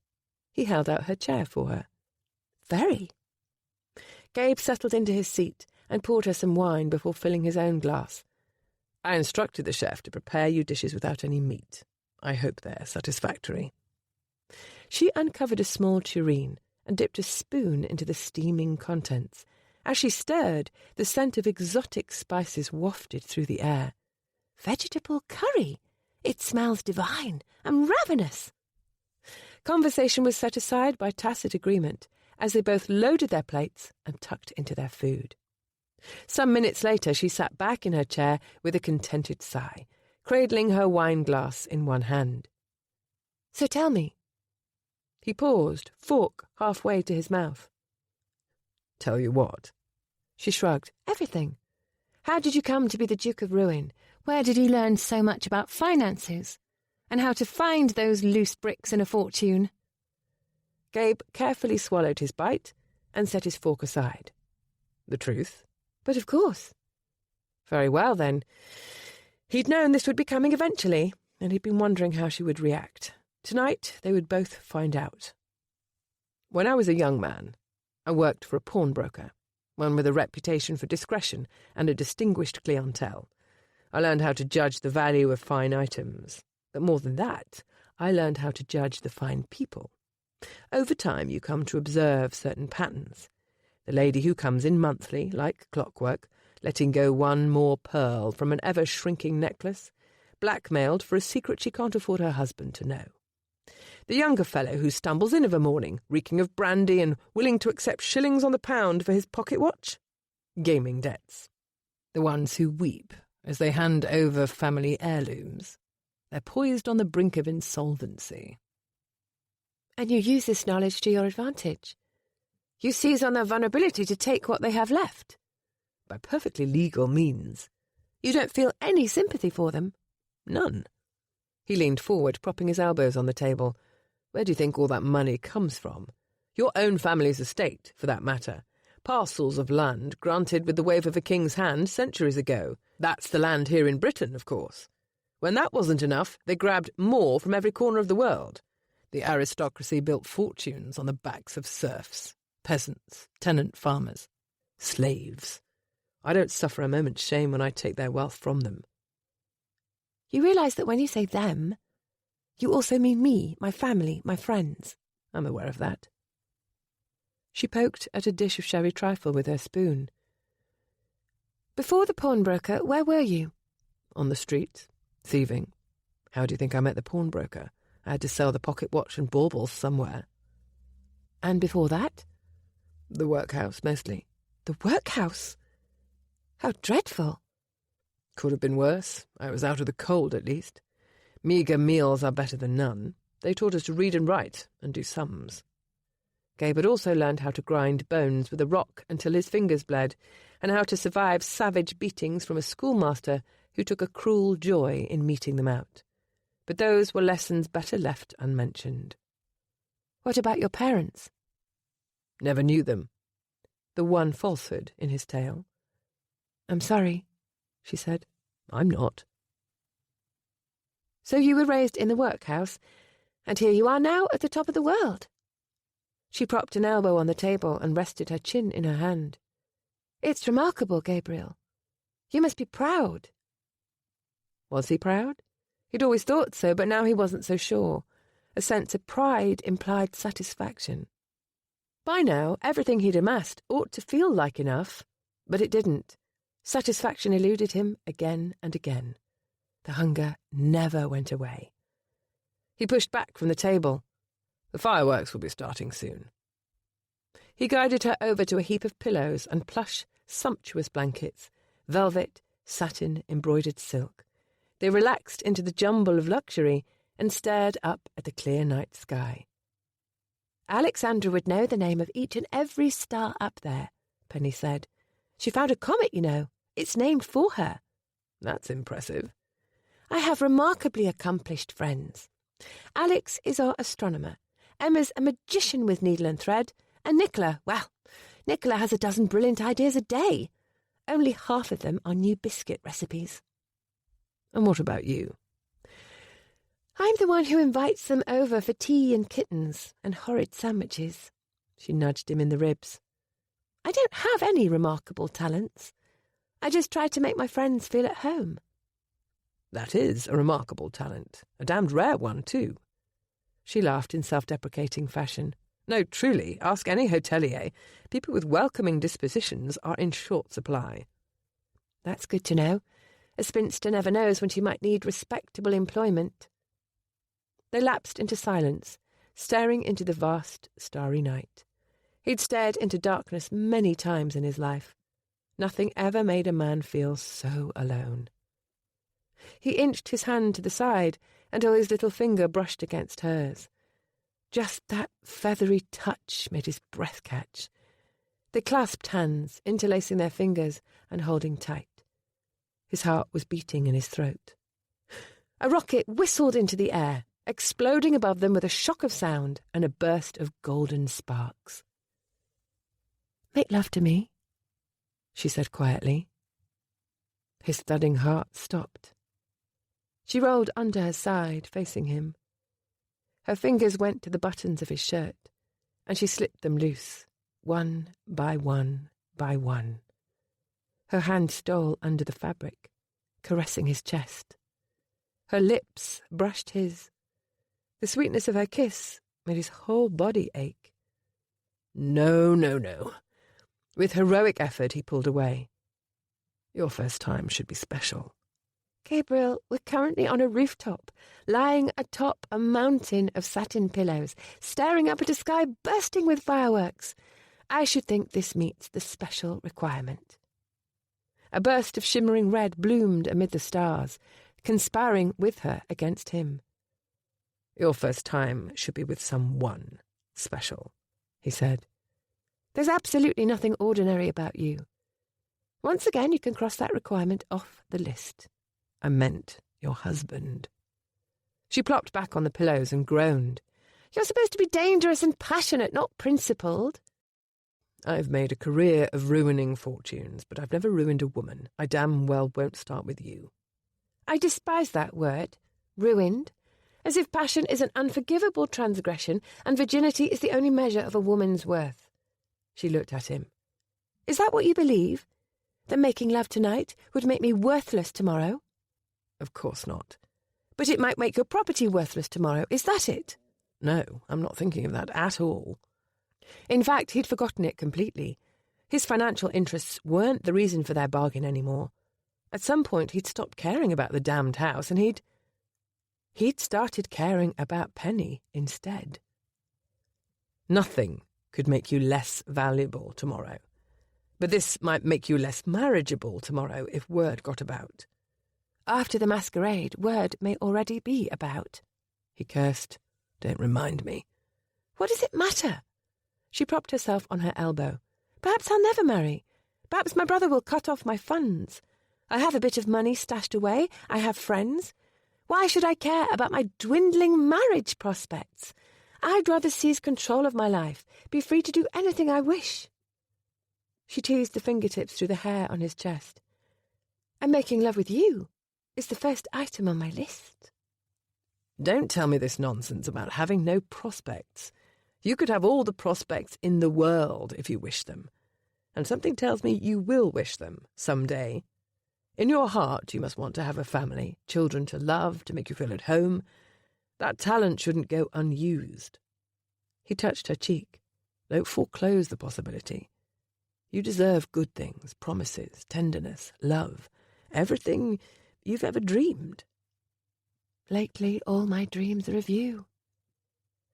He held out her chair for her. Very. Gabe settled into his seat and poured her some wine before filling his own glass. I instructed the chef to prepare you dishes without any meat. I hope they're satisfactory. She uncovered a small tureen and dipped a spoon into the steaming contents. As she stirred, the scent of exotic spices wafted through the air. Vegetable curry! It smells divine. I'm ravenous. Conversation was set aside by tacit agreement as they both loaded their plates and tucked into their food. Some minutes later she sat back in her chair with a contented sigh, cradling her wine glass in one hand. So tell me. He paused, fork halfway to his mouth. Tell you what? She shrugged. Everything. How did you come to be the Duke of Ruin? Where did you learn so much about finances? And how to find those loose bricks in a fortune? Gabe carefully swallowed his bite and set his fork aside. The truth? But of course. Very well, then. He'd known this would be coming eventually, and he'd been wondering how she would react. Tonight they would both find out. When I was a young man, I worked for a pawnbroker. one with a reputation for discretion and a distinguished clientele. I learned how to judge the value of fine items. But more than that, I learned how to judge the fine people. Over time, you come to observe certain patterns. The lady who comes in monthly, like clockwork, letting go one more pearl from an ever-shrinking necklace, blackmailed for a secret she can't afford her husband to know. The younger fellow who stumbles in of a morning, reeking of brandy and willing to accept shillings on the pound for his pocket watch? Gaming debts. The ones who weep as they hand over family heirlooms. They're poised on the brink of insolvency. And you use this knowledge to your advantage. You seize on their vulnerability to take what they have left. By perfectly legal means. You don't feel any sympathy for them? None. He leaned forward, propping his elbows on the table. Where do you think all that money comes from? Your own family's estate, for that matter. Parcels of land granted with the wave of a king's hand centuries ago. That's the land here in Britain, of course. When that wasn't enough, they grabbed more from every corner of the world. The aristocracy built fortunes on the backs of serfs, peasants, tenant farmers, slaves. I don't suffer a moment's shame when I take their wealth from them. You realise that when you say them, you also mean me, my family, my friends. I'm aware of that. She poked at a dish of sherry trifle with her spoon. Before the pawnbroker, where were you? On the street, thieving. How do you think I met the pawnbroker? I had to sell the pocket watch and baubles somewhere. And before that? The workhouse, mostly. The workhouse? How dreadful. Could have been worse. I was out of the cold, at least. Meagre meals are better than none. They taught us to read and write and do sums. Gabe had also learned how to grind bones with a rock until his fingers bled, and how to survive savage beatings from a schoolmaster who took a cruel joy in meting them out. But those were lessons better left unmentioned. What about your parents? Never knew them. The one falsehood in his tale. I'm sorry, she said. I'm not. So you were raised in the workhouse, and here you are now at the top of the world. She propped an elbow on the table and rested her chin in her hand. It's remarkable, Gabriel. You must be proud. Was he proud? He'd always thought so, but now he wasn't so sure. A sense of pride implied satisfaction. By now, everything he'd amassed ought to feel like enough, but it didn't. Satisfaction eluded him again and again. The hunger never went away. He pushed back from the table. The fireworks will be starting soon. He guided her over to a heap of pillows and plush, sumptuous blankets, velvet, satin, embroidered silk. They relaxed into the jumble of luxury and stared up at the clear night sky. Alexandra would know the name of each and every star up there, Penny said. She found a comet, you know. It's named for her. That's impressive. I have remarkably accomplished friends. Alex is our astronomer. Emma's a magician with needle and thread. And Nicola, well, Nicola has a dozen brilliant ideas a day. Only half of them are new biscuit recipes. And what about you? I'm the one who invites them over for tea and kittens and horrid sandwiches. She nudged him in the ribs. I don't have any remarkable talents. I just try to make my friends feel at home. That is a remarkable talent. A damned rare one, too. She laughed in self-deprecating fashion. No, truly, ask any hotelier. People with welcoming dispositions are in short supply. That's good to know. A spinster never knows when she might need respectable employment. They lapsed into silence, staring into the vast, starry night. He'd stared into darkness many times in his life. Nothing ever made a man feel so alone. He inched his hand to the side until his little finger brushed against hers. Just that feathery touch made his breath catch. They clasped hands, interlacing their fingers and holding tight. His heart was beating in his throat. A rocket whistled into the air, exploding above them with a shock of sound and a burst of golden sparks. "Make love to me," she said quietly. His thudding heart stopped. She rolled under her side, facing him. Her fingers went to the buttons of his shirt, and she slipped them loose, one by one, by one. Her hand stole under the fabric, caressing his chest. Her lips brushed his. The sweetness of her kiss made his whole body ache. No, no, no. With heroic effort he pulled away. Your first time should be special. Gabriel, we're currently on a rooftop, lying atop a mountain of satin pillows, staring up at a sky bursting with fireworks. I should think this meets the special requirement. A burst of shimmering red bloomed amid the stars, conspiring with her against him. Your first time should be with someone special, he said. There's absolutely nothing ordinary about you. Once again, you can cross that requirement off the list. I meant your husband. She plopped back on the pillows and groaned. You're supposed to be dangerous and passionate, not principled. I've made a career of ruining fortunes, but I've never ruined a woman. I damn well won't start with you. I despise that word, ruined, as if passion is an unforgivable transgression and virginity is the only measure of a woman's worth. She looked at him. Is that what you believe? That making love tonight would make me worthless tomorrow? Of course not. But it might make your property worthless tomorrow. Is that it? No, I'm not thinking of that at all. In fact, he'd forgotten it completely. His financial interests weren't the reason for their bargain anymore. At some point, he'd stopped caring about the damned house, and he'd started caring about Penny instead. Nothing could make you less valuable tomorrow. But this might make you less marriageable tomorrow if word got about. After the masquerade, word may already be about. He cursed. Don't remind me. What does it matter? She propped herself on her elbow. Perhaps I'll never marry. Perhaps my brother will cut off my funds. I have a bit of money stashed away. I have friends. Why should I care about my dwindling marriage prospects? I'd rather seize control of my life, be free to do anything I wish. She teased the fingertips through the hair on his chest. And making love with you is the first item on my list. Don't tell me this nonsense about having no prospects. You could have all the prospects in the world if you wish them. And something tells me you will wish them someday. In your heart, you must want to have a family, children to love, to make you feel at home. That talent shouldn't go unused. He touched her cheek. Don't foreclose the possibility. You deserve good things, promises, tenderness, love, everything you've ever dreamed. Lately, all my dreams are of you.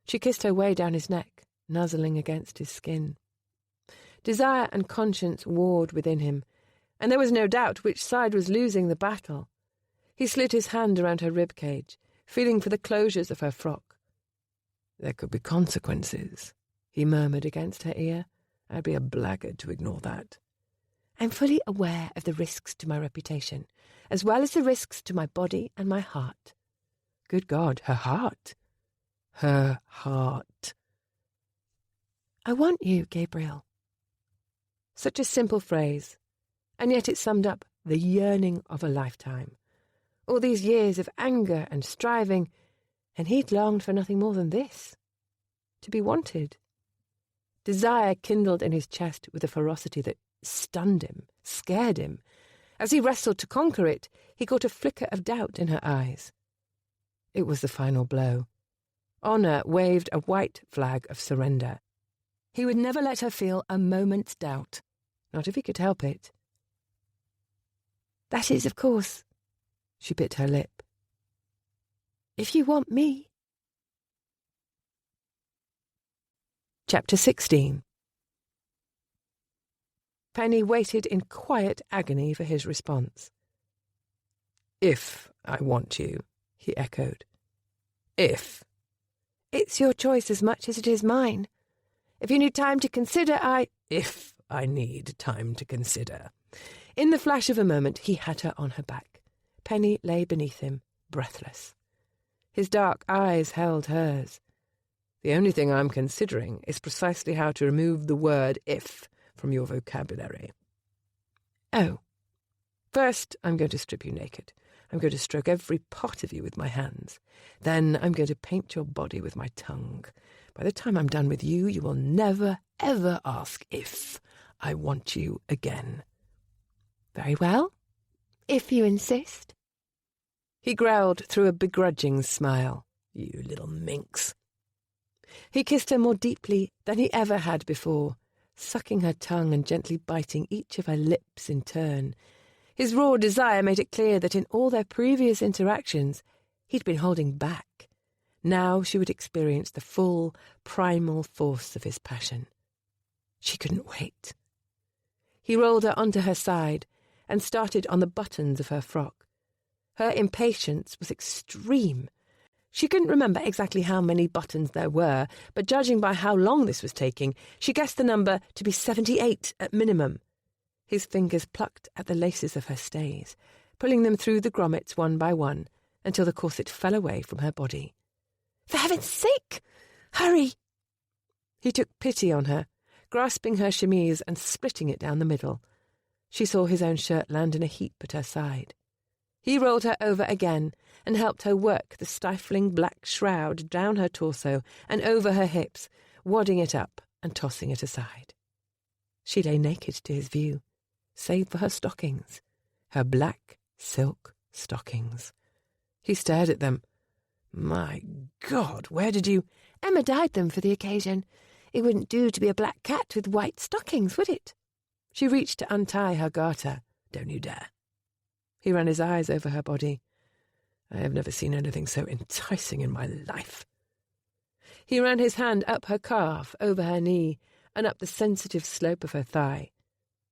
She kissed her way down his neck, nuzzling against his skin. Desire and conscience warred within him, and there was no doubt which side was losing the battle. He slid his hand around her rib cage, feeling for the closures of her frock. There could be consequences, he murmured against her ear. I'd be a blackguard to ignore that. I'm fully aware of the risks to my reputation, as well as the risks to my body and my heart. Good God, her heart. Her heart. I want you, Gabriel. Such a simple phrase, and yet it summed up the yearning of a lifetime. All these years of anger and striving, and he'd longed for nothing more than this. To be wanted. Desire kindled in his chest with a ferocity that stunned him, scared him. As he wrestled to conquer it, he caught a flicker of doubt in her eyes. It was the final blow. Honour waved a white flag of surrender. He would never let her feel a moment's doubt, not if he could help it. That is, of course, she bit her lip. If you want me. Chapter 16. Penny waited in quiet agony for his response. If I want you, he echoed. If. It's your choice as much as it is mine. If you need time to consider, If I need time to consider. In the flash of a moment, he had her on her back. Penny lay beneath him, breathless. His dark eyes held hers. The only thing I'm considering is precisely how to remove the word if from your vocabulary. Oh. First, I'm going to strip you naked. I'm going to stroke every part of you with my hands. Then I'm going to paint your body with my tongue. By the time I'm done with you, you will never, ever ask if I want you again." "Very well, if you insist." He growled through a begrudging smile. "You little minx." He kissed her more deeply than he ever had before, sucking her tongue and gently biting each of her lips in turn. His raw desire made it clear that in all their previous interactions he'd been holding back. Now she would experience the full, primal force of his passion. She couldn't wait. He rolled her onto her side and started on the buttons of her frock. Her impatience was extreme. She couldn't remember exactly how many buttons there were, but judging by how long this was taking, she guessed the number to be 78 at minimum. His fingers plucked at the laces of her stays, pulling them through the grommets one by one until the corset fell away from her body. "For heaven's sake, hurry!" He took pity on her, grasping her chemise and splitting it down the middle. She saw his own shirt land in a heap at her side. He rolled her over again and helped her work the stifling black shroud down her torso and over her hips, wadding it up and tossing it aside. She lay naked to his view, save for her stockings, her black silk stockings. He stared at them. "My God, where did you—" "Emma dyed them for the occasion. It wouldn't do to be a black cat with white stockings, would it?" She reached to untie her garter. "Don't you dare." He ran his eyes over her body. "I have never seen anything so enticing in my life." He ran his hand up her calf, over her knee, and up the sensitive slope of her thigh,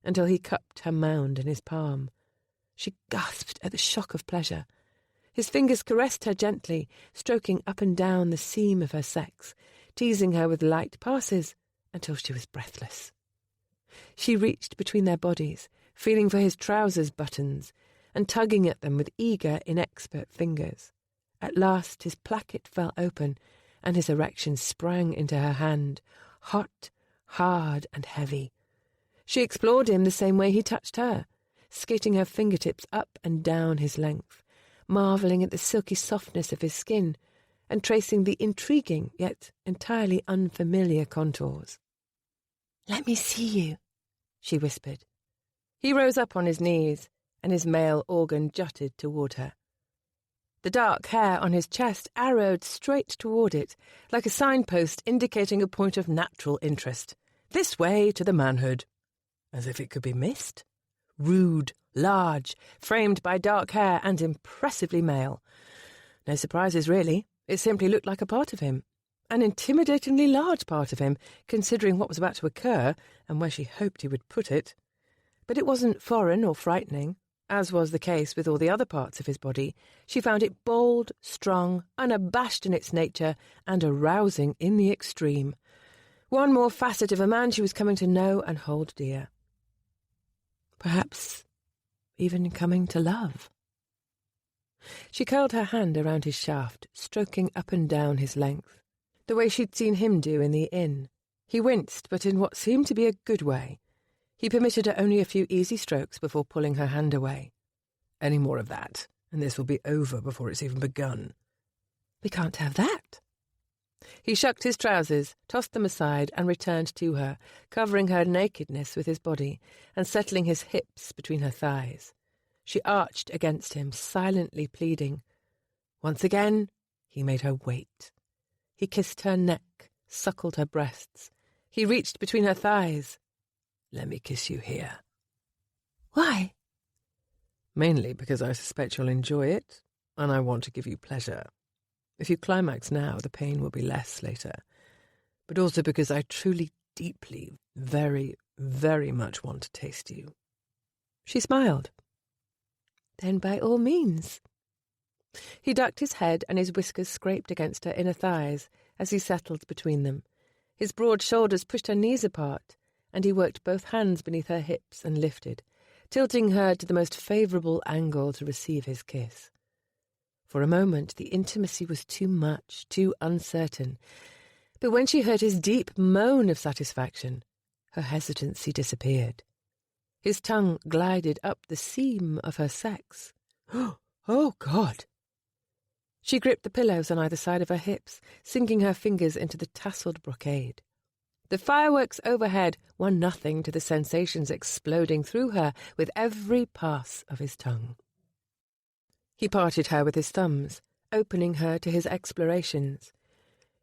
until he cupped her mound in his palm. She gasped at the shock of pleasure. His fingers caressed her gently, stroking up and down the seam of her sex, teasing her with light passes until she was breathless. She reached between their bodies, feeling for his trousers buttons, and tugging at them with eager, inexpert fingers. At last his placket fell open, and his erection sprang into her hand, hot, hard, and heavy. She explored him the same way he touched her, skating her fingertips up and down his length, marvelling at the silky softness of his skin, and tracing the intriguing yet entirely unfamiliar contours. "Let me see you," she whispered. He rose up on his knees, and his male organ jutted toward her. The dark hair on his chest arrowed straight toward it, like a signpost indicating a point of natural interest. This way to the manhood. As if it could be missed. Rude, large, framed by dark hair and impressively male. No surprises, really. It simply looked like a part of him. An intimidatingly large part of him, considering what was about to occur and where she hoped he would put it. But it wasn't foreign or frightening. As was the case with all the other parts of his body, she found it bold, strong, unabashed in its nature, and arousing in the extreme. One more facet of a man she was coming to know and hold dear. Perhaps even coming to love. She curled her hand around his shaft, stroking up and down his length, the way she'd seen him do in the inn. He winced, but in what seemed to be a good way. He permitted her only a few easy strokes before pulling her hand away. "Any more of that, and this will be over before it's even begun." "We can't have that." He shucked his trousers, tossed them aside, and returned to her, covering her nakedness with his body and settling his hips between her thighs. She arched against him, silently pleading. Once again, he made her wait. He kissed her neck, suckled her breasts. He reached between her thighs. "Let me kiss you here." "Why?" "Mainly because I suspect you'll enjoy it, and I want to give you pleasure. If you climax now, the pain will be less later. But also because I truly, deeply, very, very much want to taste you." She smiled. "Then by all means." He ducked his head and his whiskers scraped against her inner thighs as he settled between them. His broad shoulders pushed her knees apart, and he worked both hands beneath her hips and lifted, tilting her to the most favourable angle to receive his kiss. For a moment the intimacy was too much, too uncertain, but when she heard his deep moan of satisfaction, her hesitancy disappeared. His tongue glided up the seam of her sex. "Oh, God!" She gripped the pillows on either side of her hips, sinking her fingers into the tasselled brocade. The fireworks overhead were nothing to the sensations exploding through her with every pass of his tongue. He parted her with his thumbs, opening her to his explorations.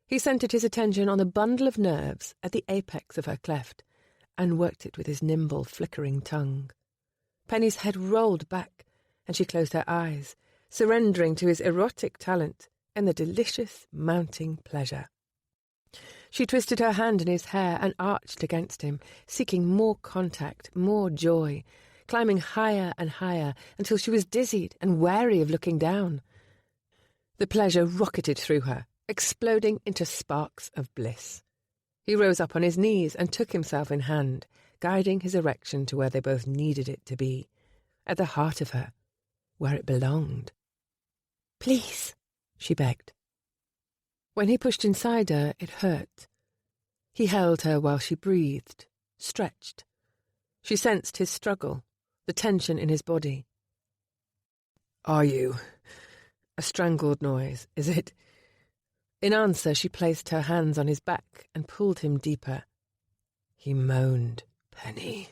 He centred his attention on the bundle of nerves at the apex of her cleft, and worked it with his nimble, flickering tongue. Penny's head rolled back, and she closed her eyes, surrendering to his erotic talent and the delicious mounting pleasure. She twisted her hand in his hair and arched against him, seeking more contact, more joy, climbing higher and higher until she was dizzied and wary of looking down. The pleasure rocketed through her, exploding into sparks of bliss. He rose up on his knees and took himself in hand, guiding his erection to where they both needed it to be, at the heart of her, where it belonged. "Please," she begged. When he pushed inside her, it hurt. He held her while she breathed, stretched. She sensed his struggle, the tension in his body. "Are you?" A strangled noise. "Is it?" In answer, she placed her hands on his back and pulled him deeper. He moaned, "Penny."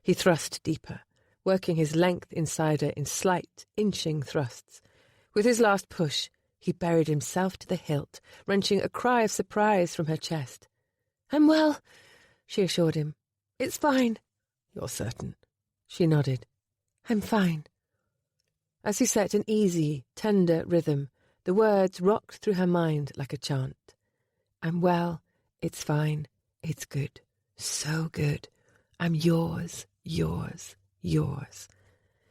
He thrust deeper, working his length inside her in slight, inching thrusts. With his last push, he buried himself to the hilt, wrenching a cry of surprise from her chest. "I'm well," she assured him. "It's fine." "You're certain?" She nodded. "I'm fine." As he set an easy, tender rhythm, the words rocked through her mind like a chant. "I'm well, it's fine, it's good, so good. I'm yours, yours, yours."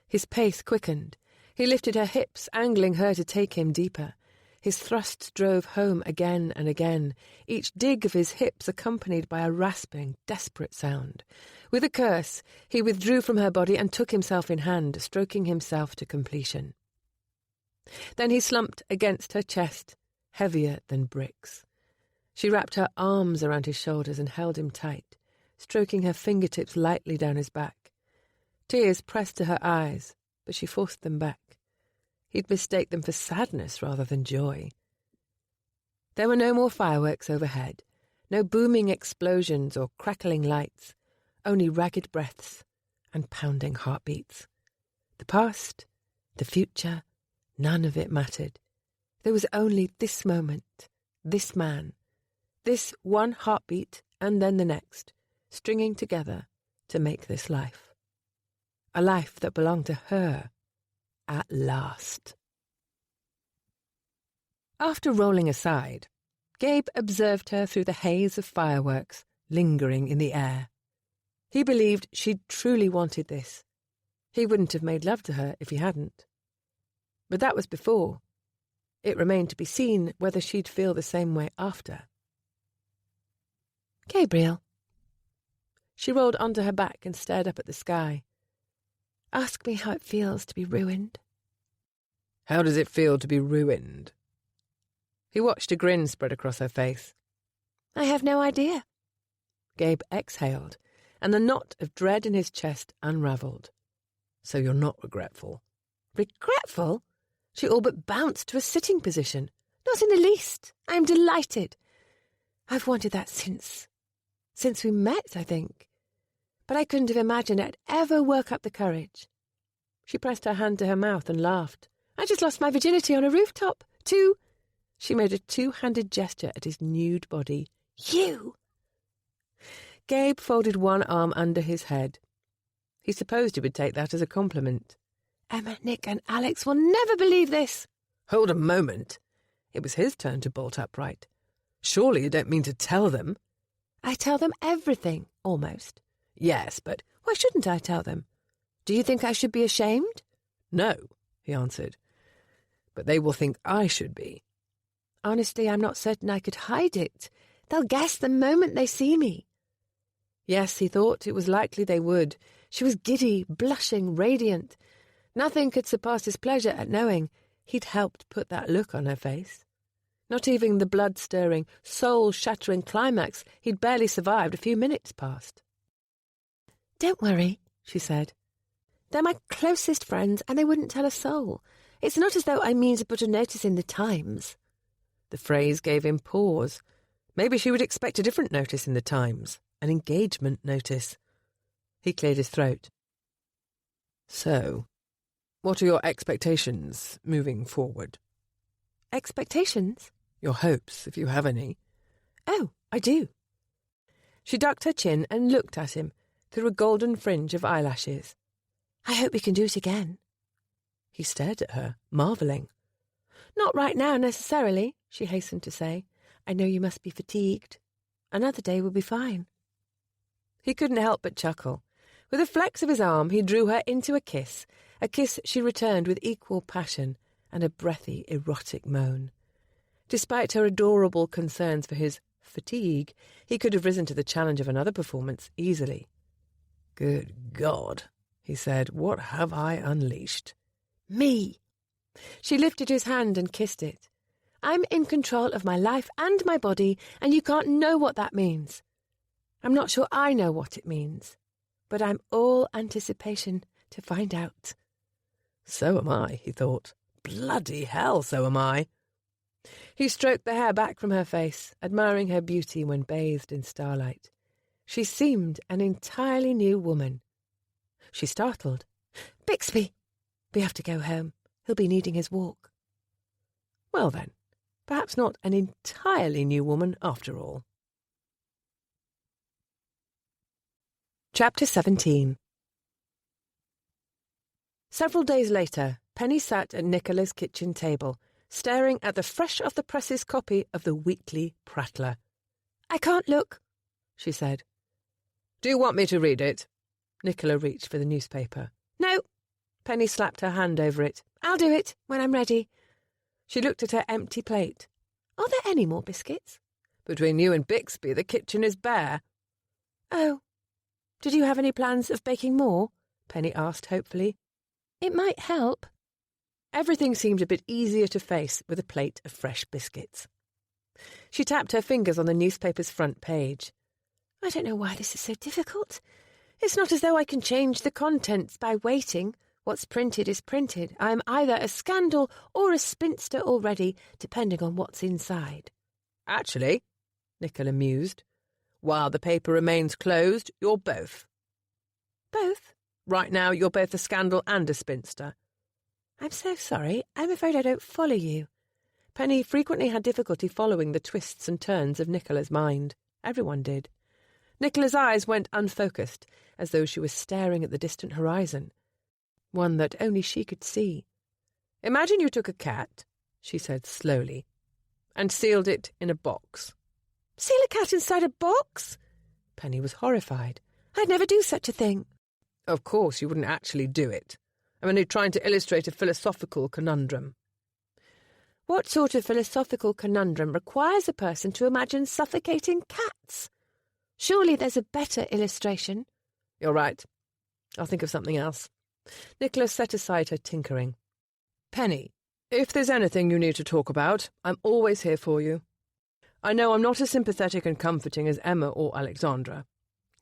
His pace quickened. He lifted her hips, angling her to take him deeper. His thrusts drove home again and again, each dig of his hips accompanied by a rasping, desperate sound. With a curse, he withdrew from her body and took himself in hand, stroking himself to completion. Then he slumped against her chest, heavier than bricks. She wrapped her arms around his shoulders and held him tight, stroking her fingertips lightly down his back. Tears pressed to her eyes, but she forced them back. He'd mistake them for sadness rather than joy. There were no more fireworks overhead, no booming explosions or crackling lights, only ragged breaths and pounding heartbeats. The past, the future, none of it mattered. There was only this moment, this man, this one heartbeat and then the next, stringing together to make this life. A life that belonged to her, at last. After rolling aside, Gabe observed her through the haze of fireworks lingering in the air. He believed she'd truly wanted this. He wouldn't have made love to her if he hadn't. But that was before. It remained to be seen whether she'd feel the same way after. "Gabriel." She rolled onto her back and stared up at the sky. "Ask me how it feels to be ruined." "How does it feel to be ruined?" He watched a grin spread across her face. "I have no idea." Gabe exhaled, and the knot of dread in his chest unravelled. "So you're not regretful?" "Regretful?" She all but bounced to a sitting position. "Not in the least. I am delighted. I've wanted that since we met, I think. But I couldn't have imagined I'd ever work up the courage." She pressed her hand to her mouth and laughed. "I just lost my virginity on a rooftop. To..." She made a two-handed gesture at his nude body. "You!" Gabe folded one arm under his head. He supposed he would take that as a compliment. "Emma, Nick and Alex will never believe this." "Hold a moment." It was his turn to bolt upright. "Surely you don't mean to tell them?" "I tell them everything, almost." "Yes, but..." "Why shouldn't I tell them? Do you think I should be ashamed?" "No," he answered. "But they will think I should be." "Honestly, I'm not certain I could hide it. They'll guess the moment they see me." Yes, he thought it was likely they would. She was giddy, blushing, radiant. Nothing could surpass his pleasure at knowing he'd helped put that look on her face. Not even the blood-stirring, soul-shattering climax he'd barely survived a few minutes past. "Don't worry," she said. "They're my closest friends, and they wouldn't tell a soul. It's not as though I mean to put a notice in the Times." The phrase gave him pause. Maybe she would expect a different notice in the Times, an engagement notice. He cleared his throat. So, what are your expectations moving forward? Expectations? Your hopes, if you have any. Oh, I do. She ducked her chin and looked at him through a golden fringe of eyelashes. I hope we can do it again. He stared at her, marvelling. Not right now, necessarily, she hastened to say. I know you must be fatigued. Another day will be fine. He couldn't help but chuckle. With a flex of his arm, he drew her into a kiss she returned with equal passion and a breathy, erotic moan. Despite her adorable concerns for his fatigue, he could have risen to the challenge of another performance easily. Good God, he said, what have I unleashed? Me. She lifted his hand and kissed it. I'm in control of my life and my body, and you can't know what that means. I'm not sure I know what it means, but I'm all anticipation to find out. So am I, he thought. Bloody hell, so am I. He stroked the hair back from her face, admiring her beauty when bathed in starlight. She seemed an entirely new woman. She startled. Bixby! We have to go home. He'll be needing his walk. Well then, perhaps not an entirely new woman after all. Chapter 17. Several days later, Penny sat at Nicola's kitchen table, staring at the fresh-off-the-presses copy of the Weekly Prattler. I can't look, she said. Do you want me to read it? Nicola reached for the newspaper. No. Penny slapped her hand over it. I'll do it when I'm ready. She looked at her empty plate. Are there any more biscuits? Between you and Bixby, the kitchen is bare. Oh. Did you have any plans of baking more? Penny asked hopefully. It might help. Everything seemed a bit easier to face with a plate of fresh biscuits. She tapped her fingers on the newspaper's front page. I don't know why this is so difficult. It's not as though I can change the contents by waiting. What's printed is printed. I am either a scandal or a spinster already, depending on what's inside. Actually, Nicola mused, while the paper remains closed, you're both. Both? Right now, you're both a scandal and a spinster. I'm so sorry. I'm afraid I don't follow you. Penny frequently had difficulty following the twists and turns of Nicola's mind. Everyone did. Nicola's eyes went unfocused, as though she was staring at the distant horizon, one that only she could see. Imagine you took a cat, she said slowly, and sealed it in a box. Seal a cat inside a box? Penny was horrified. I'd never do such a thing. Of course you wouldn't actually do it. I'm only trying to illustrate a philosophical conundrum. What sort of philosophical conundrum requires a person to imagine suffocating cats? Surely there's a better illustration. You're right. I'll think of something else. Nicola set aside her tinkering. Penny, if there's anything you need to talk about, I'm always here for you. I know I'm not as sympathetic and comforting as Emma or Alexandra.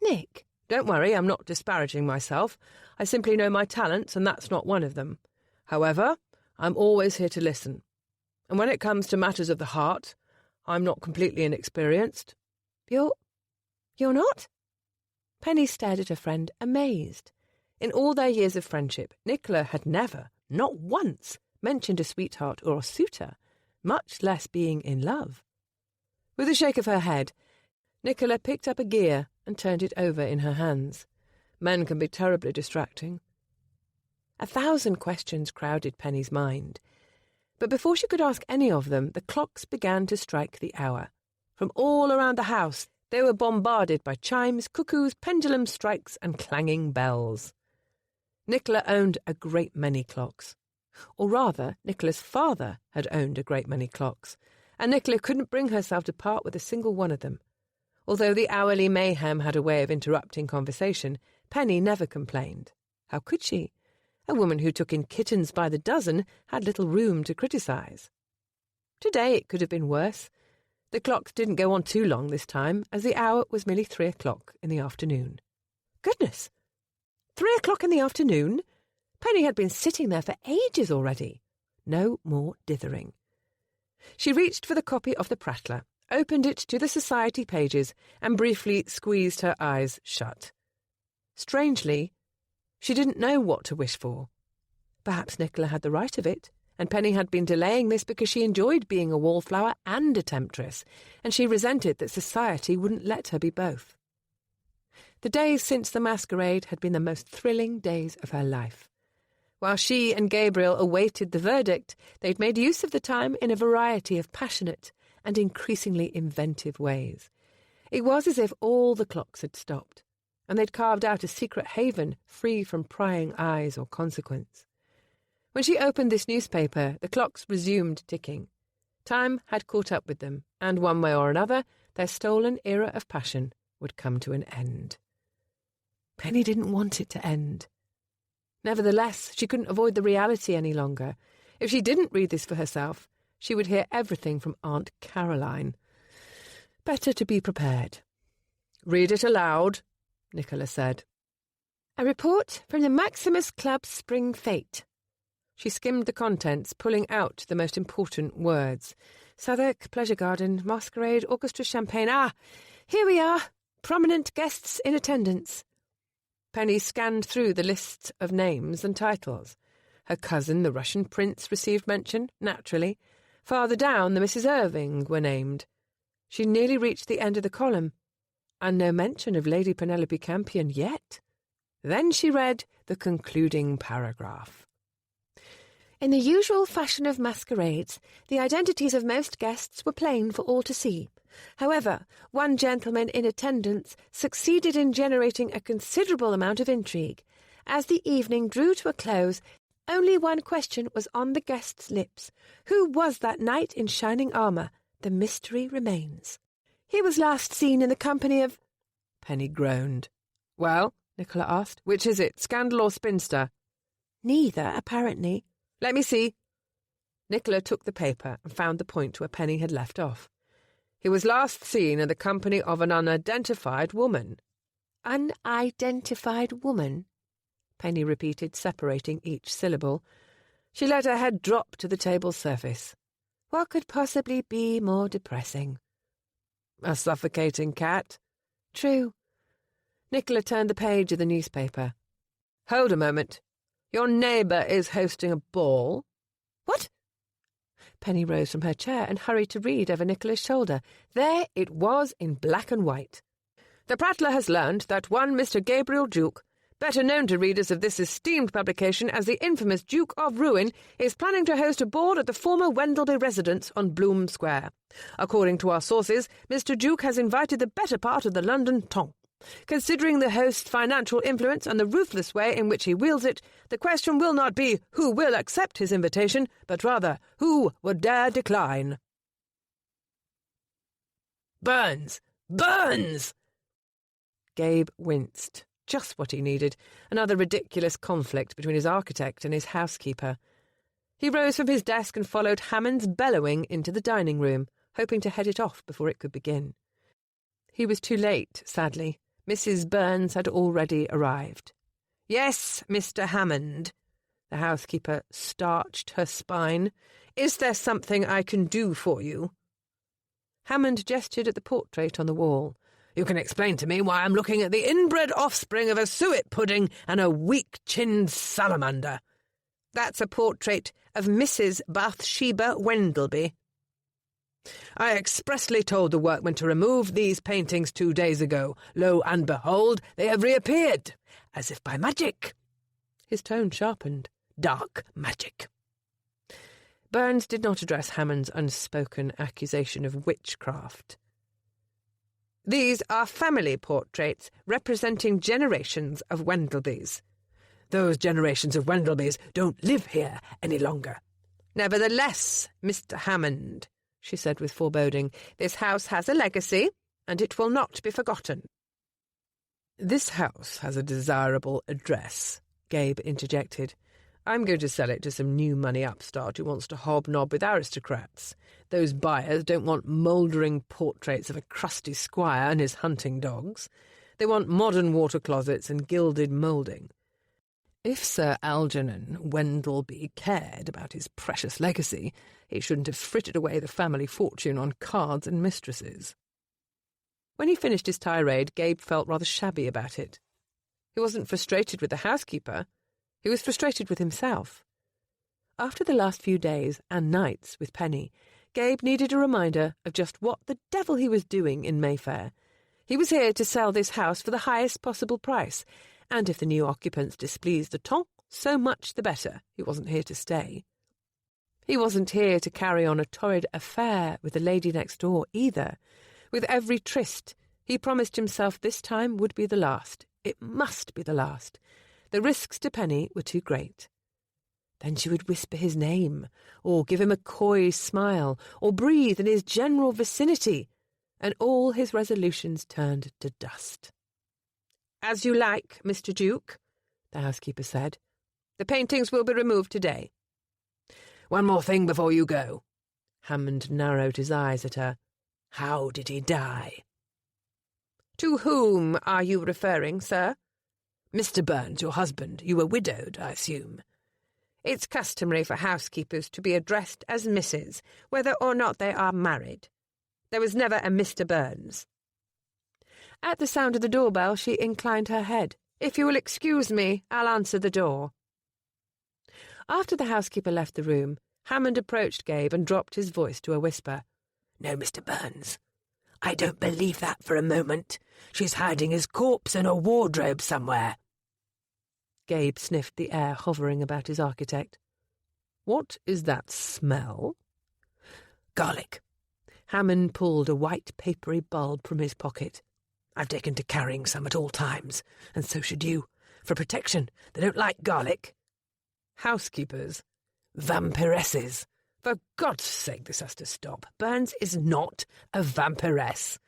Nick. Don't worry, I'm not disparaging myself. I simply know my talents, and that's not one of them. However, I'm always here to listen. And when it comes to matters of the heart, I'm not completely inexperienced. You're not? Penny stared at her friend, amazed. In all their years of friendship, Nicola had never, not once, mentioned a sweetheart or a suitor, much less being in love. With a shake of her head, Nicola picked up a gear and turned it over in her hands. Men can be terribly distracting. 1,000 questions crowded Penny's mind. But before she could ask any of them, the clocks began to strike the hour. From all around the house, they were bombarded by chimes, cuckoos, pendulum strikes, and clanging bells. Nicola owned a great many clocks. Or rather, Nicola's father had owned a great many clocks, and Nicola couldn't bring herself to part with a single one of them. Although the hourly mayhem had a way of interrupting conversation, Penny never complained. How could she? A woman who took in kittens by the dozen had little room to criticise. Today it could have been worse. The clocks didn't go on too long this time, as the hour was merely 3 o'clock in the afternoon. Goodness! 3 o'clock in the afternoon? Penny had been sitting there for ages already. No more dithering. She reached for the copy of the Prattler, opened it to the society pages and briefly squeezed her eyes shut. Strangely, she didn't know what to wish for. Perhaps Nicola had the right of it, and Penny had been delaying this because she enjoyed being a wallflower and a temptress, and she resented that society wouldn't let her be both. The days since the masquerade had been the most thrilling days of her life. While she and Gabriel awaited the verdict, they'd made use of the time in a variety of passionate and increasingly inventive ways. It was as if all the clocks had stopped, and they'd carved out a secret haven free from prying eyes or consequence. When she opened this newspaper, the clocks resumed ticking. Time had caught up with them, and one way or another, their stolen era of passion would come to an end. Penny didn't want it to end. Nevertheless, she couldn't avoid the reality any longer. If she didn't read this for herself, she would hear everything from Aunt Caroline. Better to be prepared. "Read it aloud," Nicola said. "A report from the Maximus Club's spring fete." She skimmed the contents, pulling out the most important words. Southwark, Pleasure Garden, Masquerade, Orchestra, Champagne. Ah, here we are. Prominent guests in attendance. Penny scanned through the lists of names and titles. Her cousin, the Russian prince, received mention, naturally. Farther down, the Mrs. Irving were named. She nearly reached the end of the column, and no mention of Lady Penelope Campion yet. Then she read the concluding paragraph. In the usual fashion of masquerades, the identities of most guests were plain for all to see. However, one gentleman in attendance succeeded in generating a considerable amount of intrigue. As the evening drew to a close, only one question was on the guest's lips. Who was that knight in shining armour? The mystery remains. He was last seen in the company of... Penny groaned. "Well," Nicola asked, "which is it, scandal or spinster?" "Neither, apparently." "Let me see." Nicola took the paper and found the point where Penny had left off. "He was last seen in the company of an unidentified woman." "Unidentified woman?" Penny repeated, separating each syllable. She let her head drop to the table's surface. What could possibly be more depressing? "A suffocating cat." "True." Nicola turned the page of the newspaper. "Hold a moment. Your neighbour is hosting a ball." "What?" Penny rose from her chair and hurried to read over Nicola's shoulder. There it was in black and white. "The prattler has learned that one Mr. Gabriel Duke, better known to readers of this esteemed publication as the infamous Duke of Ruin, is planning to host a ball at the former Wendelby residence on Bloom Square. According to our sources, Mr. Duke has invited the better part of the London ton. Considering the host's financial influence and the ruthless way in which he wields it, the question will not be who will accept his invitation, but rather who would dare decline." "Burns! Burns!" Gabe winced. Just what he needed. Another ridiculous conflict between his architect and his housekeeper. He rose from his desk and followed Hammond's bellowing into the dining room, hoping to head it off before it could begin. He was too late, sadly. Mrs. Burns had already arrived. "Yes, Mr. Hammond." The housekeeper starched her spine. "Is there something I can do for you?" Hammond gestured at the portrait on the wall. "You can explain to me why I'm looking at the inbred offspring of a suet pudding and a weak-chinned salamander." "That's a portrait of Mrs. Bathsheba Wendelby." "I expressly told the workmen to remove these paintings 2 days ago. Lo and behold, they have reappeared, as if by magic." His tone sharpened. "Dark magic." Burns did not address Hammond's unspoken accusation of witchcraft. "These are family portraits representing generations of Wendelbys. Those generations of Wendelbys don't live here any longer. Nevertheless, Mr. Hammond," she said with foreboding, "this house has a legacy, and it will not be forgotten." "This house has a desirable address," Gabe interjected. "I'm going to sell it to some new money upstart who wants to hobnob with aristocrats. Those buyers don't want mouldering portraits of a crusty squire and his hunting dogs. They want modern water closets and gilded moulding. If Sir Algernon Wendelby cared about his precious legacy, he shouldn't have frittered away the family fortune on cards and mistresses. When he finished his tirade, Gabe felt rather shabby about it. He wasn't frustrated with the housekeeper. He was frustrated with himself. After the last few days and nights with Penny, Gabe needed a reminder of just what the devil he was doing in Mayfair. He was here to sell this house for the highest possible price, and if the new occupants displeased the ton, so much the better. He wasn't here to stay. He wasn't here to carry on a torrid affair with the lady next door either. With every tryst, he promised himself this time would be the last. It must be the last. The risks to Penny were too great. Then she would whisper his name, or give him a coy smile, or breathe in his general vicinity, and all his resolutions turned to dust. "As you like, Mr. Duke," the housekeeper said. "The paintings will be removed today." "One more thing before you go." Hammond narrowed his eyes at her. "How did he die?" "To whom are you referring, sir?" "Mr. Burns, your husband. You were widowed, I assume." "It's customary for housekeepers to be addressed as Mrs., whether or not they are married. There was never a Mr. Burns." At the sound of the doorbell, she inclined her head. "If you will excuse me, I'll answer the door." After the housekeeper left the room, Hammond approached Gabe and dropped his voice to a whisper. "No, Mr. Burns. I don't believe that for a moment. She's hiding his corpse in a wardrobe somewhere." Gabe sniffed the air hovering about his architect. "What is that smell?" "Garlic." Hammond pulled a white papery bulb from his pocket. "I've taken to carrying some at all times, and so should you. For protection, they don't like garlic." "Housekeepers?" "Vampiresses. For God's sake, this has to stop. Burns is not a vampiress.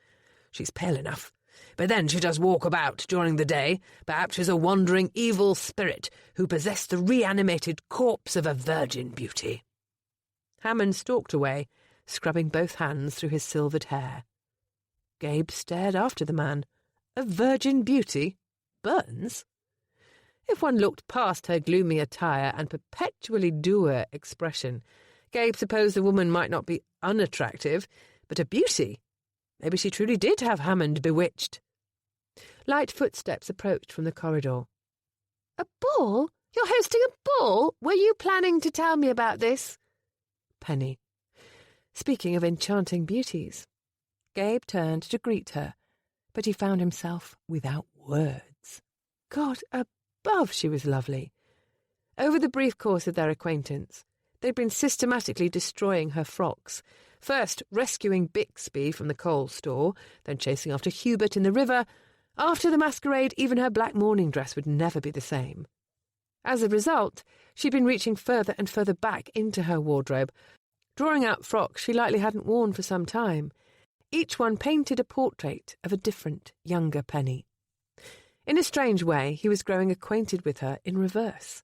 She's pale enough, but then she does walk about during the day. Perhaps she's a wandering evil spirit who possessed the reanimated corpse of a virgin beauty." Hammond stalked away, scrubbing both hands through his silvered hair. Gabe stared after the man. A virgin beauty? Burns? If one looked past her gloomy attire and perpetually dour expression, Gabe supposed the woman might not be unattractive, but a beauty. Maybe she truly did have Hammond bewitched. Light footsteps approached from the corridor. "A ball? You're hosting a ball? Were you planning to tell me about this?" Penny. Speaking of enchanting beauties. Gabe turned to greet her, but he found himself without words. God above, she was lovely. Over the brief course of their acquaintance, they'd been systematically destroying her frocks, first rescuing Bixby from the coal store, then chasing after Hubert in the river. After the masquerade, even her black morning dress would never be the same. As a result, she'd been reaching further and further back into her wardrobe, drawing out frocks she likely hadn't worn for some time. Each one painted a portrait of a different, younger Penny. In a strange way, he was growing acquainted with her in reverse.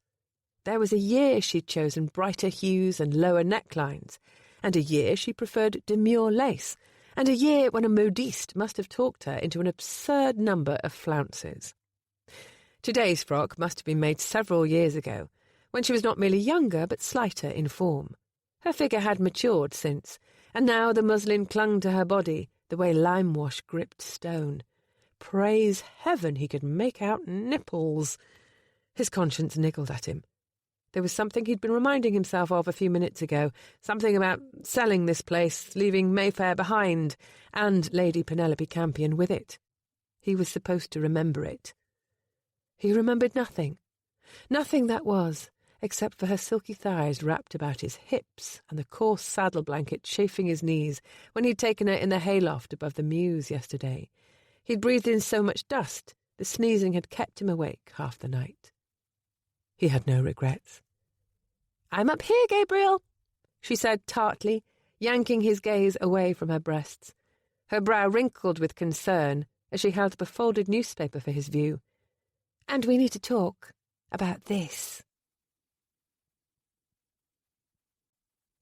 There was a year she'd chosen brighter hues and lower necklines, and a year she preferred demure lace, and a year when a modiste must have talked her into an absurd number of flounces. Today's frock must have been made several years ago, when she was not merely younger but slighter in form. Her figure had matured since, and now the muslin clung to her body the way lime-wash gripped stone. Praise heaven he could make out nipples. His conscience niggled at him. There was something he'd been reminding himself of a few minutes ago, something about selling this place, leaving Mayfair behind, and Lady Penelope Campion with it. He was supposed to remember it. He remembered nothing. Nothing that was, except for her silky thighs wrapped about his hips and the coarse saddle blanket chafing his knees when he'd taken her in the hayloft above the mews yesterday. He'd breathed in so much dust, the sneezing had kept him awake half the night. He had no regrets. "I'm up here, Gabriel," she said tartly, yanking his gaze away from her breasts. Her brow wrinkled with concern as she held up a folded newspaper for his view. "And we need to talk about this."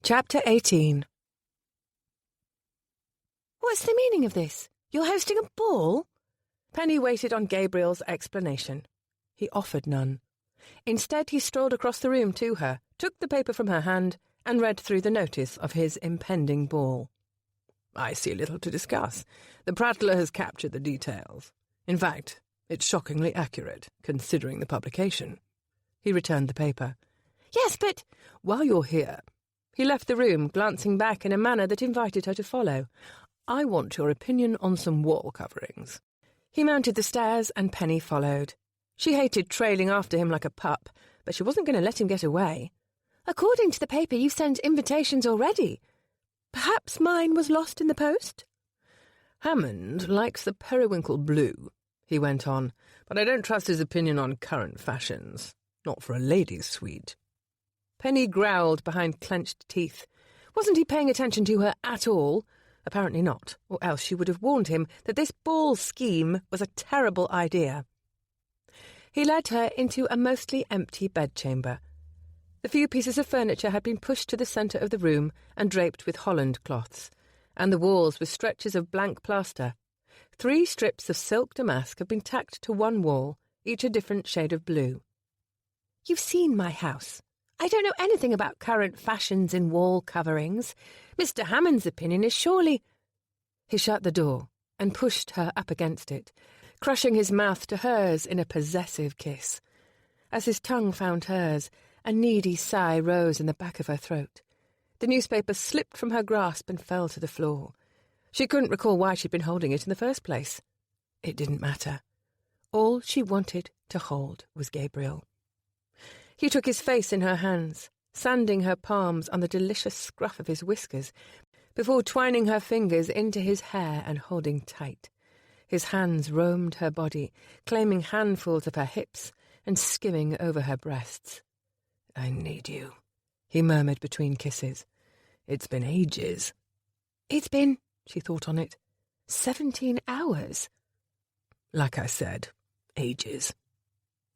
Chapter 18. "What's the meaning of this? You're hosting a ball?" Penny waited on Gabriel's explanation. He offered none. Instead, he strolled across the room to her, took the paper from her hand, and read through the notice of his impending ball. I see little to discuss. The prattler has captured the details. In fact, it's shockingly accurate, considering the publication. He returned the paper. Yes, but... While you're here... He left the room, glancing back in a manner that invited her to follow. I want your opinion on some wall coverings. He mounted the stairs, and Penny followed. She hated trailing after him like a pup, but she wasn't going to let him get away. According to the paper, you sent invitations already. Perhaps mine was lost in the post? Hammond likes the periwinkle blue, he went on, but I don't trust his opinion on current fashions. Not for a lady's suite. Penny growled behind clenched teeth. Wasn't he paying attention to her at all? Apparently not, or else she would have warned him that this ball scheme was a terrible idea. He led her into a mostly empty bedchamber. The few pieces of furniture had been pushed to the centre of the room and draped with Holland cloths, and the walls were stretches of blank plaster. 3 strips of silk damask had been tacked to one wall, each a different shade of blue. You've seen my house. I don't know anything about current fashions in wall coverings. Mr. Hammond's opinion is surely... He shut the door and pushed her up against it, crushing his mouth to hers in a possessive kiss. As his tongue found hers, a needy sigh rose in the back of her throat. The newspaper slipped from her grasp and fell to the floor. She couldn't recall why she'd been holding it in the first place. It didn't matter. All she wanted to hold was Gabriel. He took his face in her hands, sanding her palms on the delicious scruff of his whiskers, before twining her fingers into his hair and holding tight. His hands roamed her body, claiming handfuls of her hips and skimming over her breasts. I need you, he murmured between kisses. It's been ages. It's been, she thought on it, 17 hours. Like I said, ages.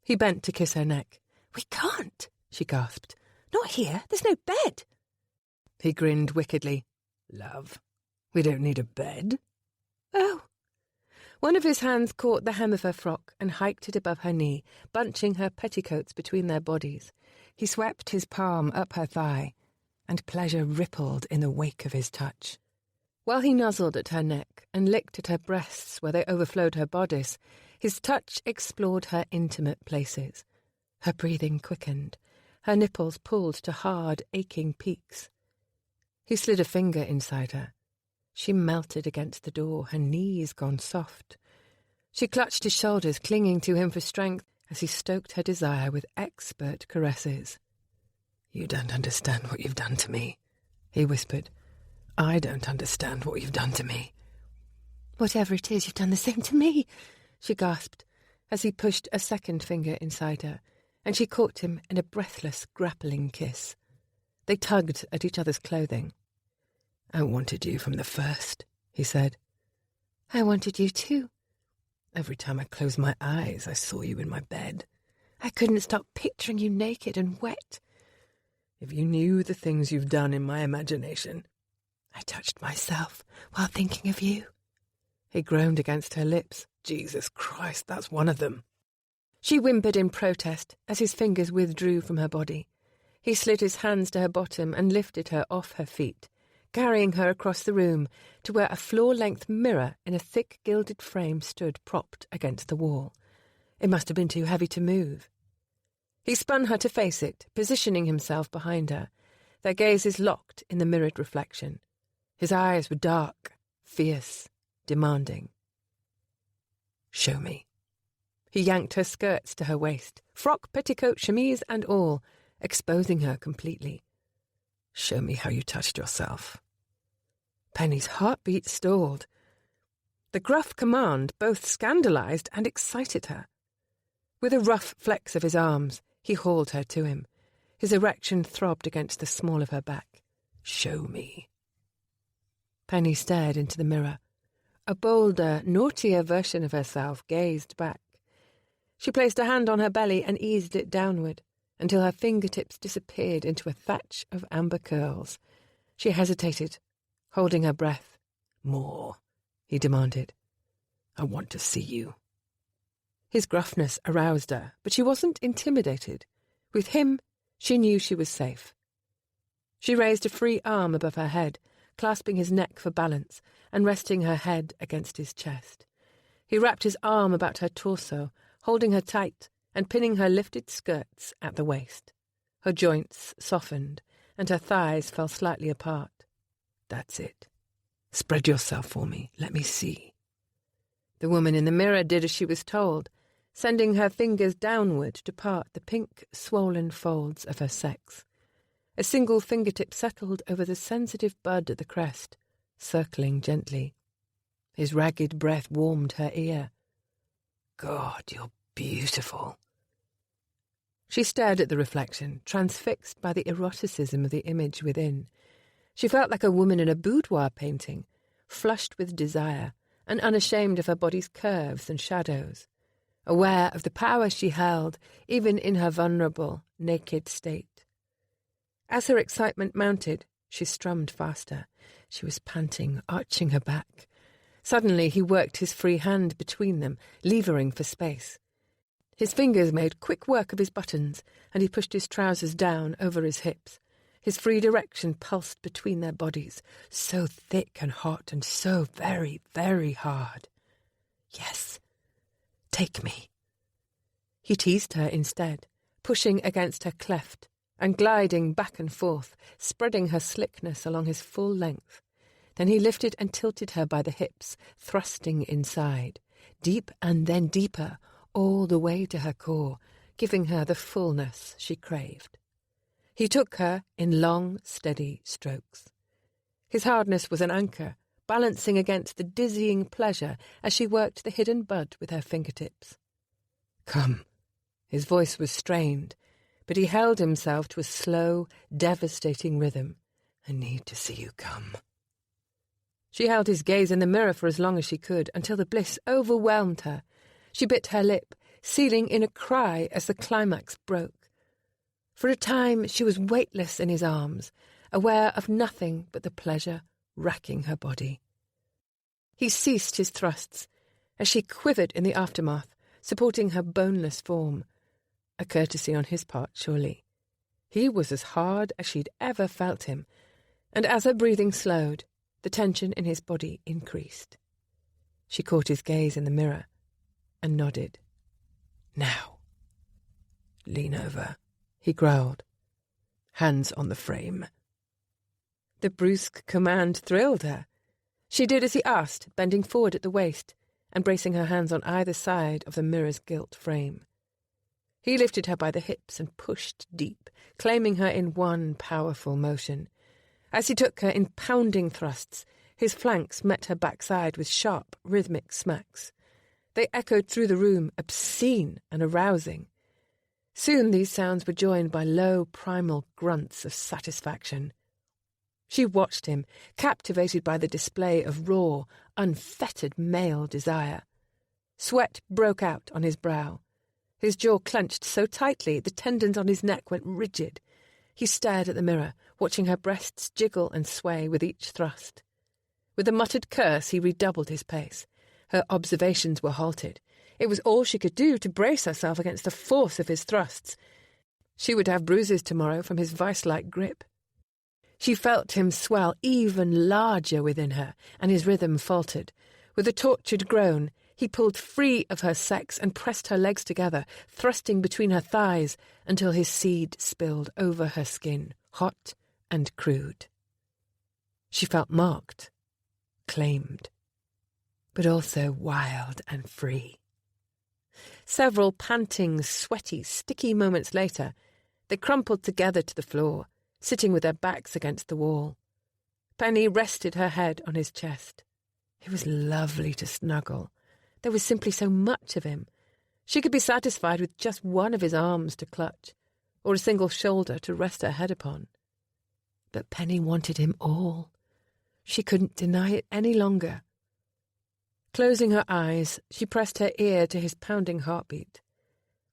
He bent to kiss her neck. We can't, she gasped. Not here. There's no bed. He grinned wickedly. Love, we don't need a bed. Oh. One of his hands caught the hem of her frock and hiked it above her knee, bunching her petticoats between their bodies. He swept his palm up her thigh, and pleasure rippled in the wake of his touch. While he nuzzled at her neck and licked at her breasts where they overflowed her bodice, his touch explored her intimate places. Her breathing quickened, her nipples pulled to hard, aching peaks. He slid a finger inside her. She melted against the door, her knees gone soft. She clutched his shoulders, clinging to him for strength as he stoked her desire with expert caresses. You don't understand what you've done to me, he whispered. I don't understand what you've done to me. Whatever it is, you've done the same to me, she gasped as he pushed a second finger inside her, and she caught him in a breathless, grappling kiss. They tugged at each other's clothing. I wanted you from the first, he said. I wanted you too. Every time I closed my eyes, I saw you in my bed. I couldn't stop picturing you naked and wet. If you knew the things you've done in my imagination. I touched myself while thinking of you. He groaned against her lips. Jesus Christ, that's one of them. She whimpered in protest as his fingers withdrew from her body. He slid his hands to her bottom and lifted her off her feet, carrying her across the room to where a floor-length mirror in a thick gilded frame stood propped against the wall. It must have been too heavy to move. He spun her to face it, positioning himself behind her, their gazes locked in the mirrored reflection. His eyes were dark, fierce, demanding. Show me. He yanked her skirts to her waist, frock, petticoat, chemise and all, exposing her completely. Show me how you touched yourself. Penny's heartbeat stalled. The gruff command both scandalised and excited her. With a rough flex of his arms, he hauled her to him. His erection throbbed against the small of her back. Show me. Penny stared into the mirror. A bolder, naughtier version of herself gazed back. She placed a hand on her belly and eased it downward, until her fingertips disappeared into a thatch of amber curls. She hesitated, holding her breath. More, he demanded. I want to see you. His gruffness aroused her, but she wasn't intimidated. With him, she knew she was safe. She raised a free arm above her head, clasping his neck for balance and resting her head against his chest. He wrapped his arm about her torso, holding her tight and pinning her lifted skirts at the waist. Her joints softened, and her thighs fell slightly apart. "That's it. Spread yourself for me. Let me see." The woman in the mirror did as she was told, sending her fingers downward to part the pink, swollen folds of her sex. A single fingertip settled over the sensitive bud at the crest, circling gently. His ragged breath warmed her ear. "God, you're beautiful." She stared at the reflection, transfixed by the eroticism of the image within. She felt like a woman in a boudoir painting, flushed with desire and unashamed of her body's curves and shadows, aware of the power she held even in her vulnerable, naked state. As her excitement mounted, she strummed faster. She was panting, arching her back. Suddenly he worked his free hand between them, levering for space. His fingers made quick work of his buttons, and he pushed his trousers down over his hips. His free direction pulsed between their bodies, so thick and hot and so very, very hard. "Yes, take me." He teased her instead, pushing against her cleft and gliding back and forth, spreading her slickness along his full length. Then he lifted and tilted her by the hips, thrusting inside, deep and then deeper, all the way to her core, giving her the fullness she craved. He took her in long, steady strokes. His hardness was an anchor, balancing against the dizzying pleasure as she worked the hidden bud with her fingertips. "Come." His voice was strained, but he held himself to a slow, devastating rhythm. "I need to see you come." She held his gaze in the mirror for as long as she could, until the bliss overwhelmed her. She bit her lip, sealing in a cry as the climax broke. For a time she was weightless in his arms, aware of nothing but the pleasure racking her body. He ceased his thrusts as she quivered in the aftermath, supporting her boneless form. A courtesy on his part, surely. He was as hard as she'd ever felt him, and as her breathing slowed, the tension in his body increased. She caught his gaze in the mirror and nodded. "Now." "Lean over," he growled. "Hands on the frame." The brusque command thrilled her. She did as he asked, bending forward at the waist and bracing her hands on either side of the mirror's gilt frame. He lifted her by the hips and pushed deep, claiming her in one powerful motion. As he took her in pounding thrusts, his flanks met her backside with sharp, rhythmic smacks. They echoed through the room, obscene and arousing. Soon these sounds were joined by low, primal grunts of satisfaction. She watched him, captivated by the display of raw, unfettered male desire. Sweat broke out on his brow. His jaw clenched so tightly the tendons on his neck went rigid. He stared at the mirror, watching her breasts jiggle and sway with each thrust. With a muttered curse, he redoubled his pace. Her observations were halted. It was all she could do to brace herself against the force of his thrusts. She would have bruises tomorrow from his vice-like grip. She felt him swell even larger within her, and his rhythm faltered. With a tortured groan, he pulled free of her sex and pressed her legs together, thrusting between her thighs until his seed spilled over her skin, hot and crude. She felt marked, claimed, but also wild and free. Several panting, sweaty, sticky moments later, they crumpled together to the floor, sitting with their backs against the wall. Penny rested her head on his chest. It was lovely to snuggle. There was simply so much of him. She could be satisfied with just one of his arms to clutch, or a single shoulder to rest her head upon. But Penny wanted him all. She couldn't deny it any longer. Closing her eyes, she pressed her ear to his pounding heartbeat.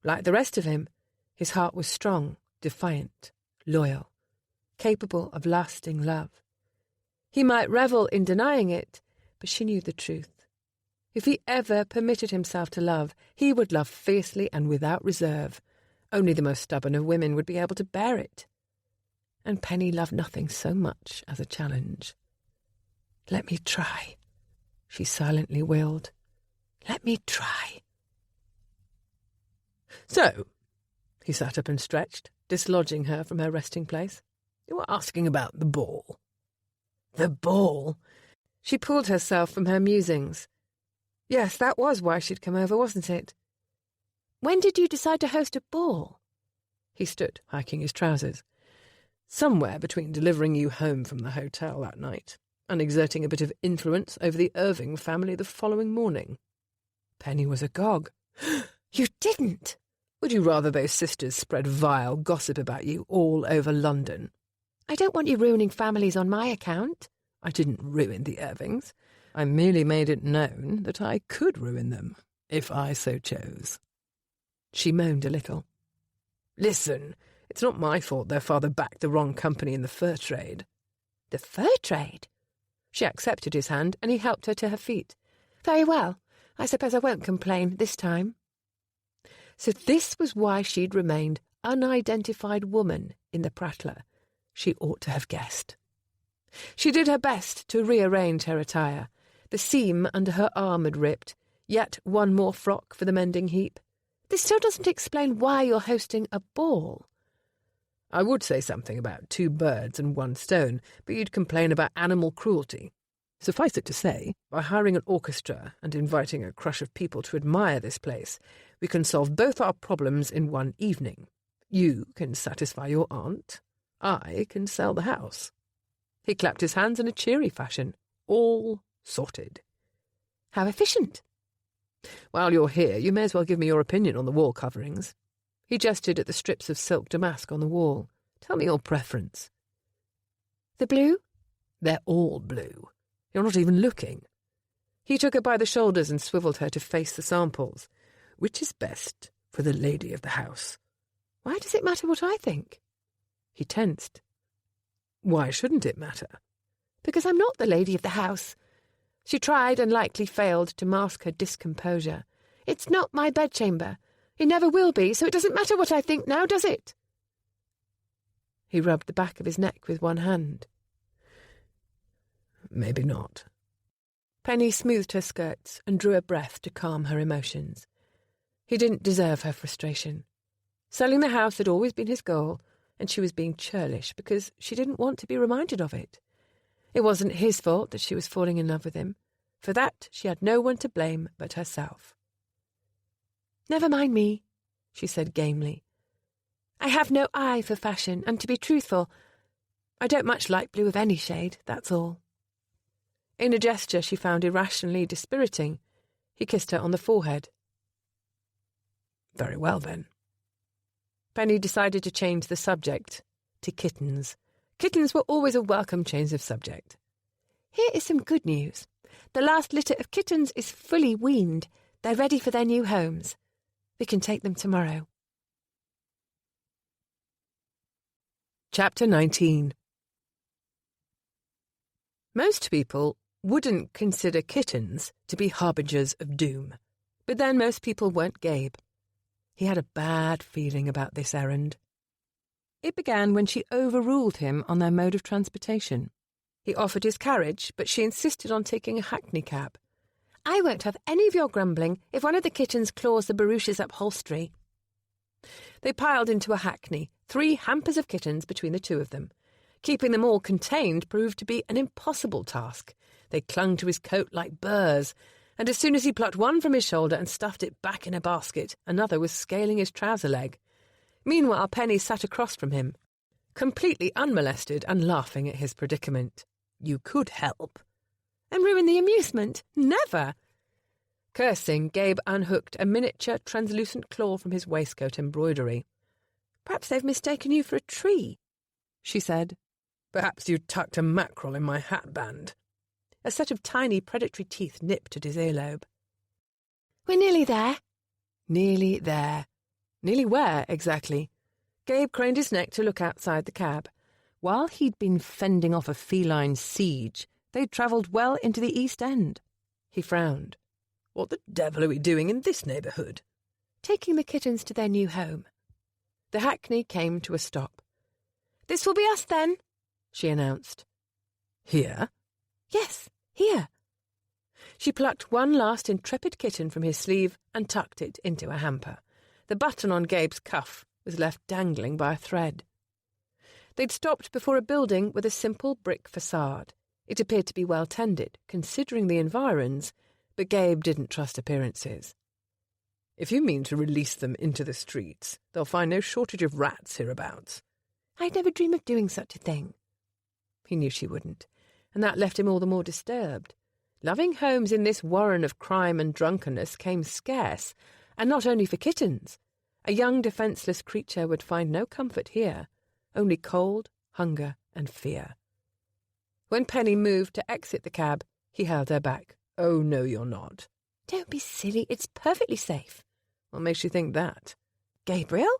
Like the rest of him, his heart was strong, defiant, loyal, capable of lasting love. He might revel in denying it, but she knew the truth. If he ever permitted himself to love, he would love fiercely and without reserve. Only the most stubborn of women would be able to bear it. And Penny loved nothing so much as a challenge. "Let me try," she silently wailed. "Let me try." "So," he sat up and stretched, dislodging her from her resting place, "you were asking about the ball." "The ball?" She pulled herself from her musings. Yes, that was why she'd come over, wasn't it? "When did you decide to host a ball?" He stood, hiking his trousers. "Somewhere between delivering you home from the hotel that night and exerting a bit of influence over the Irving family the following morning." Penny was agog. "You didn't?" "Would you rather those sisters spread vile gossip about you all over London?" "I don't want you ruining families on my account." "I didn't ruin the Irvings. I merely made it known that I could ruin them, if I so chose." She moaned a little. "Listen, it's not my fault their father backed the wrong company in the fur trade." "The fur trade?" She accepted his hand, and he helped her to her feet. "Very well. I suppose I won't complain this time." So this was why she'd remained unidentified woman in the Prattler. She ought to have guessed. She did her best to rearrange her attire. The seam under her arm had ripped, yet one more frock for the mending heap. "This still doesn't explain why you're hosting a ball." "I would say something about 2 birds and 1 stone, but you'd complain about animal cruelty. Suffice it to say, by hiring an orchestra and inviting a crush of people to admire this place, we can solve both our problems in one evening. You can satisfy your aunt. I can sell the house." He clapped his hands in a cheery fashion. "All sorted." "How efficient." "While you're here, you may as well give me your opinion on the wall coverings." He gestured at the strips of silk damask on the wall. "Tell me your preference." "The blue?" "They're all blue. You're not even looking." He took her by the shoulders and swiveled her to face the samples. "Which is best for the lady of the house?" "Why does it matter what I think?" He tensed. "Why shouldn't it matter?" "Because I'm not the lady of the house." She tried and likely failed to mask her discomposure. "It's not my bedchamber. It never will be, so it doesn't matter what I think now, does it?" He rubbed the back of his neck with one hand. "Maybe not." Penny smoothed her skirts and drew a breath to calm her emotions. He didn't deserve her frustration. Selling the house had always been his goal, and she was being churlish because she didn't want to be reminded of it. It wasn't his fault that she was falling in love with him. For that she had no one to blame but herself. "Never mind me," she said gamely. "I have no eye for fashion, and to be truthful, I don't much like blue of any shade, that's all." In a gesture she found irrationally dispiriting, he kissed her on the forehead. "Very well, then." Penny decided to change the subject to kittens. Kittens were always a welcome change of subject. "Here is some good news. The last litter of kittens is fully weaned. They're ready for their new homes. We can take them tomorrow." Chapter 19. Most people wouldn't consider kittens to be harbingers of doom, but then most people weren't Gabe. He had a bad feeling about this errand. It began when she overruled him on their mode of transportation. He offered his carriage, but she insisted on taking a hackney cab. "I won't have any of your grumbling if one of the kittens claws the barouche's upholstery." They piled into a hackney, 3 hampers of kittens between the 2 of them. Keeping them all contained proved to be an impossible task. They clung to his coat like burrs, and as soon as he plucked one from his shoulder and stuffed it back in a basket, another was scaling his trouser leg. Meanwhile, Penny sat across from him, completely unmolested and laughing at his predicament. You could help. "And ruin the amusement? Never!" Cursing, Gabe unhooked a miniature translucent claw from his waistcoat embroidery. "Perhaps they've mistaken you for a tree," she said. "Perhaps you tucked a mackerel in my hatband." A set of tiny predatory teeth nipped at his earlobe. "We're nearly there." Nearly there. Nearly where, exactly? Gabe craned his neck to look outside the cab. While he'd been fending off a feline siege, they'd travelled well into the East End. He frowned. What the devil are we doing in this neighbourhood? Taking the kittens to their new home. The hackney came to a stop. This will be us, then, she announced. Here? Yes, here. She plucked one last intrepid kitten from his sleeve and tucked it into a hamper. The button on Gabe's cuff was left dangling by a thread. They'd stopped before a building with a simple brick facade. It appeared to be well tended, considering the environs, but Gabe didn't trust appearances. If you mean to release them into the streets, they'll find no shortage of rats hereabouts. I'd never dream of doing such a thing. He knew she wouldn't, and that left him all the more disturbed. Loving homes in this warren of crime and drunkenness came scarce, and not only for kittens. A young defenceless creature would find no comfort here, only cold, hunger, and fear. When Penny moved to exit the cab, he held her back. Oh, no, you're not. Don't be silly, it's perfectly safe. What makes you think that? Gabriel?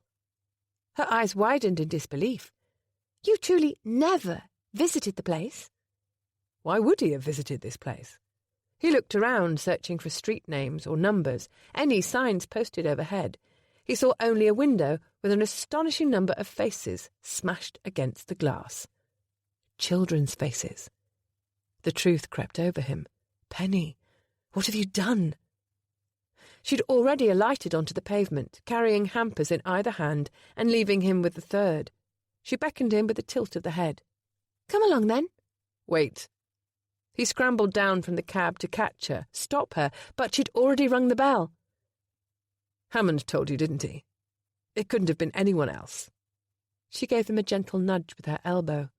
Her eyes widened in disbelief. You truly never visited the place? Why would he have visited this place? He looked around, searching for street names or numbers, any signs posted overhead. He saw only a window with an astonishing number of faces smashed against the glass. Children's faces. The truth crept over him. Penny, what have you done? She'd already alighted onto the pavement, carrying hampers in either hand and leaving him with the third. She beckoned him with a tilt of the head. Come along, then. Wait. He scrambled down from the cab to catch her, stop her, but she'd already rung the bell. Hammond told you, didn't he? It couldn't have been anyone else. She gave him a gentle nudge with her elbow.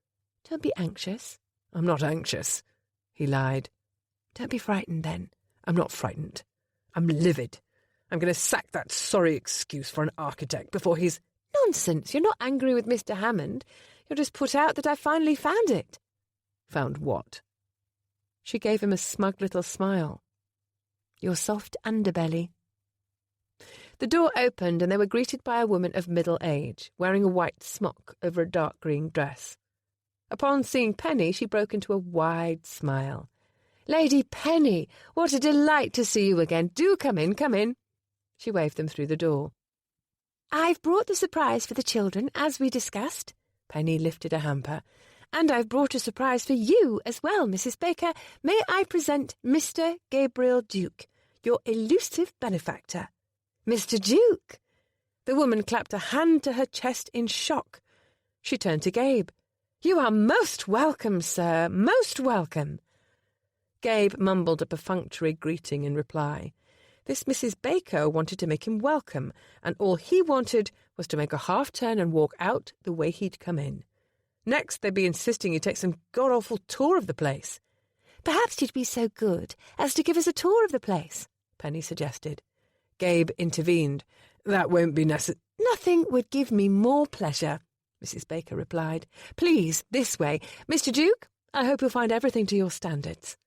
Don't be anxious. I'm not anxious, he lied. Don't be frightened, then. I'm not frightened. I'm livid. I'm going to sack that sorry excuse for an architect before he's... Nonsense. You're not angry with Mr. Hammond. You're just put out that I finally found it. Found what? She gave him a smug little smile. Your soft underbelly. The door opened and they were greeted by a woman of middle age, wearing a white smock over a dark green dress. Upon seeing Penny, she broke into a wide smile. Lady Penny, what a delight to see you again. Do come in, come in. She waved them through the door. I've brought the surprise for the children, as we discussed. Penny lifted a hamper. And I've brought a surprise for you as well, Mrs. Baker. May I present Mr. Gabriel Duke, your elusive benefactor. Mr. Duke! The woman clapped a hand to her chest in shock. She turned to Gabe. You are most welcome, sir, most welcome. Gabe mumbled a perfunctory greeting in reply. This Mrs. Baker wanted to make him welcome, and all he wanted was to make a half-turn and walk out the way he'd come in. Next, they'd be insisting he take some god-awful tour of the place. Perhaps you'd be so good as to give us a tour of the place, Penny suggested. Gabe intervened. That won't be necessary. Nothing would give me more pleasure, Mrs. Baker replied. Please, this way. Mr. Duke, I hope you'll find everything to your standards.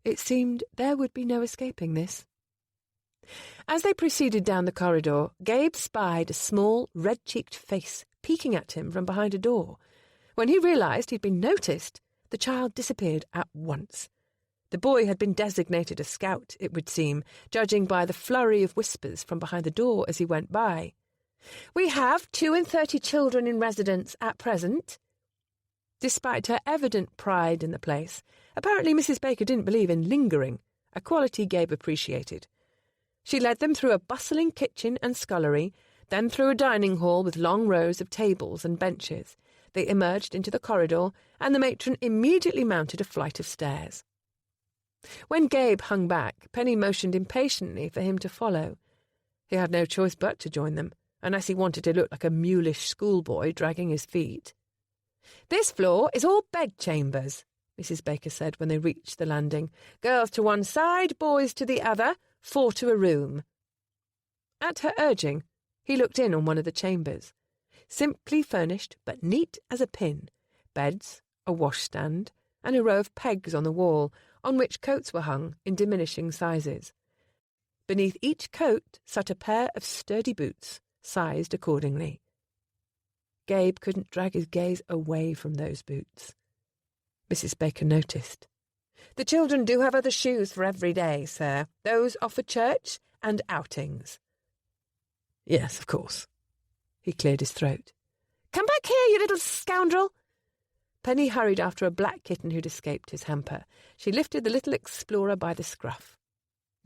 It seemed there would be no escaping this. As they proceeded down the corridor, Gabe spied a small, red-cheeked face peeking at him from behind a door. When he realised he'd been noticed, the child disappeared at once. The boy had been designated a scout, it would seem, judging by the flurry of whispers from behind the door as he went by. We have 32 children in residence at present. Despite her evident pride in the place, apparently Mrs. Baker didn't believe in lingering, a quality Gabe appreciated. She led them through a bustling kitchen and scullery, then through a dining hall with long rows of tables and benches. They emerged into the corridor, and the matron immediately mounted a flight of stairs. When Gabe hung back, Penny motioned impatiently for him to follow. He had no choice but to join them, unless he wanted to look like a mulish schoolboy dragging his feet. This floor is all bedchambers, Mrs. Baker said when they reached the landing. Girls to one side, boys to the other, 4 to a room. At her urging, he looked in on one of the chambers. Simply furnished, but neat as a pin. Beds, a washstand, and a row of pegs on the wall, on which coats were hung in diminishing sizes. Beneath each coat sat a pair of sturdy boots, sized accordingly. Gabe couldn't drag his gaze away from those boots. Mrs. Baker noticed. The children do have other shoes for every day, sir. Those are for church and outings. Yes, of course. He cleared his throat. Come back here, you little scoundrel! Penny hurried after a black kitten who'd escaped his hamper. She lifted the little explorer by the scruff.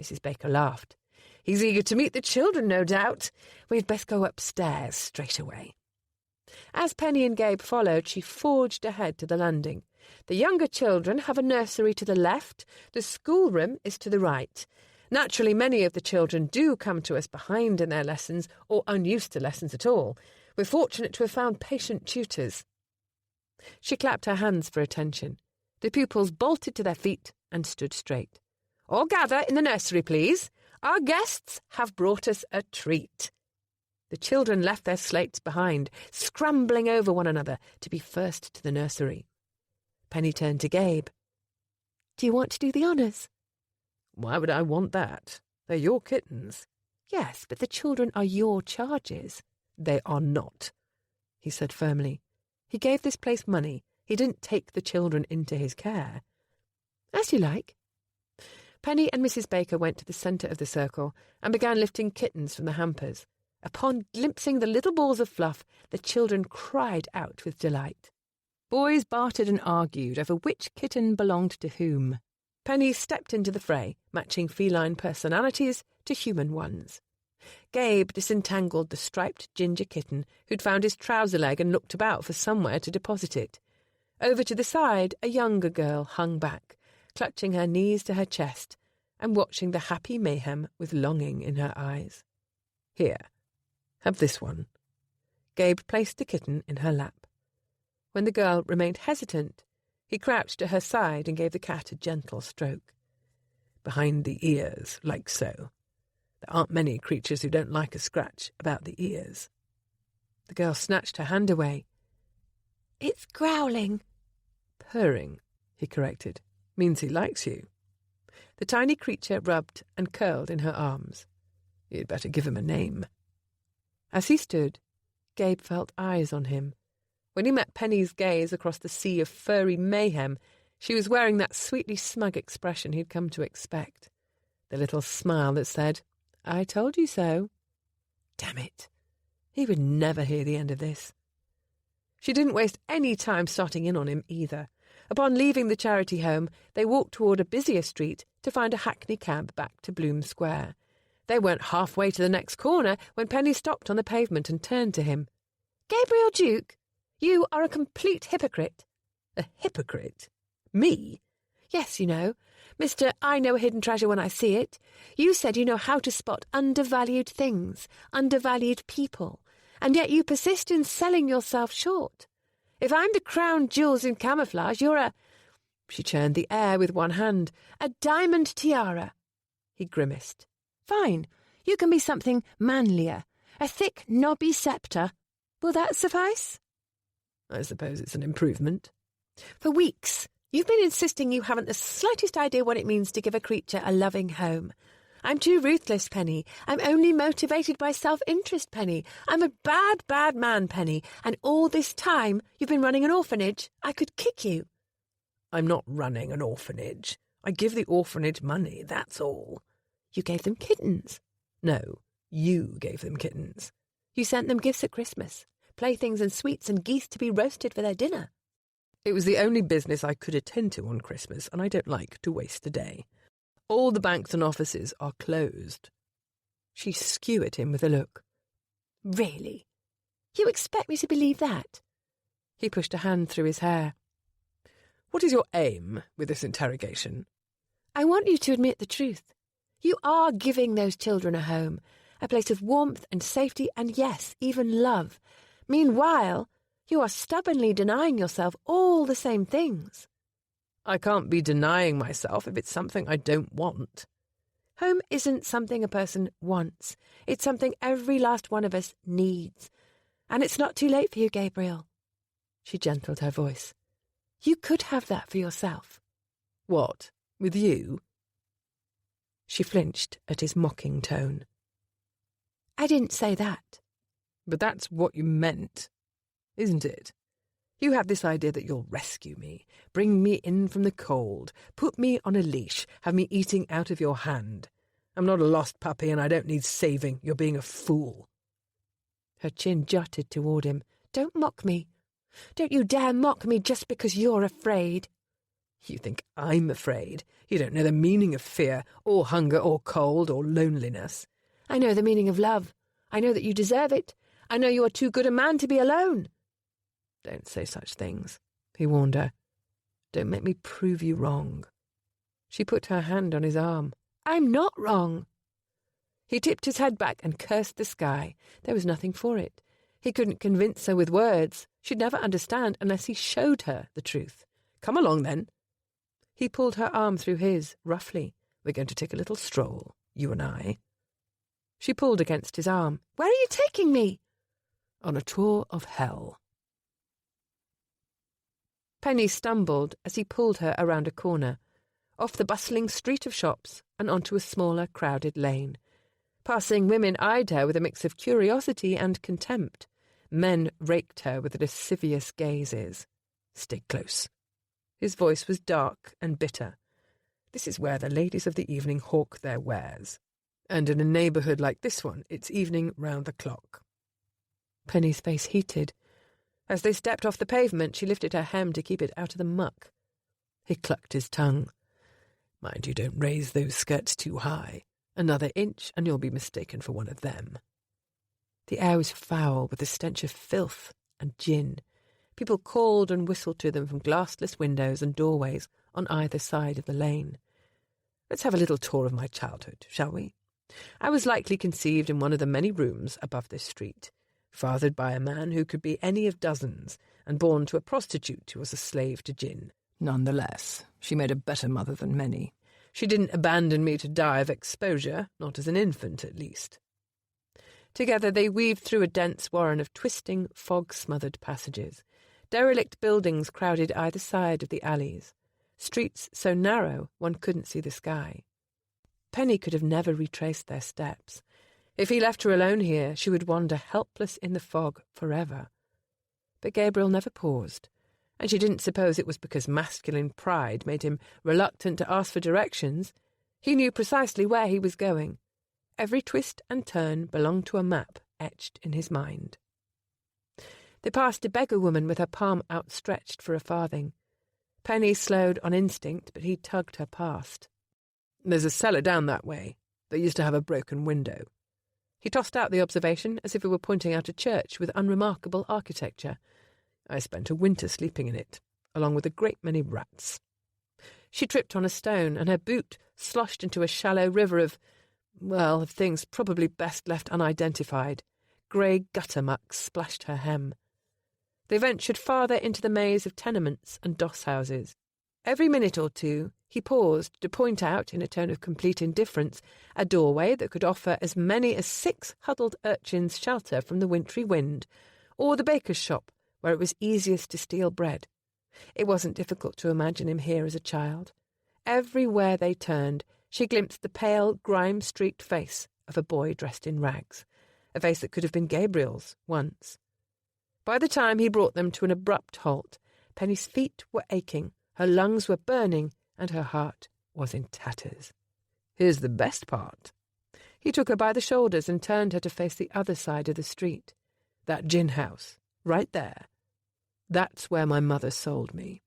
Mrs. Baker laughed. He's eager to meet the children, no doubt. We'd best go upstairs straight away. As Penny and Gabe followed, she forged ahead to the landing. The younger children have a nursery to the left. The schoolroom is to the right. Naturally, many of the children do come to us behind in their lessons or unused to lessons at all. We're fortunate to have found patient tutors. She clapped her hands for attention. The pupils bolted to their feet and stood straight. All gather in the nursery, please. Our guests have brought us a treat. The children left their slates behind, scrambling over one another to be first to the nursery. Penny turned to Gabe. Do you want to do the honours? Why would I want that? They're your kittens. Yes, but the children are your charges. They are not, he said firmly. He gave this place money. He didn't take the children into his care. As you like. Penny and Mrs. Baker went to the centre of the circle and began lifting kittens from the hampers. Upon glimpsing the little balls of fluff, the children cried out with delight. Boys bartered and argued over which kitten belonged to whom. Penny stepped into the fray, matching feline personalities to human ones. Gabe disentangled the striped ginger kitten who'd found his trouser leg and looked about for somewhere to deposit it. Over to the side, a younger girl hung back, clutching her knees to her chest and watching the happy mayhem with longing in her eyes. Here, have this one. Gabe placed the kitten in her lap. When the girl remained hesitant, he crouched to her side and gave the cat a gentle stroke. Behind the ears, like so. There aren't many creatures who don't like a scratch about the ears. The girl snatched her hand away. It's growling. Purring, he corrected. Means he likes you. The tiny creature rubbed and curled in her arms. You'd better give him a name. As he stood, Gabe felt eyes on him. When he met Penny's gaze across the sea of furry mayhem, she was wearing that sweetly smug expression he'd come to expect. The little smile that said, I told you so. Damn it. He would never hear the end of this. She didn't waste any time starting in on him either. Upon leaving the charity home, they walked toward a busier street to find a hackney cab back to Bloom Square. They weren't halfway to the next corner when Penny stopped on the pavement and turned to him. Gabriel Duke, you are a complete hypocrite. A hypocrite? Me? Yes, you know. Mr. I know a hidden treasure when I see it. You said you know how to spot undervalued things, undervalued people, and yet you persist in selling yourself short. If I'm the crown jewels in camouflage, you're a... She churned the air with one hand. A diamond tiara. He grimaced. Fine. You can be something manlier. A thick, knobby sceptre. Will that suffice? I suppose it's an improvement. For weeks, you've been insisting you haven't the slightest idea what it means to give a creature a loving home. I'm too ruthless, Penny. I'm only motivated by self-interest, Penny. I'm a bad, bad man, Penny. And all this time you've been running an orphanage. I could kick you. I'm not running an orphanage. I give the orphanage money, that's all. You gave them kittens. No, you gave them kittens. You sent them gifts at Christmas, playthings and sweets and geese to be roasted for their dinner. It was the only business I could attend to on Christmas, and I don't like to waste a day. All the banks and offices are closed. She skewered him with a look. Really? You expect me to believe that? He pushed a hand through his hair. What is your aim with this interrogation? I want you to admit the truth. You are giving those children a home, a place of warmth and safety and, yes, even love. Meanwhile, you are stubbornly denying yourself all the same things. I can't be denying myself if it's something I don't want. Home isn't something a person wants. It's something every last one of us needs. And it's not too late for you, Gabriel. She gentled her voice. You could have that for yourself. What, with you? She flinched at his mocking tone. I didn't say that. But that's what you meant, isn't it? You have this idea that you'll rescue me, bring me in from the cold, put me on a leash, have me eating out of your hand. I'm not a lost puppy and I don't need saving. You're being a fool." Her chin jutted toward him. "Don't mock me. Don't you dare mock me just because you're afraid." "You think I'm afraid? You don't know the meaning of fear, or hunger, or cold, or loneliness." "I know the meaning of love. I know that you deserve it. I know you are too good a man to be alone." "Don't say such things," he warned her. "Don't make me prove you wrong." She put her hand on his arm. "I'm not wrong." He tipped his head back and cursed the sky. There was nothing for it. He couldn't convince her with words. She'd never understand unless he showed her the truth. "Come along, then." He pulled her arm through his, roughly. "We're going to take a little stroll, you and I." She pulled against his arm. "Where are you taking me?" "On a tour of hell." Penny stumbled as he pulled her around a corner, off the bustling street of shops and onto a smaller, crowded lane. Passing women eyed her with a mix of curiosity and contempt. Men raked her with lascivious gazes. "Stay close." His voice was dark and bitter. "This is where the ladies of the evening hawk their wares. And in a neighbourhood like this one, it's evening round the clock." Penny's face heated. As they stepped off the pavement, she lifted her hem to keep it out of the muck. He clucked his tongue. "Mind you don't raise those skirts too high. Another inch and you'll be mistaken for one of them." The air was foul with the stench of filth and gin. People called and whistled to them from glassless windows and doorways on either side of the lane. "Let's have a little tour of my childhood, shall we? I was likely conceived in one of the many rooms above this street, fathered by a man who could be any of dozens, and born to a prostitute who was a slave to gin. Nonetheless, she made a better mother than many. She didn't abandon me to die of exposure, not as an infant at least." Together they weaved through a dense warren of twisting, fog-smothered passages. Derelict buildings crowded either side of the alleys. Streets so narrow one couldn't see the sky. Penny could have never retraced their steps. If he left her alone here, she would wander helpless in the fog forever. But Gabriel never paused, and she didn't suppose it was because masculine pride made him reluctant to ask for directions. He knew precisely where he was going. Every twist and turn belonged to a map etched in his mind. They passed a beggar woman with her palm outstretched for a farthing. Penny slowed on instinct, but he tugged her past. "There's a cellar down that way. They used to have a broken window." He tossed out the observation as if it were pointing out a church with unremarkable architecture. "I spent a winter sleeping in it, along with a great many rats." She tripped on a stone, and her boot sloshed into a shallow river of things probably best left unidentified. Grey gutter muck splashed her hem. They ventured farther into the maze of tenements and doss houses. Every minute or two he paused to point out, in a tone of complete indifference, a doorway that could offer as many as 6 huddled urchins shelter from the wintry wind, or the baker's shop, where it was easiest to steal bread. It wasn't difficult to imagine him here as a child. Everywhere they turned, she glimpsed the pale, grime-streaked face of a boy dressed in rags, a face that could have been Gabriel's once. By the time he brought them to an abrupt halt, Penny's feet were aching, her lungs were burning, and her heart was in tatters. "Here's the best part." He took her by the shoulders and turned her to face the other side of the street. "That gin house, right there. That's where my mother sold me."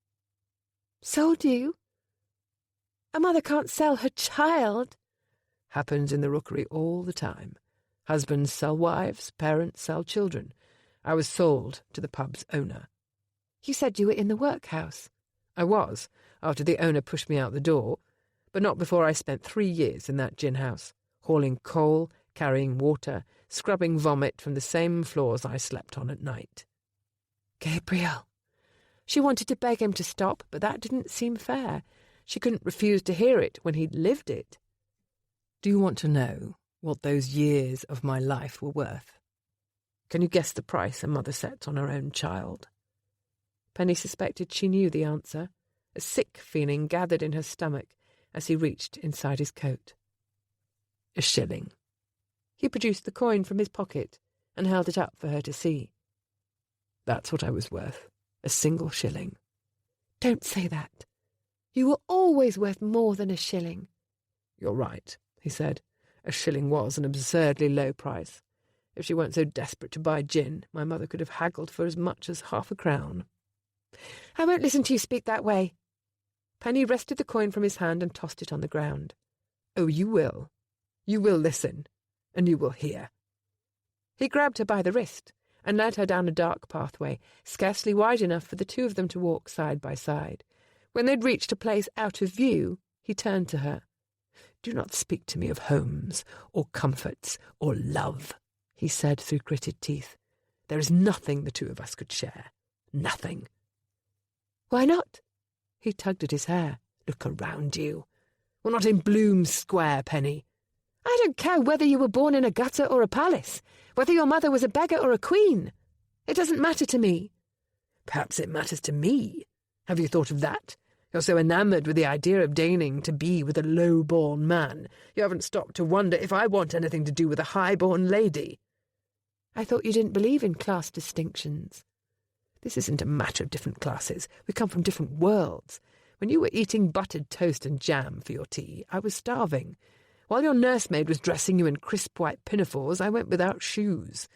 "Sold you? A mother can't sell her child." "Happens in the rookery all the time. Husbands sell wives, parents sell children. I was sold to the pub's owner." "You said you were in the workhouse." "I was, after the owner pushed me out the door, but not before I spent 3 years in that gin house, hauling coal, carrying water, scrubbing vomit from the same floors I slept on at night." "Gabriel." She wanted to beg him to stop, but that didn't seem fair. She couldn't refuse to hear it when he'd lived it. "Do you want to know what those years of my life were worth? Can you guess the price a mother sets on her own child?" Penny suspected she knew the answer. A sick feeling gathered in her stomach as he reached inside his coat. "1 shilling. He produced the coin from his pocket and held it up for her to see. "That's what I was worth, a single shilling. Don't say that. You were always worth more than a shilling. You're right, he said. A shilling was an absurdly low price. If she weren't so desperate to buy gin, my mother could have haggled for as much as £0.50. I won't listen to you speak that way. Penny wrested the coin from his hand and tossed it on the ground. Oh, you will. You will listen, and you will hear. He grabbed her by the wrist and led her down a dark pathway, scarcely wide enough for the two of them to walk side by side. When they'd reached a place out of view, he turned to her. Do not speak to me of homes, or comforts, or love, he said through gritted teeth. There is nothing the two of us could share. Nothing. Why not? He tugged at his hair. Look around you. We're not in Bloom Square, Penny. I don't care whether you were born in a gutter or a palace, whether your mother was a beggar or a queen. It doesn't matter to me. Perhaps it matters to me. Have you thought of that? You're so enamoured with the idea of deigning to be with a low-born man, you haven't stopped to wonder if I want anything to do with a high-born lady. I thought you didn't believe in class distinctions. This isn't a matter of different classes. We come from different worlds. When you were eating buttered toast and jam for your tea, I was starving. While your nursemaid was dressing you in crisp white pinafores, I went without shoes.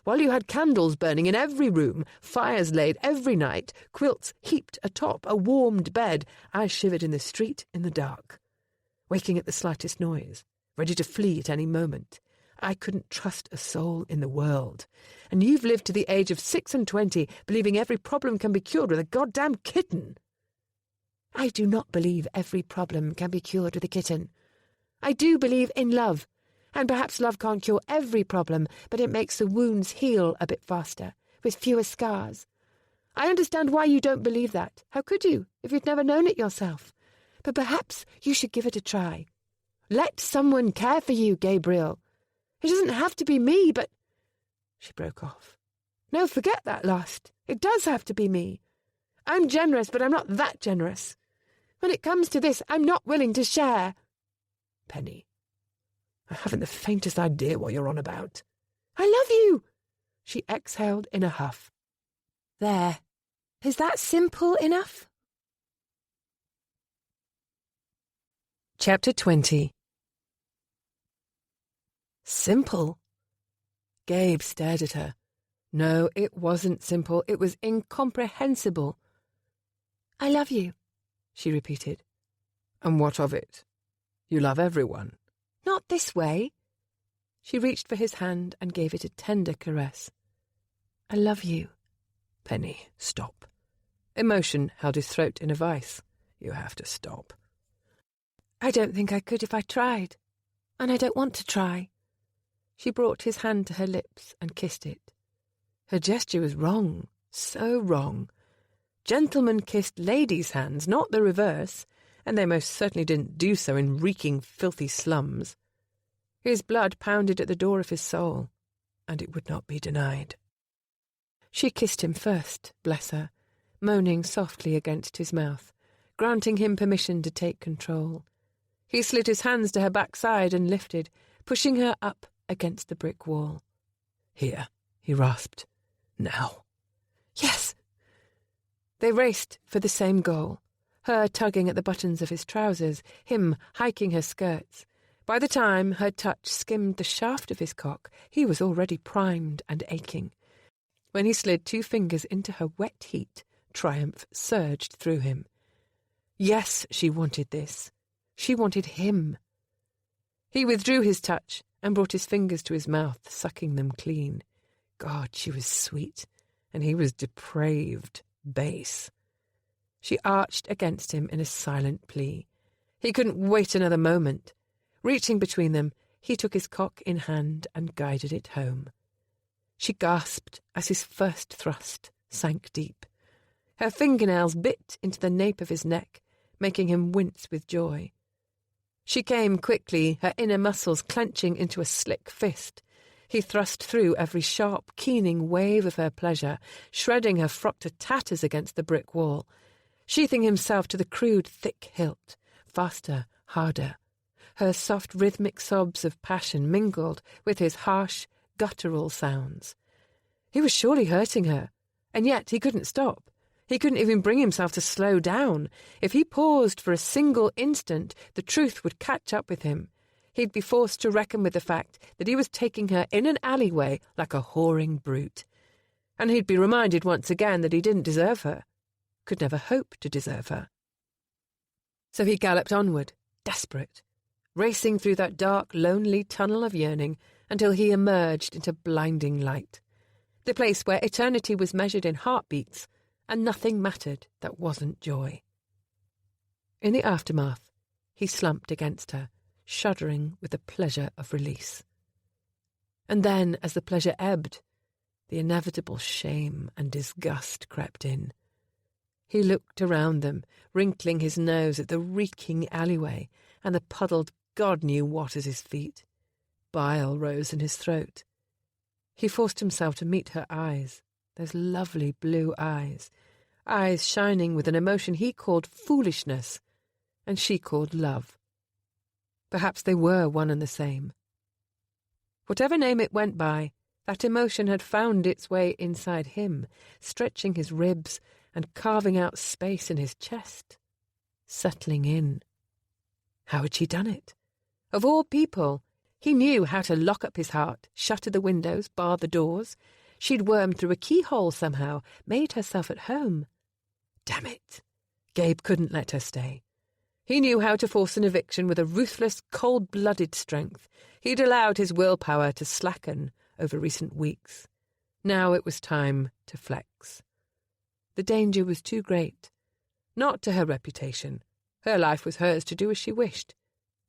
While you had candles burning in every room, fires laid every night, quilts heaped atop a warmed bed, I shivered in the street in the dark, waking at the slightest noise, ready to flee at any moment. I couldn't trust a soul in the world. And you've lived to the age of 26, believing every problem can be cured with a goddamn kitten. I do not believe every problem can be cured with a kitten. I do believe in love. And perhaps love can't cure every problem, but it makes the wounds heal a bit faster, with fewer scars. I understand why you don't believe that. How could you, if you'd never known it yourself? But perhaps you should give it a try. Let someone care for you, Gabriel. It doesn't have to be me, but... She broke off. No, forget that last. It does have to be me. I'm generous, but I'm not that generous. When it comes to this, I'm not willing to share. Penny, I haven't the faintest idea what you're on about. I love you, she exhaled in a huff. There. Is that simple enough? Chapter 20. Simple? Gabe stared at her. No, it wasn't simple. It was incomprehensible. I love you, she repeated. And what of it? You love everyone. Not this way. She reached for his hand and gave it a tender caress. I love you. Penny, stop. Emotion held his throat in a vice. You have to stop. I don't think I could if I tried. And I don't want to try. She brought his hand to her lips and kissed it. Her gesture was wrong, so wrong. Gentlemen kissed ladies' hands, not the reverse, and they most certainly didn't do so in reeking, filthy slums. His blood pounded at the door of his soul, and it would not be denied. She kissed him first, bless her, moaning softly against his mouth, granting him permission to take control. He slid his hands to her backside and lifted, pushing her up against the brick wall. Here, he rasped. Now. Yes. They raced for the same goal, her tugging at the buttons of his trousers, him hiking her skirts. By the time her touch skimmed the shaft of his cock, he was already primed and aching. When he slid 2 fingers into her wet heat, triumph surged through him. Yes, she wanted this. She wanted him. He withdrew his touch and brought his fingers to his mouth, sucking them clean. God, she was sweet, and he was depraved, base. She arched against him in a silent plea. He couldn't wait another moment. Reaching between them, he took his cock in hand and guided it home. She gasped as his first thrust sank deep. Her fingernails bit into the nape of his neck, making him wince with joy. She came quickly, her inner muscles clenching into a slick fist. He thrust through every sharp, keening wave of her pleasure, shredding her frock to tatters against the brick wall, sheathing himself to the crude, thick hilt, faster, harder. Her soft, rhythmic sobs of passion mingled with his harsh, guttural sounds. He was surely hurting her, and yet he couldn't stop. He couldn't even bring himself to slow down. If he paused for a single instant, the truth would catch up with him. He'd be forced to reckon with the fact that he was taking her in an alleyway like a whoring brute. And he'd be reminded once again that he didn't deserve her, could never hope to deserve her. So he galloped onward, desperate, racing through that dark, lonely tunnel of yearning until he emerged into blinding light, the place where eternity was measured in heartbeats and nothing mattered that wasn't joy. In the aftermath, he slumped against her, shuddering with the pleasure of release. And then, as the pleasure ebbed, the inevitable shame and disgust crept in. He looked around them, wrinkling his nose at the reeking alleyway and the puddled God knew what at his feet. Bile rose in his throat. He forced himself to meet her eyes, those lovely blue eyes shining with an emotion he called foolishness and she called love. Perhaps they were one and the same. Whatever name it went by, that emotion had found its way inside him, stretching his ribs and carving out space in his chest, settling in. How had she done it? Of all people, he knew how to lock up his heart, shutter the windows, bar the doors. She'd wormed through a keyhole somehow, made herself at home. Damn it! Gabe couldn't let her stay. He knew how to force an eviction with a ruthless, cold-blooded strength. He'd allowed his willpower to slacken over recent weeks. Now it was time to flex. The danger was too great. Not to her reputation. Her life was hers to do as she wished.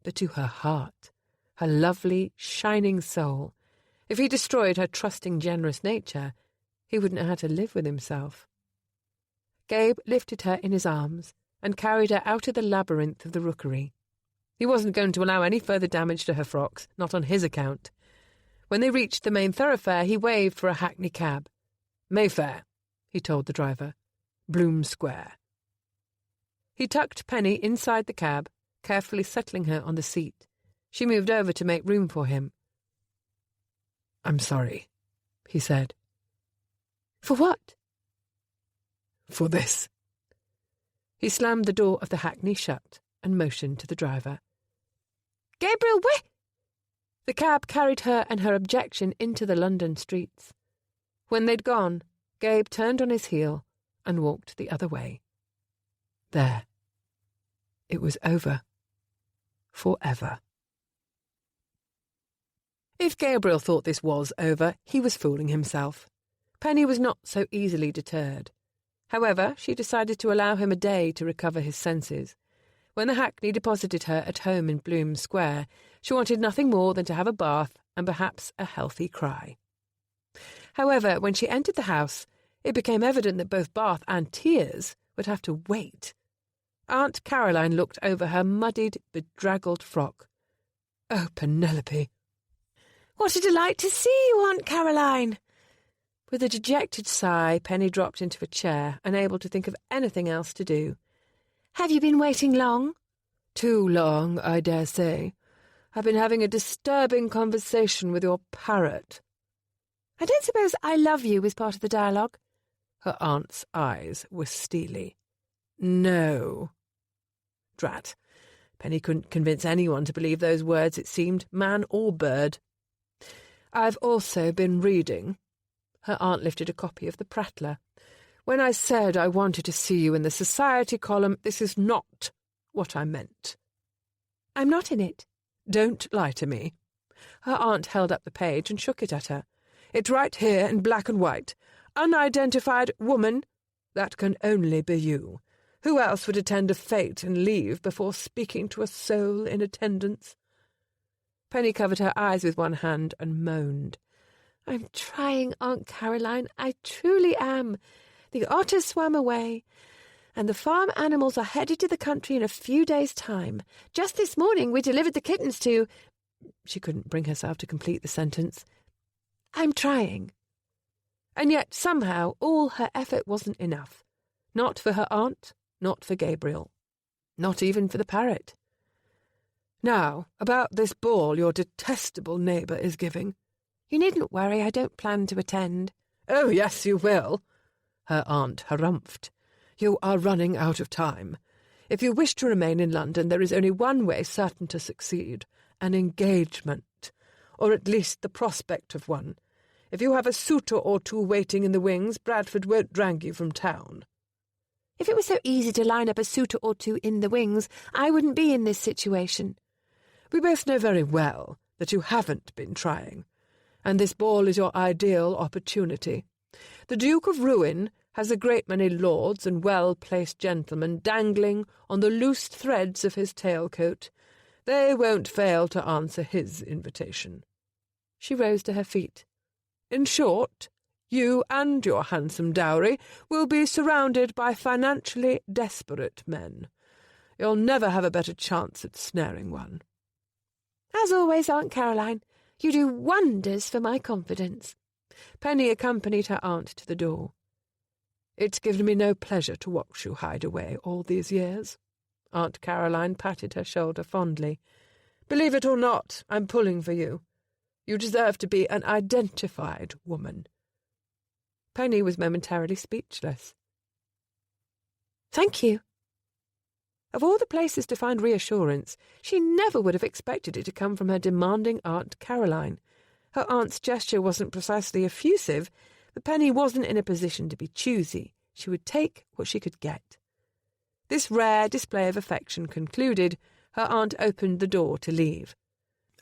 But to her heart, her lovely, shining soul. If he destroyed her trusting, generous nature, he wouldn't know how to live with himself. Gabe lifted her in his arms and carried her out of the labyrinth of the rookery. He wasn't going to allow any further damage to her frocks, not on his account. When they reached the main thoroughfare, he waved for a hackney cab. "Mayfair," he told the driver. "Bloom Square." He tucked Penny inside the cab, carefully settling her on the seat. She moved over to make room for him. "I'm sorry," he said. "For what?" "For this." He slammed the door of the hackney shut and motioned to the driver. "Gabriel, where—" The cab carried her and her objection into the London streets. When they'd gone, Gabe turned on his heel and walked the other way. There. It was over. Forever. If Gabriel thought this was over, he was fooling himself. Penny was not so easily deterred. However, she decided to allow him a day to recover his senses. When the hackney deposited her at home in Bloom Square, she wanted nothing more than to have a bath and perhaps a healthy cry. However, when she entered the house, it became evident that both bath and tears would have to wait. Aunt Caroline looked over her muddied, bedraggled frock. "Oh, Penelope!" "What a delight to see you, Aunt Caroline!" With a dejected sigh, Penny dropped into a chair, unable to think of anything else to do. "Have you been waiting long?" "Too long, I dare say. I've been having a disturbing conversation with your parrot." "I don't suppose 'I love you' was part of the dialogue?" Her aunt's eyes were steely. "No." Drat. Penny couldn't convince anyone to believe those words, it seemed, man or bird. "I've also been reading." Her aunt lifted a copy of the Prattler. "When I said I wanted to see you in the society column, this is not what I meant." "I'm not in it." "Don't lie to me." Her aunt held up the page and shook it at her. "It's right here in black and white. Unidentified woman. That can only be you. Who else would attend a fete and leave before speaking to a soul in attendance?" Penny covered her eyes with one hand and moaned. "I'm trying, Aunt Caroline. I truly am. The otters swam away, and the farm animals are headed to the country in a few days' time. Just this morning we delivered the kittens to—" She couldn't bring herself to complete the sentence. "I'm trying." And yet, somehow, all her effort wasn't enough. Not for her aunt, not for Gabriel. Not even for the parrot. "Now, about this ball your detestable neighbour is giving." "You needn't worry, I don't plan to attend." "Oh, yes, you will," her aunt harumphed. You are running out of time. If you wish to remain in London, there is only one way certain to succeed, an engagement, or at least the prospect of one. If you have a suitor or two waiting in the wings, Bradford won't drag you from town. If it was so easy to line up a suitor or two in the wings, I wouldn't be in this situation. We both know very well that you haven't been trying, and this ball is your ideal opportunity. The Duke of Ruin has a great many lords and well-placed gentlemen dangling on the loose threads of his tailcoat. They won't fail to answer his invitation. She rose to her feet. In short, you and your handsome dowry will be surrounded by financially desperate men. You'll never have a better chance at snaring one. As always, Aunt Caroline, you do wonders for my confidence. Penny accompanied her aunt to the door. It's given me no pleasure to watch you hide away all these years. Aunt Caroline patted her shoulder fondly. Believe it or not, I'm pulling for you. You deserve to be an identified woman. Penny was momentarily speechless. Thank you. Of all the places to find reassurance, she never would have expected it to come from her demanding Aunt Caroline. Her aunt's gesture wasn't precisely effusive, but Penny wasn't in a position to be choosy. She would take what she could get. This rare display of affection concluded, her aunt opened the door to leave.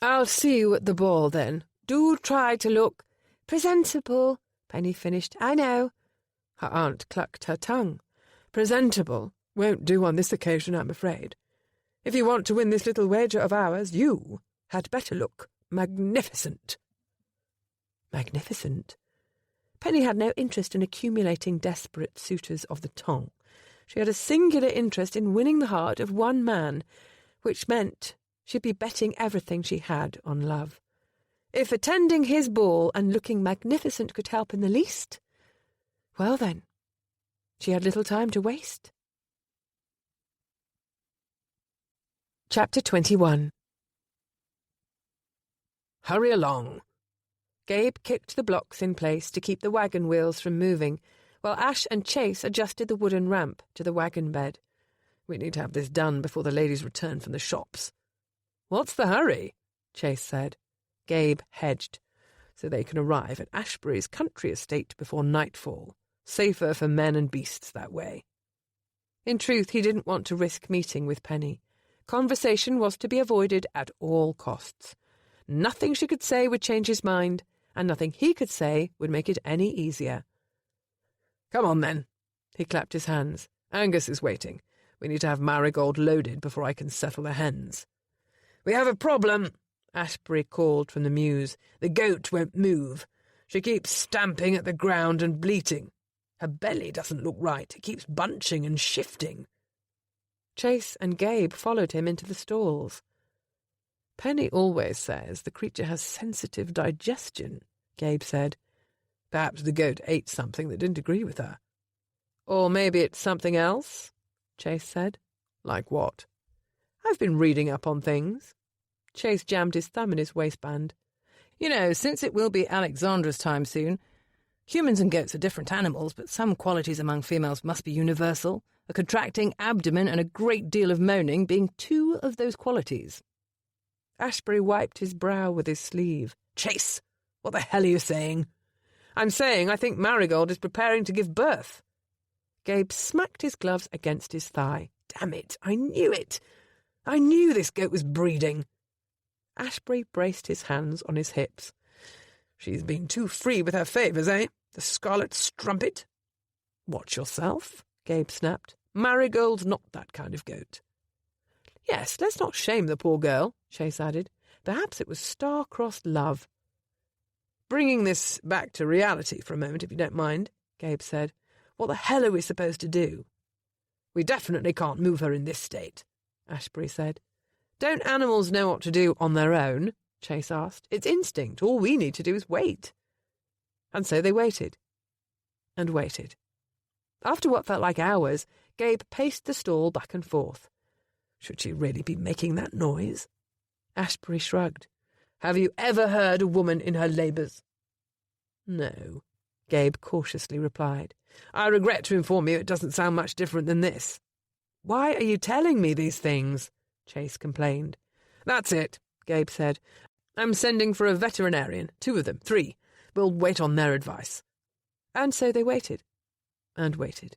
I'll see you at the ball, then. Do try to look presentable, Penny finished. I know. Her aunt clucked her tongue. Presentable won't do on this occasion, I'm afraid. If you want to win this little wager of ours, you had better look magnificent. Magnificent? Penny had no interest in accumulating desperate suitors of the tongue. She had a singular interest in winning the heart of one man, which meant she'd be betting everything she had on love. If attending his ball and looking magnificent could help in the least, well then, she had little time to waste. Chapter 21. Hurry along. Gabe kicked the blocks in place to keep the wagon wheels from moving, while Ash and Chase adjusted the wooden ramp to the wagon bed. We need to have this done before the ladies return from the shops. What's the hurry? Chase said. Gabe hedged. So they can arrive at Ashbury's country estate before nightfall. Safer for men and beasts that way. In truth, he didn't want to risk meeting with Penny. Conversation was to be avoided at all costs. Nothing she could say would change his mind, and nothing he could say would make it any easier. Come on, then. He clapped his hands. Angus is waiting. We need to have Marigold loaded before I can settle the hens. We have a problem, Ashbury called from the mews. The goat won't move. She keeps stamping at the ground and bleating. Her belly doesn't look right. It keeps bunching and shifting. Chase and Gabe followed him into the stalls. Penny always says the creature has sensitive digestion, Gabe said. Perhaps the goat ate something that didn't agree with her. Or maybe it's something else, Chase said. Like what? I've been reading up on things. Chase jammed his thumb in his waistband. You know, since it will be Alexandra's time soon, humans and goats are different animals, but some qualities among females must be universal, a contracting abdomen and a great deal of moaning being two of those qualities. Ashbury wiped his brow with his sleeve. Chase, what the hell are you saying? I'm saying I think Marigold is preparing to give birth. Gabe smacked his gloves against his thigh. Damn it, I knew it. I knew this goat was breeding. Ashbury braced his hands on his hips. She's been too free with her favours, eh? The scarlet strumpet? Watch yourself, Gabe snapped. Marigold's not that kind of goat. Yes, let's not shame the poor girl, Chase added. Perhaps it was star-crossed love. Bringing this back to reality for a moment, if you don't mind, Gabe said. What the hell are we supposed to do? We definitely can't move her in this state, Ashbury said. Don't animals know what to do on their own? Chase asked. It's instinct. All we need to do is wait. And so they waited. And waited. After what felt like hours, Gabe paced the stall back and forth. Should she really be making that noise? Ashbury shrugged. Have you ever heard a woman in her labours? No, Gabe cautiously replied. I regret to inform you it doesn't sound much different than this. Why are you telling me these things? Chase complained. That's it, Gabe said. I'm sending for a veterinarian, 2 of them, 3. We'll wait on their advice. And so they waited, and waited.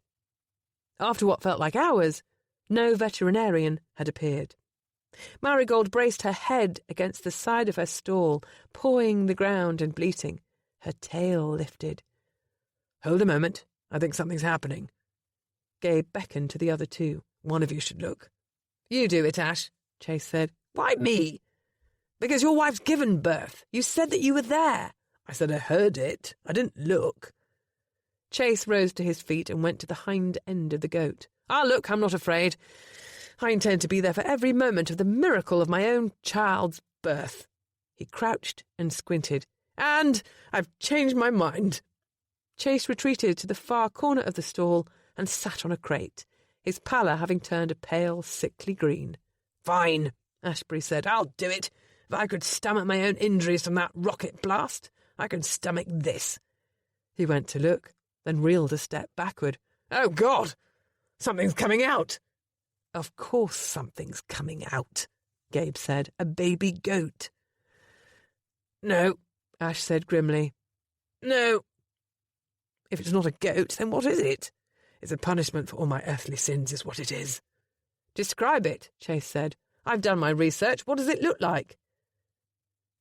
After what felt like hours, no veterinarian had appeared. Marigold braced her head against the side of her stall, pawing the ground and bleating. Her tail lifted. Hold a moment. I think something's happening. Gabe beckoned to the other 2. One of you should look. You do it, Ash, Chase said. Why me? Because your wife's given birth. You said that you were there. I said I heard it. I didn't look. Chase rose to his feet and went to the hind end of the goat. Ah, look, I'm not afraid. I intend to be there for every moment of the miracle of my own child's birth. He crouched and squinted. And I've changed my mind. Chase retreated to the far corner of the stall and sat on a crate, his pallor having turned a pale, sickly green. Fine, Ashbury said. I'll do it. If I could stomach my own injuries from that rocket blast, I can stomach this. He went to look, then reeled a step backward. Oh, God! Something's coming out! Of course something's coming out, Gabe said. A baby goat. No, Ash said grimly. No. If it's not a goat, then what is it? It's a punishment for all my earthly sins, is what it is. Describe it, Chase said. I've done my research. What does it look like?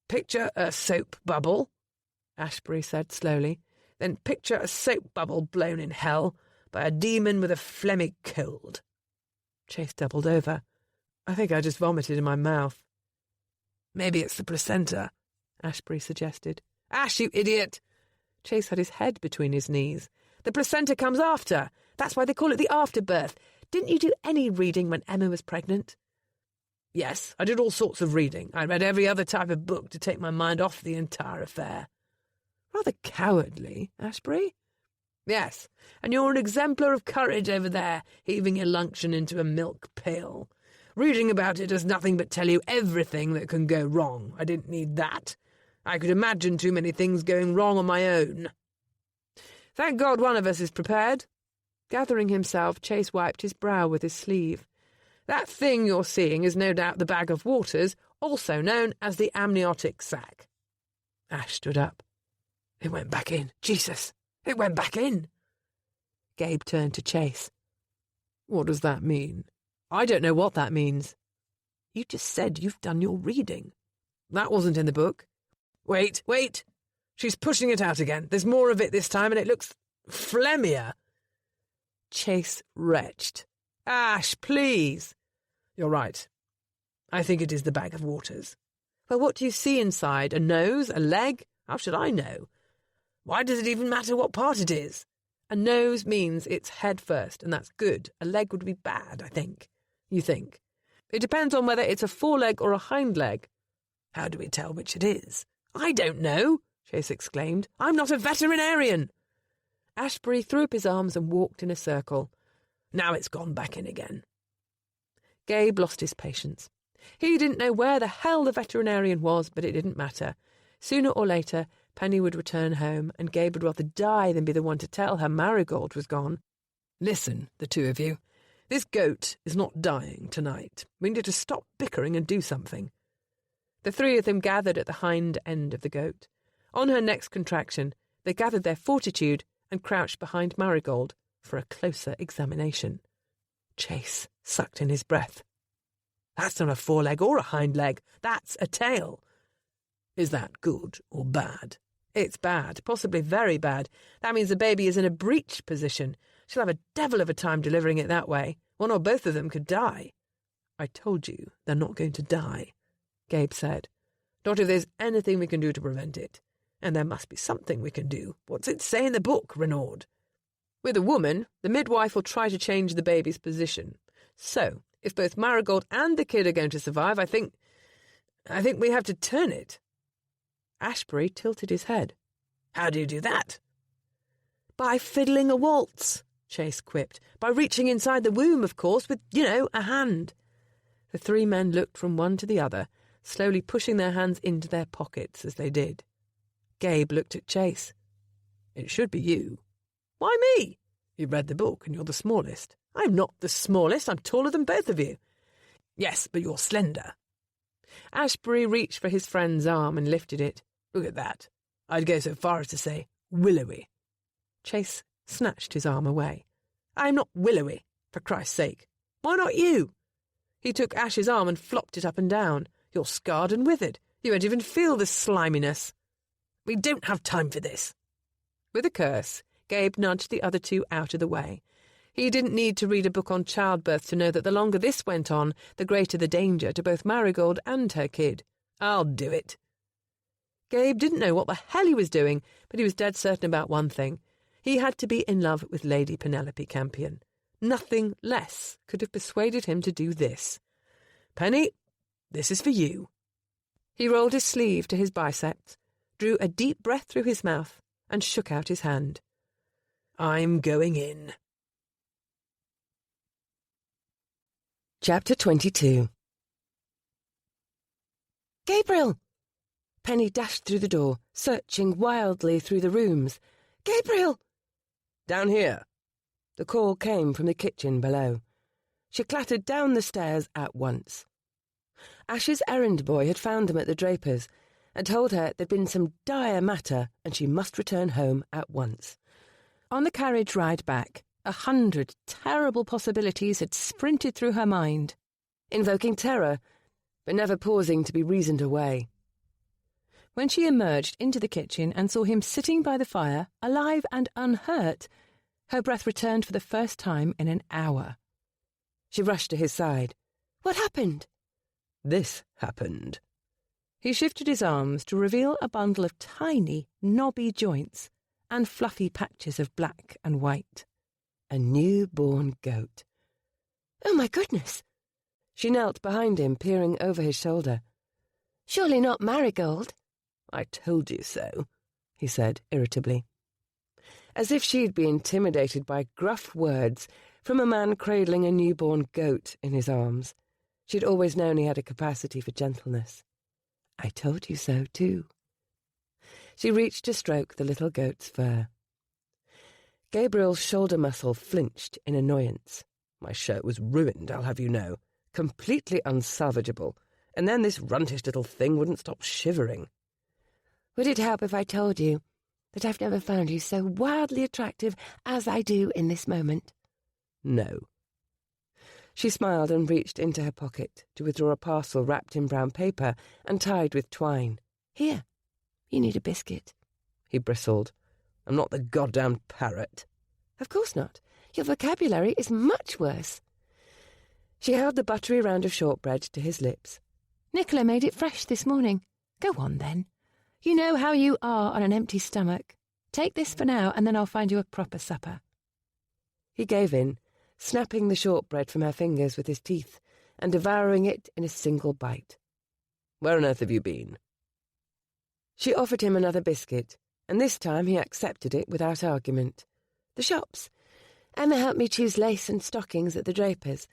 Picture a soap bubble, Ashbury said slowly. Then picture a soap bubble blown in hell by a demon with a phlegmy cold. Chase doubled over. I think I just vomited in my mouth. Maybe it's the placenta, Ashbury suggested. Ash, you idiot! Chase had his head between his knees. The placenta comes after. That's why they call it the afterbirth. Didn't you do any reading when Emma was pregnant? Yes, I did all sorts of reading. I read every other type of book to take my mind off the entire affair. Rather cowardly, Ashbury. Yes, and you're an exemplar of courage over there, heaving your luncheon into a milk pail. Reading about it does nothing but tell you everything that can go wrong. I didn't need that. I could imagine too many things going wrong on my own. Thank God one of us is prepared. Gathering himself, Chase wiped his brow with his sleeve. That thing you're seeing is no doubt the bag of waters, also known as the amniotic sac. Ash stood up. It went back in. Jesus! It went back in! Gabe turned to Chase. What does that mean? I don't know what that means. You just said you've done your reading. That wasn't in the book. Wait! She's pushing it out again. There's more of it this time, and it looks phlegmier. Chase retched. Ash, please! You're right. I think it is the bag of waters. Well, what do you see inside? A nose? A leg? How should I know? Why does it even matter what part it is? A nose means it's head first, and that's good. A leg would be bad, I think. You think? It depends on whether it's a foreleg or a hind leg. How do we tell which it is? I don't know, Chase exclaimed. I'm not a veterinarian. Ashbury threw up his arms and walked in a circle. Now it's gone back in again. Gabe lost his patience. He didn't know where the hell the veterinarian was, but it didn't matter. Sooner or later, Penny would return home, and Gabe would rather die than be the one to tell her Marigold was gone. Listen, the 2 of you. This goat is not dying tonight. We need to stop bickering and do something. The 3 of them gathered at the hind end of the goat. On her next contraction, they gathered their fortitude and crouched behind Marigold for a closer examination. Chase sucked in his breath. That's not a foreleg or a hind leg. That's a tail. Is that good or bad? It's bad, possibly very bad. That means the baby is in a breech position. She'll have a devil of a time delivering it that way. One or both of them could die. I told you they're not going to die, Gabe said. Not if there's anything we can do to prevent it. And there must be something we can do. What's it say in the book, Renaud? With a woman, the midwife will try to change the baby's position. So, if both Marigold and the kid are going to survive, I think we have to turn it. Ashbury tilted his head. How do you do that? By fiddling a waltz, Chase quipped. By reaching inside the womb, of course, with, a hand. The 3 men looked from one to the other, slowly pushing their hands into their pockets as they did. Gabe looked at Chase. It should be you. Why me? You've read the book and you're the smallest. I'm not the smallest. I'm taller than both of you. Yes, but you're slender. Ashbury reached for his friend's arm and lifted it. Look at that. I'd go so far as to say willowy. Chase snatched his arm away. I'm not willowy, for Christ's sake. Why not you? He took Ash's arm and flopped it up and down. You're scarred and withered. You won't even feel the sliminess. We don't have time for this. With a curse, Gabe nudged the other two out of the way. He didn't need to read a book on childbirth to know that the longer this went on, the greater the danger to both Marigold and her kid. I'll do it. Gabe didn't know what the hell he was doing, but he was dead certain about one thing. He had to be in love with Lady Penelope Campion. Nothing less could have persuaded him to do this. Penny, this is for you. He rolled his sleeve to his biceps, drew a deep breath through his mouth, and shook out his hand. I'm going in. Chapter 22. Gabriel! Penny dashed through the door, searching wildly through the rooms. Gabriel! Down here. The call came from the kitchen below. She clattered down the stairs at once. Ash's errand boy had found them at the draper's and told her there'd been some dire matter and she must return home at once. On the carriage ride back, 100 terrible possibilities had sprinted through her mind, invoking terror, but never pausing to be reasoned away. When she emerged into the kitchen and saw him sitting by the fire, alive and unhurt, her breath returned for the first time in an hour. She rushed to his side. What happened? This happened. He shifted his arms to reveal a bundle of tiny, knobby joints and fluffy patches of black and white. A newborn goat. Oh, my goodness! She knelt behind him, peering over his shoulder. Surely not Marigold? I told you so, he said irritably. As if she'd be intimidated by gruff words from a man cradling a newborn goat in his arms. She'd always known he had a capacity for gentleness. I told you so, too. She reached to stroke the little goat's fur. Gabriel's shoulder muscle flinched in annoyance. My shirt was ruined, I'll have you know. Completely unsalvageable. And then this runtish little thing wouldn't stop shivering. Would it help if I told you that I've never found you so wildly attractive as I do in this moment? No. She smiled and reached into her pocket to withdraw a parcel wrapped in brown paper and tied with twine. Here, you need a biscuit. He bristled. I'm not the goddamn parrot. Of course not. Your vocabulary is much worse. She held the buttery round of shortbread to his lips. Nicola made it fresh this morning. Go on, then. You know how you are on an empty stomach. Take this for now, and then I'll find you a proper supper. He gave in, snapping the shortbread from her fingers with his teeth and devouring it in a single bite. Where on earth have you been? She offered him another biscuit, and this time he accepted it without argument. The shops. Emma helped me choose lace and stockings at the draper's.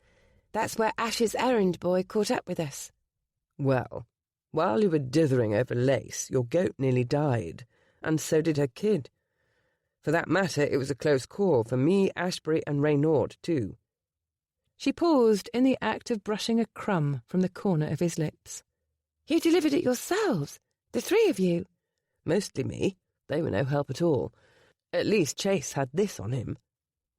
That's where Ash's errand boy caught up with us. Well, while you were dithering over lace, your goat nearly died, and so did her kid. For that matter, it was a close call for me, Ashbury, and Raynaud, too. She paused in the act of brushing a crumb from the corner of his lips. You delivered it yourselves, the three of you. Mostly me. They were no help at all. At least Chase had this on him.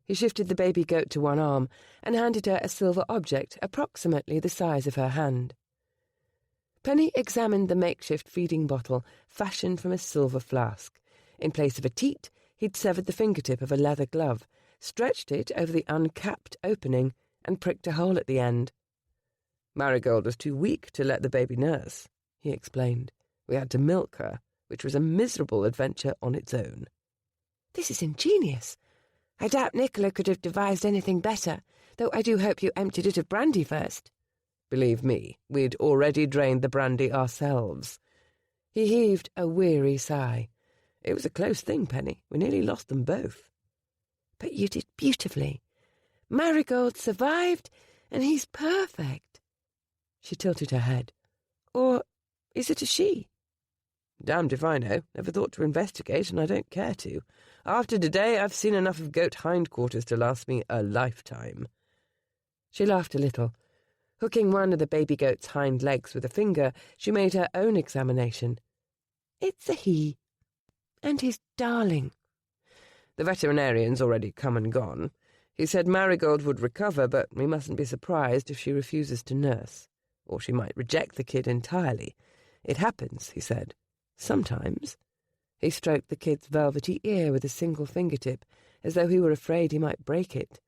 He shifted the baby goat to one arm and handed her a silver object approximately the size of her hand. Penny examined the makeshift feeding bottle fashioned from a silver flask. In place of a teat, he'd severed the fingertip of a leather glove, stretched it over the uncapped opening, and pricked a hole at the end. Marigold was too weak to let the baby nurse, he explained. We had to milk her, which was a miserable adventure on its own. This is ingenious. I doubt Nicola could have devised anything better, though I do hope you emptied it of brandy first. Believe me, we'd already drained the brandy ourselves. He heaved a weary sigh. It was a close thing, Penny. We nearly lost them both. But you did beautifully. Marigold survived, and he's perfect. She tilted her head. Or is it a she? Damned if I know. Never thought to investigate, and I don't care to. After today, I've seen enough of goat hindquarters to last me a lifetime." She laughed a little. Hooking one of the baby goat's hind legs with a finger, she made her own examination. "It's a he. And he's darling." "The veterinarian's already come and gone. He said Marigold would recover, but we mustn't be surprised if she refuses to nurse. Or she might reject the kid entirely. It happens," he said. "Sometimes." He stroked the kid's velvety ear with a single fingertip, as though he were afraid he might break it.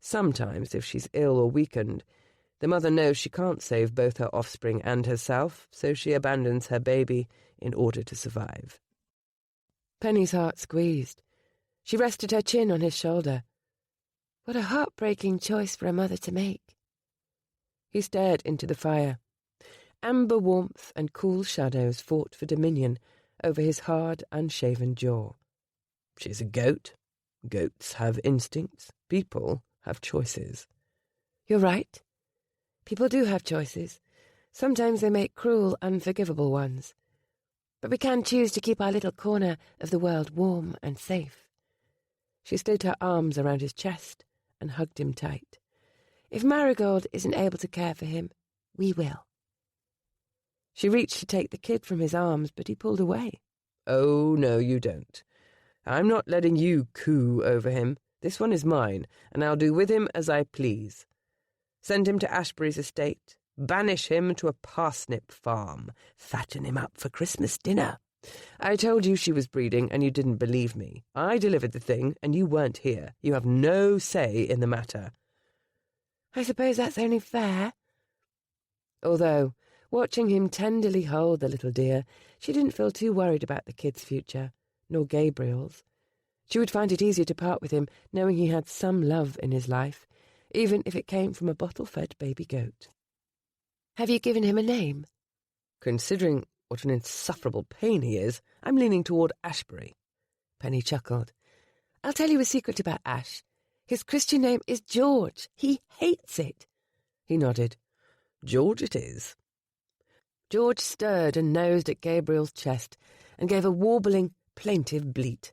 "Sometimes, if she's ill or weakened, the mother knows she can't save both her offspring and herself, so she abandons her baby in order to survive." Penny's heart squeezed. She rested her chin on his shoulder. What a heartbreaking choice for a mother to make. He stared into the fire. Amber warmth and cool shadows fought for dominion over his hard, unshaven jaw. "She's a goat. Goats have instincts. People have choices." "You're right. People do have choices. Sometimes they make cruel, unforgivable ones. But we can choose to keep our little corner of the world warm and safe." She slid her arms around his chest and hugged him tight. "If Marigold isn't able to care for him, we will." She reached to take the kid from his arms, but he pulled away. "Oh, no, you don't. I'm not letting you coo over him. This one is mine, and I'll do with him as I please. Send him to Ashbury's estate. Banish him to a parsnip farm. Fatten him up for Christmas dinner. I told you she was breeding, and you didn't believe me. I delivered the thing, and you weren't here. You have no say in the matter." "I suppose that's only fair." Although, watching him tenderly hold the little dear, she didn't feel too worried about the kid's future, nor Gabriel's. She would find it easier to part with him, knowing he had some love in his life, even if it came from a bottle-fed baby goat. "Have you given him a name?" "Considering what an insufferable pain he is, I'm leaning toward Ashbury." Penny chuckled. "I'll tell you a secret about Ash. His Christian name is George. He hates it." He nodded. "George it is." George stirred and nosed at Gabriel's chest and gave a warbling, plaintive bleat.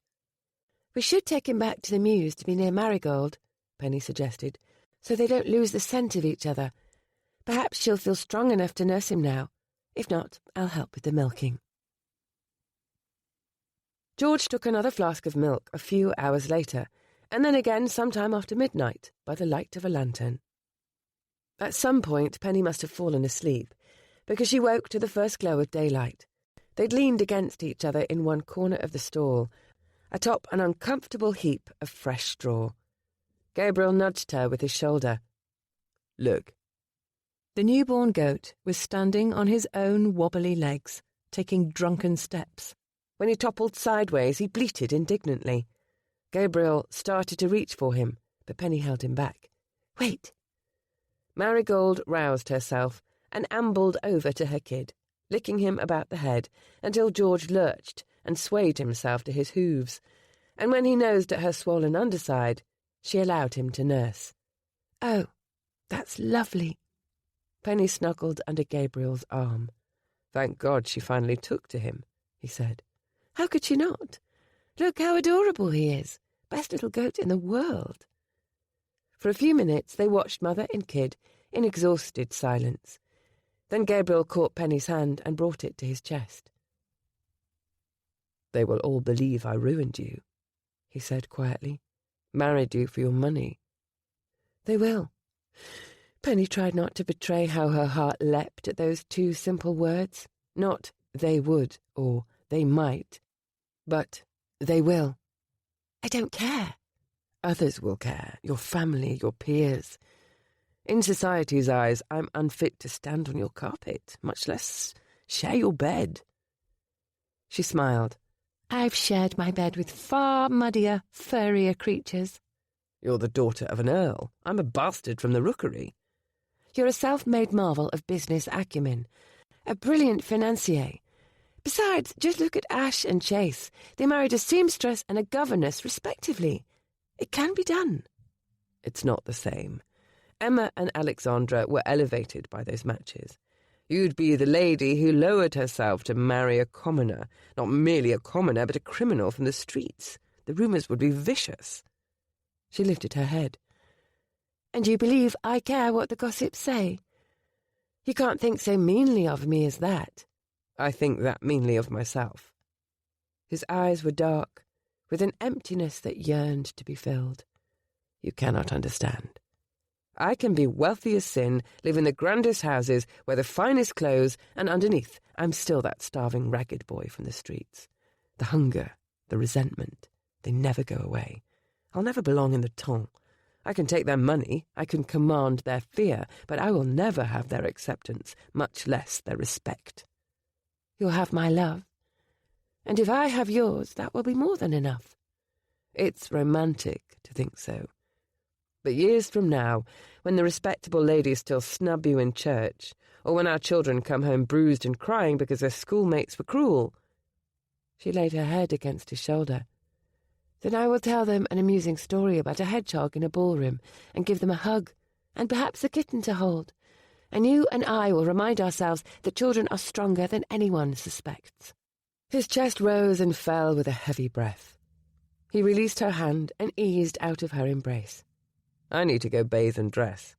"We should take him back to the mews to be near Marigold," Penny suggested, "so they don't lose the scent of each other. Perhaps she'll feel strong enough to nurse him now. If not, I'll help with the milking." George took another flask of milk a few hours later, and then again sometime after midnight by the light of a lantern. At some point Penny must have fallen asleep, because she woke to the first glow of daylight. They'd leaned against each other in one corner of the stall, atop an uncomfortable heap of fresh straw. Gabriel nudged her with his shoulder. "Look." The newborn goat was standing on his own wobbly legs, taking drunken steps. When he toppled sideways, he bleated indignantly. Gabriel started to reach for him, but Penny held him back. "Wait." Marigold roused herself and ambled over to her kid, licking him about the head until George lurched and swayed himself to his hooves, and when he nosed at her swollen underside, she allowed him to nurse. "Oh, that's lovely." Penny snuggled under Gabriel's arm. "Thank God she finally took to him," he said. "How could she not? Look how adorable he is. Best little goat in the world." For a few minutes they watched mother and kid in exhausted silence. Then Gabriel caught Penny's hand and brought it to his chest. "They will all believe I ruined you," he said quietly. "Married you for your money." "They will." Penny tried not to betray how her heart leapt at those two simple words. Not "they would" or "they might," but "they will." "I don't care." "Others will care, your family, your peers. In society's eyes, I'm unfit to stand on your carpet, much less share your bed." She smiled. "I've shared my bed with far muddier, furrier creatures." "You're the daughter of an earl. I'm a bastard from the rookery." "You're a self-made marvel of business acumen, a brilliant financier. Besides, just look at Ash and Chase. They married a seamstress and a governess, respectively. It can be done." "It's not the same. Emma and Alexandra were elevated by those matches. You'd be the lady who lowered herself to marry a commoner, not merely a commoner, but a criminal from the streets, the The rumours would be vicious. She lifted her head. And you believe I care what the gossips say? You can't think so meanly of me as that. I think that meanly of myself. His eyes were dark, with an emptiness that yearned to be filled. You cannot understand. I can be wealthy as sin, live in the grandest houses, wear the finest clothes, and underneath I'm still that starving ragged boy from the streets. The hunger, the resentment, they never go away. I'll never belong in the ton. I can take their money, I can command their fear, but I will never have their acceptance, much less their respect. You'll have my love. And if I have yours, that will be more than enough. It's romantic to think so. But years from now, when the respectable ladies still snub you in church, or when our children come home bruised and crying because their schoolmates were cruel... She laid her head against his shoulder. Then I will tell them an amusing story about a hedgehog in a ballroom, and give them a hug, and perhaps a kitten to hold. And you and I will remind ourselves that children are stronger than anyone suspects. His chest rose and fell with a heavy breath. He released her hand and eased out of her embrace. I need to go bathe and dress.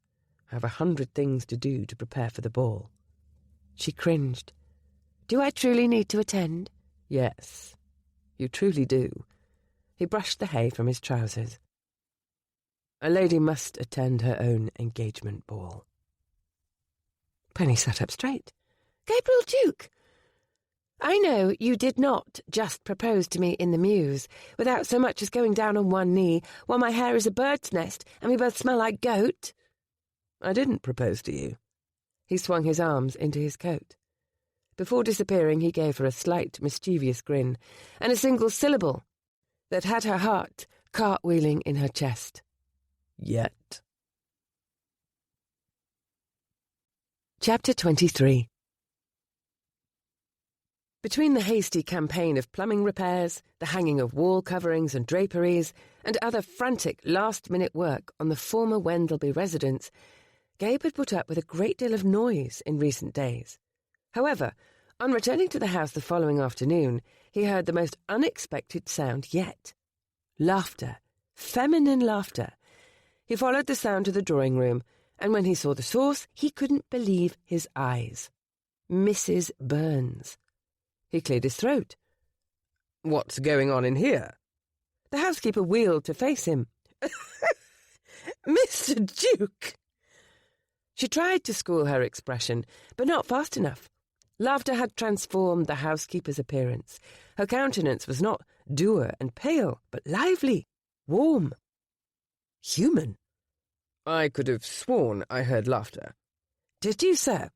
I have 100 things to do to prepare for the ball. She cringed. Do I truly need to attend? Yes, you truly do. He brushed the hay from his trousers. A lady must attend her own engagement ball. Penny sat up straight. Gabriel Duke! I know you did not just propose to me in the mews, without so much as going down on one knee, while my hair is a bird's nest and we both smell like goat. I didn't propose to you. He swung his arms into his coat. Before disappearing, he gave her a slight, mischievous grin, and a single syllable that had her heart cartwheeling in her chest. Yet. Chapter 23. Between the hasty campaign of plumbing repairs, the hanging of wall coverings and draperies, and other frantic last-minute work on the former Wendelby residence, Gabe had put up with a great deal of noise in recent days. However, on returning to the house the following afternoon, he heard the most unexpected sound yet. Laughter. Feminine laughter. He followed the sound to the drawing-room, and when he saw the source, he couldn't believe his eyes. Mrs. Burns. He cleared his throat. What's going on in here? The housekeeper wheeled to face him. Mr. Duke! She tried to school her expression, but not fast enough. Laughter had transformed the housekeeper's appearance. Her countenance was not dour and pale, but lively, warm, human. I could have sworn I heard laughter. Did you, sir?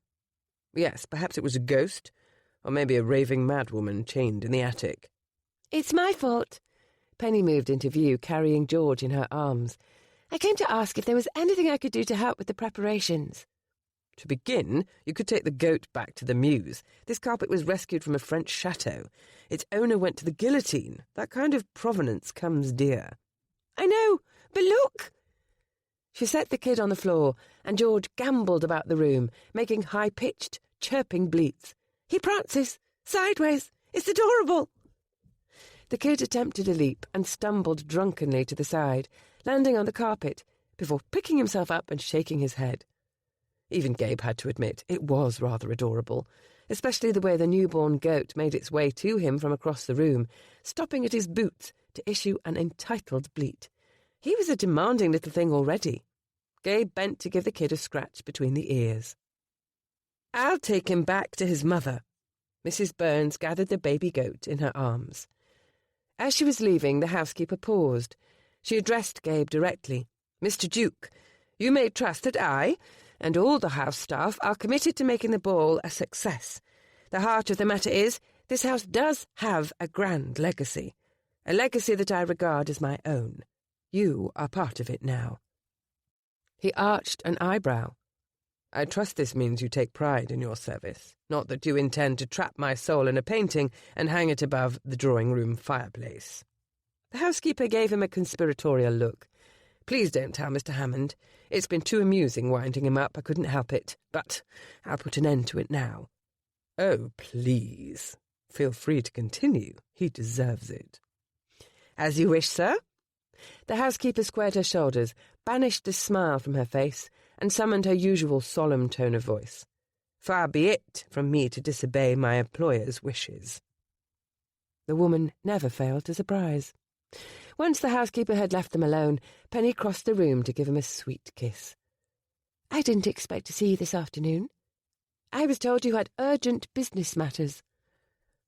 Yes, perhaps it was a ghost, or maybe a raving madwoman chained in the attic. It's my fault. Penny moved into view, carrying George in her arms. I came to ask if there was anything I could do to help with the preparations. To begin, you could take the goat back to the mews. This carpet was rescued from a French chateau. Its owner went to the guillotine. That kind of provenance comes dear. I know, but look! She set the kid on the floor, and George gambolled about the room, making high-pitched, chirping bleats. He prances, sideways. It's adorable. The kid attempted a leap and stumbled drunkenly to the side, landing on the carpet, before picking himself up and shaking his head. Even Gabe had to admit it was rather adorable, especially the way the newborn goat made its way to him from across the room, stopping at his boots to issue an entitled bleat. He was a demanding little thing already. Gabe bent to give the kid a scratch between the ears. I'll take him back to his mother. Mrs. Burns gathered the baby goat in her arms. As she was leaving, the housekeeper paused. She addressed Gabe directly. Mr. Duke, you may trust that I, and all the house staff, are committed to making the ball a success. The heart of the matter is, this house does have a grand legacy, a legacy that I regard as my own. You are part of it now. He arched an eyebrow. I trust this means you take pride in your service, not that you intend to trap my soul in a painting and hang it above the drawing-room fireplace. The housekeeper gave him a conspiratorial look. Please don't tell Mr. Hammond. It's been too amusing winding him up. I couldn't help it. But I'll put an end to it now. Oh, please. Feel free to continue. He deserves it. As you wish, sir. The housekeeper squared her shoulders, banished the smile from her face, and summoned her usual solemn tone of voice. Far be it from me to disobey my employer's wishes. The woman never failed to surprise. Once the housekeeper had left them alone, Penny crossed the room to give him a sweet kiss. "I didn't expect to see you this afternoon. I was told you had urgent business matters."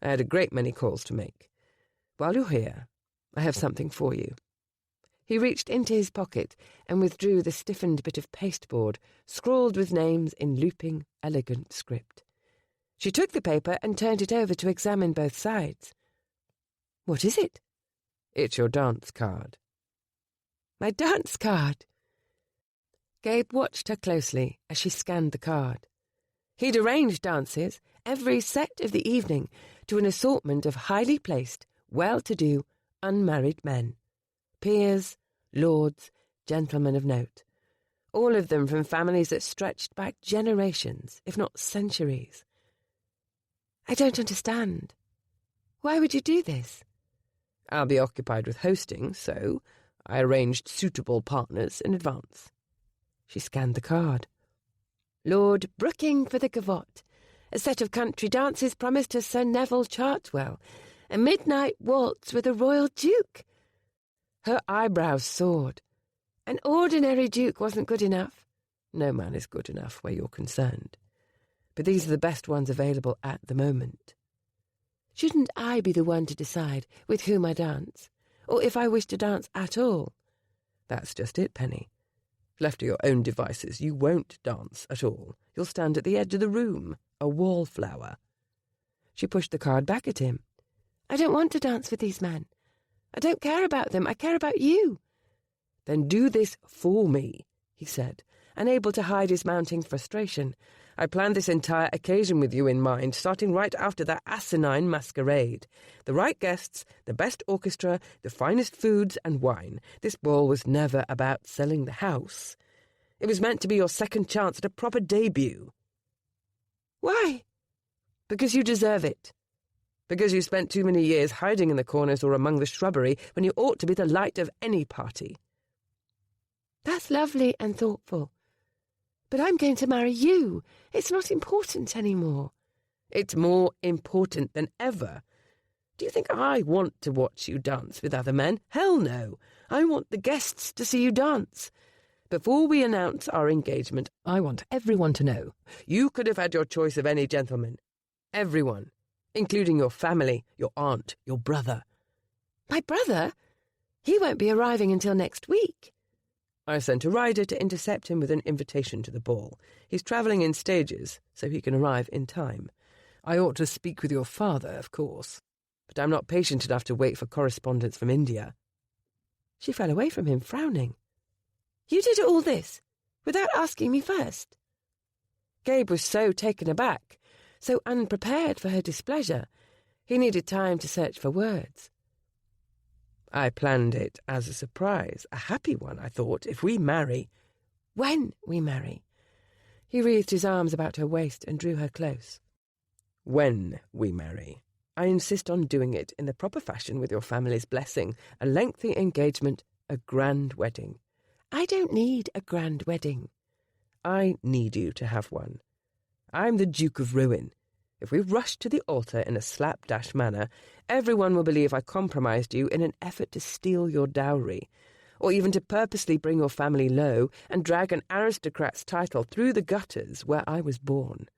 "I had a great many calls to make. While you're here, I have something for you." He reached into his pocket and withdrew the stiffened bit of pasteboard, scrawled with names in looping, elegant script. She took the paper and turned it over to examine both sides. "What is it?" "It's your dance card." "My dance card?" Gabe watched her closely as she scanned the card. He'd arranged dances, every set of the evening, to an assortment of highly placed, well-to-do, unmarried men. Peers, lords, gentlemen of note. All of them from families that stretched back generations, if not centuries. "I don't understand. Why would you do this?" "I'll be occupied with hosting, so I arranged suitable partners in advance." She scanned the card. "Lord Brooking for the gavotte, a set of country dances promised to Sir Neville Chartwell, a midnight waltz with a royal duke." Her eyebrows soared. An ordinary duke wasn't good enough. No man is good enough where you're concerned. But these are the best ones available at the moment. Shouldn't I be the one to decide with whom I dance, or if I wish to dance at all? That's just it, Penny. Left to your own devices, you won't dance at all. You'll stand at the edge of the room, a wallflower. She pushed the card back at him. "I don't want to dance with these men. I don't care about them. I care about you." "Then do this for me," he said, unable to hide his mounting frustration. "I planned this entire occasion with you in mind, starting right after that asinine masquerade. The right guests, the best orchestra, the finest foods and wine. This ball was never about selling the house. It was meant to be your second chance at a proper debut." "Why?" "Because you deserve it. Because you spent too many years hiding in the corners or among the shrubbery when you ought to be the light of any party." "That's lovely and thoughtful. But I'm going to marry you. It's not important anymore." "It's more important than ever. Do you think I want to watch you dance with other men? Hell no. I want the guests to see you dance. Before we announce our engagement, I want everyone to know you could have had your choice of any gentleman. Everyone. Including your family, your aunt, your brother." "My brother? He won't be arriving until next week." "I sent a rider to intercept him with an invitation to the ball. He's travelling in stages, so he can arrive in time. I ought to speak with your father, of course, but I'm not patient enough to wait for correspondence from India." She fell away from him, frowning. "You did all this without asking me first?" Gabe was so taken aback, so unprepared for her displeasure. He needed time to search for words. "I planned it as a surprise, a happy one, I thought. If we marry—" "When we marry." He wreathed his arms about her waist and drew her close. "When we marry. I insist on doing it in the proper fashion with your family's blessing, a lengthy engagement, a grand wedding." "I don't need a grand wedding." "I need you to have one. I'm the Duke of Ruin. If we rush to the altar in a slapdash manner, everyone will believe I compromised you in an effort to steal your dowry, or even to purposely bring your family low and drag an aristocrat's title through the gutters where I was born.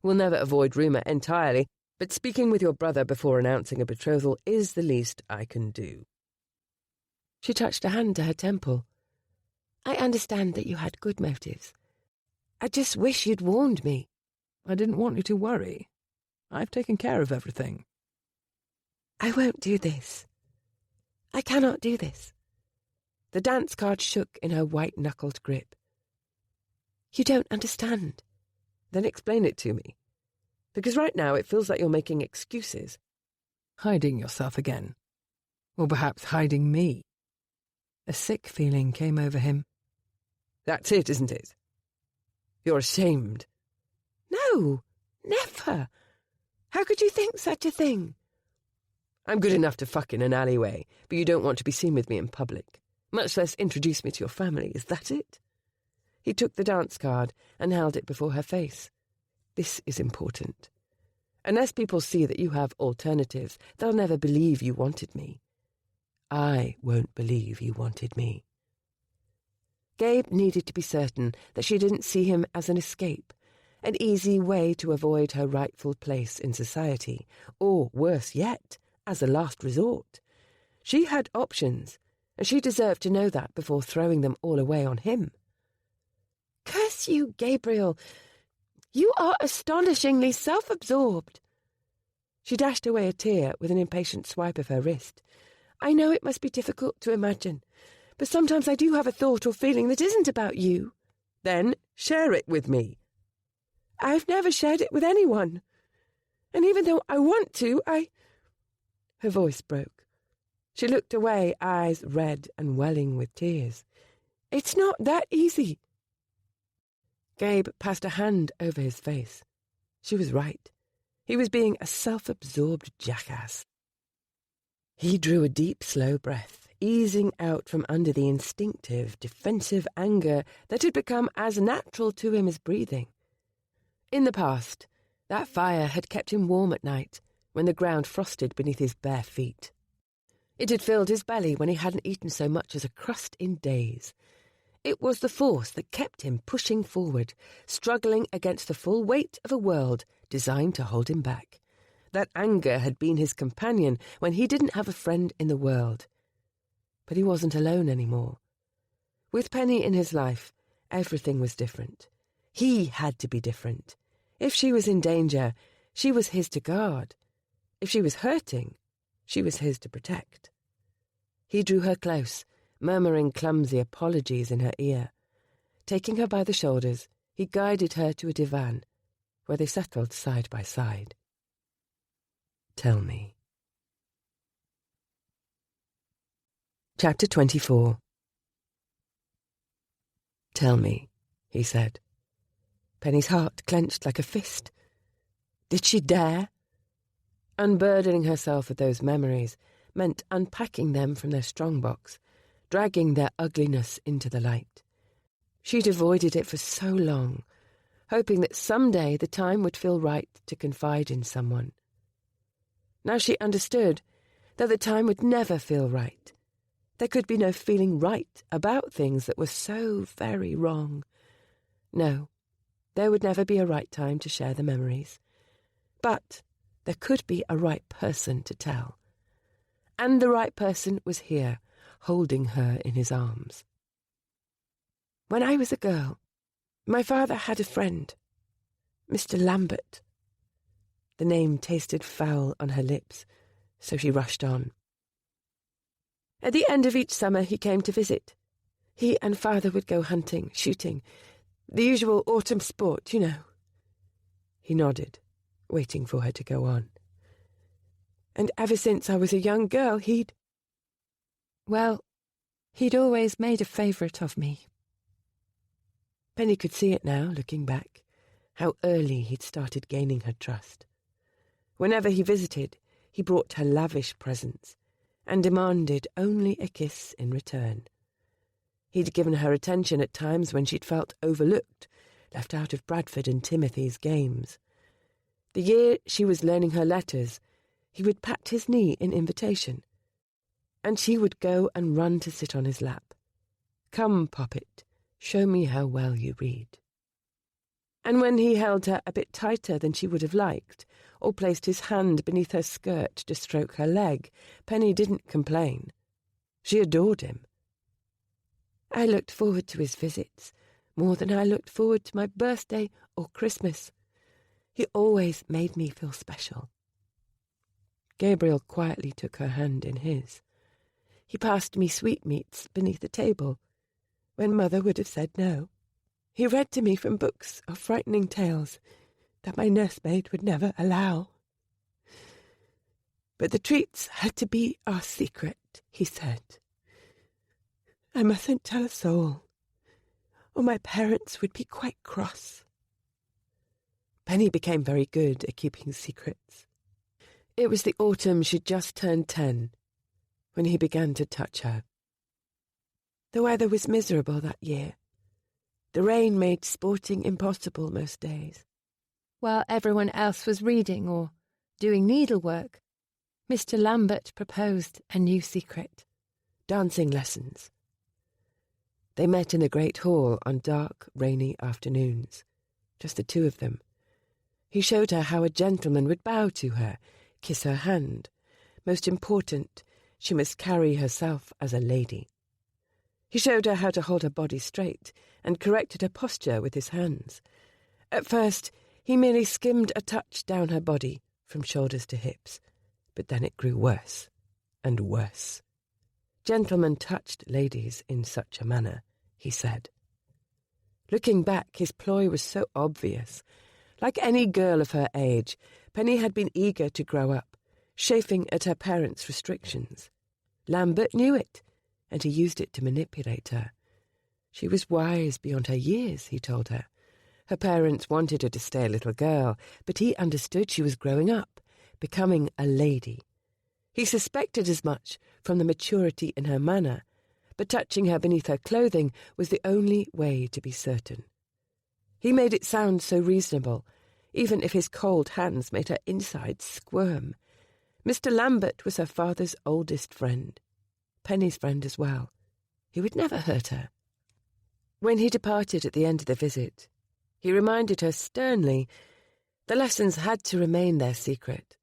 We'll never avoid rumour entirely, but speaking with your brother before announcing a betrothal is the least I can do." She touched a hand to her temple. "I understand that you had good motives. I just wish you'd warned me." "I didn't want you to worry. I've taken care of everything." "I won't do this. I cannot do this." The dance card shook in her white-knuckled grip. "You don't understand." "Then explain it to me. Because right now it feels like you're making excuses. Hiding yourself again. Or perhaps hiding me." A sick feeling came over him. "That's it, isn't it? You're ashamed." "No, never. How could you think such a thing?" I'm good enough to fuck in an alleyway, but you don't want to be seen with me in public, much less introduce me to your family, is that it? He took the dance card and held it before her face. This is important. Unless people see that you have alternatives, they'll never believe you wanted me. I won't believe you wanted me. Gabe needed to be certain that she didn't see him as an escape, an easy way to avoid her rightful place in society, or, worse yet, as a last resort. She had options, and she deserved to know that before throwing them all away on him. Curse you, Gabriel! You are astonishingly self-absorbed. She dashed away a tear with an impatient swipe of her wrist. I know it must be difficult to imagine, but sometimes I do have a thought or feeling that isn't about you. Then share it with me. I've never shared it with anyone. And even though I want to, Her voice broke. She looked away, eyes red and welling with tears. It's not that easy. Gabe passed a hand over his face. She was right. He was being a self-absorbed jackass. He drew a deep, slow breath, easing out from under the instinctive, defensive anger that had become as natural to him as breathing. In the past, that fire had kept him warm at night, when the ground frosted beneath his bare feet. It had filled his belly when he hadn't eaten so much as a crust in days. It was the force that kept him pushing forward, struggling against the full weight of a world designed to hold him back. That anger had been his companion when he didn't have a friend in the world. But he wasn't alone anymore. With Penny in his life, everything was different. He had to be different. If she was in danger, she was his to guard. If she was hurting, she was his to protect. He drew her close, murmuring clumsy apologies in her ear. Taking her by the shoulders, he guided her to a divan, where they settled side by side. Tell me. Chapter 24. Tell me, he said. Penny's heart clenched like a fist. Did she dare? Unburdening herself of those memories meant unpacking them from their strongbox, dragging their ugliness into the light. She'd avoided it for so long, hoping that someday the time would feel right to confide in someone. Now she understood that the time would never feel right. There could be no feeling right about things that were so very wrong. No, there would never be a right time to share the memories. But there could be a right person to tell. And the right person was here, holding her in his arms. When I was a girl, my father had a friend, Mr. Lambert. The name tasted foul on her lips, so she rushed on. At the end of each summer he came to visit. He and Father would go hunting, shooting, the usual autumn sport, you know. He nodded, waiting for her to go on. And ever since I was a young girl, he'd always made a favourite of me. Penny could see it now, looking back, how early he'd started gaining her trust. Whenever he visited, he brought her lavish presents and demanded only a kiss in return. He'd given her attention at times when she'd felt overlooked, left out of Bradford and Timothy's games. The year she was learning her letters, he would pat his knee in invitation, and she would go and run to sit on his lap. Come, Poppet, show me how well you read. And when he held her a bit tighter than she would have liked, or placed his hand beneath her skirt to stroke her leg, Penny didn't complain. She adored him. I looked forward to his visits more than I looked forward to my birthday or Christmas. He always made me feel special. Gabriel quietly took her hand in his. He passed me sweetmeats beneath the table, when Mother would have said no. He read to me from books of frightening tales that my nursemaid would never allow. But the treats had to be our secret, he said. I mustn't tell a soul, or my parents would be quite cross. Penny became very good at keeping secrets. It was the autumn she'd just turned 10, when he began to touch her. The weather was miserable that year. The rain made sporting impossible most days. While everyone else was reading or doing needlework, Mr. Lambert proposed a new secret. Dancing lessons. They met in the great hall on dark, rainy afternoons, just the two of them. He showed her how a gentleman would bow to her, kiss her hand. Most important, she must carry herself as a lady. He showed her how to hold her body straight and corrected her posture with his hands. At first, he merely skimmed a touch down her body from shoulders to hips, but then it grew worse and worse. Gentlemen touched ladies in such a manner, he said. Looking back, his ploy was so obvious. Like any girl of her age, Penny had been eager to grow up, chafing at her parents' restrictions. Lambert knew it, and he used it to manipulate her. She was wise beyond her years, he told her. Her parents wanted her to stay a little girl, but he understood she was growing up, becoming a lady. He suspected as much from the maturity in her manner, but touching her beneath her clothing was the only way to be certain. He made it sound so reasonable, even if his cold hands made her insides squirm. Mr. Lambert was her father's oldest friend, Penny's friend as well. He would never hurt her. When he departed at the end of the visit, he reminded her sternly the lessons had to remain their secret.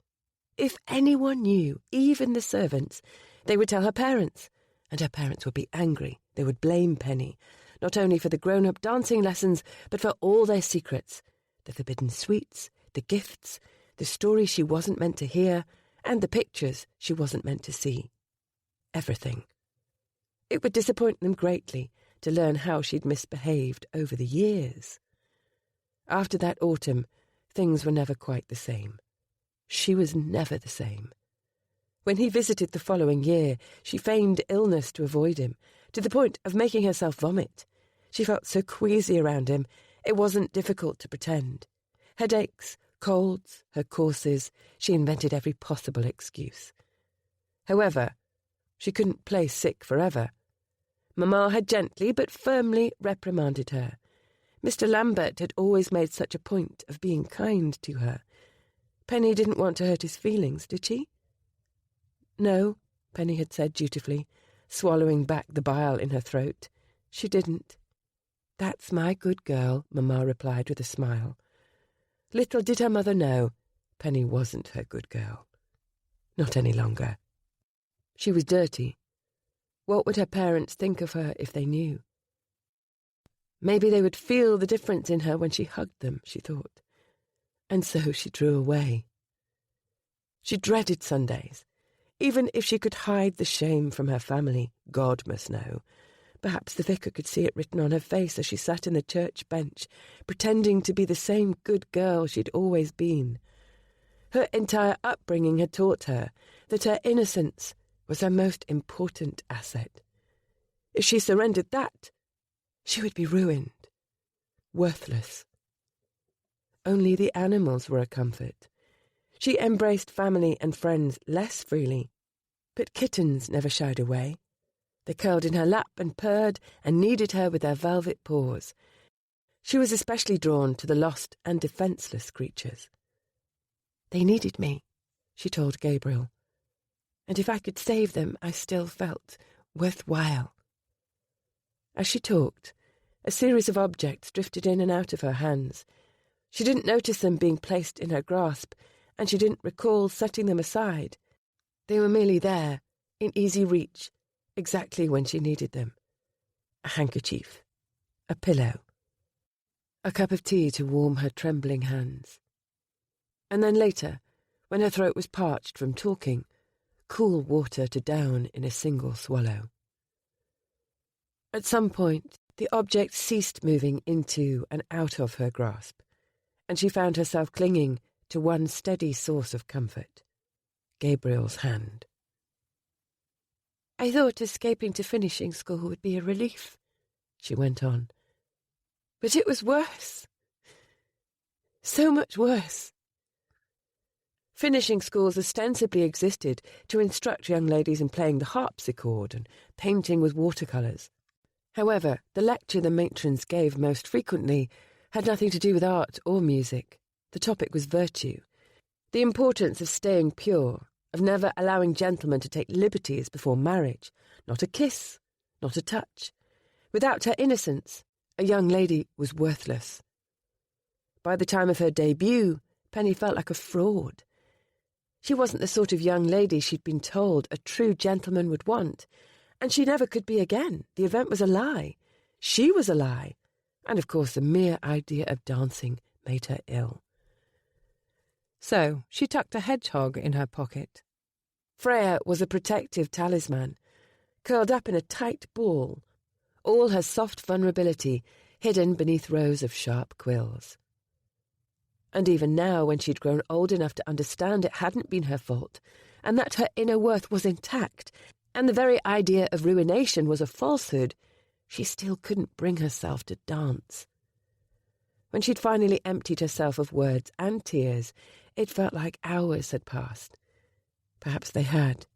If anyone knew, even the servants, they would tell her parents, and her parents would be angry. They would blame Penny, not only for the grown-up dancing lessons, but for all their secrets, the forbidden sweets, the gifts, the stories she wasn't meant to hear, and the pictures she wasn't meant to see. Everything. It would disappoint them greatly to learn how she'd misbehaved over the years. After that autumn, things were never quite the same. She was never the same. When he visited the following year, she feigned illness to avoid him, to the point of making herself vomit. She felt so queasy around him, it wasn't difficult to pretend. Headaches, colds, her courses, she invented every possible excuse. However, she couldn't play sick forever. Mamma had gently but firmly reprimanded her. Mr. Lambert had always made such a point of being kind to her. Penny didn't want to hurt his feelings, did she? No, Penny had said dutifully, swallowing back the bile in her throat. She didn't. That's my good girl, Mamma replied with a smile. Little did her mother know, Penny wasn't her good girl. Not any longer. She was dirty. What would her parents think of her if they knew? Maybe they would feel the difference in her when she hugged them, she thought. And so she drew away. She dreaded Sundays. Even if she could hide the shame from her family, God must know. Perhaps the vicar could see it written on her face as she sat in the church bench, pretending to be the same good girl she'd always been. Her entire upbringing had taught her that her innocence was her most important asset. If she surrendered that, she would be ruined, worthless. Only the animals were a comfort. She embraced family and friends less freely, but kittens never shied away. They curled in her lap and purred and kneaded her with their velvet paws. She was especially drawn to the lost and defenceless creatures. They needed me, she told Gabriel, and if I could save them, I still felt worthwhile. As she talked, a series of objects drifted in and out of her hands. She didn't notice them being placed in her grasp, and she didn't recall setting them aside. They were merely there, in easy reach, exactly when she needed them. A handkerchief, a pillow, a cup of tea to warm her trembling hands. And then later, when her throat was parched from talking, cool water to down in a single swallow. At some point, the object ceased moving into and out of her grasp, and she found herself clinging to one steady source of comfort, Gabriel's hand. I thought escaping to finishing school would be a relief, she went on. But it was worse. So much worse. Finishing schools ostensibly existed to instruct young ladies in playing the harpsichord and painting with watercolours. However, the lecture the matrons gave most frequently had nothing to do with art or music. The topic was virtue, the importance of staying pure, of never allowing gentlemen to take liberties before marriage, not a kiss, not a touch. Without her innocence, a young lady was worthless. By the time of her debut, Penny felt like a fraud. She wasn't the sort of young lady she'd been told a true gentleman would want, and she never could be again. The event was a lie. She was a lie. And of course the mere idea of dancing made her ill. So she tucked a hedgehog in her pocket. Freya was a protective talisman, curled up in a tight ball, all her soft vulnerability hidden beneath rows of sharp quills. And even now, when she'd grown old enough to understand it hadn't been her fault, and that her inner worth was intact, and the very idea of ruination was a falsehood, she still couldn't bring herself to dance. When she'd finally emptied herself of words and tears, it felt like hours had passed. Perhaps they had.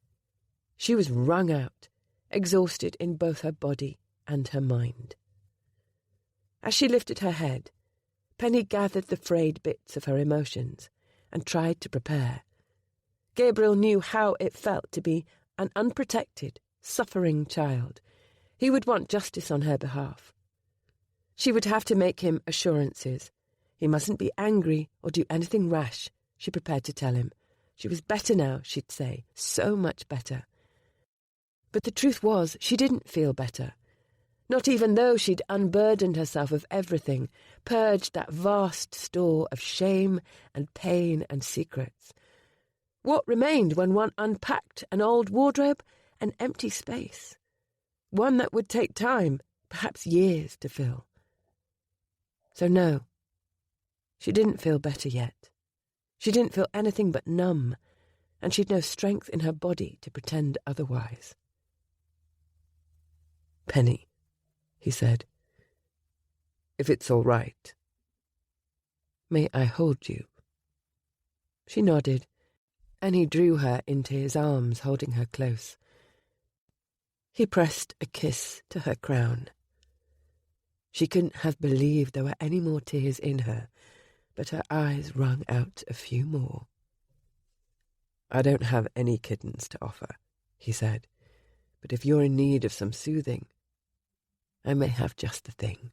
She was wrung out, exhausted in both her body and her mind. As she lifted her head, Penny gathered the frayed bits of her emotions and tried to prepare. Gabriel knew how it felt to be an unprotected, suffering child. He would want justice on her behalf. She would have to make him assurances. He mustn't be angry or do anything rash, she prepared to tell him. She was better now, she'd say, so much better. But the truth was, she didn't feel better. Not even though she'd unburdened herself of everything, purged that vast store of shame and pain and secrets. What remained when one unpacked an old wardrobe? An empty space. One that would take time, perhaps years, to fill. So no, she didn't feel better yet. She didn't feel anything but numb, and she'd no strength in her body to pretend otherwise. "Penny," he said, "if it's all right, may I hold you?" She nodded, and he drew her into his arms, holding her close. He pressed a kiss to her crown. She couldn't have believed there were any more tears in her, but her eyes wrung out a few more. "I don't have any kittens to offer," he said, "but if you're in need of some soothing, I may have just the thing."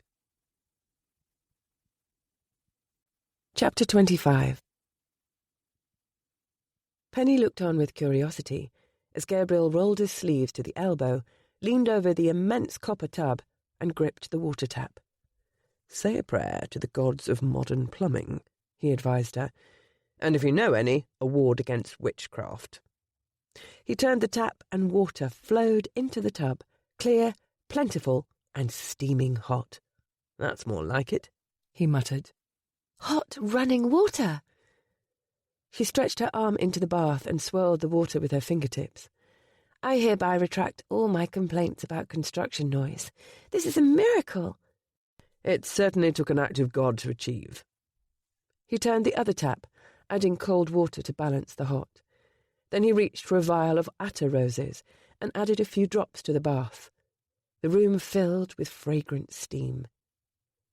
Chapter 25. Penny looked on with curiosity as Gabriel rolled his sleeves to the elbow, leaned over the immense copper tub, and gripped the water tap. "Say a prayer to the gods of modern plumbing," he advised her, "and if you know any, a ward against witchcraft." He turned the tap and water flowed into the tub, clear, plentiful, and steaming hot. "That's more like it," he muttered. Hot running water! She stretched her arm into the bath and swirled the water with her fingertips. I hereby retract all my complaints about construction noise. This is a miracle. "It certainly took an act of God to achieve." He turned the other tap, adding cold water to balance the hot. Then he reached for a vial of otter roses and added a few drops to the bath. The room filled with fragrant steam.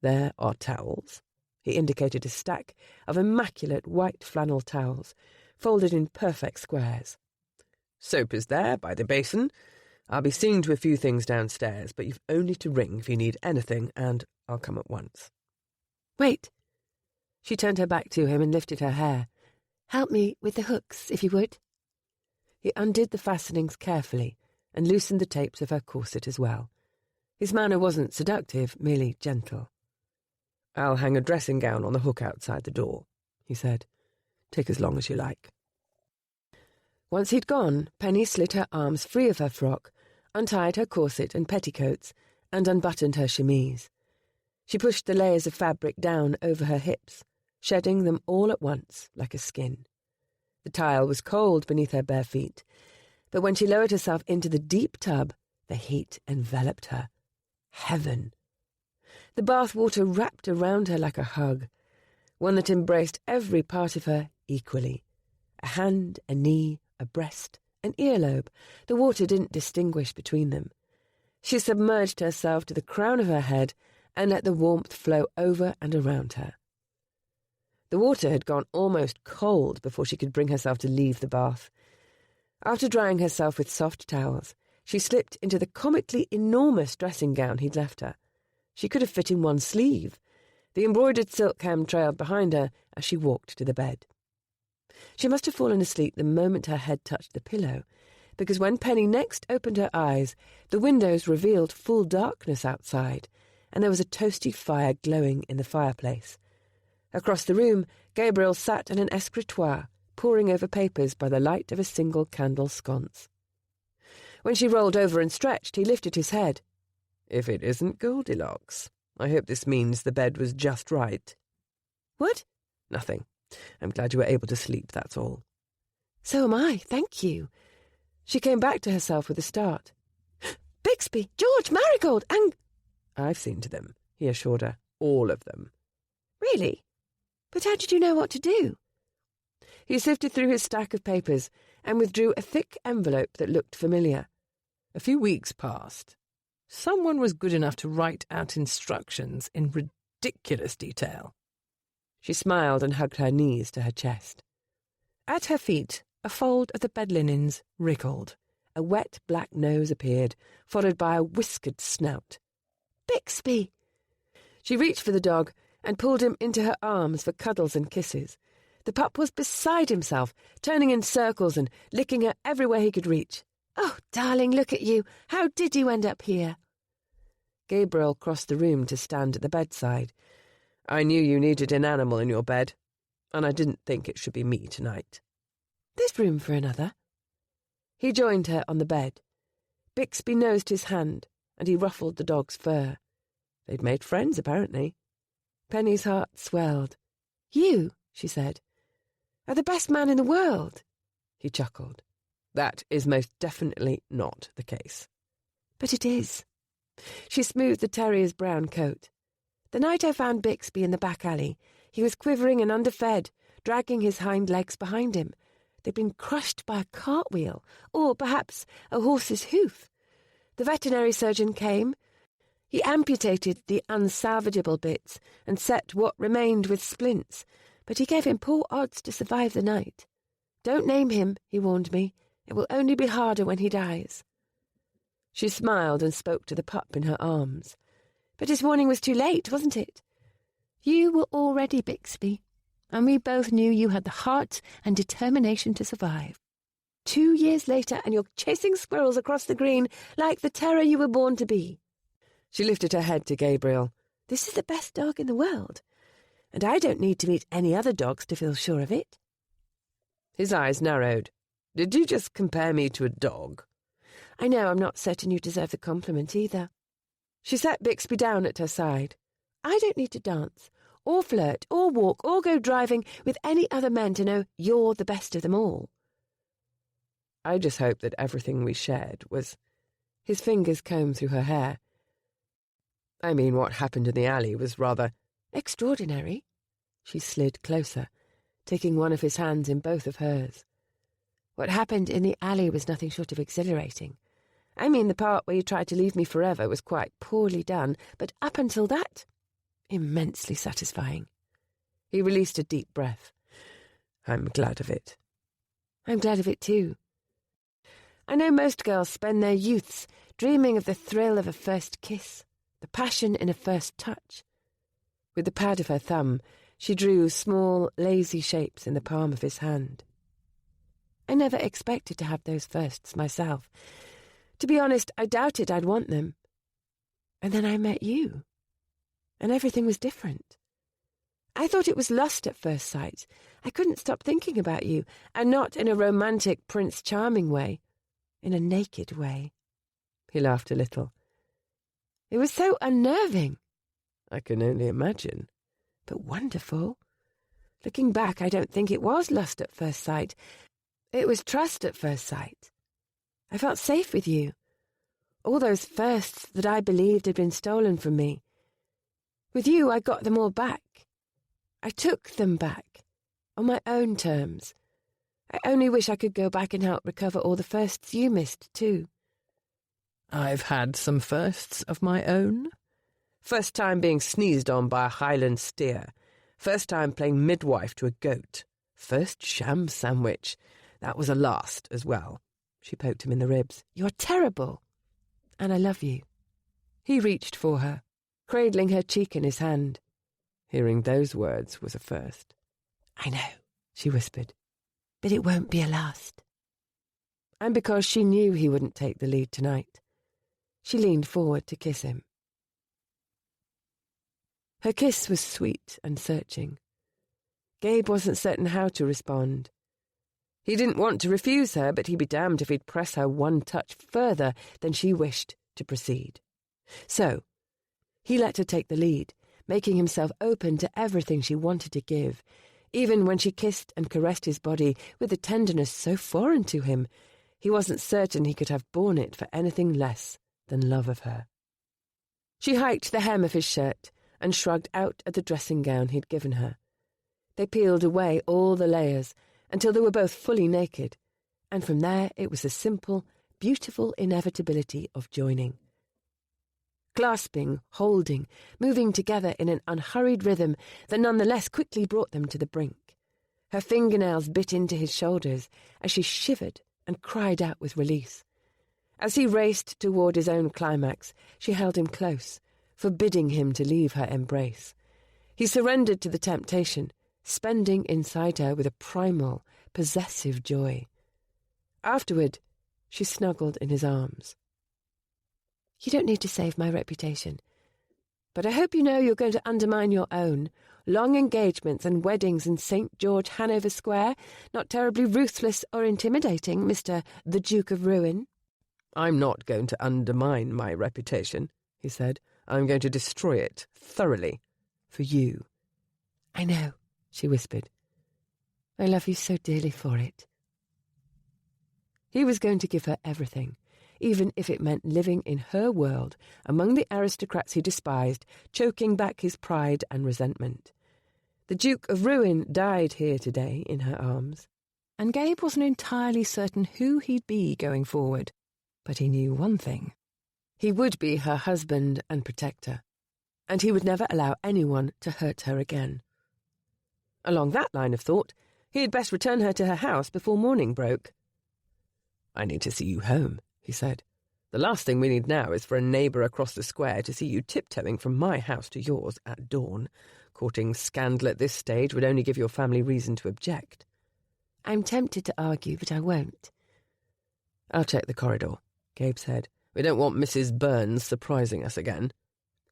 "There are towels." He indicated a stack of immaculate white flannel towels, folded in perfect squares. "Soap is there, by the basin. I'll be seeing to a few things downstairs, but you've only to ring if you need anything, and I'll come at once." "Wait." She turned her back to him and lifted her hair. "Help me with the hooks, if you would." He undid the fastenings carefully and loosened the tapes of her corset as well. His manner wasn't seductive, merely gentle. "I'll hang a dressing gown on the hook outside the door," he said. "Take as long as you like." Once he'd gone, Penny slid her arms free of her frock, untied her corset and petticoats, and unbuttoned her chemise. She pushed the layers of fabric down over her hips, shedding them all at once like a skin. The tile was cold beneath her bare feet, but when she lowered herself into the deep tub, the heat enveloped her. Heaven! The bath water wrapped around her like a hug, one that embraced every part of her equally, A hand, a knee, a breast, an earlobe. The water didn't distinguish between them. She submerged herself to the crown of her head and let the warmth flow over and around her. The water had gone almost cold before she could bring herself to leave the bath. After drying herself with soft towels, she slipped into the comically enormous dressing gown he'd left her. She could have fit in one sleeve. The embroidered silk hem trailed behind her as she walked to the bed. She must have fallen asleep the moment her head touched the pillow, because when Penny next opened her eyes, the windows revealed full darkness outside, and there was a toasty fire glowing in the fireplace. Across the room, Gabriel sat in an escritoire, poring over papers by the light of a single candle sconce. When she rolled over and stretched, he lifted his head. "If it isn't Goldilocks, I hope this means the bed was just right." "What?" "Nothing. I'm glad you were able to sleep, that's all." "So am I, thank you." She came back to herself with a start. "Bixby, George, Marigold, and—" "I've seen to them," he assured her. "All of them." "Really? But how did you know what to do?" He sifted through his stack of papers and withdrew a thick envelope that looked familiar. "A few weeks passed. Someone was good enough to write out instructions in ridiculous detail." She smiled and hugged her knees to her chest. At her feet, a fold of the bed linens wriggled. A wet black nose appeared, followed by a whiskered snout. "Bixby!" She reached for the dog and pulled him into her arms for cuddles and kisses. The pup was beside himself, turning in circles and licking her everywhere he could reach. "Oh, darling, look at you. How did you end up here?" Gabriel crossed the room to stand at the bedside. "I knew you needed an animal in your bed, and I didn't think it should be me tonight." "There's room for another." He joined her on the bed. Bixby nosed his hand, and he ruffled the dog's fur. They'd made friends, apparently. Penny's heart swelled. "You," she said, "are the best man in the world." He chuckled. "That is most definitely not the case." "But it is." She smoothed the terrier's brown coat. "The night I found Bixby in the back alley, he was quivering and underfed, dragging his hind legs behind him. They'd been crushed by a cartwheel, or perhaps a horse's hoof. The veterinary surgeon came. He amputated the unsalvageable bits and set what remained with splints, but he gave him poor odds to survive the night. 'Don't name him,' he warned me. 'It will only be harder when he dies.'" She smiled and spoke to the pup in her arms. "But his warning was too late, wasn't it? You were all ready, Bixby, and we both knew you had the heart and determination to survive. 2 years later, and you're chasing squirrels across the green like the terror you were born to be." She lifted her head to Gabriel. "This is the best dog in the world, and I don't need to meet any other dogs to feel sure of it." His eyes narrowed. "Did you just compare me to a dog?" "I know, I'm not certain you deserve the compliment either." She sat Bixby down at her side. "I don't need to dance, or flirt, or walk, or go driving with any other men to know you're the best of them all." "I just hope that everything we shared was—" His fingers combed through her hair. "I mean, what happened in the alley was rather—" "Extraordinary." She slid closer, taking one of his hands in both of hers. "What happened in the alley was nothing short of exhilarating. I mean, the part where you tried to leave me forever was quite poorly done, but up until that, immensely satisfying." He released a deep breath. "I'm glad of it." "I'm glad of it too. I know most girls spend their youths dreaming of the thrill of a first kiss, the passion in a first touch." With the pad of her thumb, she drew small, lazy shapes in the palm of his hand. "I never expected to have those firsts myself. To be honest, I doubted I'd want them. And then I met you, and everything was different. I thought it was lust at first sight. I couldn't stop thinking about you, and not in a romantic Prince Charming way, in a naked way." He laughed a little. "It was so unnerving." "I can only imagine." "But wonderful. Looking back, I don't think it was lust at first sight. It was trust at first sight. I felt safe with you. All those firsts that I believed had been stolen from me. With you, I got them all back. I took them back, on my own terms. I only wish I could go back and help recover all the firsts you missed, too. I've had some firsts of my own. First time being sneezed on by a Highland steer. First time playing midwife to a goat. First sham sandwich. That was a last as well. She poked him in the ribs. You're terrible. And I love you. He reached for her, cradling her cheek in his hand. Hearing those words was a first. I know, she whispered. But it won't be a last. And because she knew he wouldn't take the lead tonight, she leaned forward to kiss him. Her kiss was sweet and searching. Gabe wasn't certain how to respond. He didn't want to refuse her, but he'd be damned if he'd press her one touch further than she wished to proceed. So, he let her take the lead, making himself open to everything she wanted to give, even when she kissed and caressed his body with a tenderness so foreign to him, he wasn't certain he could have borne it for anything less than love of her. She hiked the hem of his shirt and shrugged out at the dressing gown he'd given her. They peeled away all the layers until they were both fully naked, and from there it was a simple, beautiful inevitability of joining. Clasping, holding, moving together in an unhurried rhythm that nonetheless quickly brought them to the brink. Her fingernails bit into his shoulders as she shivered and cried out with release. As he raced toward his own climax, she held him close, forbidding him to leave her embrace. He surrendered to the temptation, spending inside her with a primal, possessive joy. Afterward, she snuggled in his arms. You don't need to save my reputation, but I hope you know you're going to undermine your own. Long engagements and weddings in St. George, Hanover Square, not terribly ruthless or intimidating, Mr. the Duke of Ruin. I'm not going to undermine my reputation, he said. I'm going to destroy it thoroughly for you. I know, she whispered. I love you so dearly for it. He was going to give her everything, even if it meant living in her world among the aristocrats he despised, choking back his pride and resentment. The Duke of Ruin died here today in her arms, and Gabe wasn't entirely certain who he'd be going forward, but he knew one thing. He would be her husband and protector, and he would never allow anyone to hurt her again. Along that line of thought, he had best return her to her house before morning broke. I need to see you home, he said. The last thing we need now is for a neighbour across the square to see you tiptoeing from my house to yours at dawn. Courting scandal at this stage would only give your family reason to object. I'm tempted to argue, but I won't. I'll check the corridor, Gabe said. We don't want Mrs. Burns surprising us again.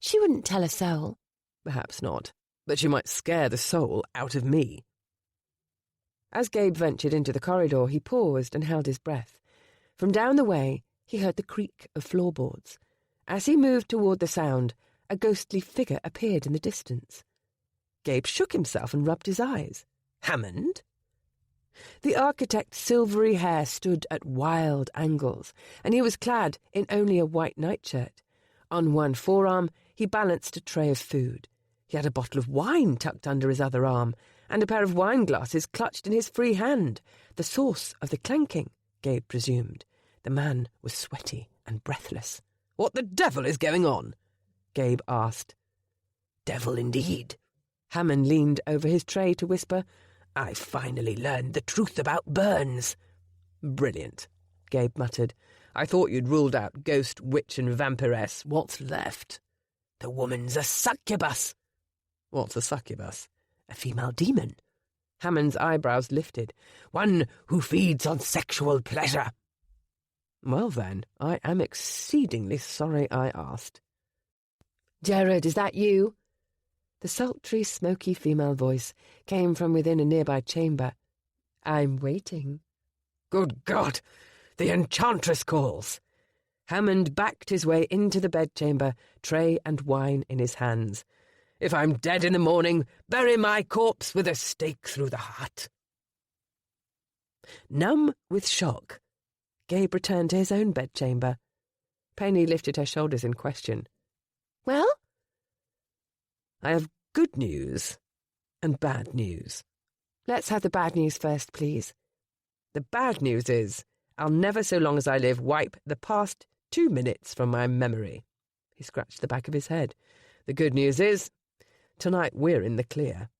She wouldn't tell a soul. Perhaps not, but she might scare the soul out of me. As Gabe ventured into the corridor, he paused and held his breath. From down the way, he heard the creak of floorboards. As he moved toward the sound, a ghostly figure appeared in the distance. Gabe shook himself and rubbed his eyes. Hammond? The architect's silvery hair stood at wild angles, and he was clad in only a white nightshirt. On one forearm, he balanced a tray of food. He had a bottle of wine tucked under his other arm, and a pair of wine glasses clutched in his free hand, the source of the clanking, Gabe presumed. The man was sweaty and breathless. What the devil is going on? Gabe asked. Devil indeed. Hammond leaned over his tray to whisper, I finally learned the truth about Burns. Brilliant, Gabe muttered. I thought you'd ruled out ghost, witch and vampiress. What's left? The woman's a succubus. What's a succubus? A female demon. Hammond's eyebrows lifted. One who feeds on sexual pleasure. Well then, I am exceedingly sorry I asked. Jared, is that you? The sultry, smoky female voice came from within a nearby chamber. I'm waiting. Good God! The enchantress calls! Hammond backed his way into the bedchamber, tray and wine in his hands. If I'm dead in the morning, bury my corpse with a stake through the heart. Numb with shock, Gabe returned to his own bedchamber. Penny lifted her shoulders in question. Well? I have good news and bad news. Let's have the bad news first, please. The bad news is I'll never so long as I live wipe the past 2 minutes from my memory. He scratched the back of his head. The good news is, tonight we're in the clear.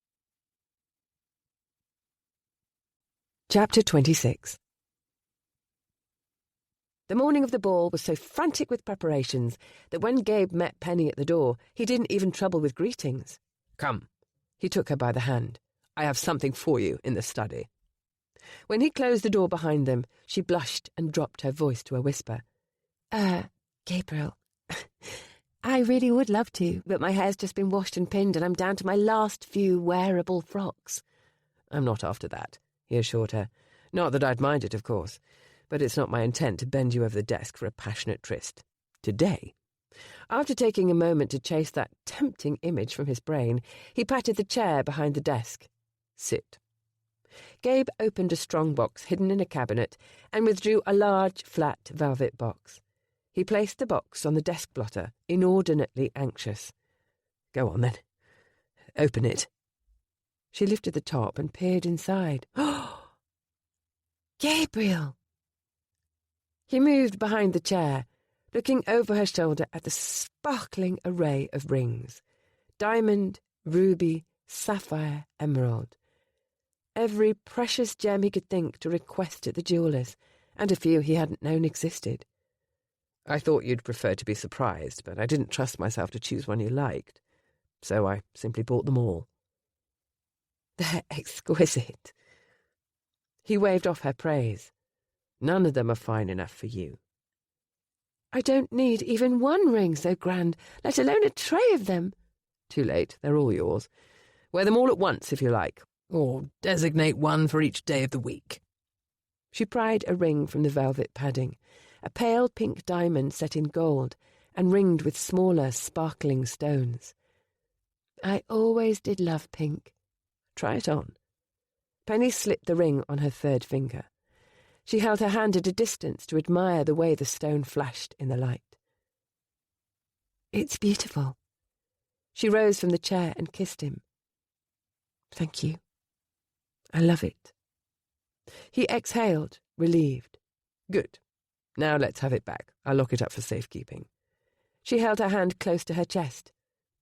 Chapter 26. The morning of the ball was so frantic with preparations that when Gabe met Penny at the door, he didn't even trouble with greetings. Come. He took her by the hand. I have something for you in the study. When he closed the door behind them, she blushed and dropped her voice to a whisper. Gabriel, I really would love to, but my hair's just been washed and pinned and I'm down to my last few wearable frocks. I'm not after that, he assured her. Not that I'd mind it, of course, but it's not my intent to bend you over the desk for a passionate tryst. Today. After taking a moment to chase that tempting image from his brain, he patted the chair behind the desk. Sit. Gabe opened a strong box hidden in a cabinet and withdrew a large, flat velvet box. He placed the box on the desk blotter, inordinately anxious. Go on, then. Open it. She lifted the top and peered inside. Oh! Gabriel! He moved behind the chair, looking over her shoulder at the sparkling array of rings. Diamond, ruby, sapphire, emerald. Every precious gem he could think to request at the jeweller's, and a few he hadn't known existed. I thought you'd prefer to be surprised, but I didn't trust myself to choose one you liked, so I simply bought them all. They're exquisite. He waved off her praise. None of them are fine enough for you. I don't need even one ring so grand, let alone a tray of them. Too late, they're all yours. Wear them all at once if you like, or designate one for each day of the week. She pried a ring from the velvet padding, a pale pink diamond set in gold and ringed with smaller, sparkling stones. I always did love pink. Try it on. Penny slipped the ring on her third finger. She held her hand at a distance to admire the way the stone flashed in the light. It's beautiful. She rose from the chair and kissed him. Thank you. I love it. He exhaled, relieved. Good. Now let's have it back. I'll lock it up for safekeeping. She held her hand close to her chest.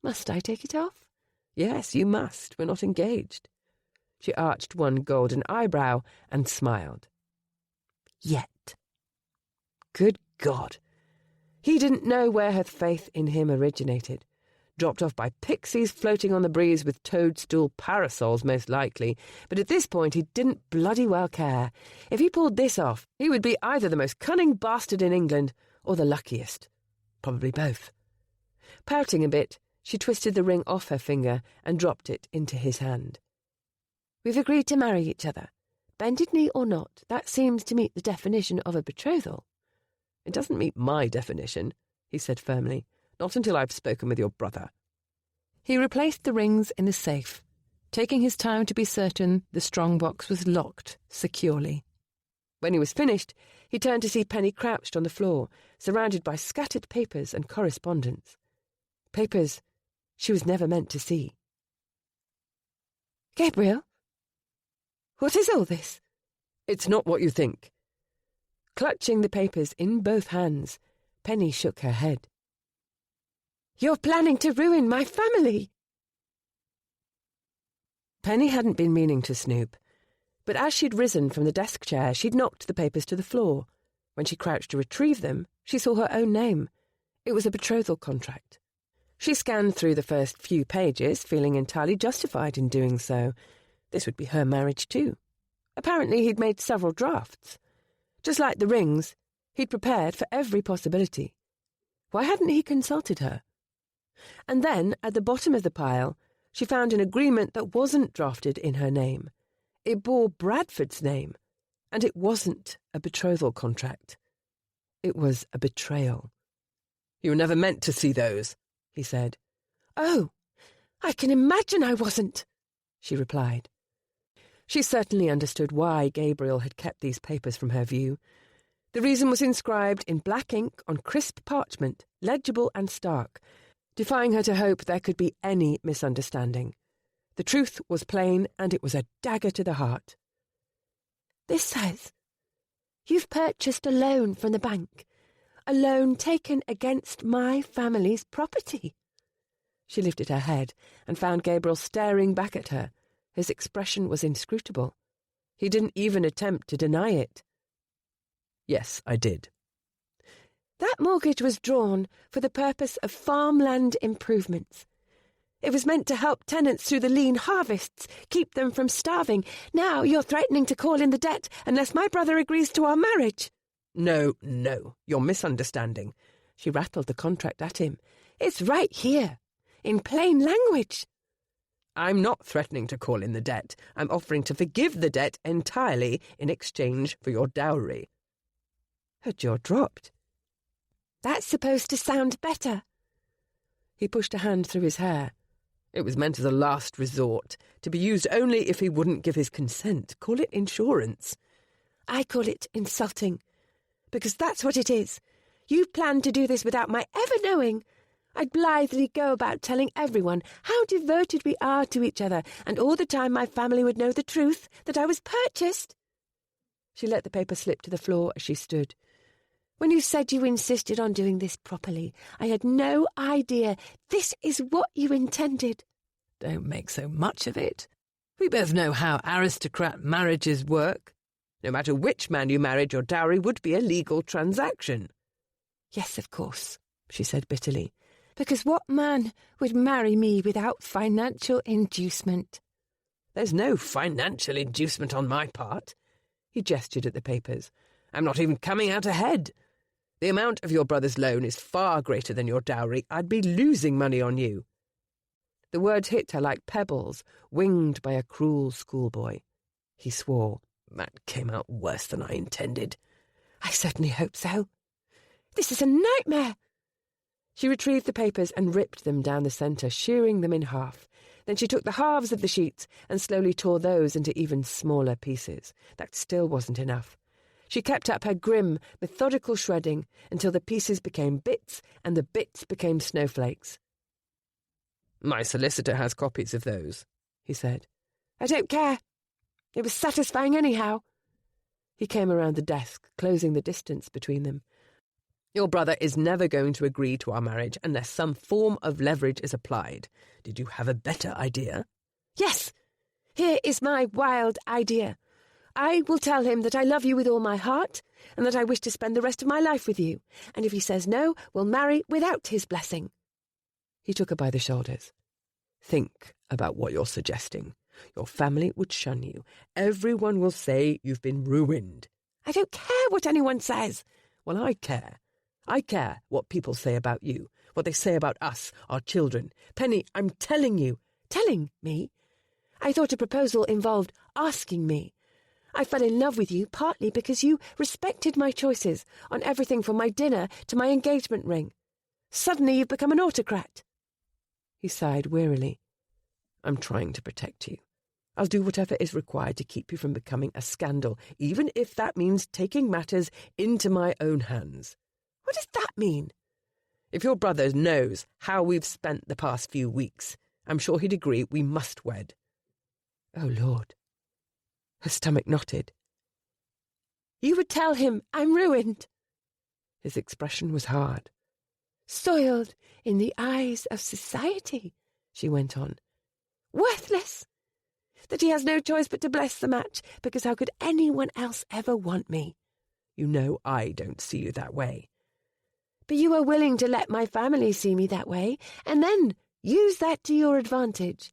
Must I take it off? Yes, you must. We're not engaged. She arched one golden eyebrow and smiled. Yet. Good God. He didn't know where her faith in him originated. Dropped off by pixies floating on the breeze with toadstool parasols, most likely, but at this point he didn't bloody well care. If he pulled this off, he would be either the most cunning bastard in England or the luckiest. Probably both. Pouting a bit, she twisted the ring off her finger and dropped it into his hand. We've agreed to marry each other. Bended knee or not, that seems to meet the definition of a betrothal. It doesn't meet my definition, he said firmly. Not until I've spoken with your brother. He replaced the rings in the safe, taking his time to be certain the strong box was locked securely. When he was finished, he turned to see Penny crouched on the floor, surrounded by scattered papers and correspondence. Papers she was never meant to see. Gabriel? What is all this? It's not what you think. Clutching the papers in both hands, Penny shook her head. You're planning to ruin my family! Penny hadn't been meaning to snoop, but as she'd risen from the desk chair, she'd knocked the papers to the floor. When she crouched to retrieve them, she saw her own name. It was a betrothal contract. She scanned through the first few pages, feeling entirely justified in doing so. This would be her marriage too. Apparently he'd made several drafts. Just like the rings, he'd prepared for every possibility. Why hadn't he consulted her? And then, at the bottom of the pile, she found an agreement that wasn't drafted in her name. It bore Bradford's name, and it wasn't a betrothal contract. It was a betrayal. You were never meant to see those, he said. Oh, I can imagine I wasn't, she replied. She certainly understood why Gabriel had kept these papers from her view. The reason was inscribed in black ink on crisp parchment, legible and stark, defying her to hope there could be any misunderstanding. The truth was plain, and it was a dagger to the heart. This says You've purchased a loan from the bank, a loan taken against my family's property." She lifted her head and found Gabriel staring back at her. His expression was inscrutable. He didn't even attempt to deny it. "Yes, I did." "That mortgage was drawn for the purpose of farmland improvements. It was meant to help tenants through the lean harvests, keep them from starving. Now you're threatening to call in the debt unless my brother agrees to our marriage." No, you're misunderstanding." She rattled the contract at him. "It's right here, in plain language." "I'm not threatening to call in the debt. I'm offering to forgive the debt entirely in exchange for your dowry." Her jaw dropped. "That's supposed to sound better." He pushed a hand through his hair. It was meant as a last resort, to be used only if he wouldn't give his consent. Call it insurance. "I call it insulting, because that's what it is. You planned to do this without my ever knowing. I'd blithely go about telling everyone how devoted we are to each other, and all the time my family would know the truth, that I was purchased." She let the paper slip to the floor as she stood. "When you said you insisted on doing this properly, I had no idea this is what you intended." "Don't make so much of it. We both know how aristocrat marriages work. No matter which man you married, your dowry would be a legal transaction." "Yes, of course," she said bitterly, "because what man would marry me without financial inducement?" "There's no financial inducement on my part." He gestured at the papers. "I'm not even coming out ahead. The amount of your brother's loan is far greater than your dowry. I'd be losing money on you." The words hit her like pebbles, winged by a cruel schoolboy. He swore. "That came out worse than I intended." "I certainly hope so. This is a nightmare." She retrieved the papers and ripped them down the centre, shearing them in half. Then she took the halves of the sheets and slowly tore those into even smaller pieces. That still wasn't enough. She kept up her grim, methodical shredding until the pieces became bits and the bits became snowflakes. "My solicitor has copies of those," he said. "I don't care. It was satisfying anyhow." He came around the desk, closing the distance between them. "Your brother is never going to agree to our marriage unless some form of leverage is applied. Did you have a better idea?" "Yes. Here is my wild idea. I will tell him that I love you with all my heart and that I wish to spend the rest of my life with you, and if he says no, we'll marry without his blessing." He took her by the shoulders. "Think about what you're suggesting. Your family would shun you. Everyone will say you've been ruined." "I don't care what anyone says." "Well, I care. I care what people say about you, what they say about us, our children. Penny, I'm telling you." "Telling me? I thought a proposal involved asking me. I fell in love with you partly because you respected my choices on everything from my dinner to my engagement ring. Suddenly you've become an autocrat." He sighed wearily. "I'm trying to protect you. I'll do whatever is required to keep you from becoming a scandal, even if that means taking matters into my own hands." "What does that mean?" "If your brother knows how we've spent the past few weeks, I'm sure he'd agree we must wed." Oh, Lord. Her stomach knotted. "You would tell him I'm ruined." His expression was hard. "Soiled in the eyes of society," she went on. "Worthless. That he has no choice but to bless the match, because how could anyone else ever want me?" "You know I don't see you that way." "But you are willing to let my family see me that way, and then use that to your advantage.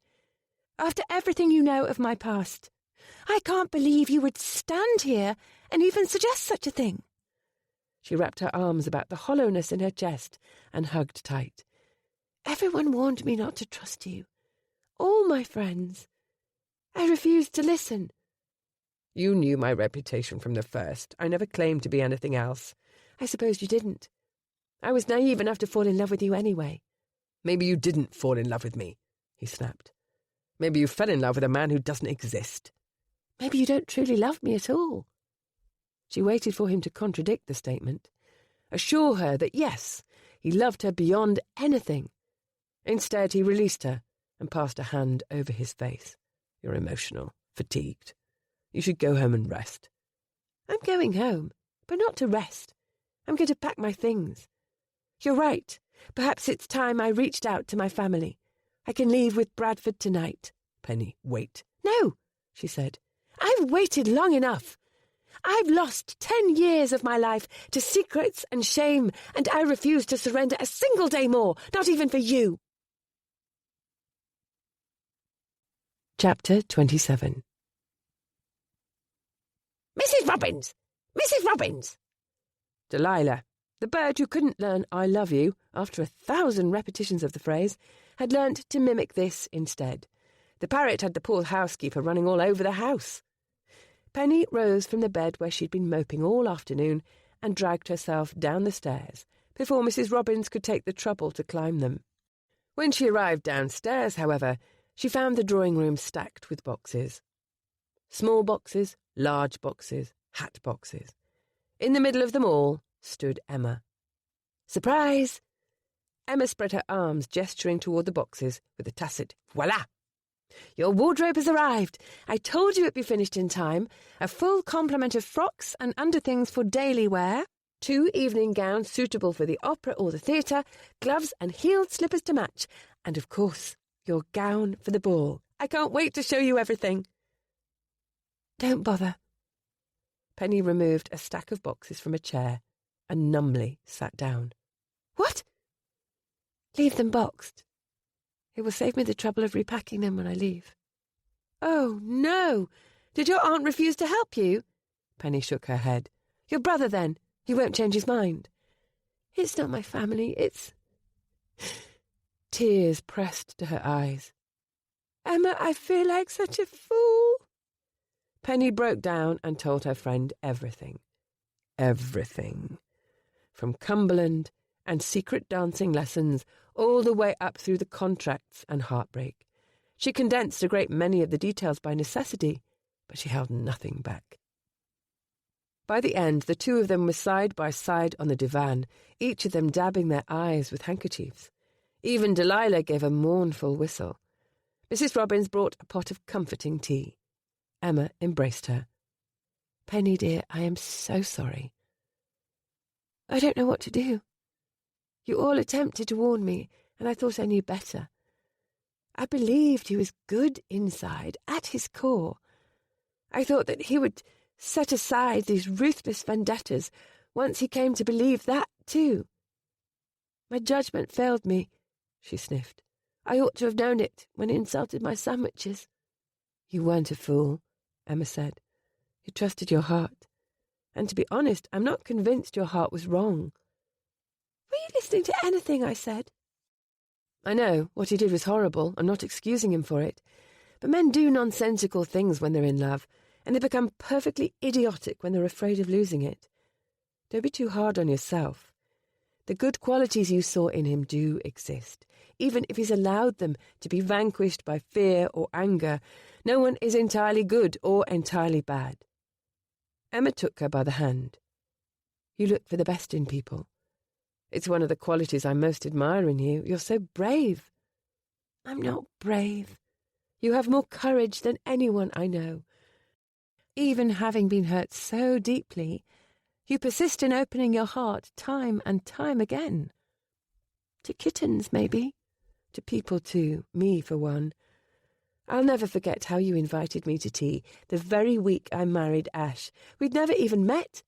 After everything you know of my past, I can't believe you would stand here and even suggest such a thing." She wrapped her arms about the hollowness in her chest and hugged tight. "Everyone warned me not to trust you. All my friends. I refused to listen." "You knew my reputation from the first. I never claimed to be anything else." "I suppose you didn't. I was naive enough to fall in love with you anyway." "Maybe you didn't fall in love with me," he snapped. "Maybe you fell in love with a man who doesn't exist." "Maybe you don't truly love me at all." She waited for him to contradict the statement, assure her that yes, he loved her beyond anything. Instead, he released her and passed a hand over his face. "You're emotional, fatigued. You should go home and rest." "I'm going home," but not to rest. I'm going to pack my things. You're right. Perhaps it's time I reached out to my family. I can leave with Bradford tonight. Penny, wait. No, she said. I've waited long enough. I've lost 10 years of my life to secrets and shame, and I refuse to surrender a single day more, not even for you. Chapter 27. Mrs. Robbins! Mrs. Robbins! Delilah, the bird who couldn't learn I love you after 1,000 repetitions of the phrase, had learnt to mimic this instead. The parrot had the poor housekeeper running all over the house. Penny rose from the bed where she'd been moping all afternoon and dragged herself down the stairs before Mrs. Robbins could take the trouble to climb them. When she arrived downstairs, however, she found the drawing-room stacked with boxes. Small boxes, large boxes, hat boxes. In the middle of them all stood Emma. Surprise! Emma spread her arms, gesturing toward the boxes with a tacit voila. Your wardrobe has arrived. I told you it'd be finished in time. A full complement of frocks and underthings for daily wear, 2 evening gowns suitable for the opera or the theatre, gloves and heeled slippers to match, and, of course, your gown for the ball. I can't wait to show you everything. Don't bother. Penny removed a stack of boxes from a chair and numbly sat down. What? Leave them boxed. It will save me the trouble of repacking them when I leave. Oh, no! Did your aunt refuse to help you? Penny shook her head. Your brother, then? He won't change his mind. It's not my family, it's... Tears pressed to her eyes. Emma, I feel like such a fool. Penny broke down and told her friend everything. Everything. From Cumberland and secret dancing lessons all the way up through the contracts and heartbreak. She condensed a great many of the details by necessity, but she held nothing back. By the end, the two of them were side by side on the divan, each of them dabbing their eyes with handkerchiefs. Even Delilah gave a mournful whistle. Mrs. Robbins brought a pot of comforting tea. Emma embraced her. Penny, dear, I am so sorry. I don't know what to do. You all attempted to warn me, and I thought I knew better. I believed he was good inside, at his core. I thought that he would set aside these ruthless vendettas once he came to believe that, too. My judgment failed me, she sniffed. I ought to have known it when he insulted my sandwiches. You weren't a fool, Emma said. You trusted your heart. And to be honest, I'm not convinced your heart was wrong. Were you listening to anything I said? I know, what he did was horrible. I'm not excusing him for it. But men do nonsensical things when they're in love, and they become perfectly idiotic when they're afraid of losing it. Don't be too hard on yourself. The good qualities you saw in him do exist. Even if he's allowed them to be vanquished by fear or anger, no one is entirely good or entirely bad. Emma took her by the hand. You look for the best in people. It's one of the qualities I most admire in you. You're so brave. I'm not brave. You have more courage than anyone I know. Even having been hurt so deeply, you persist in opening your heart time and time again. To kittens, maybe. To people, too. Me, for one. I'll never forget how you invited me to tea the very week I married Ash. We'd never even met.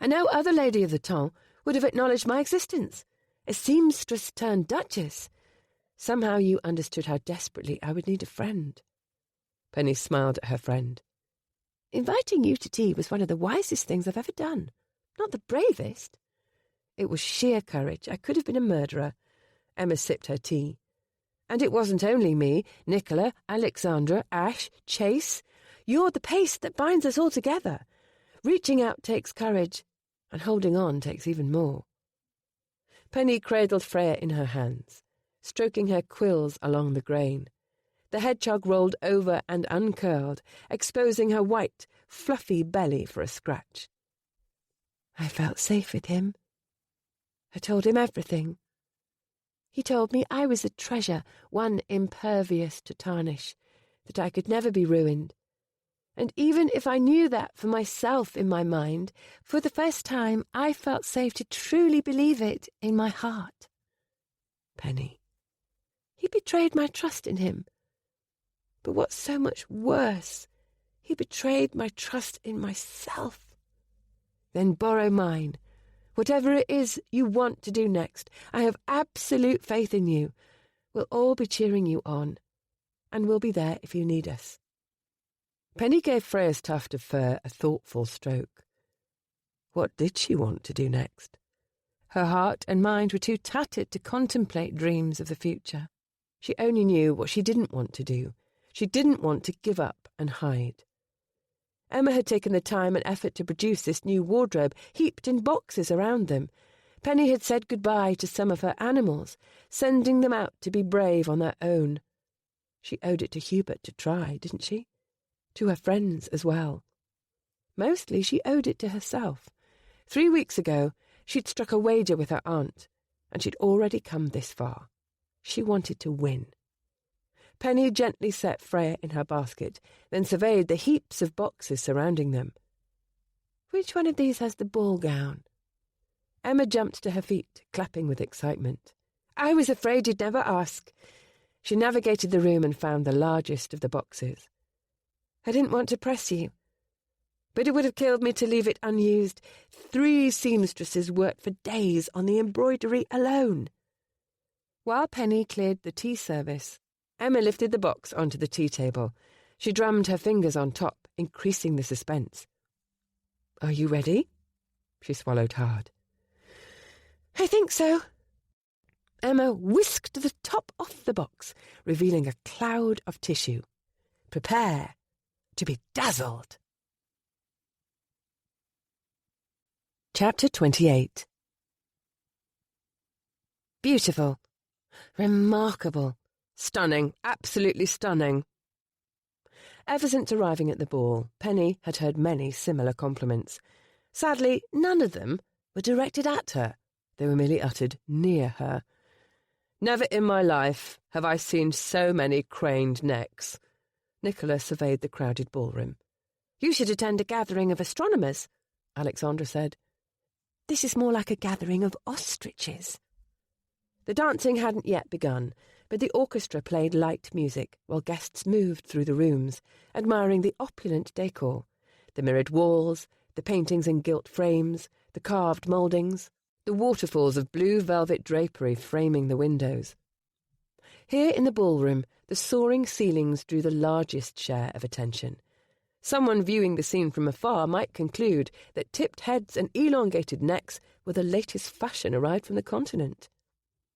And no other lady of the temps would have acknowledged my existence. A seamstress turned duchess. Somehow you understood how desperately I would need a friend. Penny smiled at her friend. Inviting you to tea was one of the wisest things I've ever done. Not the bravest. It was sheer courage. I could have been a murderer. Emma sipped her tea. And it wasn't only me. Nicola, Alexandra, Ash, Chase. You're the pace that binds us all together. Reaching out takes courage, and holding on takes even more. Penny cradled Freya in her hands, stroking her quills along the grain. The hedgehog rolled over and uncurled, exposing her white, fluffy belly for a scratch. I felt safe with him. I told him everything. He told me I was a treasure, one impervious to tarnish, that I could never be ruined. And even if I knew that for myself in my mind, for the first time I felt safe to truly believe it in my heart. Penny. He betrayed my trust in him. But what's so much worse, he betrayed my trust in myself. Then borrow mine. Whatever it is you want to do next, I have absolute faith in you. We'll all be cheering you on, and we'll be there if you need us. Penny gave Freya's tuft of fur a thoughtful stroke. What did she want to do next? Her heart and mind were too tattered to contemplate dreams of the future. She only knew what she didn't want to do. She didn't want to give up and hide. Emma had taken the time and effort to produce this new wardrobe, heaped in boxes around them. Penny had said goodbye to some of her animals, sending them out to be brave on their own. She owed it to Hubert to try, didn't she? To her friends as well. Mostly she owed it to herself. 3 weeks ago, she'd struck a wager with her aunt, and she'd already come this far. She wanted to win. Penny gently set Freya in her basket, then surveyed the heaps of boxes surrounding them. Which one of these has the ball gown? Emma jumped to her feet, clapping with excitement. I was afraid you'd never ask. She navigated the room and found the largest of the boxes. I didn't want to press you, but it would have killed me to leave it unused. 3 seamstresses worked for days on the embroidery alone. While Penny cleared the tea service, Emma lifted the box onto the tea table. She drummed her fingers on top, increasing the suspense. Are you ready? She swallowed hard. I think so. Emma whisked the top off the box, revealing a cloud of tissue. Prepare to be dazzled. Chapter 28. Beautiful. Remarkable. Stunning. Absolutely stunning. Ever since arriving at the ball, Penny had heard many similar compliments. Sadly, none of them were directed at her. They were merely uttered near her. Never in my life have I seen so many craned necks. Nicola surveyed the crowded ballroom. You should attend a gathering of astronomers, Alexandra said. This is more like a gathering of ostriches. The dancing hadn't yet begun, but the orchestra played light music while guests moved through the rooms, admiring the opulent decor, the mirrored walls, the paintings in gilt frames, the carved mouldings, the waterfalls of blue velvet drapery framing the windows. Here in the ballroom, the soaring ceilings drew the largest share of attention. Someone viewing the scene from afar might conclude that tipped heads and elongated necks were the latest fashion arrived from the continent.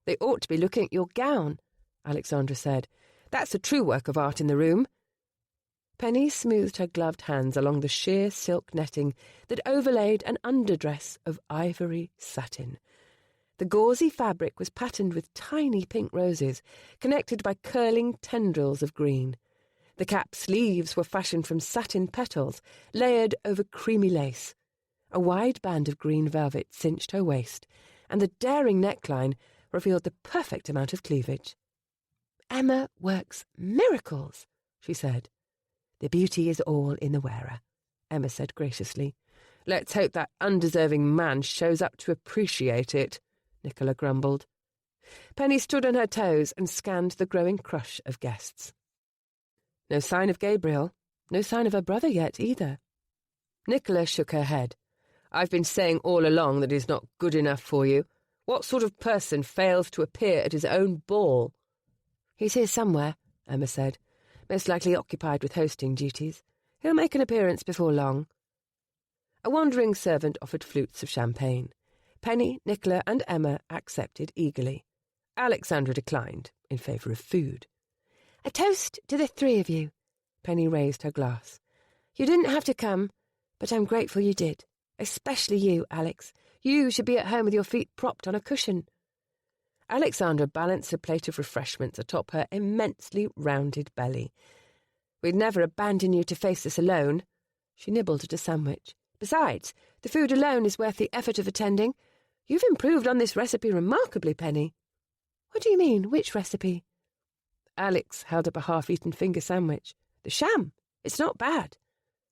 They ought to be looking at your gown, Alexandra said. That's a true work of art in the room. Penny smoothed her gloved hands along the sheer silk netting that overlaid an underdress of ivory satin. The gauzy fabric was patterned with tiny pink roses, connected by curling tendrils of green. The cap sleeves were fashioned from satin petals, layered over creamy lace. A wide band of green velvet cinched her waist, and the daring neckline revealed the perfect amount of cleavage. Emma works miracles, she said. The beauty is all in the wearer, Emma said graciously. Let's hope that undeserving man shows up to appreciate it, Nicola grumbled. Penny stood on her toes and scanned the growing crush of guests. No sign of Gabriel, no sign of her brother yet either. Nicola shook her head. I've been saying all along that he's not good enough for you. What sort of person fails to appear at his own ball? He's here somewhere, Emma said, most likely occupied with hosting duties. He'll make an appearance before long. A wandering servant offered flutes of champagne. Penny, Nicola and Emma accepted eagerly. Alexandra declined in favour of food. A toast to the 3 of you. Penny raised her glass. You didn't have to come, but I'm grateful you did. Especially you, Alex. You should be at home with your feet propped on a cushion. Alexandra balanced a plate of refreshments atop her immensely rounded belly. We'd never abandon you to face this alone. She nibbled at a sandwich. Besides, the food alone is worth the effort of attending. You've improved on this recipe remarkably, Penny. What do you mean? Which recipe? Alex held up a half-eaten finger sandwich. The sham. It's not bad.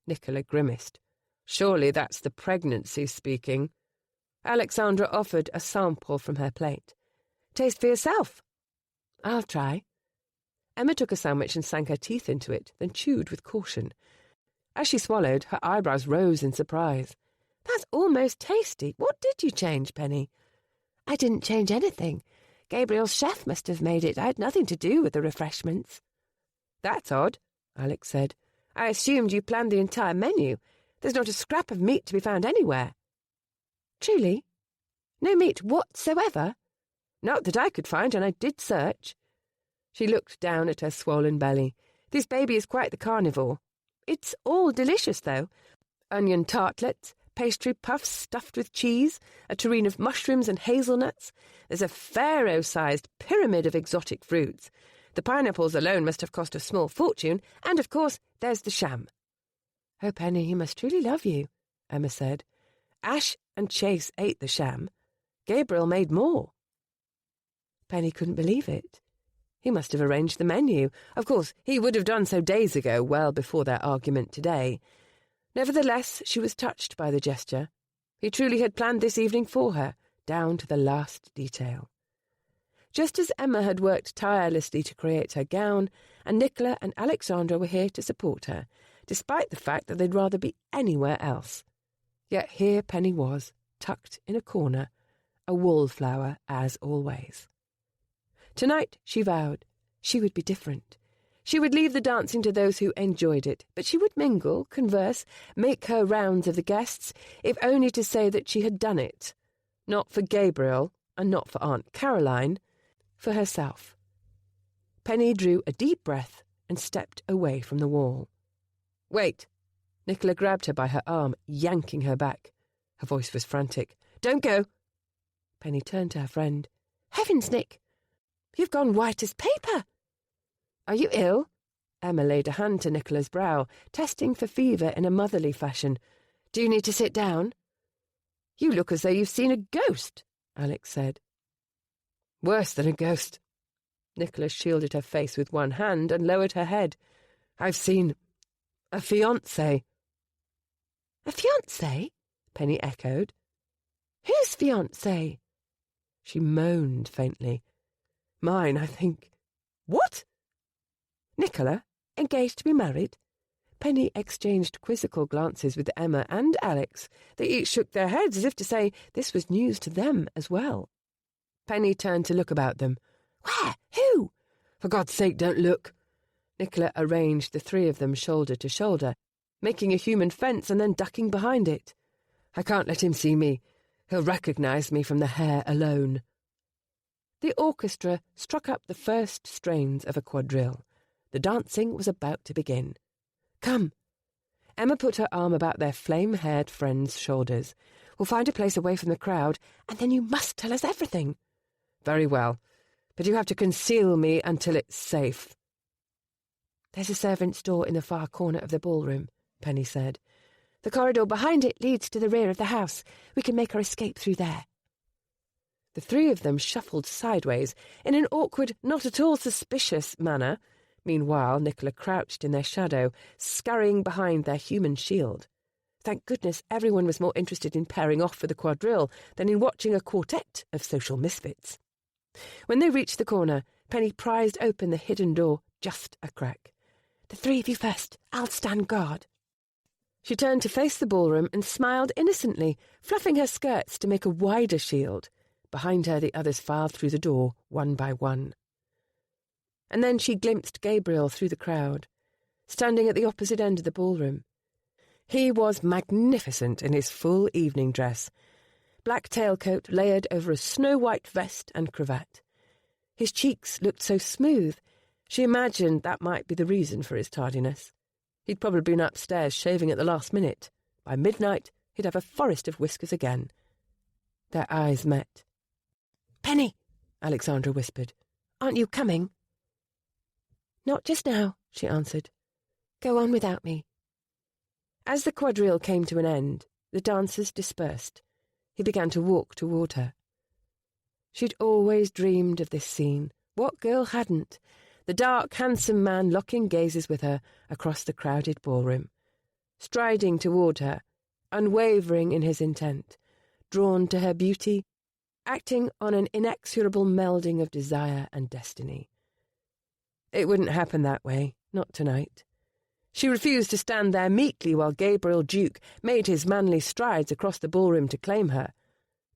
Nicola grimaced. Surely that's the pregnancy speaking. Alexandra offered a sample from her plate. Taste for yourself. I'll try. Emma took a sandwich and sank her teeth into it, then chewed with caution. As she swallowed, her eyebrows rose in surprise. That's almost tasty. What did you change, Penny? I didn't change anything. Gabriel's chef must have made it. I had nothing to do with the refreshments. That's odd, Alex said. I assumed you planned the entire menu. There's not a scrap of meat to be found anywhere. Truly? No meat whatsoever? Not that I could find, and I did search. She looked down at her swollen belly. This baby is quite the carnivore. It's all delicious, though. Onion tartlets, pastry puffs stuffed with cheese, a tureen of mushrooms and hazelnuts. There's a pharaoh-sized pyramid of exotic fruits. The pineapples alone must have cost a small fortune, and, of course, there's the sham. Oh, Penny, he must truly love you, Emma said. Ash and Chase ate the sham. Gabriel made more. Penny couldn't believe it. He must have arranged the menu. Of course, he would have done so days ago, well before their argument today. Nevertheless, she was touched by the gesture. He truly had planned this evening for her, down to the last detail. Just as Emma had worked tirelessly to create her gown, and Nicola and Alexandra were here to support her, despite the fact that they'd rather be anywhere else. Yet here Penny was, tucked in a corner, a wallflower as always. Tonight, she vowed, she would be different. She would leave the dancing to those who enjoyed it, but she would mingle, converse, make her rounds of the guests, if only to say that she had done it. Not for Gabriel, and not for Aunt Caroline, for herself. Penny drew a deep breath and stepped away from the wall. "Wait!" Nicola grabbed her by her arm, yanking her back. Her voice was frantic. "Don't go!" Penny turned to her friend. "Heavens, Nick! You've gone white as paper." "Are you ill?" Emma laid a hand to Nicola's brow, testing for fever in a motherly fashion. "Do you need to sit down?" "You look as though you've seen a ghost," Alex said. "Worse than a ghost." Nicola shielded her face with one hand and lowered her head. "I've seen a fiancé." "A fiancé?" Penny echoed. "Whose fiancé?" She moaned faintly. "Mine, I think." "What?" "Nicola, engaged to be married?" Penny exchanged quizzical glances with Emma and Alex. They each shook their heads as if to say this was news to them as well. Penny turned to look about them. "Where? Who?" "For God's sake, don't look." Nicola arranged the three of them shoulder to shoulder, making a human fence and then ducking behind it. "I can't let him see me. He'll recognise me from the hair alone." The orchestra struck up the first strains of a quadrille. The dancing was about to begin. "Come." Emma put her arm about their flame-haired friend's shoulders. "We'll find a place away from the crowd, and then you must tell us everything." "Very well, but you have to conceal me until it's safe." "There's a servant's door in the far corner of the ballroom," Penny said. "The corridor behind it leads to the rear of the house. We can make our escape through there." The three of them shuffled sideways in an awkward, not at all suspicious manner. Meanwhile, Nicola crouched in their shadow, scurrying behind their human shield. Thank goodness everyone was more interested in pairing off for the quadrille than in watching a quartet of social misfits. When they reached the corner, Penny prized open the hidden door just a crack. "The three of you first. I'll stand guard." She turned to face the ballroom and smiled innocently, fluffing her skirts to make a wider shield. Behind her the others filed through the door, one by one. And then she glimpsed Gabriel through the crowd, standing at the opposite end of the ballroom. He was magnificent in his full evening dress, black tailcoat layered over a snow-white vest and cravat. His cheeks looked so smooth, she imagined that might be the reason for his tardiness. He'd probably been upstairs shaving at the last minute. By midnight, he'd have a forest of whiskers again. Their eyes met. "Penny," Alexandra whispered. "aren't you coming?" "Not just now," she answered. "Go on without me." As the quadrille came to an end, the dancers dispersed. He began to walk toward her. She'd always dreamed of this scene. What girl hadn't? The dark, handsome man locking gazes with her across the crowded ballroom. striding toward her, unwavering in his intent, drawn to her beauty, acting on an inexorable melding of desire and destiny. It wouldn't happen that way, not tonight. She refused to stand there meekly while Gabriel Duke made his manly strides across the ballroom to claim her.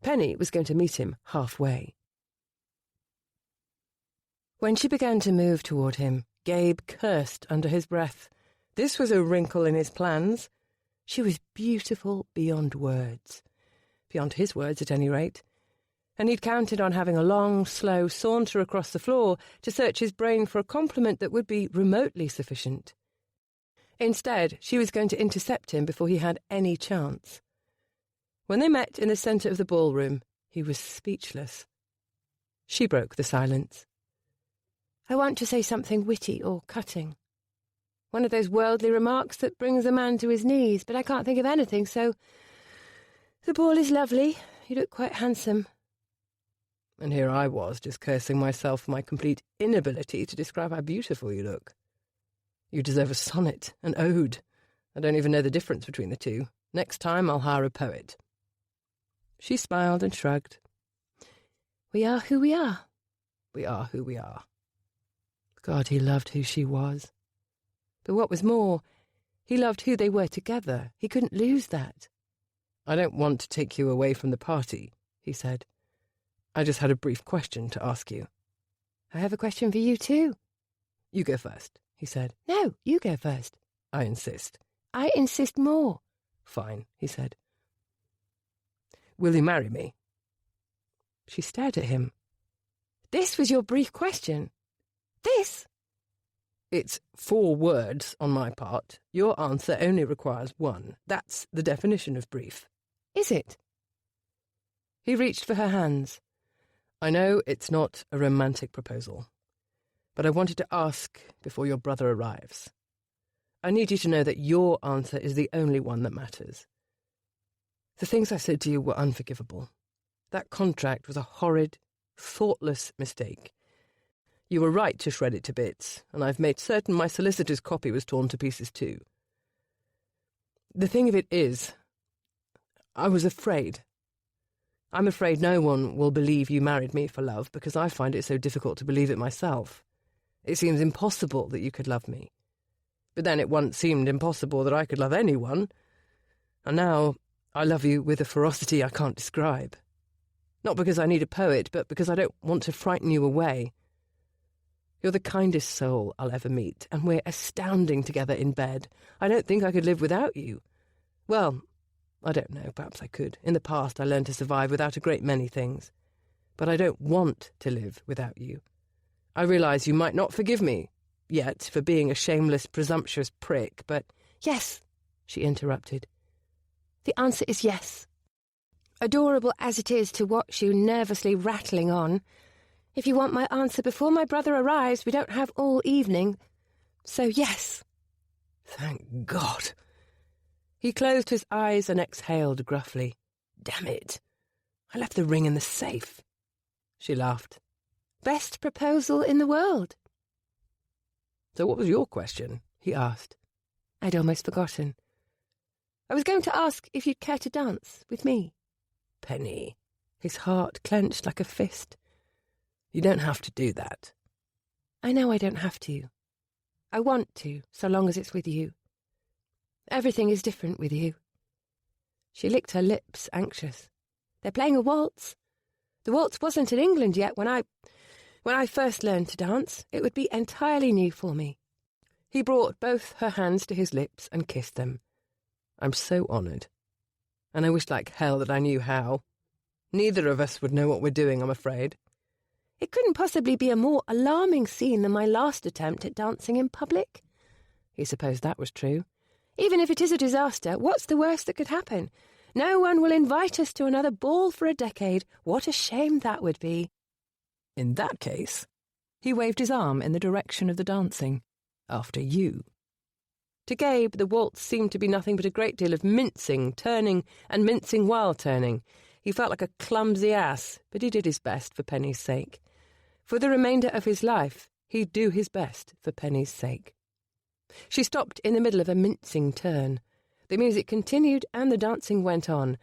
Penny was going to meet him halfway. When she began to move toward him, Gabe cursed under his breath. This was a wrinkle in his plans. She was beautiful beyond words. Beyond his words, at any rate. And he'd counted on having a long, slow saunter across the floor to search his brain for a compliment that would be remotely sufficient. Instead, she was going to intercept him before he had any chance. When they met in the centre of the ballroom, he was speechless. She broke the silence. I want to say something witty or cutting. One of those worldly remarks that brings a man to his knees, but I can't think of anything, so... The ball is lovely. You look quite handsome. And here I was, just cursing myself for my complete inability to describe how beautiful you look. You deserve a sonnet, an ode. I don't even know the difference between the two. Next time I'll hire a poet. She smiled and shrugged. We are who we are. We are who we are. God, he loved who she was. But what was more, he loved who they were together. He couldn't lose that. I don't want to take you away from the party, he said. I just had a brief question to ask you. I have a question for you too. You go first, he said. No, you go first. I insist. I insist more. Fine, he said. Will you marry me? She stared at him. This was your brief question? This? It's 4 words on my part. Your answer only requires 1. That's the definition of brief. Is it? He reached for her hands. I know it's not a romantic proposal, but I wanted to ask before your brother arrives. I need you to know that your answer is the only one that matters. The things I said to you were unforgivable. That contract was a horrid, thoughtless mistake. You were right to shred it to bits, and I've made certain my solicitor's copy was torn to pieces too. The thing of it is, I was afraid. I'm afraid no one will believe you married me for love because I find it so difficult to believe it myself. It seems impossible that you could love me. But then it once seemed impossible that I could love anyone, and now I love you with a ferocity I can't describe. Not because I need a poet, but because I don't want to frighten you away. You're the kindest soul I'll ever meet, and we're astounding together in bed. I don't think I could live without you. Well, I don't know, perhaps I could. In the past I learned to survive without a great many things. But I don't want to live without you. I realise you might not forgive me yet for being a shameless, presumptuous prick, but... Yes, she interrupted. The answer is yes. Adorable as it is to watch you nervously rattling on, if you want my answer before my brother arrives, we don't have all evening. So yes. Thank God. He closed his eyes and exhaled gruffly. Damn it. I left the ring in the safe. She laughed. Best proposal in the world. So what was your question? He asked. I'd almost forgotten. I was going to ask if you'd care to dance with me. Penny. His heart clenched like a fist. You don't have to do that. I know I don't have to. I want to, so long as it's with you. Everything is different with you. She licked her lips, anxious. They're playing a waltz. The waltz wasn't in England yet when I first learned to dance. It would be entirely new for me. He brought both her hands to his lips and kissed them. I'm so honoured. And I wish like hell that I knew how. Neither of us would know what we're doing, I'm afraid. It couldn't possibly be a more alarming scene than my last attempt at dancing in public. He supposed that was true. Even if it is a disaster, what's the worst that could happen? No one will invite us to another ball for a decade. What a shame that would be. In that case, he waved his arm in the direction of the dancing. After you. To Gabe, the waltz seemed to be nothing but a great deal of mincing, turning, and mincing while turning. He felt like a clumsy ass, but he did his best for Penny's sake. For the remainder of his life, he'd do his best for Penny's sake. She stopped in the middle of a mincing turn. The music continued and the dancing went on,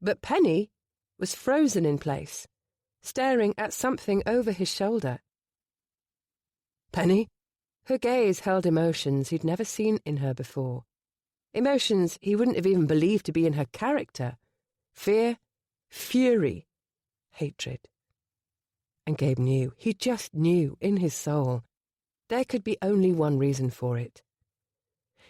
but Penny was frozen in place, staring at something over his shoulder. Penny? Her gaze held emotions he'd never seen in her before. Emotions he wouldn't have even believed to be in her character. Fear, fury, hatred. And Gabe knew, he just knew in his soul, there could be only one reason for it.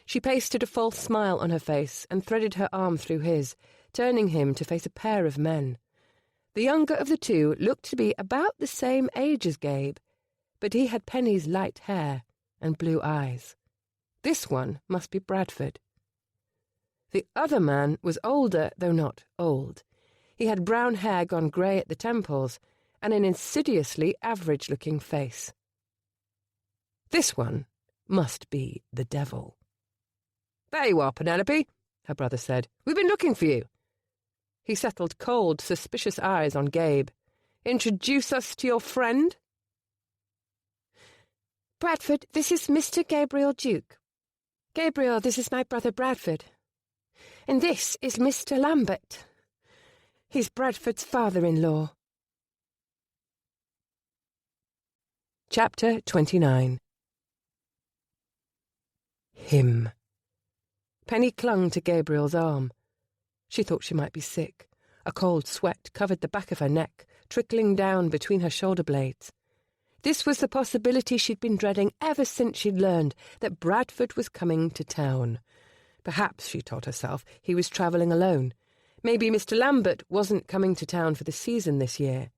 She pasted a false smile on her face and threaded her arm through his, turning him to face a pair of men. The younger of the two looked to be about the same age as Gabe, but he had Penny's light hair and blue eyes. This one must be Bradford. The other man was older, though not old. He had brown hair gone grey at the temples and an insidiously average-looking face. This one must be the devil. "There you are, Penelope," her brother said. "We've been looking for you." He settled cold, suspicious eyes on Gabe. "Introduce us to your friend?" Bradford, this is Mr. Gabriel Duke. Gabriel, this is my brother Bradford. And this is Mr. Lambert. He's Bradford's father-in-law. Chapter 29. Him. Penny clung to Gabriel's arm. She thought she might be sick. A cold sweat covered the back of her neck, trickling down between her shoulder blades. This was the possibility she'd been dreading ever since she'd learned that Bradford was coming to town. Perhaps, she told herself, he was travelling alone. Maybe Mr. Lambert wasn't coming to town for the season this year.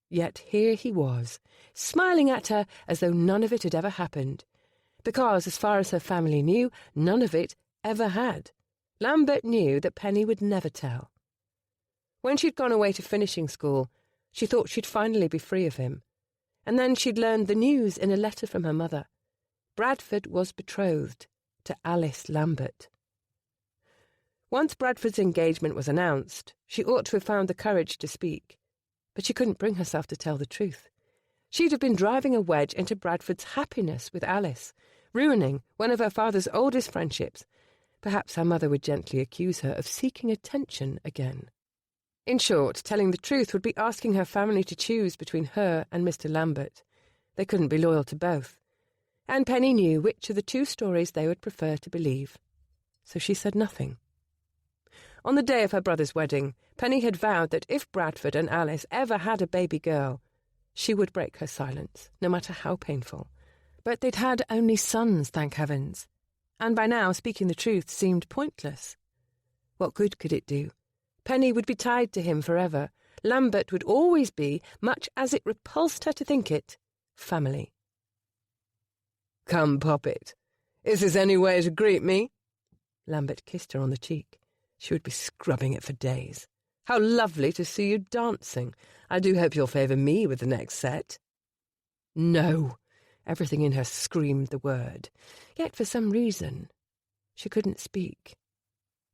Yet here he was, smiling at her as though none of it had ever happened. Because, as far as her family knew, none of it ever had. Lambert knew that Penny would never tell. When she'd gone away to finishing school, she thought she'd finally be free of him. And then she'd learned the news in a letter from her mother. Bradford was betrothed to Alice Lambert. Once Bradford's engagement was announced, she ought to have found the courage to speak. But she couldn't bring herself to tell the truth. She'd have been driving a wedge into Bradford's happiness with Alice, ruining one of her father's oldest friendships. Perhaps her mother would gently accuse her of seeking attention again. In short, telling the truth would be asking her family to choose between her and Mr. Lambert. They couldn't be loyal to both. And Penny knew which of the two stories they would prefer to believe. So she said nothing. On the day of her brother's wedding, Penny had vowed that if Bradford and Alice ever had a baby girl, she would break her silence, no matter how painful. But they'd had only sons, thank heavens. And by now speaking the truth seemed pointless. What good could it do? Penny would be tied to him forever. Lambert would always be, much as it repulsed her to think it, family. "Come, Poppet. Is this any way to greet me?" Lambert kissed her on the cheek. She would be scrubbing it for days. "How lovely to see you dancing. I do hope you'll favour me with the next set." No. Everything in her screamed the word. Yet for some reason she couldn't speak.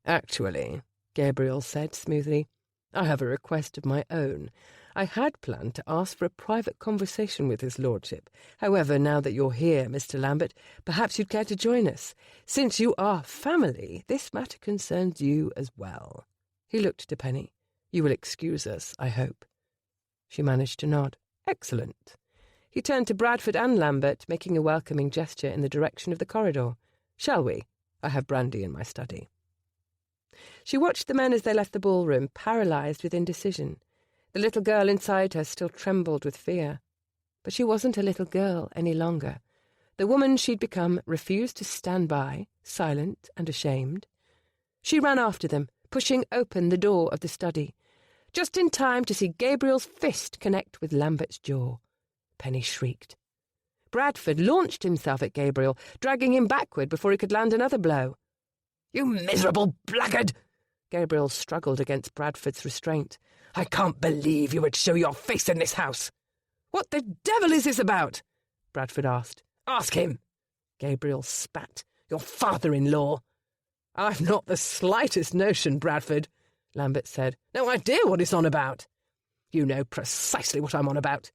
"Actually," Gabriel said smoothly, "I have a request of my own. I had planned to ask for a private conversation with his lordship. However, now that you're here, Mr. Lambert, perhaps you'd care to join us. Since you are family, this matter concerns you as well." He looked to Penny. "You will excuse us, I hope." She managed to nod. "Excellent." He turned to Bradford and Lambert, making a welcoming gesture in the direction of the corridor. "Shall we? I have brandy in my study." She watched the men as they left the ballroom, paralysed with indecision. The little girl inside her still trembled with fear. But she wasn't a little girl any longer. The woman she'd become refused to stand by, silent and ashamed. She ran after them, pushing open the door of the study, just in time to see Gabriel's fist connect with Lambert's jaw. Penny shrieked. Bradford launched himself at Gabriel, dragging him backward before he could land another blow. "You miserable blackguard!" Gabriel struggled against Bradford's restraint. "I can't believe you would show your face in this house." "What the devil is this about?" Bradford asked. "Ask him." Gabriel spat. "Your father-in-law." "I've not the slightest notion, Bradford," Lambert said. "No idea what it's on about." "You know precisely what I'm on about."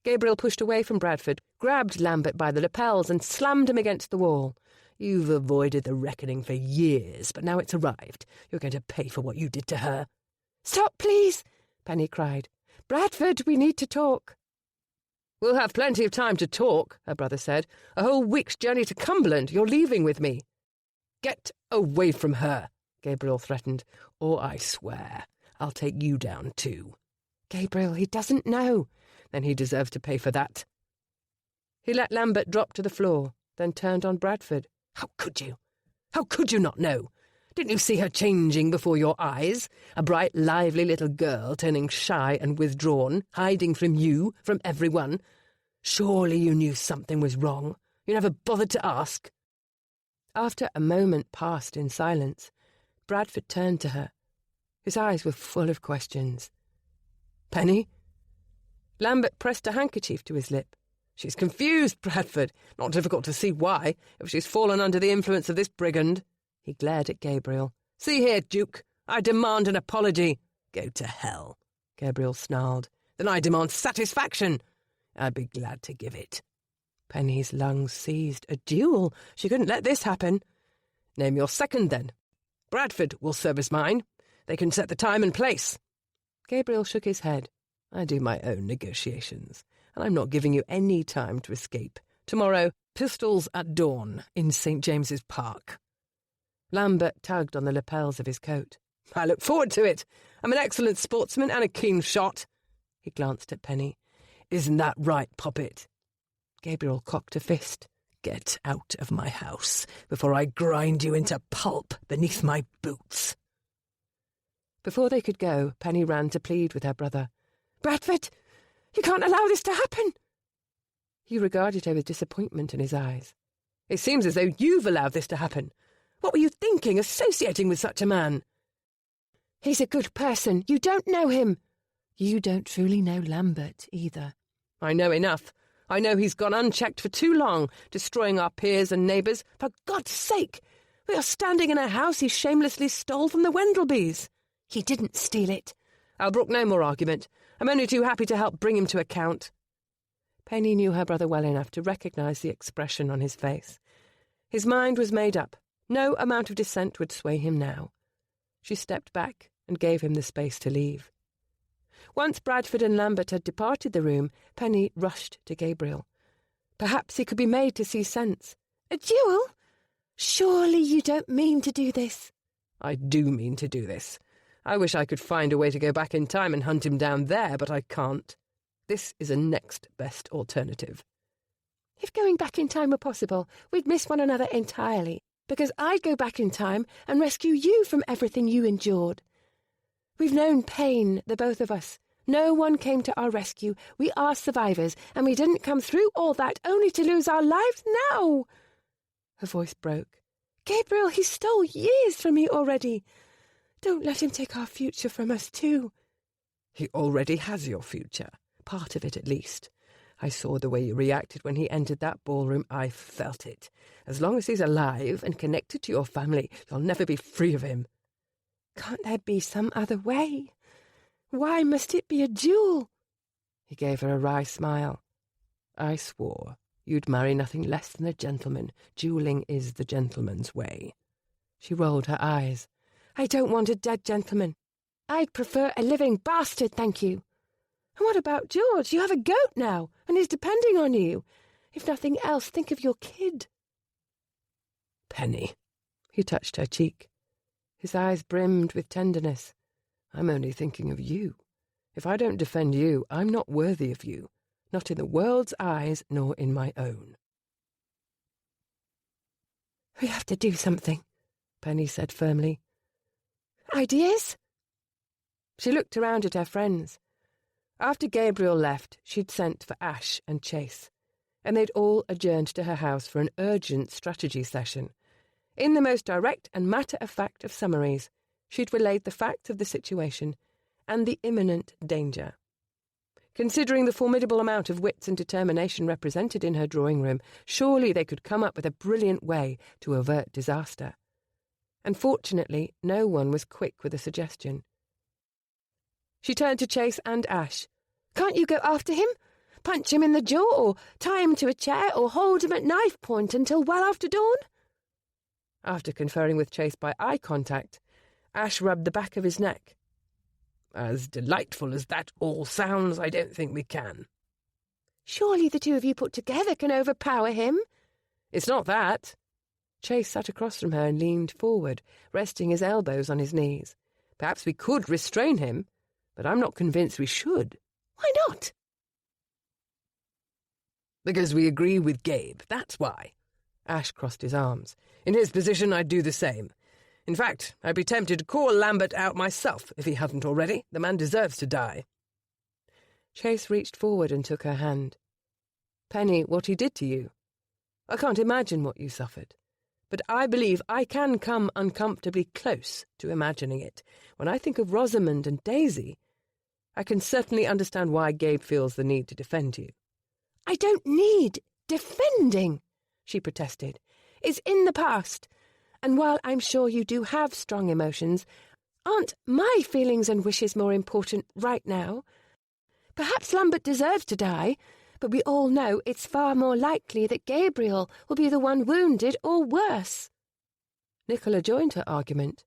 Gabriel pushed away from Bradford, grabbed Lambert by the lapels and slammed him against the wall. You've avoided the reckoning for years, but now it's arrived. You're going to pay for what you did to her." "Stop, please," Penny cried. "Bradford, we need to talk." "We'll have plenty of time to talk," her brother said. "A whole week's journey to Cumberland. You're leaving with me." "Get away from her," Gabriel threatened, "or I swear I'll take you down too." "Gabriel, he doesn't know." "Then he deserves to pay for that." He let Lambert drop to the floor, then turned on Bradford. "How could you? How could you not know? Didn't you see her changing before your eyes? A bright, lively little girl turning shy and withdrawn, hiding from you, from everyone. Surely you knew something was wrong. You never bothered to ask." After a moment passed in silence, Bradford turned to her. His eyes were full of questions. "Penny?" Lambert pressed a handkerchief to his lip. "She's confused, Bradford. Not difficult to see why, if she's fallen under the influence of this brigand." He glared at Gabriel. "See here, Duke, I demand an apology." "Go to hell," Gabriel snarled. "Then I demand satisfaction. I'd be glad to give it." Penny's lungs seized. A duel? She couldn't let this happen. "Name your second, then. Bradford will serve as mine. They can set the time and place." Gabriel shook his head. "I do my own negotiations, and I'm not giving you any time to escape. Tomorrow, pistols at dawn in St. James's Park." Lambert tugged on the lapels of his coat. "I look forward to it. I'm an excellent sportsman and a keen shot." He glanced at Penny. "Isn't that right, Poppet?" Gabriel cocked a fist. "Get out of my house before I grind you into pulp beneath my boots." Before they could go, Penny ran to plead with her brother. "Bradford, you can't allow this to happen." He regarded her with disappointment in his eyes. "It seems as though you've allowed this to happen. What were you thinking, associating with such a man?" "He's a good person. You don't know him." "You don't truly know Lambert, either." "I know enough. I know he's gone unchecked for too long, destroying our peers and neighbours. For God's sake! We are standing in a house he shamelessly stole from the Wendelbys." "He didn't steal it." "I'll brook no more argument. I'm only too happy to help bring him to account." Penny knew her brother well enough to recognise the expression on his face. His mind was made up. No amount of dissent would sway him now. She stepped back and gave him the space to leave. Once Bradford and Lambert had departed the room, Penny rushed to Gabriel. Perhaps he could be made to see sense. "A duel? Surely you don't mean to do this." "I do mean to do this. I wish I could find a way to go back in time and hunt him down there, but I can't. This is a next best alternative." "If going back in time were possible, we'd miss one another entirely, because I'd go back in time and rescue you from everything you endured. We've known pain, the both of us. No one came to our rescue. We are survivors, and we didn't come through all that only to lose our lives now." Her voice broke. "Gabriel, he stole years from me already. Don't let him take our future from us, too." "He already has your future. Part of it, at least. I saw the way you reacted when he entered that ballroom. I felt it. As long as he's alive and connected to your family, you'll never be free of him." "Can't there be some other way? Why must it be a duel?" He gave her a wry smile. "I swore you'd marry nothing less than a gentleman. Duelling is the gentleman's way." She rolled her eyes. "I don't want a dead gentleman. I'd prefer a living bastard, thank you. And what about George? You have a goat now, and he's depending on you. If nothing else, think of your kid." "Penny." He touched her cheek. His eyes brimmed with tenderness. "I'm only thinking of you. If I don't defend you, I'm not worthy of you. Not in the world's eyes, nor in my own." "We have to do something," Penny said firmly. "Ideas?" She looked around at her friends. After Gabriel left, she'd sent for Ash and Chase, and they'd all adjourned to her house for an urgent strategy session. In the most direct and matter-of-fact of summaries, she'd relayed the facts of the situation and the imminent danger. Considering the formidable amount of wits and determination represented in her drawing room, surely they could come up with a brilliant way to avert disaster. Unfortunately, no one was quick with a suggestion. She turned to Chase and Ash. "Can't you go after him? Punch him in the jaw, or tie him to a chair, or hold him at knife point until well after dawn?" After conferring with Chase by eye contact, Ash rubbed the back of his neck. As delightful as that all sounds, I don't think we can. Surely the two of you put together can overpower him? It's not that. Chase sat across from her and leaned forward, resting his elbows on his knees. Perhaps we could restrain him, but I'm not convinced we should. Why not? Because we agree with Gabe, that's why. Ash crossed his arms. In his position, I'd do the same. In fact, I'd be tempted to call Lambert out myself if he hadn't already. The man deserves to die. Chase reached forward and took her hand. Penny, what he did to you. I can't imagine what you suffered. But I believe I can come uncomfortably close to imagining it. When I think of Rosamond and Daisy, I can certainly understand why Gabe feels the need to defend you. I don't need defending, she protested. It's in the past. And while I'm sure you do have strong emotions, aren't my feelings and wishes more important right now? Perhaps Lambert deserves to die, but we all know it's far more likely that Gabriel will be the one wounded or worse. Nicola joined her argument.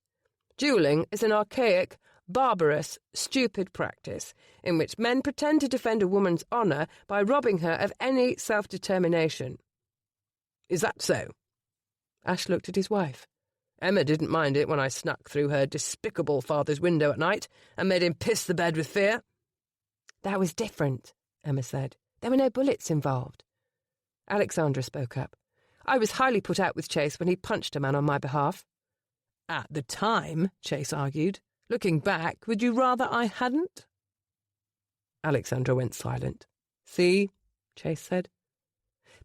Duelling is an archaic, barbarous, stupid practice in which men pretend to defend a woman's honour by robbing her of any self-determination. Is that so? Ash looked at his wife. Emma didn't mind it when I snuck through her despicable father's window at night and made him piss the bed with fear. That was different, Emma said. There were no bullets involved. Alexandra spoke up. I was highly put out with Chase when he punched a man on my behalf. At the time, Chase argued. Looking back, would you rather I hadn't? Alexandra went silent. See, Chase said.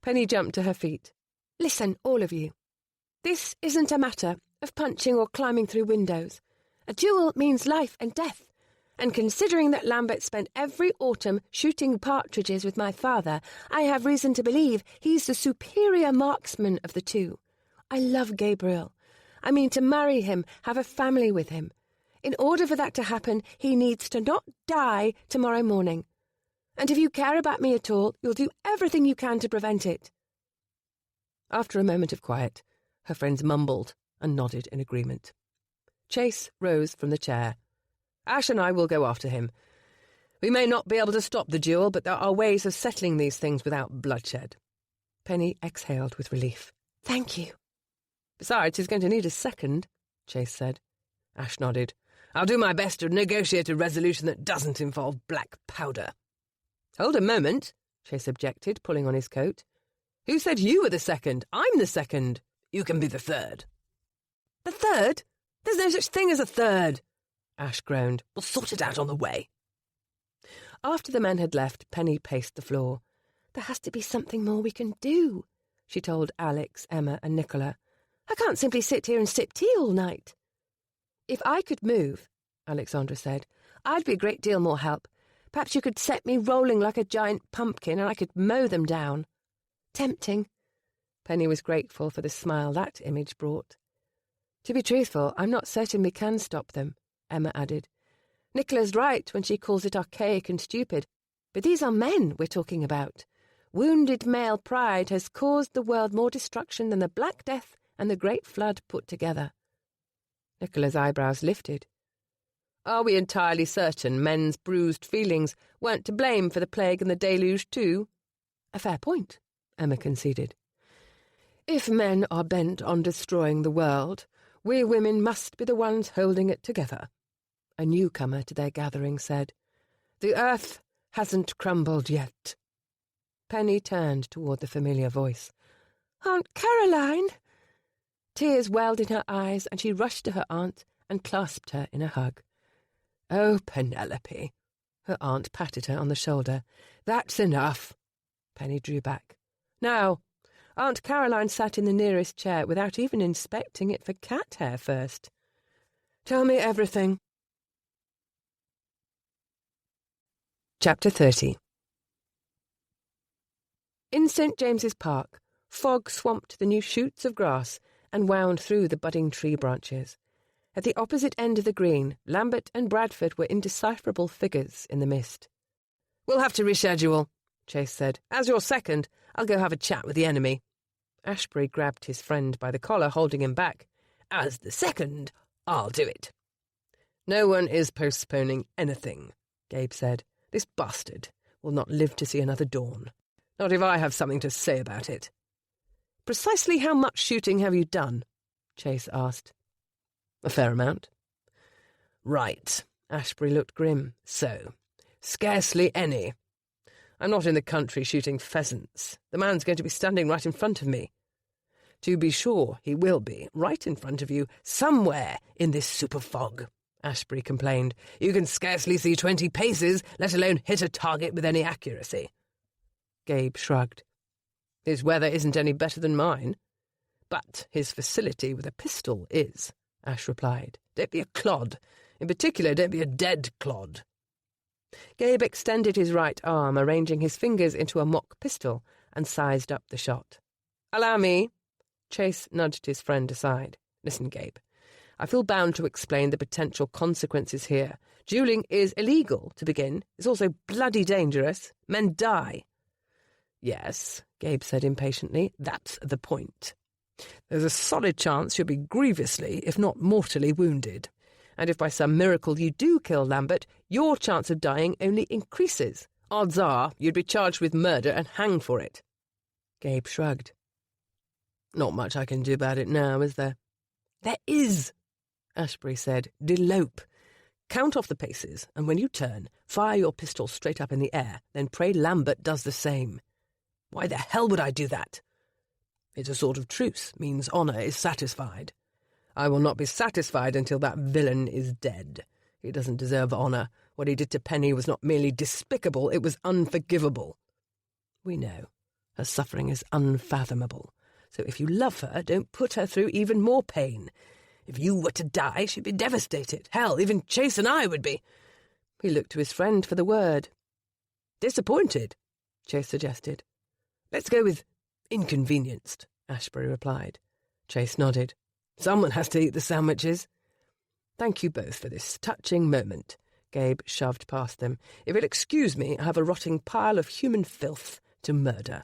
Penny jumped to her feet. Listen, all of you. This isn't a matter of punching or climbing through windows. A duel means life and death. And considering that Lambert spent every autumn shooting partridges with my father, I have reason to believe he's the superior marksman of the two. I love Gabriel. I mean to marry him, have a family with him. In order for that to happen, he needs to not die tomorrow morning. And if you care about me at all, you'll do everything you can to prevent it. After a moment of quiet, her friends mumbled and nodded in agreement. Chase rose from the chair. Ash and I will go after him. We may not be able to stop the duel, but there are ways of settling these things without bloodshed. Penny exhaled with relief. Thank you. Besides, he's going to need a second, Chase said. Ash nodded. I'll do my best to negotiate a resolution that doesn't involve black powder. Hold a moment, Chase objected, pulling on his coat. Who said you were the second? I'm the second. You can be the third. The third? There's no such thing as a third, Ash groaned. We'll sort it out on the way. After the men had left, Penny paced the floor. There has to be something more we can do, she told Alex, Emma and Nicola. I can't simply sit here and sip tea all night. If I could move, Alexandra said, I'd be a great deal more help. Perhaps you could set me rolling like a giant pumpkin and I could mow them down. Tempting. Penny was grateful for the smile that image brought. To be truthful, I'm not certain we can stop them, Emma added. Nicola's right when she calls it archaic and stupid, but these are men we're talking about. Wounded male pride has caused the world more destruction than the Black Death and the Great Flood put together. Nicola's eyebrows lifted. Are we entirely certain men's bruised feelings weren't to blame for the plague and the deluge too? A fair point, Emma conceded. If men are bent on destroying the world, we women must be the ones holding it together, a newcomer to their gathering said. The earth hasn't crumbled yet. Penny turned toward the familiar voice. Aunt Caroline! Tears welled in her eyes, and she rushed to her aunt and clasped her in a hug. Oh, Penelope! Her aunt patted her on the shoulder. That's enough. Penny drew back. Now, Aunt Caroline sat in the nearest chair without even inspecting it for cat hair first. Tell me everything. Chapter 30. In St. James's Park, fog swamped the new shoots of grass and wound through the budding tree branches. At the opposite end of the green, Lambert and Bradford were indecipherable figures in the mist. We'll have to reschedule, Chase said. As your second, I'll go have a chat with the enemy. Ashbury grabbed his friend by the collar, holding him back. As the second, I'll do it. No one is postponing anything, Gabe said. This bastard will not live to see another dawn. Not if I have something to say about it. Precisely how much shooting have you done? Chase asked. A fair amount. Right. Ashbury looked grim. So, scarcely any. I'm not in the country shooting pheasants. The man's going to be standing right in front of me. To be sure, he will be, right in front of you, somewhere in this super fog, Ashbury complained. You can scarcely see 20 paces, let alone hit a target with any accuracy. Gabe shrugged. His weather isn't any better than mine. But his facility with a pistol is, Ash replied. Don't be a clod. In particular, don't be a dead clod. Gabe extended his right arm, arranging his fingers into a mock pistol, and sized up the shot. Allow me. Chase nudged his friend aside. Listen, Gabe. I feel bound to explain the potential consequences here. Dueling is illegal, to begin. It's also bloody dangerous. Men die. Yes, Gabe said impatiently. That's the point. There's a solid chance you'll be grievously, if not mortally, wounded. And if by some miracle you do kill Lambert, your chance of dying only increases. Odds are you'd be charged with murder and hanged for it. Gabe shrugged. Not much I can do about it now, is there? There is, Ashbury said. Delope. Count off the paces, and when you turn, fire your pistol straight up in the air, then pray Lambert does the same. Why the hell would I do that? It's a sort of truce, means honour is satisfied. I will not be satisfied until that villain is dead. He doesn't deserve honour. What he did to Penny was not merely despicable, it was unforgivable. We know. Her suffering is unfathomable. So if you love her, don't put her through even more pain. If you were to die, she'd be devastated. Hell, even Chase and I would be. He looked to his friend for the word. Disappointed, Chase suggested. Let's go with inconvenienced, Ashbury replied. Chase nodded. Someone has to eat the sandwiches. Thank you both for this touching moment. Gabe shoved past them. If you'll excuse me, I have a rotting pile of human filth to murder.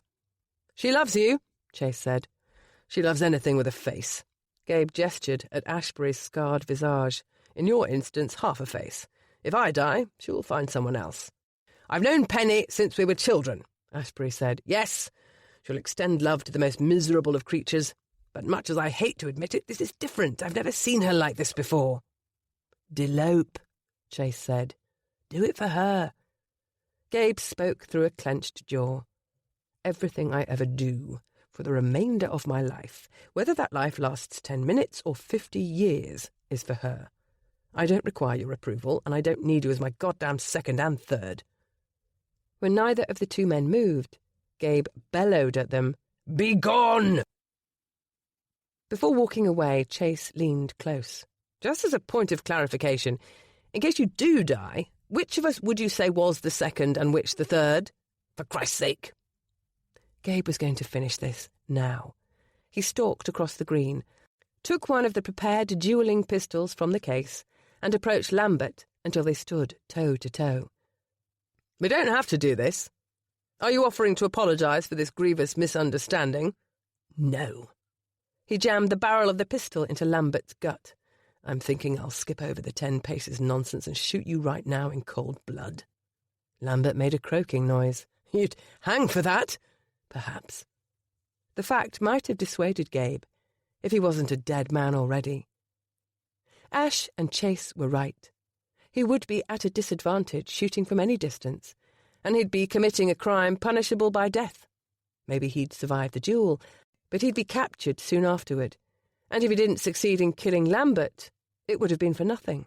She loves you, Chase said. She loves anything with a face. Gabe gestured at Ashbury's scarred visage. In your instance, half a face. If I die, she will find someone else. I've known Penny since we were children, Ashbury said. Yes, she'll extend love to the most miserable of creatures. But much as I hate to admit it, this is different. I've never seen her like this before. Delope, Chase said. Do it for her. Gabe spoke through a clenched jaw. Everything I ever do, for the remainder of my life, whether that life lasts 10 minutes or 50 years, is for her. I don't require your approval, and I don't need you as my goddamn second and third. When neither of the two men moved, Gabe bellowed at them, Be gone! Before walking away, Chase leaned close. Just as a point of clarification, in case you do die, which of us would you say was the second and which the third? For Christ's sake. Gabe was going to finish this now. He stalked across the green, took one of the prepared duelling pistols from the case, and approached Lambert until they stood toe to toe. We don't have to do this. Are you offering to apologise for this grievous misunderstanding? No. He jammed the barrel of the pistol into Lambert's gut. I'm thinking I'll skip over the 10 paces nonsense and shoot you right now in cold blood. Lambert made a croaking noise. You'd hang for that? Perhaps. The fact might have dissuaded Gabe, if he wasn't a dead man already. Ash and Chase were right. He would be at a disadvantage shooting from any distance, and he'd be committing a crime punishable by death. Maybe he'd survive the duel, but he'd be captured soon afterward, and if he didn't succeed in killing Lambert, it would have been for nothing.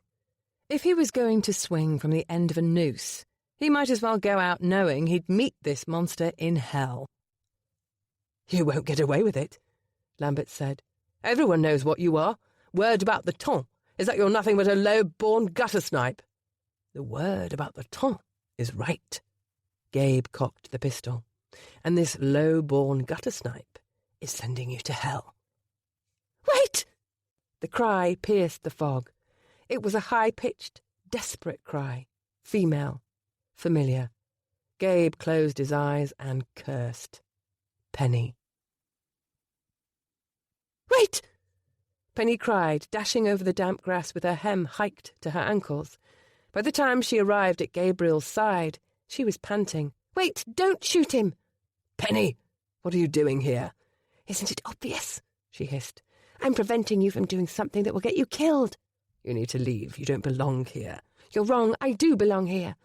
If he was going to swing from the end of a noose, he might as well go out knowing he'd meet this monster in hell. You won't get away with it, Lambert said. Everyone knows what you are. Word about the ton is that you're nothing but a low-born gutter-snipe. The word about the ton is right. Gabe cocked the pistol. And this low-born gutter-snipe is sending you to hell. Wait! The cry pierced the fog. It was a high-pitched, desperate cry. Female. Familiar. Gabe closed his eyes and cursed. Penny. Wait! Penny cried, dashing over the damp grass with her hem hiked to her ankles. By the time she arrived at Gabriel's side, she was panting. Wait, don't shoot him! Penny, what are you doing here? Isn't it obvious? She hissed. I'm preventing you from doing something that will get you killed. You need to leave. You don't belong here. You're wrong. I do belong here.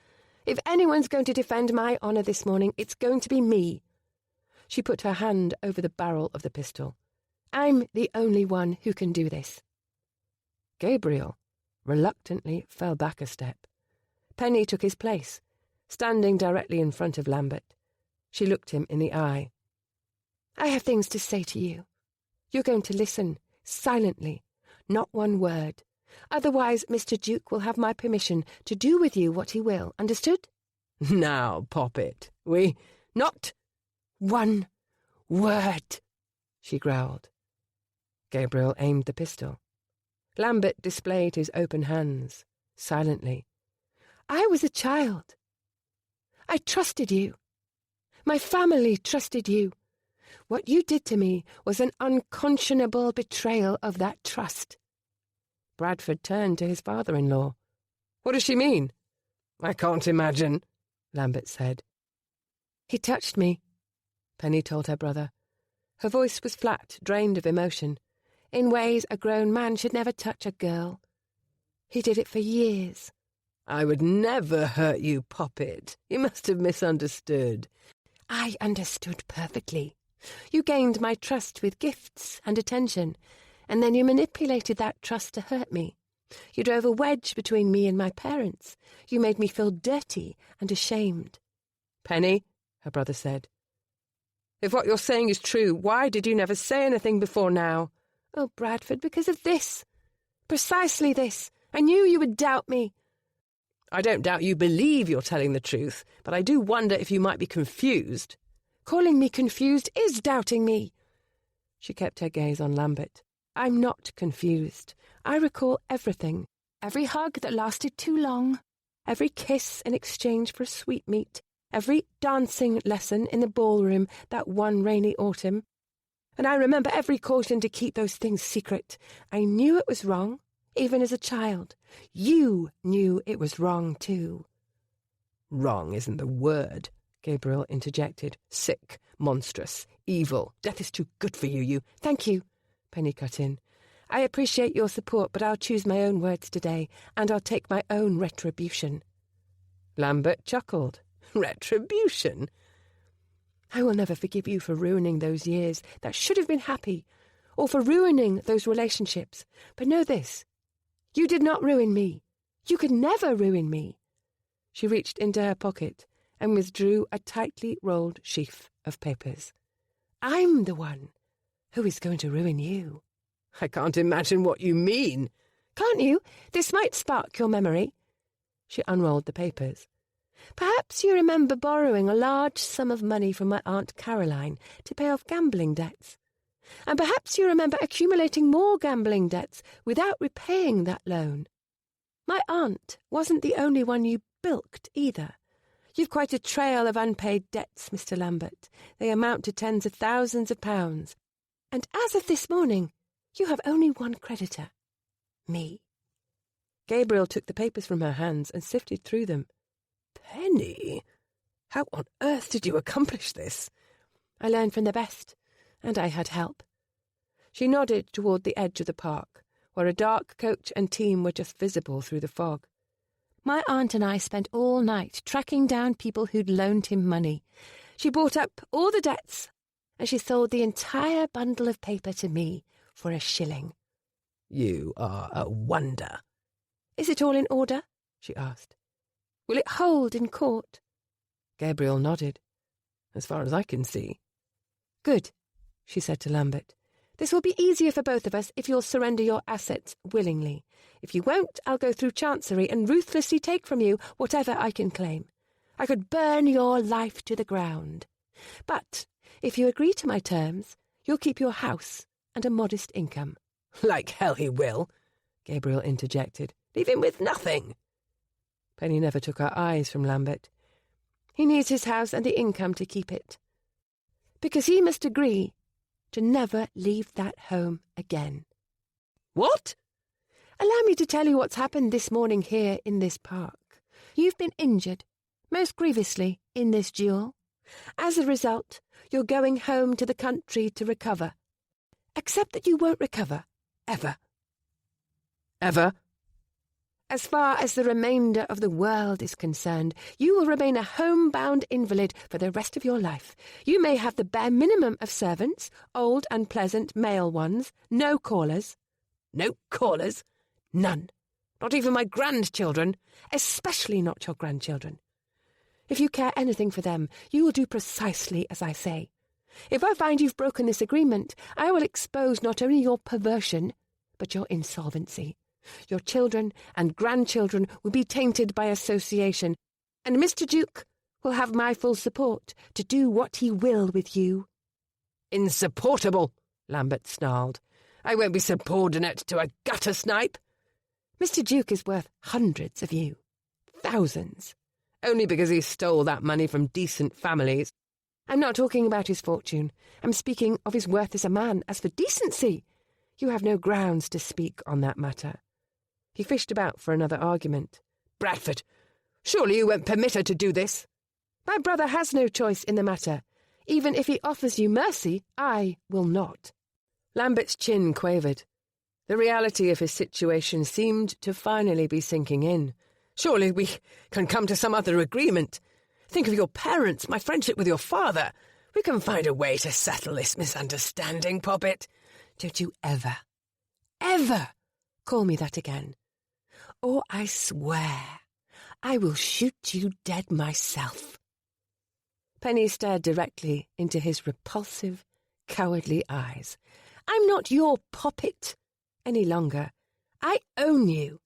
If anyone's going to defend my honour this morning, it's going to be me. She put her hand over the barrel of the pistol. I'm the only one who can do this. Gabriel reluctantly fell back a step. Penny took his place, standing directly in front of Lambert. She looked him in the eye. I have things to say to you. You're going to listen, silently, not one word. Otherwise, Mr. Duke will have my permission to do with you what he will. Understood? Now, Poppet, Not one word, she growled. Gabriel aimed the pistol. Lambert displayed his open hands, silently. I was a child. I trusted you. My family trusted you. What you did to me was an unconscionable betrayal of that trust. Bradford turned to his father-in-law. What does she mean? I can't imagine, Lambert said. He touched me, Penny told her brother. Her voice was flat, drained of emotion. In ways a grown man should never touch a girl. He did it for years. I would never hurt you, Poppet. You must have misunderstood. I understood perfectly. You gained my trust with gifts and attention, and then you manipulated that trust to hurt me. You drove a wedge between me and my parents. You made me feel dirty and ashamed. Penny, her brother said, if what you're saying is true, why did you never say anything before now? Oh, Bradford, because of this. Precisely this. I knew you would doubt me. I don't doubt you believe you're telling the truth, but I do wonder if you might be confused. Calling me confused is doubting me. She kept her gaze on Lambert. I'm not confused. I recall everything. Every hug that lasted too long. Every kiss in exchange for a sweetmeat. Every dancing lesson in the ballroom that one rainy autumn. And I remember every caution to keep those things secret. I knew it was wrong, even as a child. You knew it was wrong, too. Wrong isn't the word, Gabriel interjected. Sick, monstrous, evil. Death is too good for you, Thank you, Penny cut in. I appreciate your support, but I'll choose my own words today, and I'll take my own retribution. Lambert chuckled. Retribution? I will never forgive you for ruining those years that should have been happy, or for ruining those relationships. But know this, you did not ruin me. You could never ruin me. She reached into her pocket and withdrew a tightly rolled sheaf of papers. I'm the one who is going to ruin you. I can't imagine what you mean. Can't you? This might spark your memory. She unrolled the papers. Perhaps you remember borrowing a large sum of money from my Aunt Caroline to pay off gambling debts. And perhaps you remember accumulating more gambling debts without repaying that loan. My aunt wasn't the only one you bilked either. You've quite a trail of unpaid debts, Mr. Lambert. They amount to tens of thousands of pounds. And as of this morning, you have only one creditor. Me. Gabriel took the papers from her hands and sifted through them. Penny, how on earth did you accomplish this? I learned from the best, and I had help. She nodded toward the edge of the park, where a dark coach and team were just visible through the fog. My aunt and I spent all night tracking down people who'd loaned him money. She bought up all the debts, and she sold the entire bundle of paper to me for a shilling. You are a wonder. Is it all in order? She asked. Will it hold in court? Gabriel nodded. As far as I can see. Good, she said to Lambert. This will be easier for both of us if you'll surrender your assets willingly. If you won't, I'll go through Chancery and ruthlessly take from you whatever I can claim. I could burn your life to the ground. But if you agree to my terms, you'll keep your house and a modest income. Like hell he will, Gabriel interjected. Leave him with nothing. Penny never took her eyes from Lambert. He needs his house and the income to keep it. Because he must agree to never leave that home again. What? Allow me to tell you what's happened this morning here in this park. You've been injured, most grievously, in this duel. As a result, you're going home to the country to recover. Except that you won't recover, ever. Ever? As far as the remainder of the world is concerned, you will remain a homebound invalid for the rest of your life. You may have the bare minimum of servants, old and pleasant male ones, no callers. No callers? None. Not even my grandchildren. Especially not your grandchildren. If you care anything for them, you will do precisely as I say. If I find you've broken this agreement, I will expose not only your perversion, but your insolvency. Your children and grandchildren will be tainted by association, and Mr. Duke will have my full support to do what he will with you. Insupportable, Lambert snarled. I won't be subordinate to a gutter snipe. Mr. Duke is worth hundreds of you. Thousands. Only because he stole that money from decent families. I'm not talking about his fortune. I'm speaking of his worth as a man. As for decency, you have no grounds to speak on that matter. He fished about for another argument. Bradford, surely you won't permit her to do this? My brother has no choice in the matter. Even if he offers you mercy, I will not. Lambert's chin quavered. The reality of his situation seemed to finally be sinking in. Surely we can come to some other agreement. Think of your parents, my friendship with your father. We can find a way to settle this misunderstanding, Poppet. Don't you ever call me that again. Or I swear I will shoot you dead myself. Penny stared directly into his repulsive, cowardly eyes. I'm not your Poppet any longer. I own you.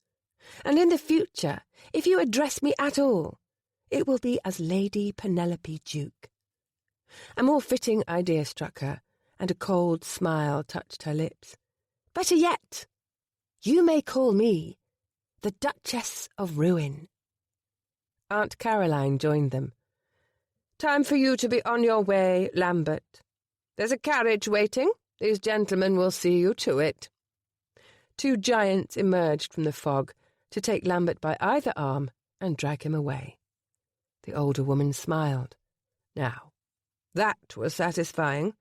And in the future, if you address me at all, it will be as Lady Penelope Duke. A more fitting idea struck her, and a cold smile touched her lips. Better yet, you may call me the Duchess of Ruin. Aunt Caroline joined them. Time for you to be on your way, Lambert. There's a carriage waiting. These gentlemen will see you to it. Two giants emerged from the fog to take Lambert by either arm and drag him away. The older woman smiled. Now, that was satisfying.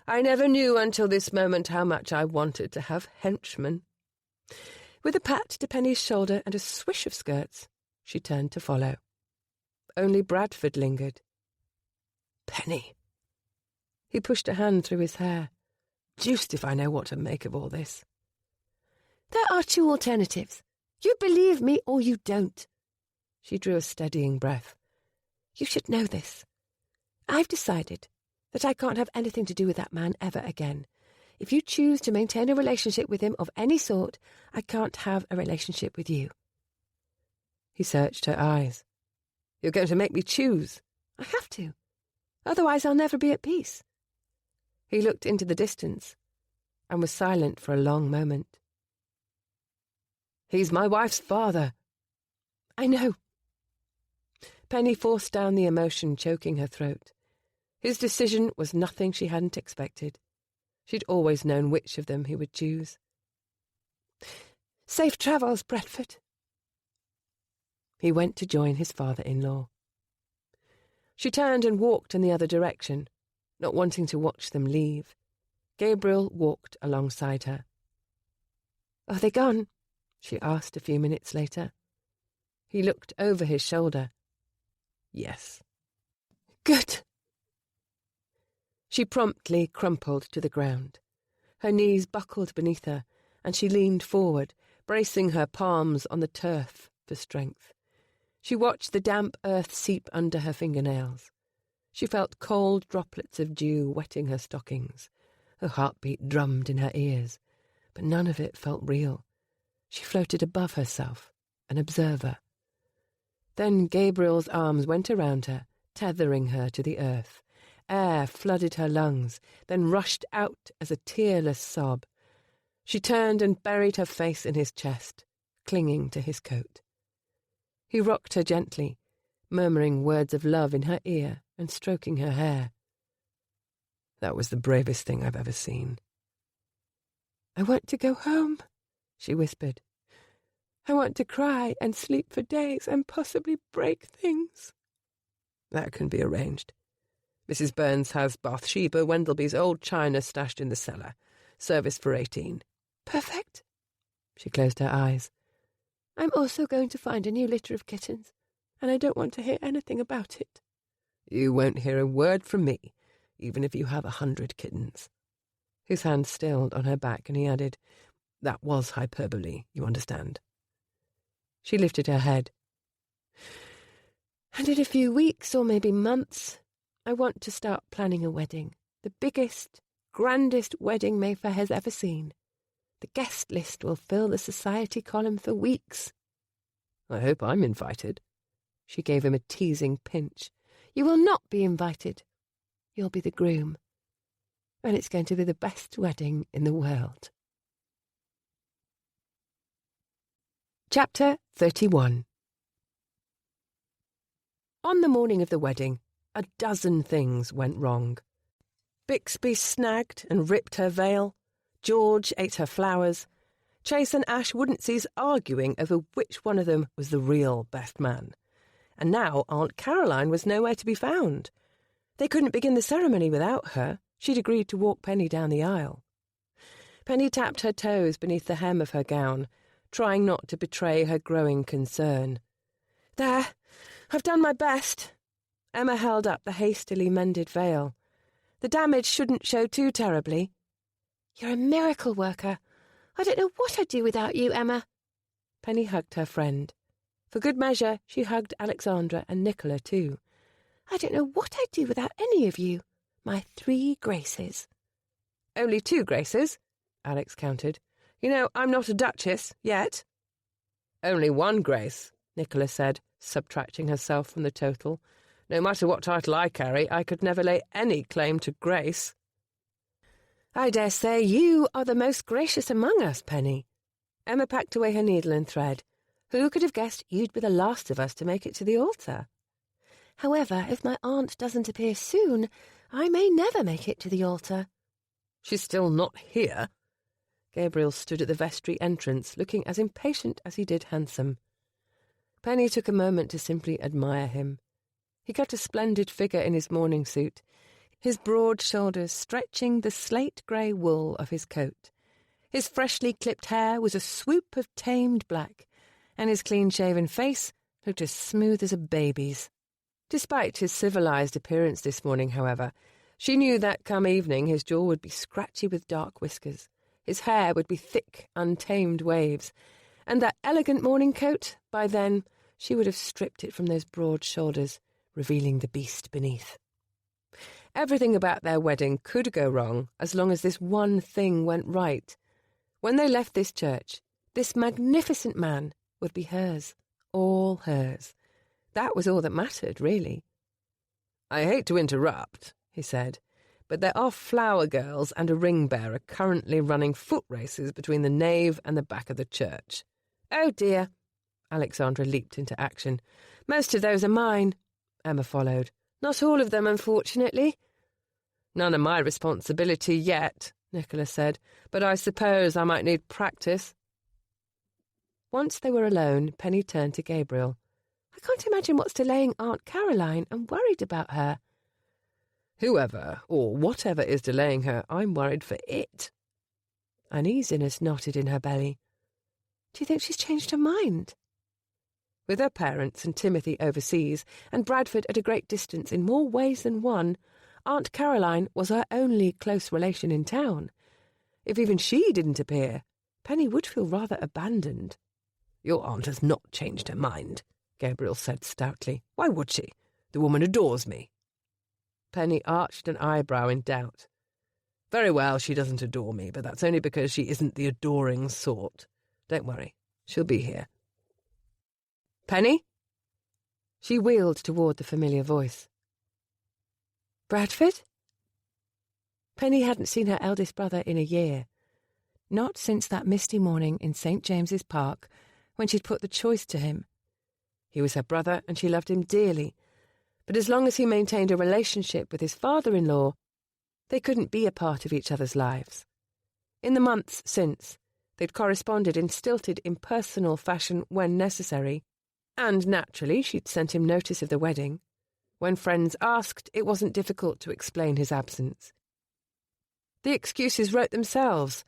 I never knew until this moment how much I wanted to have henchmen. With a pat to Penny's shoulder and a swish of skirts, she turned to follow. Only Bradford lingered. Penny. He pushed a hand through his hair. Deuced if I know what to make of all this. There are two alternatives. You believe me or you don't. She drew a steadying breath. You should know this. I've decided that I can't have anything to do with that man ever again. If you choose to maintain a relationship with him of any sort, I can't have a relationship with you. He searched her eyes. You're going to make me choose? I have to. Otherwise I'll never be at peace. He looked into the distance and was silent for a long moment. He's my wife's father. I know. Penny forced down the emotion choking her throat. His decision was nothing she hadn't expected. She'd always known which of them he would choose. Safe travels, Bradford. He went to join his father-in-law. She turned and walked in the other direction, not wanting to watch them leave. Gabriel walked alongside her. Are they gone? She asked a few minutes later. He looked over his shoulder. Yes. Good. She promptly crumpled to the ground. Her knees buckled beneath her, and she leaned forward, bracing her palms on the turf for strength. She watched the damp earth seep under her fingernails. She felt cold droplets of dew wetting her stockings. Her heartbeat drummed in her ears, but none of it felt real. She floated above herself, an observer. Then Gabriel's arms went around her, tethering her to the earth. Air flooded her lungs, then rushed out as a tearless sob. She turned and buried her face in his chest, clinging to his coat. He rocked her gently, murmuring words of love in her ear and stroking her hair. That was the bravest thing I've ever seen. "I want to go home," she whispered. "I want to cry and sleep for days and possibly break things." That can be arranged. Mrs. Burns has Bathsheba Wendelby's old china stashed in the cellar. Service for 18. "Perfect." She closed her eyes. "I'm also going to find a new litter of kittens, and I don't want to hear anything about it." You won't hear a word from me, even if you have 100 kittens. His hand stilled on her back, and he added, "That was hyperbole, you understand." She lifted her head. "And in a few weeks, or maybe months, I want to start planning a wedding. The biggest, grandest wedding Mayfair has ever seen. The guest list will fill the society column for weeks." "I hope I'm invited." She gave him a teasing pinch. "You will not be invited. You'll be the groom. And it's going to be the best wedding in the world." Chapter 31. On the morning of the wedding, a dozen things went wrong. Bixby snagged and ripped her veil. George ate her flowers. Chase and Ash wouldn't cease arguing over which one of them was the real best man. And now Aunt Caroline was nowhere to be found. They couldn't begin the ceremony without her. She'd agreed to walk Penny down the aisle. Penny tapped her toes beneath the hem of her gown, trying not to betray her growing concern. "There, I've done my best." Emma held up the hastily mended veil. "The damage shouldn't show too terribly." "You're a miracle worker. I don't know what I'd do without you, Emma." Penny hugged her friend. For good measure, she hugged Alexandra and Nicola too. "I don't know what I'd do without any of you. My 3 graces." "Only 2 graces," Alex countered. "You know, I'm not a duchess, yet." "Only 1 grace," Nicola said, subtracting herself from the total. "No matter what title I carry, I could never lay any claim to grace." "I dare say you are the most gracious among us, Penny." Emma packed away her needle and thread. "Who could have guessed you'd be the last of us to make it to the altar?" "However, if my aunt doesn't appear soon, I may never make it to the altar." "She's still not here." Gabriel stood at the vestry entrance, looking as impatient as he did handsome. Penny took a moment to simply admire him. He cut a splendid figure in his morning suit, his broad shoulders stretching the slate-grey wool of his coat. His freshly clipped hair was a swoop of tamed black, and his clean-shaven face looked as smooth as a baby's. Despite his civilized appearance this morning, however, she knew that come evening his jaw would be scratchy with dark whiskers, his hair would be thick, untamed waves, and that elegant morning coat, by then, she would have stripped it from those broad shoulders, revealing the beast beneath. Everything about their wedding could go wrong as long as this one thing went right. When they left this church, this magnificent man would be hers, all hers. That was all that mattered, really. "I hate to interrupt," he said, "but there are flower girls and a ring-bearer currently running foot races between the nave and the back of the church." "Oh, dear." Alexandra leaped into action. "Most of those are mine," Emma followed. "Not all of them, unfortunately." "None of my responsibility yet," Nicola said, "but I suppose I might need practice." Once they were alone, Penny turned to Gabriel. "I can't imagine what's delaying Aunt Caroline. I'm worried about her." "Whoever or whatever is delaying her, I'm worried for it." Uneasiness knotted in her belly. "Do you think she's changed her mind?" With her parents and Timothy overseas, and Bradford at a great distance in more ways than one, Aunt Caroline was her only close relation in town. If even she didn't appear, Penny would feel rather abandoned. "Your aunt has not changed her mind," Gabriel said stoutly. "Why would she? The woman adores me." Penny arched an eyebrow in doubt. "Very well, she doesn't adore me, but that's only because she isn't the adoring sort. Don't worry, she'll be here." "Penny?" She wheeled toward the familiar voice. "Bradford?" Penny hadn't seen her eldest brother in a year. Not since that misty morning in St. James's Park, when she'd put the choice to him. He was her brother, and she loved him dearly, but as long as he maintained a relationship with his father-in-law, They couldn't be a part of each other's lives. In the months since, they'd corresponded in stilted, impersonal fashion when necessary, and naturally she'd sent him notice of the wedding. When friends asked, it wasn't difficult to explain his absence. The excuses wrote themselves.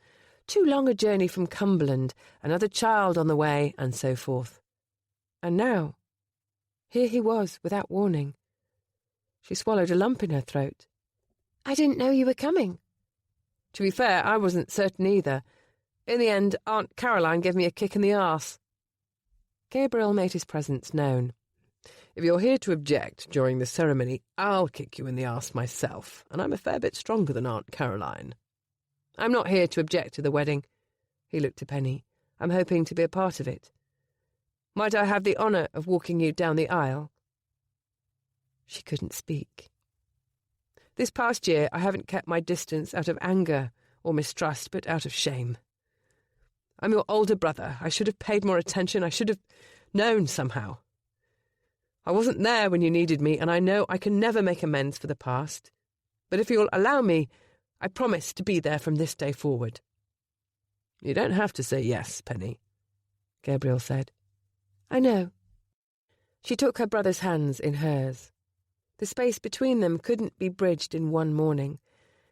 Too long a journey from Cumberland, another child on the way, and so forth. And now, here he was, without warning. She swallowed a lump in her throat. I didn't know you were coming. To be fair, I wasn't certain either. In the end, Aunt Caroline gave me a kick in the arse. Gabriel made his presence known. If you're here to object during the ceremony, I'll kick you in the arse myself, and I'm a fair bit stronger than Aunt Caroline. I'm not here to object to the wedding. He looked to Penny. I'm hoping to be a part of it. Might I have the honour of walking you down the aisle? She couldn't speak. This past year I haven't kept my distance out of anger or mistrust, but out of shame. I'm your older brother. I should have paid more attention. I should have known somehow. I wasn't there when you needed me, and I know I can never make amends for the past. But if you'll allow me, I promise to be there from this day forward. You don't have to say yes, Penny, Gabriel said. I know. She took her brother's hands in hers. The space between them couldn't be bridged in one morning,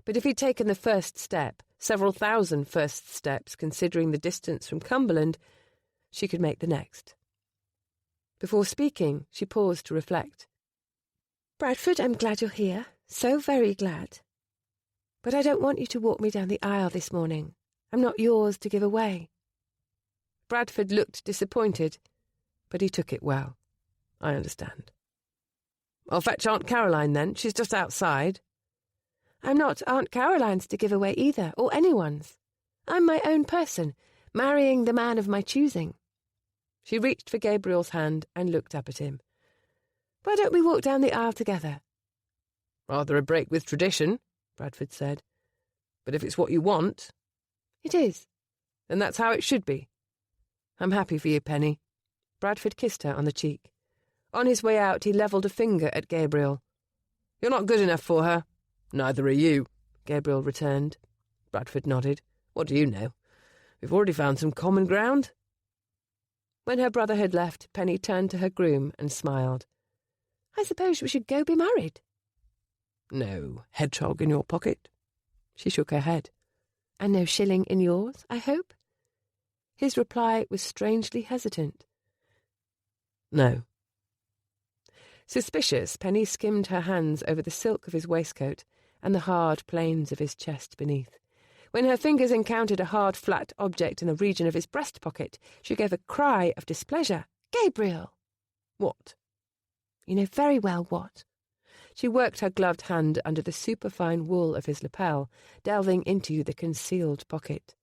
but if he'd taken the first step, several thousand first steps considering the distance from Cumberland, she could make the next. Before speaking, she paused to reflect. Bradford, I'm glad you're here. So very glad. But I don't want you to walk me down the aisle this morning. I'm not yours to give away. Bradford looked disappointed, but he took it well. I understand. I'll fetch Aunt Caroline then. She's just outside. I'm not Aunt Caroline's to give away either, or anyone's. I'm my own person, marrying the man of my choosing. She reached for Gabriel's hand and looked up at him. Why don't we walk down the aisle together? Rather a break with tradition, Bradford said. But if it's what you want... It is. Then that's how it should be. I'm happy for you, Penny. Bradford kissed her on the cheek. On his way out, he levelled a finger at Gabriel. You're not good enough for her. Neither are you, Gabriel returned. Bradford nodded. What do you know? We've already found some common ground. When her brother had left, Penny turned to her groom and smiled. I suppose we should go be married. No hedgehog in your pocket? She shook her head. And no shilling in yours, I hope? His reply was strangely hesitant. No. Suspicious, Penny skimmed her hands over the silk of his waistcoat and the hard planes of his chest beneath. When her fingers encountered a hard, flat object in the region of his breast pocket, she gave a cry of displeasure. Gabriel! What? You know very well what. She worked her gloved hand under the superfine wool of his lapel, delving into the concealed pocket.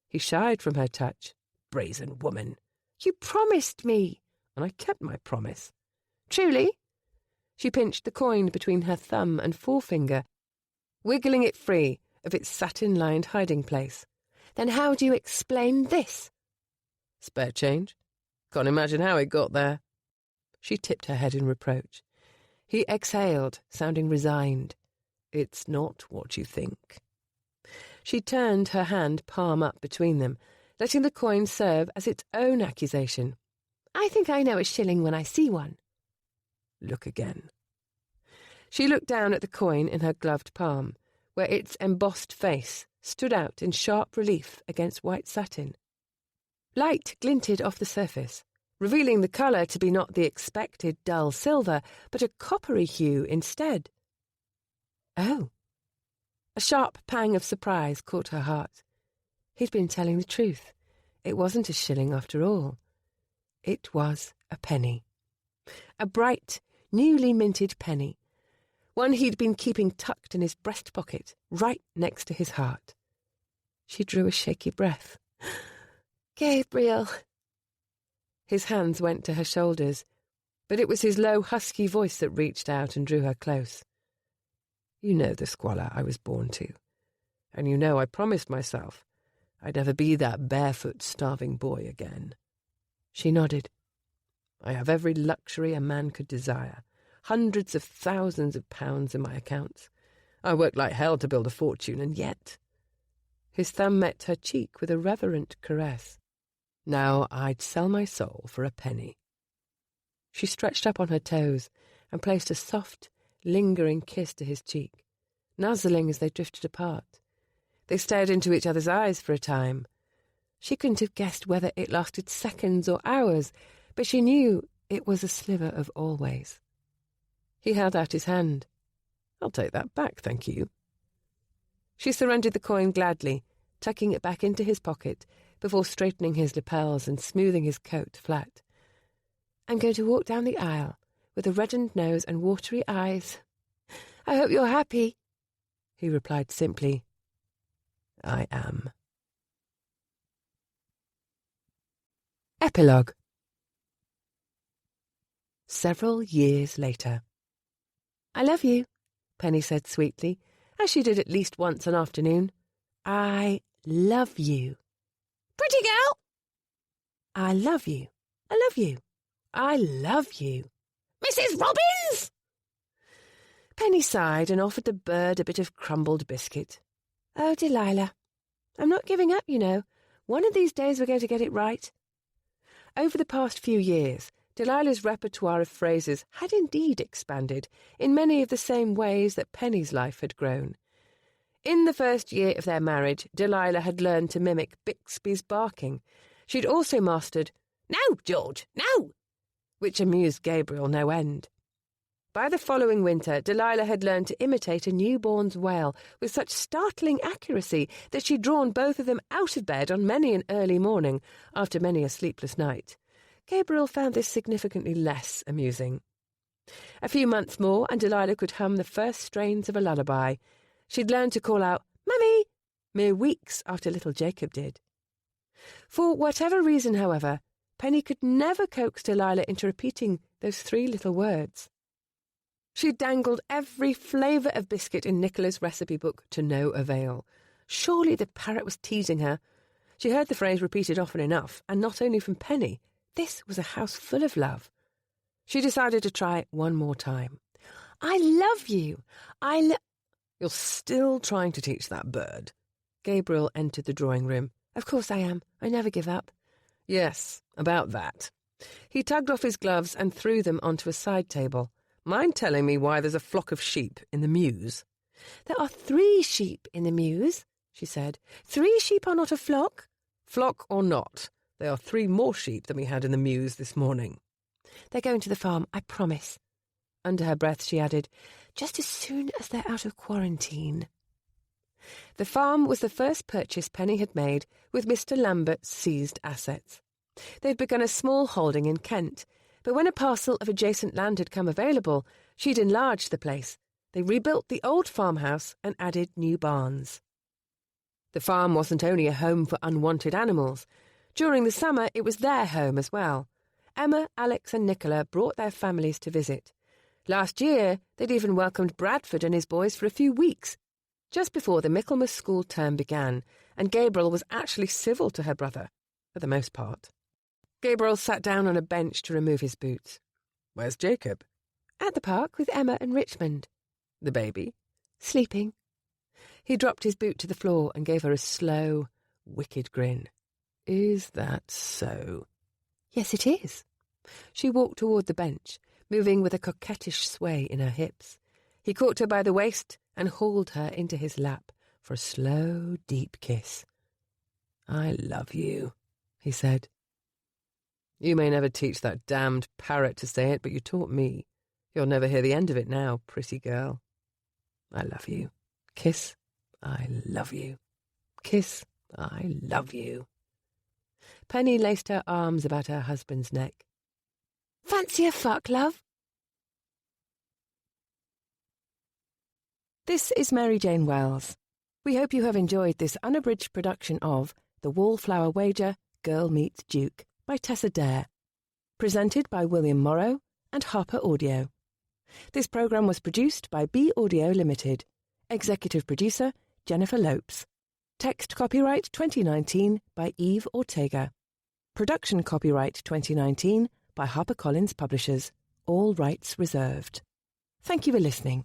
He shied from her touch. Brazen woman. You promised me. And I kept my promise. Truly? She pinched the coin between her thumb and forefinger, wiggling it free of its satin-lined hiding place. Then how do you explain this? Spare change? Can't imagine how it got there. She tipped her head in reproach. He exhaled, sounding resigned. It's not what you think. She turned her hand palm up between them, letting the coin serve as its own accusation. I think I know a shilling when I see one. Look again. She looked down at the coin in her gloved palm, where its embossed face stood out in sharp relief against white satin. Light glinted off the surface, revealing the colour to be not the expected dull silver, but a coppery hue instead. Oh! A sharp pang of surprise caught her heart. He'd been telling the truth. It wasn't a shilling after all. It was a penny. A bright, newly minted penny. One he'd been keeping tucked in his breast pocket, right next to his heart. She drew a shaky breath. Gabriel! His hands went to her shoulders, but it was his low, husky voice that reached out and drew her close. You know the squalor I was born to, and you know I promised myself I'd never be that barefoot, starving boy again. She nodded. I have every luxury a man could desire, hundreds of thousands of pounds in my accounts. I worked like hell to build a fortune, and yet—" His thumb met her cheek with a reverent caress. "Now I'd sell my soul for a penny." She stretched up on her toes and placed a soft, lingering kiss to his cheek, nuzzling as they drifted apart. They stared into each other's eyes for a time. She couldn't have guessed whether it lasted seconds or hours, but she knew it was a sliver of always. He held out his hand. "I'll take that back, thank you." She surrendered the coin gladly, tucking it back into his pocket before straightening his lapels and smoothing his coat flat. "I'm going to walk down the aisle with a reddened nose and watery eyes. I hope you're happy," he replied simply. "I am." Epilogue. Several years later. "I love you," Penny said sweetly, as she did at least once an afternoon. "I love you." "Pretty girl." "I love you. I love you. I love you." "Mrs. Robbins!" Penny sighed and offered the bird a bit of crumbled biscuit. "Oh, Delilah, I'm not giving up, you know. One of these days we're going to get it right." Over the past few years, Delilah's repertoire of phrases had indeed expanded in many of the same ways that Penny's life had grown. In the first year of their marriage, Delilah had learned to mimic Bixby's barking. She'd also mastered, "No, George, no!" which amused Gabriel no end. By the following winter, Delilah had learned to imitate a newborn's wail with such startling accuracy that she'd drawn both of them out of bed on many an early morning after many a sleepless night. Gabriel found this significantly less amusing. A few months more, and Delilah could hum the first strains of a lullaby. She'd learned to call out, "Mummy," mere weeks after little Jacob did. For whatever reason, however, Penny could never coax Delilah into repeating those three little words. She dangled every flavour of biscuit in Nicola's recipe book to no avail. Surely the parrot was teasing her. She heard the phrase repeated often enough, and not only from Penny. This was a house full of love. She decided to try it one more time. "I love you. You're still trying to teach that bird." Gabriel entered the drawing room. "Of course I am. I never give up." "Yes, about that." He tugged off his gloves and threw them onto a side table. "Mind telling me why there's a flock of sheep in the mews?" "There are 3 sheep in the mews," she said. 3 sheep are not a flock." "Flock or not, there are 3 more sheep than we had in the mews this morning." "They're going to the farm, I promise." Under her breath she added, "just as soon as they're out of quarantine." The farm was the first purchase Penny had made with Mr. Lambert's seized assets. They'd begun a small holding in Kent, but when a parcel of adjacent land had come available, she'd enlarged the place. They rebuilt the old farmhouse and added new barns. The farm wasn't only a home for unwanted animals. During the summer, it was their home as well. Emma, Alex and Nicola brought their families to visit. Last year, they'd even welcomed Bradford and his boys for a few weeks, just before the Michaelmas school term began, and Gabriel was actually civil to her brother, for the most part. Gabriel sat down on a bench to remove his boots. "Where's Jacob?" "At the park with Emma and Richmond." "The baby?" "Sleeping." He dropped his boot to the floor and gave her a slow, wicked grin. "Is that so?" "Yes, it is." She walked toward the bench, moving with a coquettish sway in her hips. He caught her by the waist and hauled her into his lap for a slow, deep kiss. "I love you," he said. "You may never teach that damned parrot to say it, but you taught me. You'll never hear the end of it now, pretty girl. I love you. Kiss, I love you. Kiss, I love you." Penny laced her arms about her husband's neck. "Fancy a fuck, love?" This is Mary Jane Wells. We hope you have enjoyed this unabridged production of The Wallflower Wager, Girl Meets Duke by Tessa Dare, presented by William Morrow and Harper Audio. This programme was produced by B Audio Limited. Executive producer, Jennifer Lopes. Text copyright 2019 by Eve Ortega. Production copyright 2019 by HarperCollins Publishers. All rights reserved. Thank you for listening.